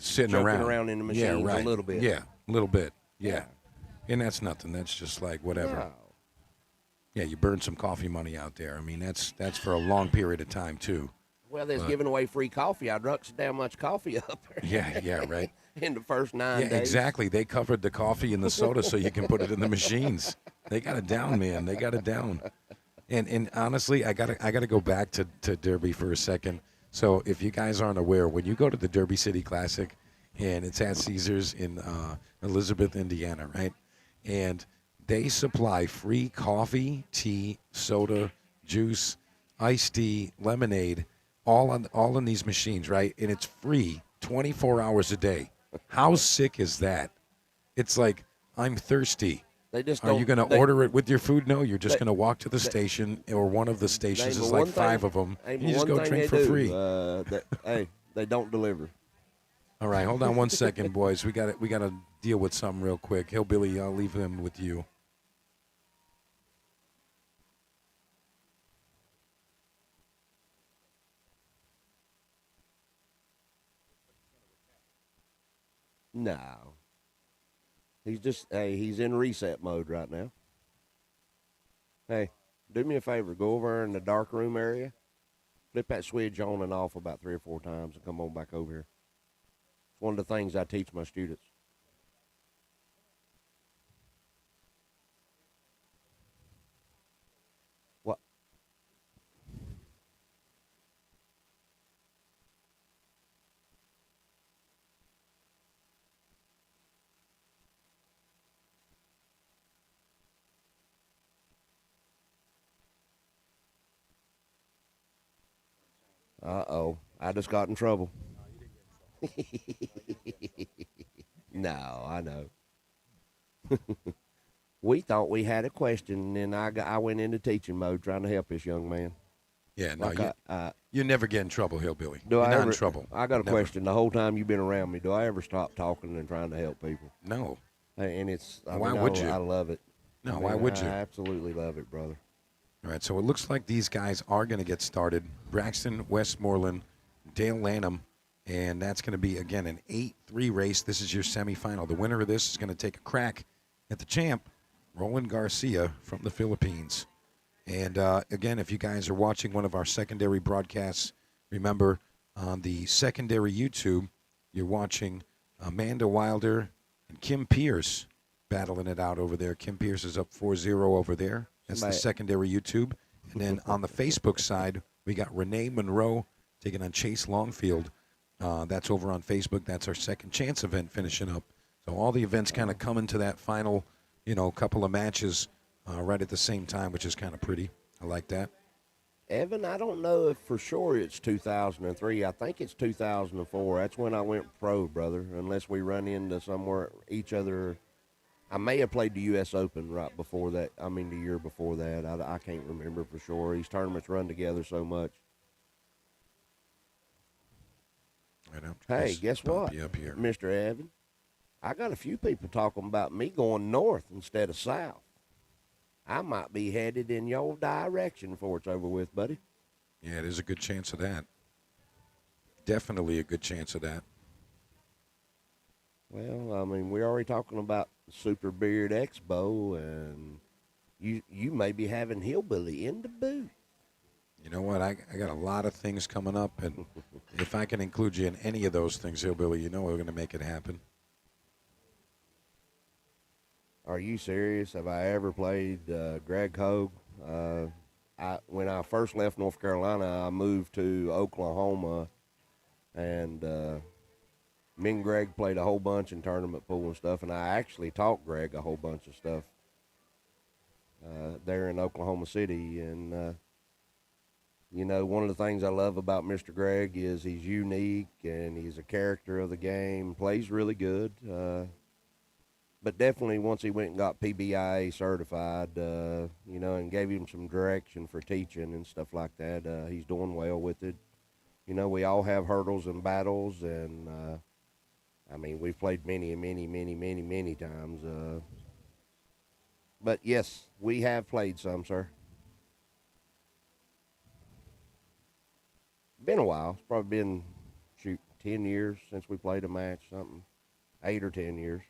sitting joking around around in the machines right. a little bit. Yeah, a little bit. Yeah. And that's nothing. That's just like whatever. No. Yeah, you burn some coffee money out there. I mean, that's for a long period of time too. Well, they're But- giving away free coffee. I drunk so damn much coffee up there. Yeah, right. In the first 9 Yeah, days. exactly. They covered the coffee and the soda so you can put it in the machines. They got it down, man. They got it down. And honestly, I gotta go back to Derby for a second. So if you guys aren't aware, when you go to the Derby City Classic, and it's at Caesars in Elizabeth, Indiana, right? And they supply free coffee, tea, soda, juice, iced tea, lemonade, all in these machines, right? And it's free 24 hours a day. How sick is that? It's like, I'm thirsty. They just Are don't, you going to they- order it with your food? No, you're just they- going to walk to the station, or one of the stations. Ain't There's but like one 5 thing- of them. ain't And but you just one go thing drink they for do, free. Hey, they don't deliver. All right, hold on one second, boys. We got to deal with something real quick. Hillbilly, I'll leave him with you. No. He's in reset mode right now. Hey, do me a favor. Go over in the dark room area. Flip that switch on and off about 3 or 4 times and come on back over here. It's one of the things I teach my students. What? Uh-oh. I just got in trouble. No, I know. We thought we had a question, and then I went into teaching mode trying to help this young man. Yeah, no, Like you never get in trouble, Hillbilly. do You're I not ever, in trouble. I got a Never. question. The whole time you've been around me, do I ever stop talking and trying to help people? No. And it's Why would you? I love it. No, I why mean, would I you? absolutely love it, brother. All right, so it looks like these guys are going to get started. Braxton Westmoreland, Dale Lanham, and that's going to be, again, an 8-3 race. This is your semifinal. The winner of this is going to take a crack at the champ, Roland Garcia from the Philippines. And, again, if you guys are watching one of our secondary broadcasts, remember, on the secondary YouTube, you're watching Amanda Wilder and Kim Pierce battling it out over there. Kim Pierce is up 4-0 over there. That's the Somebody- secondary YouTube. And then on the Facebook side, we got Renee Monroe taking on Chase Longfield. That's over on Facebook. That's our second chance event finishing up. So all the events kind of come into that final, couple of matches right at the same time, which is kind of pretty. I like that. Evan, I don't know if for sure it's 2003. I think it's 2004. That's when I went pro, brother, unless we run into somewhere each other. I may have played the U.S. Open right before that. I mean, the year before that. I can't remember for sure. These tournaments run together so much. Right up. Hey, Just guess bump what, you up here. Mr. Evan? I got a few people talking about me going north instead of south. I might be headed in your direction before it's over with, buddy. Yeah, there's a good chance of that. Definitely a good chance of that. Well, I mean, we're already talking about Super Beard Expo, and you may be having Hillbilly in the booth. You know what? I got a lot of things coming up, and if I can include you in any of those things, Hillbilly, you know we're going to make it happen. Are you serious? Have I ever played Greg Hogue? When I first left North Carolina, I moved to Oklahoma, and me and Greg played a whole bunch in tournament pool and stuff, and I actually taught Greg a whole bunch of stuff there in Oklahoma City. And, one of the things I love about Mr. Greg is he's unique, and he's a character of the game, plays really good. But definitely once he went and got PBIA certified, and gave him some direction for teaching and stuff like that, he's doing well with it. We all have hurdles and battles, and, we've played many and many, many, many, many times. But, yes, we have played some, sir. Been a while. It's probably been, 10 years since we played a match, something. 8 or 10 years.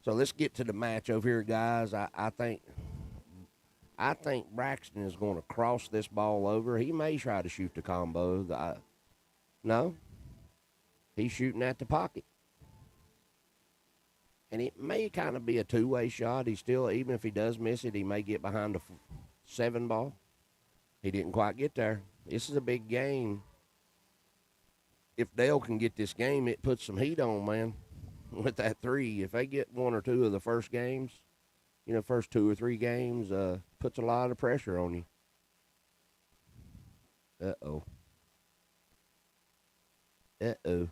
So let's get to the match over here, guys. I think Braxton is going to cross this ball over. He may try to shoot the combo. No, he's shooting at the pocket. And it may kind of be a two-way shot. He still, even if he does miss it, he may get behind the 7 ball. He didn't quite get there. This is a big game. If Dale can get this game, it puts some heat on, man, with that 3. If they get 1 or 2 of the first games, first 2 or 3 games, puts a lot of pressure on you. Uh-oh. Uh-oh.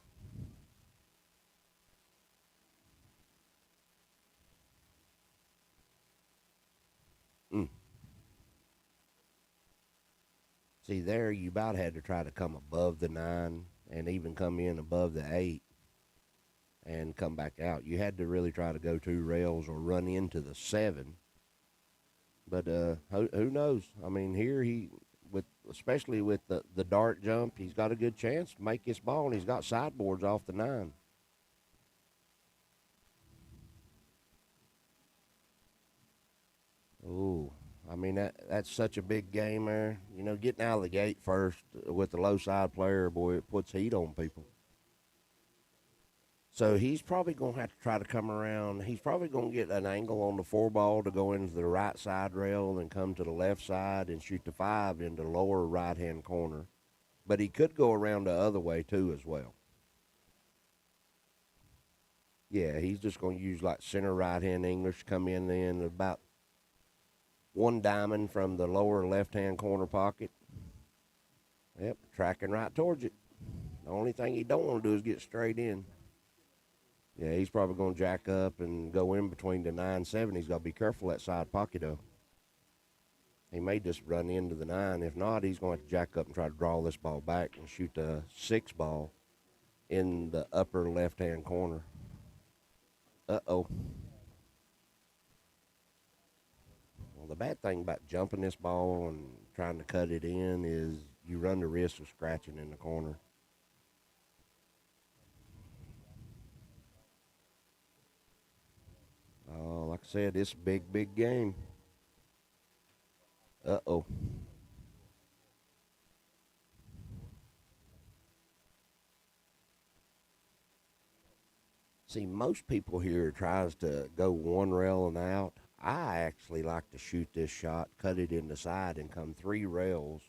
See, there you about had to try to come above the 9 and even come in above the 8 and come back out. You had to really try to go 2 rails or run into the 7. But who knows? I mean, here especially with the dart jump, he's got a good chance to make this ball, and he's got sideboards off the 9. Oh, I mean, that's such a big game there. Getting out of the gate first with the low side player, boy, it puts heat on people. So he's probably going to have to try to come around. He's probably going to get an angle on the 4 ball to go into the right side rail and come to the left side and shoot the 5 into the lower right-hand corner. But he could go around the other way, too, as well. Yeah, he's just going to use, like, center right-hand English, come in about 1 diamond from the lower left-hand corner pocket. Yep, tracking right towards it. The only thing he don't want to do is get straight in. Yeah, he's probably going to jack up and go in between the 9-7. He's got to be careful that side pocket, though. He may just run into the 9. If not, he's going to have to jack up and try to draw this ball back and shoot the 6 ball in the upper left-hand corner. Uh-oh. Well, the bad thing about jumping this ball and trying to cut it in is you run the risk of scratching in the corner. Like I said, it's a big, big game. Uh-oh. See, most people here tries to go 1 rail and out. I actually like to shoot this shot, cut it in the side, and come 3 rails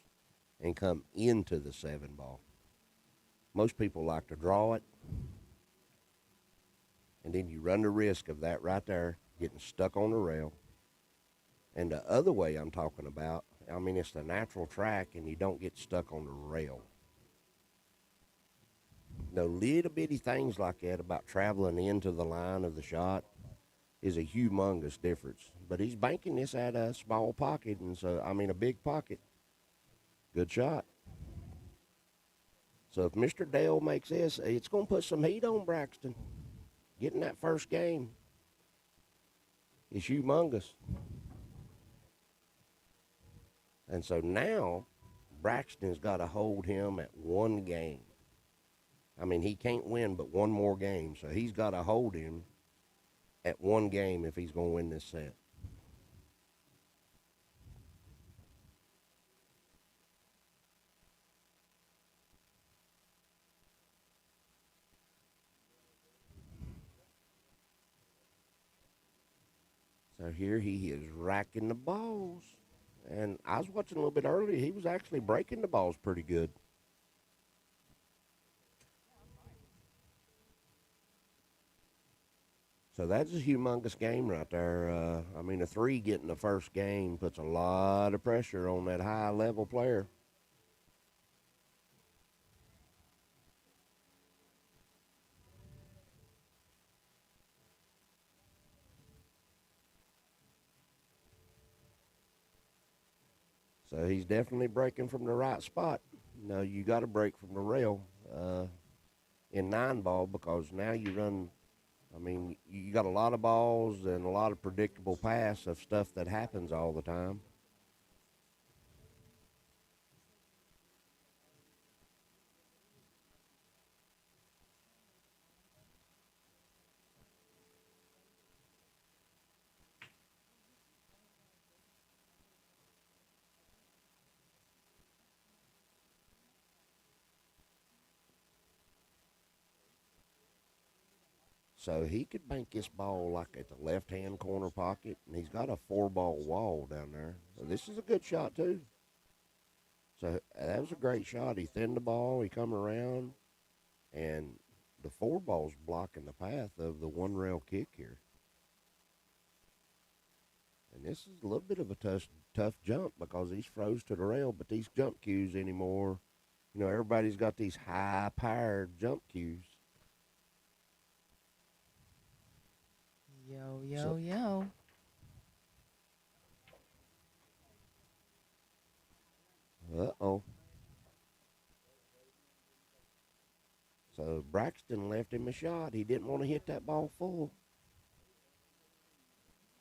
and come into the 7 ball. Most people like to draw it, and then you run the risk of that right there getting stuck on the rail. And the other way I'm talking about, I mean, it's the natural track, and you don't get stuck on the rail. Little bitty things like that about traveling into the line of the shot is a humongous difference. But he's banking this at a small pocket, and so, I mean, a big pocket. Good shot. So if Mr. Dale makes this, it's going to put some heat on Braxton. Getting that first game is humongous. And so now Braxton's got to hold him at 1 game. I mean, he can't win but 1 more game, so he's got to hold him at 1 game if he's going to win this set. So here he is racking the balls. And I was watching a little bit earlier. He was actually breaking the balls pretty good. So that's a humongous game right there. I mean, a 3 getting the first game puts a lot of pressure on that high-level player. So he's definitely breaking from the right spot. You got to break from the rail in 9 ball, because now you run, I mean, you got a lot of balls and a lot of predictable pass of stuff that happens all the time. So he could bank this ball like at the left-hand corner pocket, and he's got a 4-ball wall down there. So this is a good shot, too. So that was a great shot. He thinned the ball, he come around, and the 4-ball's blocking the path of the one-rail kick here. And this is a little bit of a tough jump because he's froze to the rail, but these jump cues anymore, you know, everybody's got these high-powered jump cues. Yo, yo, yo. Uh-oh. So Braxton left him a shot. He didn't want to hit that ball full.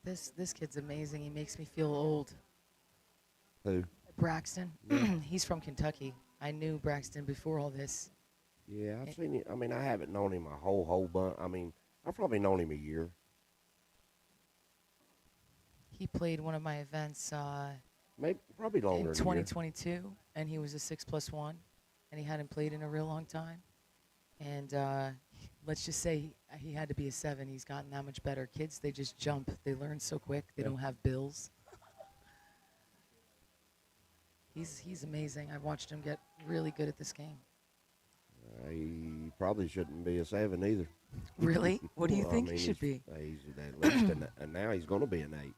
This kid's amazing. He makes me feel old. Who? Braxton. Yeah. He's from Kentucky. I knew Braxton before all this. Yeah, I've seen it. I mean, I haven't known him a whole bunch. I mean, I've probably known him a year. He played one of my events Maybe probably longer in than 2022, and he was a 6+1, and he hadn't played in a real long time. And let's just say he had to be a 7. He's gotten that much better. Kids, they just jump. They learn so quick. They don't have bills. He's amazing. I've watched him get really good at this game. He probably shouldn't be a 7 either. Really? What do you Well, think I mean, he should be? He's at least and now he's going to be an 8.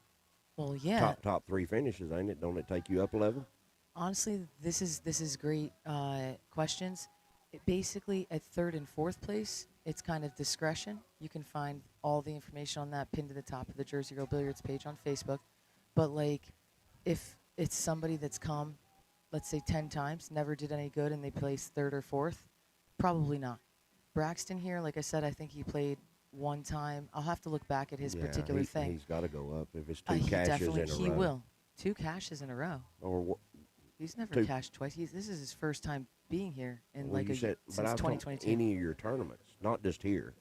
Well, yeah. Top 3 finishes, ain't it? Don't it take you up a level? Honestly, this is great questions. Basically, at 3rd and 4th place, it's kind of discretion. You can find all the information on that pinned to the top of the Jersey Girl Billiards page on Facebook. But, like, if it's somebody that's come, let's say 10 times, never did any good, and they place 3rd or 4th, probably not. Braxton here, like I said, I think he played one time. I'll have to look back at his particular thing. He's got to go up if it's 2 cashes in a row. He will. 2 cashes in a row. Or He's never 2 cashed twice. This is his first time being here in well, you said, since but I was talking 2022. any of your tournaments, not just here.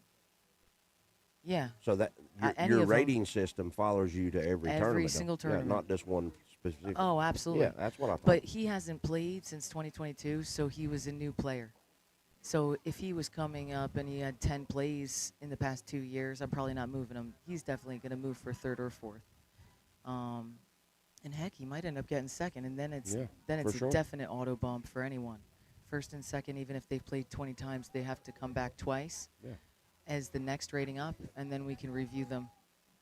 Yeah. So that Any your of them. rating system follows you to every tournament. Every single tournament. Yeah, not just one specific. Oh, absolutely. Yeah, that's what I thought. But he hasn't played since 2022, so he was a new player. So if he was coming up and he had 10 plays in the past 2 years, I'm probably not moving him. He's definitely going to move for 3rd or 4th. And heck, he might end up getting 2nd, and then it's a sure. definite auto bump for anyone. 1st and 2nd, even if they've played 20 times, they have to come back twice as the next rating up, and then we can review them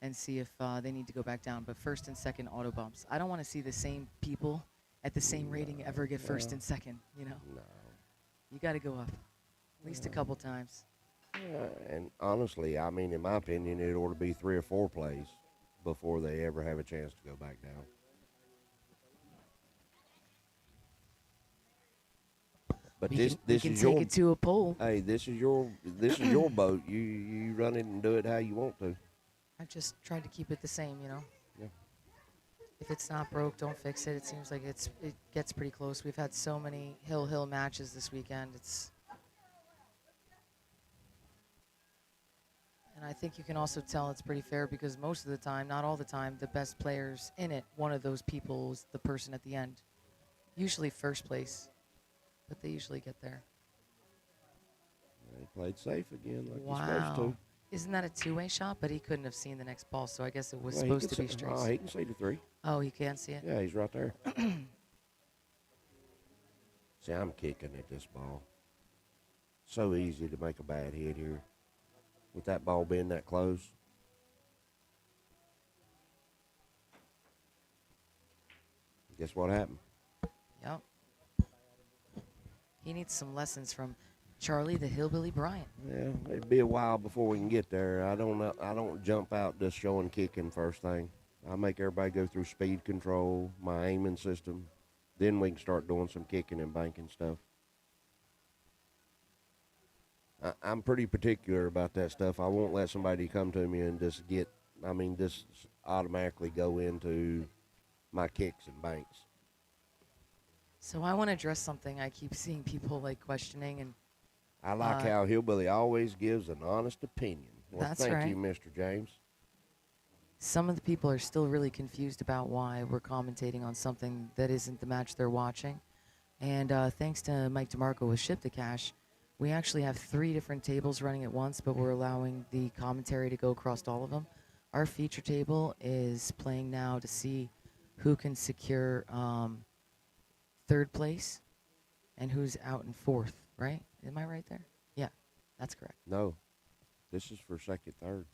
and see if they need to go back down. But 1st and 2nd auto bumps. I don't want to see the same people at the same rating ever get 1st and 2nd. You know, you got to go up at least a couple times. Yeah, and honestly, I mean, in my opinion, it ought to be 3 or 4 plays before they ever have a chance to go back down. But We this can is take your it to a poll. hey, this is your boat. You run it and do it how you want to. I've just tried to keep it the same, you know. Yeah. If it's not broke, don't fix it. It seems like it gets pretty close. We've had so many hill matches this weekend. And I think you can also tell it's pretty fair because most of the time, not all the time, the best players in it, one of those people is the person at the end. Usually 1st place, but they usually get there. He played safe again like Wow. he's supposed to. Isn't that a 2-way shot? But he couldn't have seen the next ball, so I guess it was Well, supposed to be straight. Oh, he can see the 3. Oh, he can't see it? Yeah, he's right there. See, I'm kicking at this ball. So easy to make a bad hit here. With that ball being that close. Guess what happened? Yep. He needs some lessons from Charlie the Hillbilly Bryant. Yeah, it'd be a while before we can get there. I don't jump out just showing kicking first thing. I make everybody go through speed control, my aiming system. Then we can start doing some kicking and banking stuff. I'm pretty particular about that stuff. I won't let somebody come to me and just automatically go into my kicks and banks. So I want to address something I keep seeing people like questioning, and I like how Hillbilly always gives an honest opinion. Well, That's thank right. you, Mr. James. some of the people are still really confused about why we're commentating on something that isn't the match they're watching. And thanks to Mike DeMarco with Ship to Cash, We actually have 3 different tables running at once, but we're allowing the commentary to go across all of them. Our feature table is playing now to see who can secure 3rd place and who's out in 4th, right? Am I right there? Yeah, that's correct. No, this is for second, third.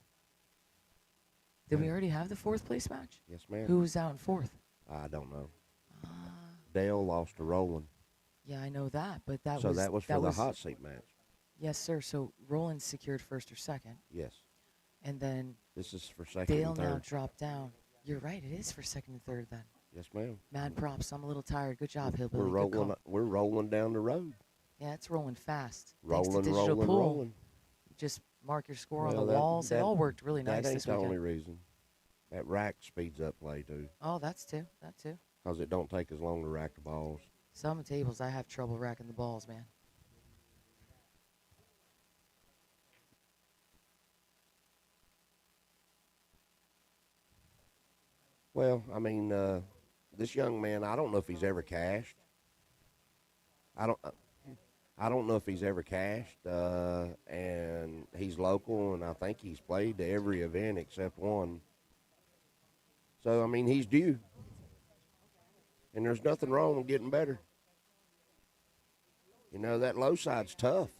Did we already have the 4th place match? Yes, ma'am. Who was out in 4th? I don't know. Uh, Dale lost to Roland. yeah, I know that, but that So was that was for the hot seat match. Yes, sir. So Roland secured 1st or 2nd, Yes. and then This is for second Dale and now third. dropped down. You're right. It is for 2nd and 3rd then. Yes, ma'am. Mad props. I'm a little tired. Good job, Hillbilly. We're Good call. rolling. We're rolling down the road. Yeah, it's rolling fast. Thanks Rolling, to digital rolling, pool. rolling. Just mark your score on Well, the walls. It that- all worked really nice That ain't this the weekend. only reason. That rack speeds up play too, Oh, that's too. That too. because it don't take as long to rack the balls. Some tables I have trouble racking the balls, man. Well, I mean, this young man, I don't know if he's ever cashed. I don't know if he's ever cashed, and he's local, and I think he's played to every event except one. So, I mean, he's due. And there's nothing wrong with getting better. You know, that low side's tough.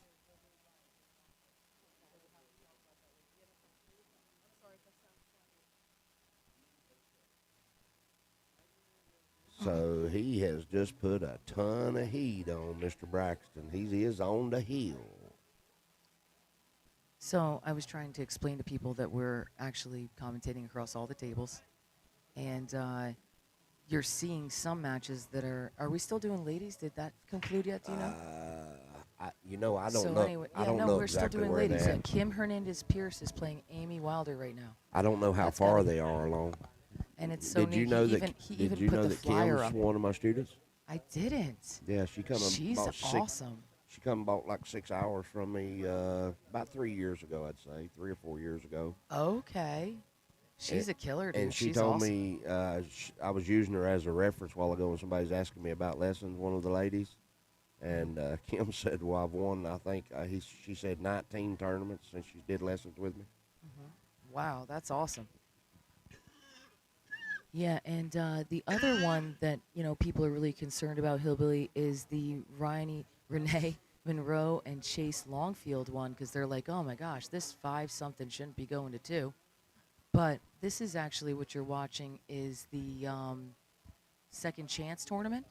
So he has just put a ton of heat on Mr. Braxton. He is on the hill. So I was trying to explain to people that we're actually commentating across all the tables, and you're seeing some matches that are. Are we still doing ladies? Did that conclude yet? Do you know? I don't so know. Anyway, I yeah, don't no, know we're exactly still doing where ladies. they're Yeah, at. Kim Hernandez Pierce is playing Amy Wilder right now, I don't know how That's far gotta be- they are along. and it's so Did neat. you know he that? even Did you put know the that flyer Kim's up. one of my students? I didn't. Yeah, she come and She's bought six. awesome. She come and bought like 6 hours from me about 3 years ago. I'd say 3 or 4 years ago. Okay, she's a killer, dude. And she She's told awesome. me I was using her as a reference a while ago when somebody's asking me about lessons. One of the ladies, and Kim said, "Well, I've won. I think she said 19 tournaments since she did lessons with me." Wow, that's awesome. Yeah, and the other one that people are really concerned about, Hillbilly, is the Renee Monroe and Chase Longfield one, because they're like, oh my gosh, this 5-something shouldn't be going to 2. But this is actually what you're watching is the second chance tournament,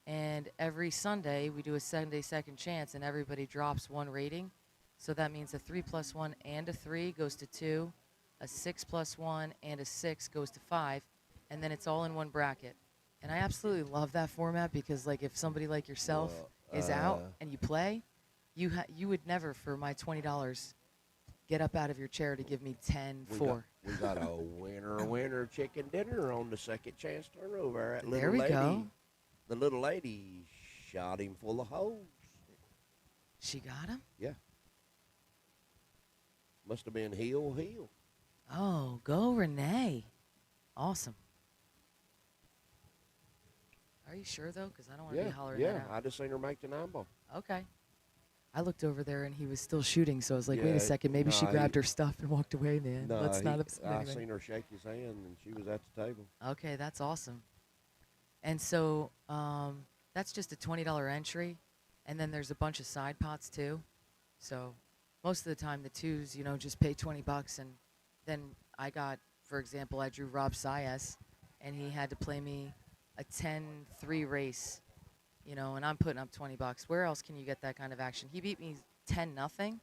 and every Sunday we do a Sunday second chance, and everybody drops 1 rating. So that means a 3+1 and a 3 goes to 2, a 6+1 and a 6 goes to 5. And then it's all in one bracket. And I absolutely love that format because, like, if somebody like yourself is out and you play, you would never, for my $20, get up out of your chair to give me 10-4. We got a winner chicken dinner on the second chance turnover. That There little we lady, go. The little lady shot him full of holes. She got him? Yeah. Must have been heel. Oh, go Renee. Awesome. Are you sure, though? Because I don't want to be hollering that out. I just seen her make the 9-ball. Okay. I looked over there, and he was still shooting, so I was like, wait Yeah, a second. Maybe she no, grabbed her stuff and walked away, man. No, Let's not upset I anybody. seen her shake his hand, and she was at the table. Okay, that's awesome. And so that's just a $20 entry, and then there's a bunch of side pots too. So most of the time the twos, just pay $20, and then I got, for example, I drew Rob Sias, and he had to play me a 10-3 race, and I'm putting up $20. Where else can you get that kind of action? He beat me 10-0,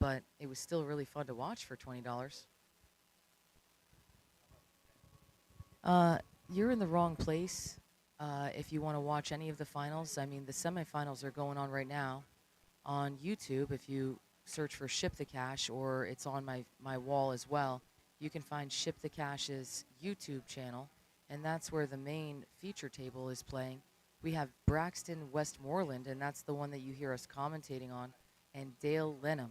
but it was still really fun to watch for $20. You're in the wrong place if you want to watch any of the finals. I mean, the semifinals are going on right now on YouTube. If you search for Ship the Cash, or it's on my wall as well, you can find Ship the Cash's YouTube channel, and that's where the main feature table is playing. We have Braxton Westmoreland, and that's the one that you hear us commentating on, and Dale Lenham,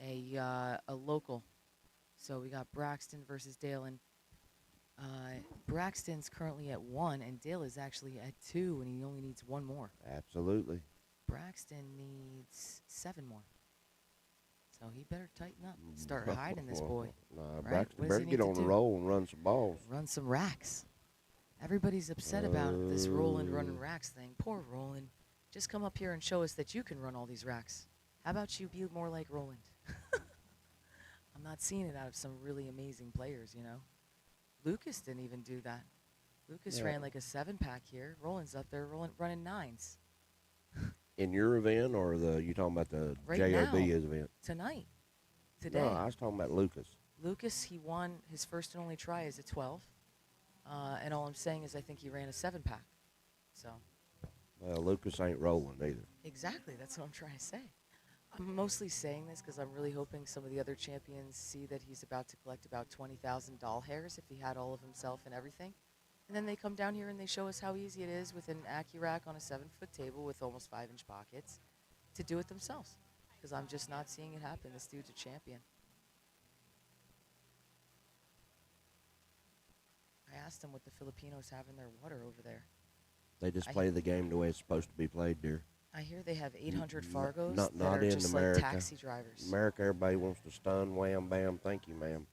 a local. So we got Braxton versus Dale, and Braxton's currently at 1, and Dale is actually at 2, and he only needs 1 more. Absolutely. Braxton needs 7 more. So he better tighten up. Start hiding this boy. Nah, right? Braxton What does better he get need to on the do? roll and run some balls. Run some racks. Everybody's upset about this Roland running racks thing. Poor Roland. Just come up here and show us that you can run all these racks. How about you be more like Roland? I'm not seeing it out of some really amazing players, you know. Lucas didn't even do that. Lucas ran like a 7-pack here. Roland's up there running 9s. In your event, or you talking about the Right JOB now. event? Tonight. Today. No, I was talking about Lucas. Lucas, he won his first and only try as a 12. And all I'm saying is I think he ran a 7-pack. So. Well, Lucas ain't rolling either. Exactly. That's what I'm trying to say. I'm mostly saying this because I'm really hoping some of the other champions see that he's about to collect about 20,000 doll hairs if he had all of himself and everything. And then they come down here and they show us how easy it is with an AccuRack on a 7-foot table with almost 5-inch pockets to do it themselves. Because I'm just not seeing it happen. This dude's a champion. I asked him what the Filipinos have in their water over there. They just play the game the way it's supposed to be played, dear. I hear they have 800 Fargos Not that are in just America. like taxi drivers. America, everybody wants to stun, wham, bam, thank you, ma'am.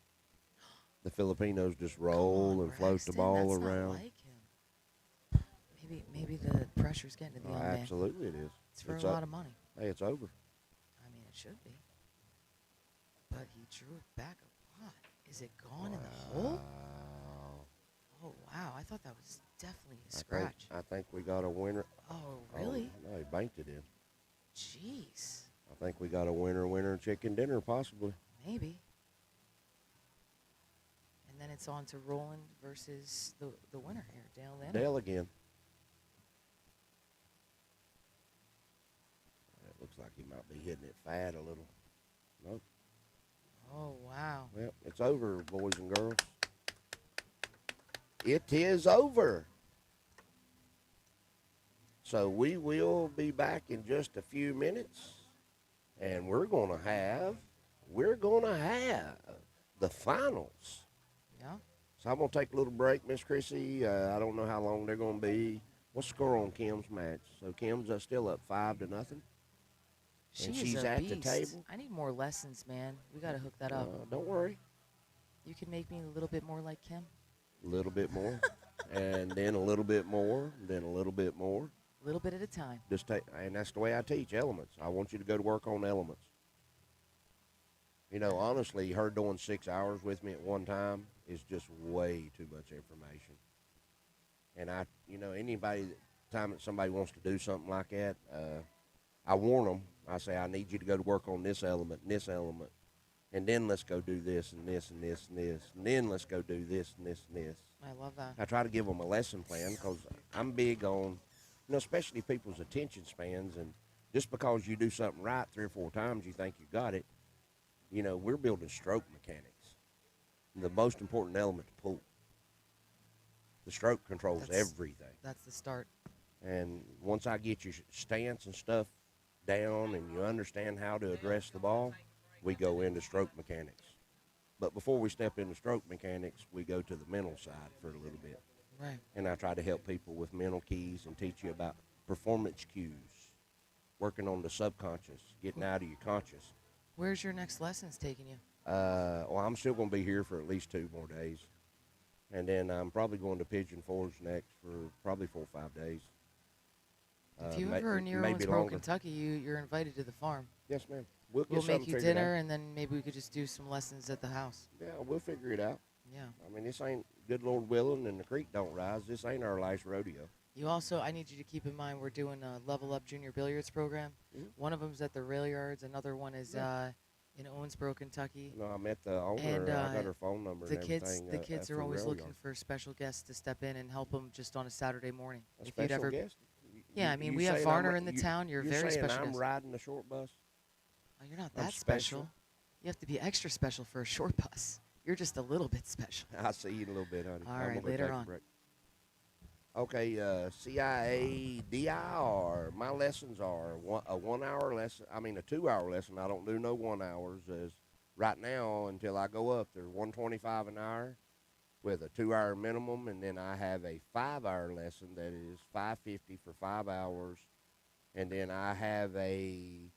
The Filipinos just roll and float the Braxton, ball that's around. Not like him. Maybe the pressure's getting to the Oh, young man. absolutely it is. It's for It's a up. lot of money. Hey, it's over. I mean, it should be. But he drew it back a lot. Is it gone in the hole? Oh, wow. I thought that was definitely a scratch. I think we got a winner. Oh, really? Oh, no, he banked it in. Jeez. I think we got a winner chicken dinner, possibly. Maybe. And then it's on to Roland versus the winner here, Dale Lanner. Dale again. It looks like he might be hitting it fat a little. Nope. Oh, wow. Well, it's over, boys and girls. It is over. So we will be back in just a few minutes, and we're gonna have the finals. Yeah. So I'm gonna take a little break, Miss Chrissy. I don't know how long they're gonna be. What's the score on Kim's match? So Kim's still up 5-0. She's a at the beast. table? I need more lessons, man. We got to hook that up. Don't worry, You can make me a little bit more like Kim. a little bit more, and then a little bit more, then a little bit more. A little bit at a time. Just take, and that's the way I teach elements. I want you to go to work on elements. You know, honestly, her doing 6 hours with me at one time is just way too much information. And anybody, time that somebody wants to do something like that, I warn them. I say, I need you to go to work on this element and this element, and then let's go do this and this and this and this, and then let's go do this and this and this. I love that. I try to give them a lesson plan because I'm big on, especially people's attention spans. And just because you do something right 3 or 4 times, you think you got it. We're building stroke mechanics. The most important element to pool. The stroke controls everything. That's the start. And once I get your stance and stuff down and you understand how to address the ball, we go into stroke mechanics. But before we step into stroke mechanics, we go to the mental side for a little bit. Right. And I try to help people with mental keys and teach you about performance cues, working on the subconscious, getting out of your conscious. Where's your next lessons taking you? Well, I'm still going to be here for at least 2 more days. And then I'm probably going to Pigeon Forge next for probably 4 or 5 days. If you ever are near maybe Owensboro, longer. Kentucky, you're invited to the farm. Yes, ma'am. We'll We'll make something you figured dinner, out. and then maybe we could just do some lessons at the house. Yeah, we'll figure it out. Yeah. I mean, this ain't, good Lord willing, and the creek don't rise. This ain't our last rodeo. You also, I need you to keep in mind, we're doing a Level Up Junior Billiards program. Mhm. One of them's at the Rail Yards. Another one is in Owensboro, Kentucky. No, I met the owner. And, I got her phone number The and kids, everything. the kids after are always rail looking yard. for special guests to step in and help them just on a Saturday morning. A If you'd special ever, guest? Yeah, I mean, You we have saying Varner I'm- in the town. You're very saying special I'm guest. riding the short bus? Oh, you're not I'm that special. special. You have to be extra special for a short bus. You're just a little bit special. I'll see you in a little bit, honey. All I'm right, gonna go later take a on. break. Okay, CIA, DIR. My lessons are a 1 hour lesson. I mean, a 2 hour lesson. I don't do no 1 hours. As right now, until I go up, they're $125 an hour with a 2 hour minimum, and then I have a 5 hour lesson that is $550 for 5 hours, And then I have a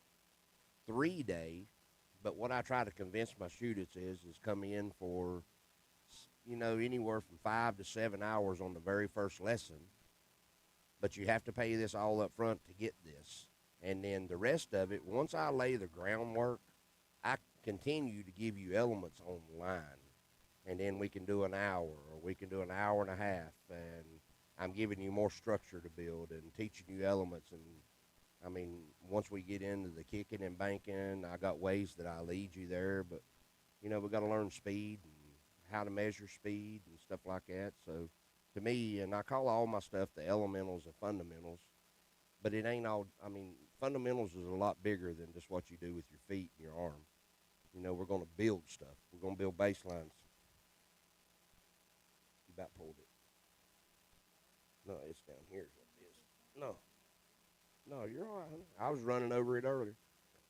3-day, but what I try to convince my students is come in for, anywhere from 5 to 7 hours on the very first lesson, but you have to pay this all up front to get this. And then the rest of it, once I lay the groundwork, I continue to give you elements online. And then we can do an hour, or we can do an hour and a half, and I'm giving you more structure to build and teaching you elements. And I mean, once we get into the kicking and banking, I got ways that I lead you there, but we got to learn speed and how to measure speed and stuff like that. So to me, and I call all my stuff the elementals and fundamentals, but it ain't all. I mean, fundamentals is a lot bigger than just what you do with your feet and your arm. We're going to build stuff. We're going to build baselines. You about pulled it. No, it's down here is what it is. No, you're all right, honey. I was running over it earlier.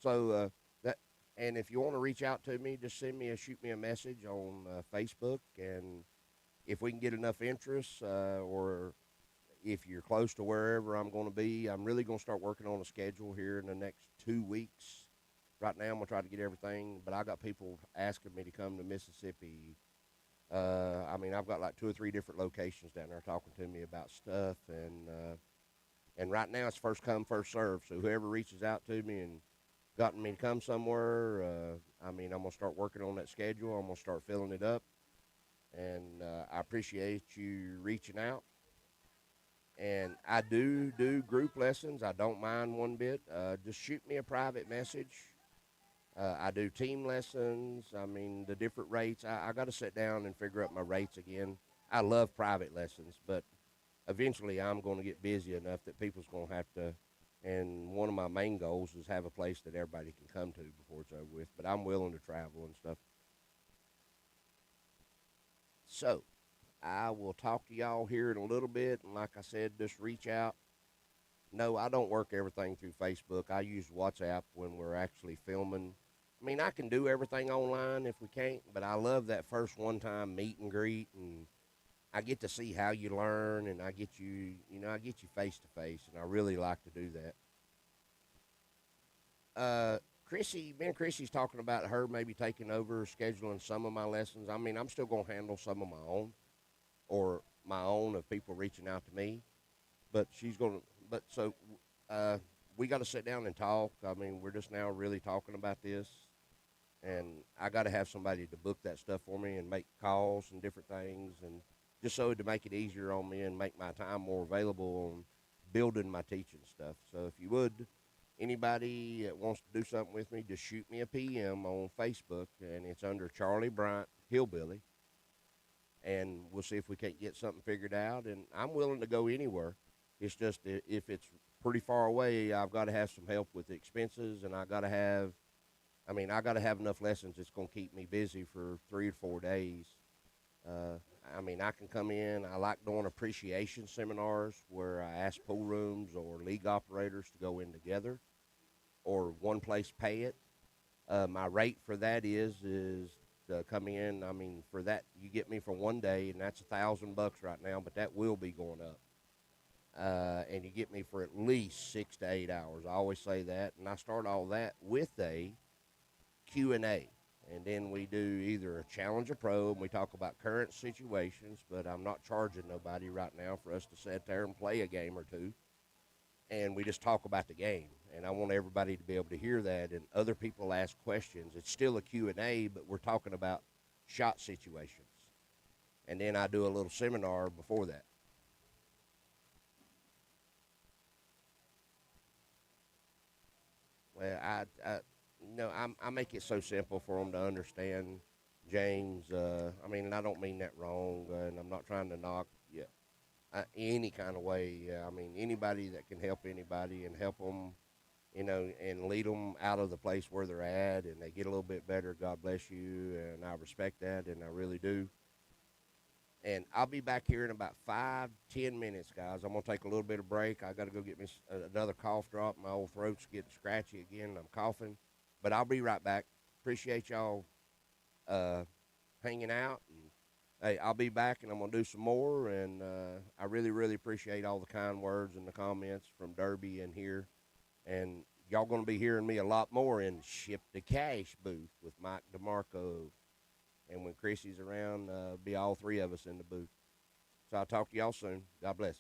So and if you want to reach out to me, just shoot me a message on Facebook, and if we can get enough interest, or if you're close to wherever I'm going to be, I'm really going to start working on a schedule here in the next 2 weeks. Right now, I'm going to try to get everything, but I got people asking me to come to Mississippi. I've got like 2 or 3 different locations down there talking to me about stuff, and right now it's first come, first serve. So whoever reaches out to me and gotten me to come somewhere, I'm going to start working on that schedule. I'm going to start filling it up, and I appreciate you reaching out. And I do group lessons. I don't mind one bit. Just shoot me a private message. I do team lessons. The different rates. I got to sit down and figure out my rates again. I love private lessons, but eventually I'm going to get busy enough that people's going to have to. And one of my main goals is have a place that everybody can come to before it's over with. But I'm willing to travel and stuff. So I will talk to y'all here in a little bit. And like I said, just reach out. No, I don't work everything through Facebook. I use WhatsApp when we're actually filming. I can do everything online if we can't, but I love that first one-time meet and greet, and I get to see how you learn, and I get you face to face, and I really like to do that. Chrissy's talking about her maybe taking over scheduling some of my lessons. I'm still going to handle some of my own of people reaching out to me, but we got to sit down and talk. We're just now really talking about this, and I got to have somebody to book that stuff for me and make calls and different things, and just so to make it easier on me and make my time more available on building my teaching stuff. So if you would, anybody that wants to do something with me, just shoot me a PM on Facebook, and it's under Charlie Bryant Hillbilly, and we'll see if we can't get something figured out. And I'm willing to go anywhere. It's just if it's pretty far away, I've got to have some help with the expenses, and I got to have enough lessons that's going to keep me busy for 3 or 4 days. I can come in. I like doing appreciation seminars where I ask pool rooms or league operators to go in together, or one place pay it. My rate for that is to come in. For that you get me for 1 day, and that's $1,000 right now, but that will be going up. And you get me for at least 6 to 8 hours. I always say that, and I start all that with a Q&A. And then we do either a challenge or pro, and we talk about current situations, but I'm not charging nobody right now for us to sit there and play a game or two. And we just talk about the game. And I want everybody to be able to hear that, and other people ask questions. It's still a Q&A, but we're talking about shot situations. And then I do a little seminar before that. Well, I make it so simple for them to understand, James. And I don't mean that wrong, and I'm not trying to knock any kind of way. Anybody that can help anybody and help them, and lead them out of the place where they're at, and they get a little bit better, God bless you, and I respect that, and I really do. And I'll be back here in about 5-10 minutes, guys. I'm going to take a little bit of break. I got to go get me another cough drop. My old throat's getting scratchy again, and I'm coughing. But I'll be right back. Appreciate y'all hanging out. And, hey, I'll be back, and I'm going to do some more. And I really, really appreciate all the kind words and the comments from Derby and here. And y'all going to be hearing me a lot more in Ship to Cash booth with Mike DeMarco. And when Chrissy's around, be all three of us in the booth. So I'll talk to y'all soon. God bless.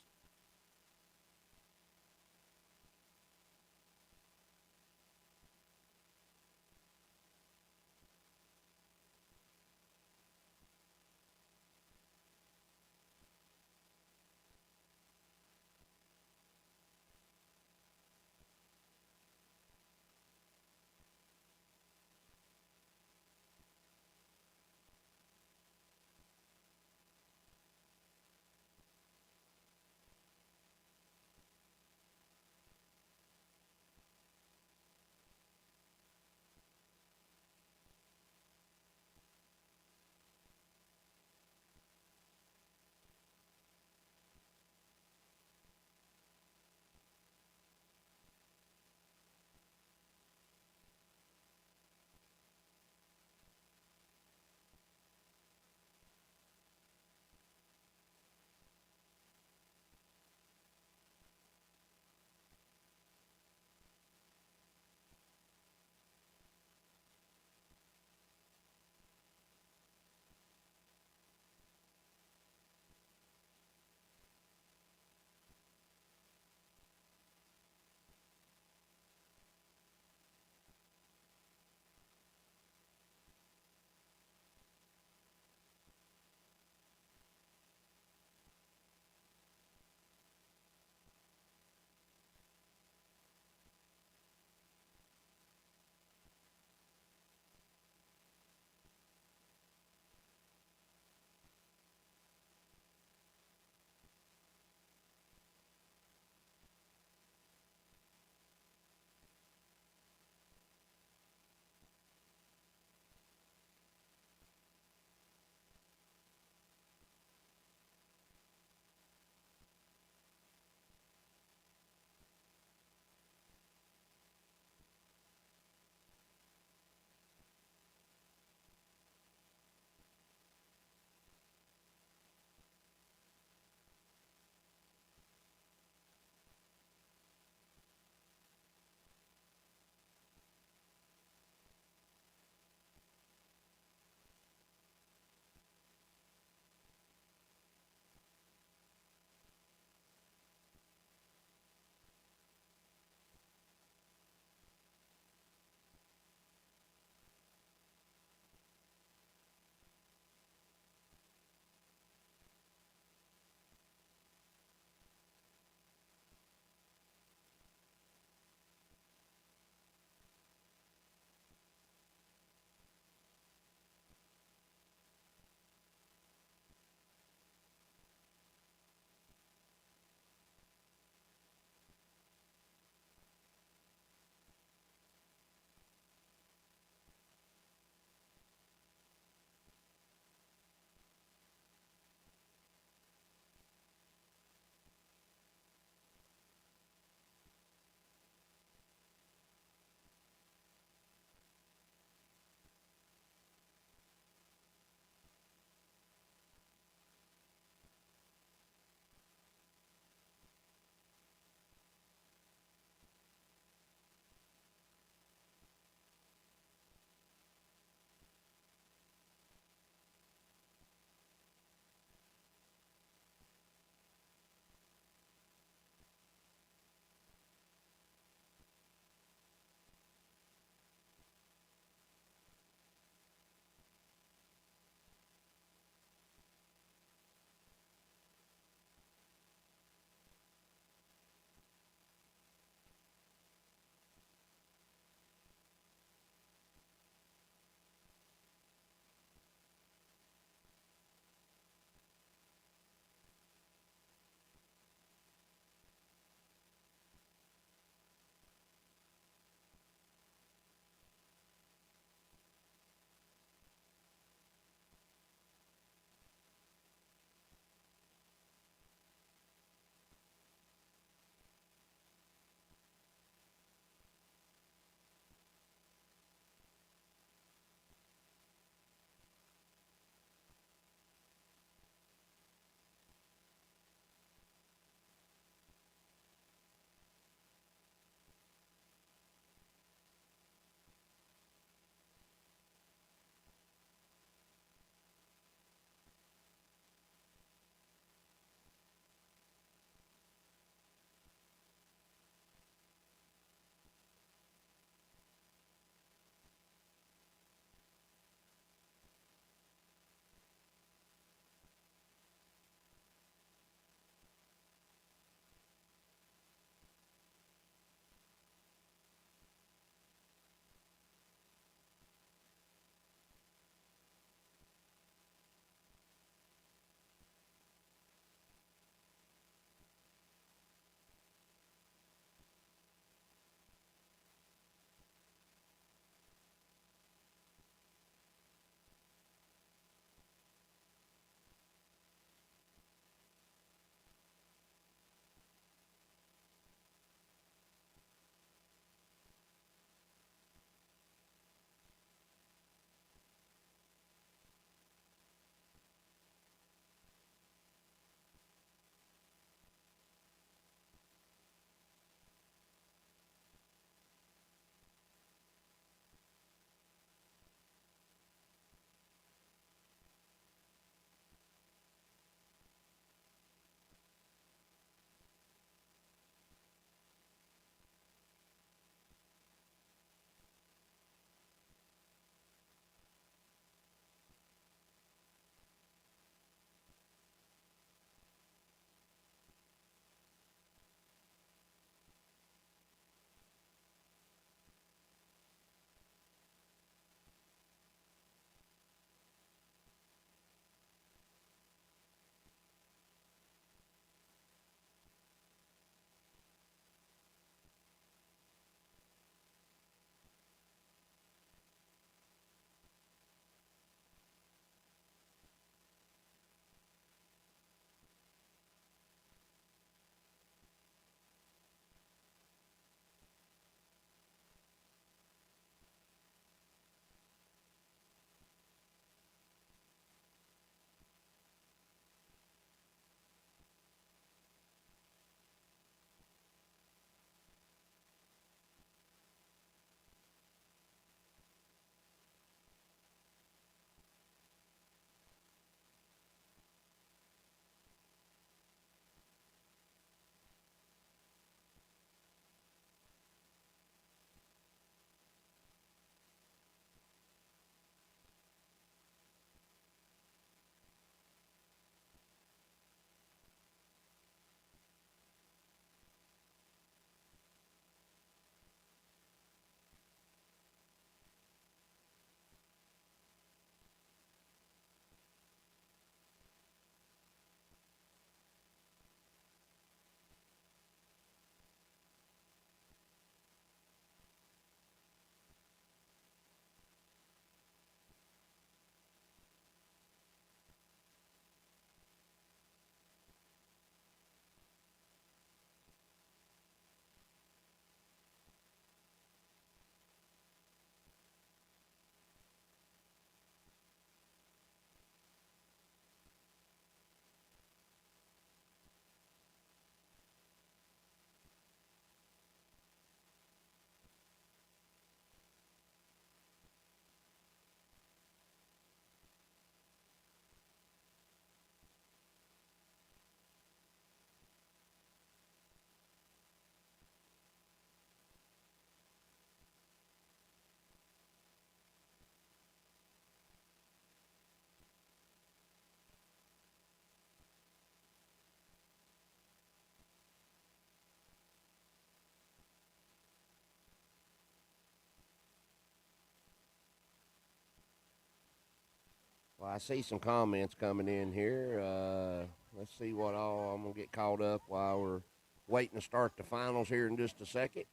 I see some comments coming in here. Let's see what all I'm gonna get caught up while we're waiting to start the finals here in just a second.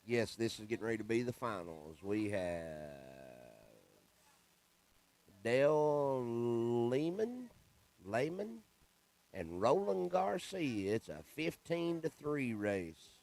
Yes, this is getting ready to be the finals. We have Dale Lehman, and Roland Garcia. It's a 15-3 race.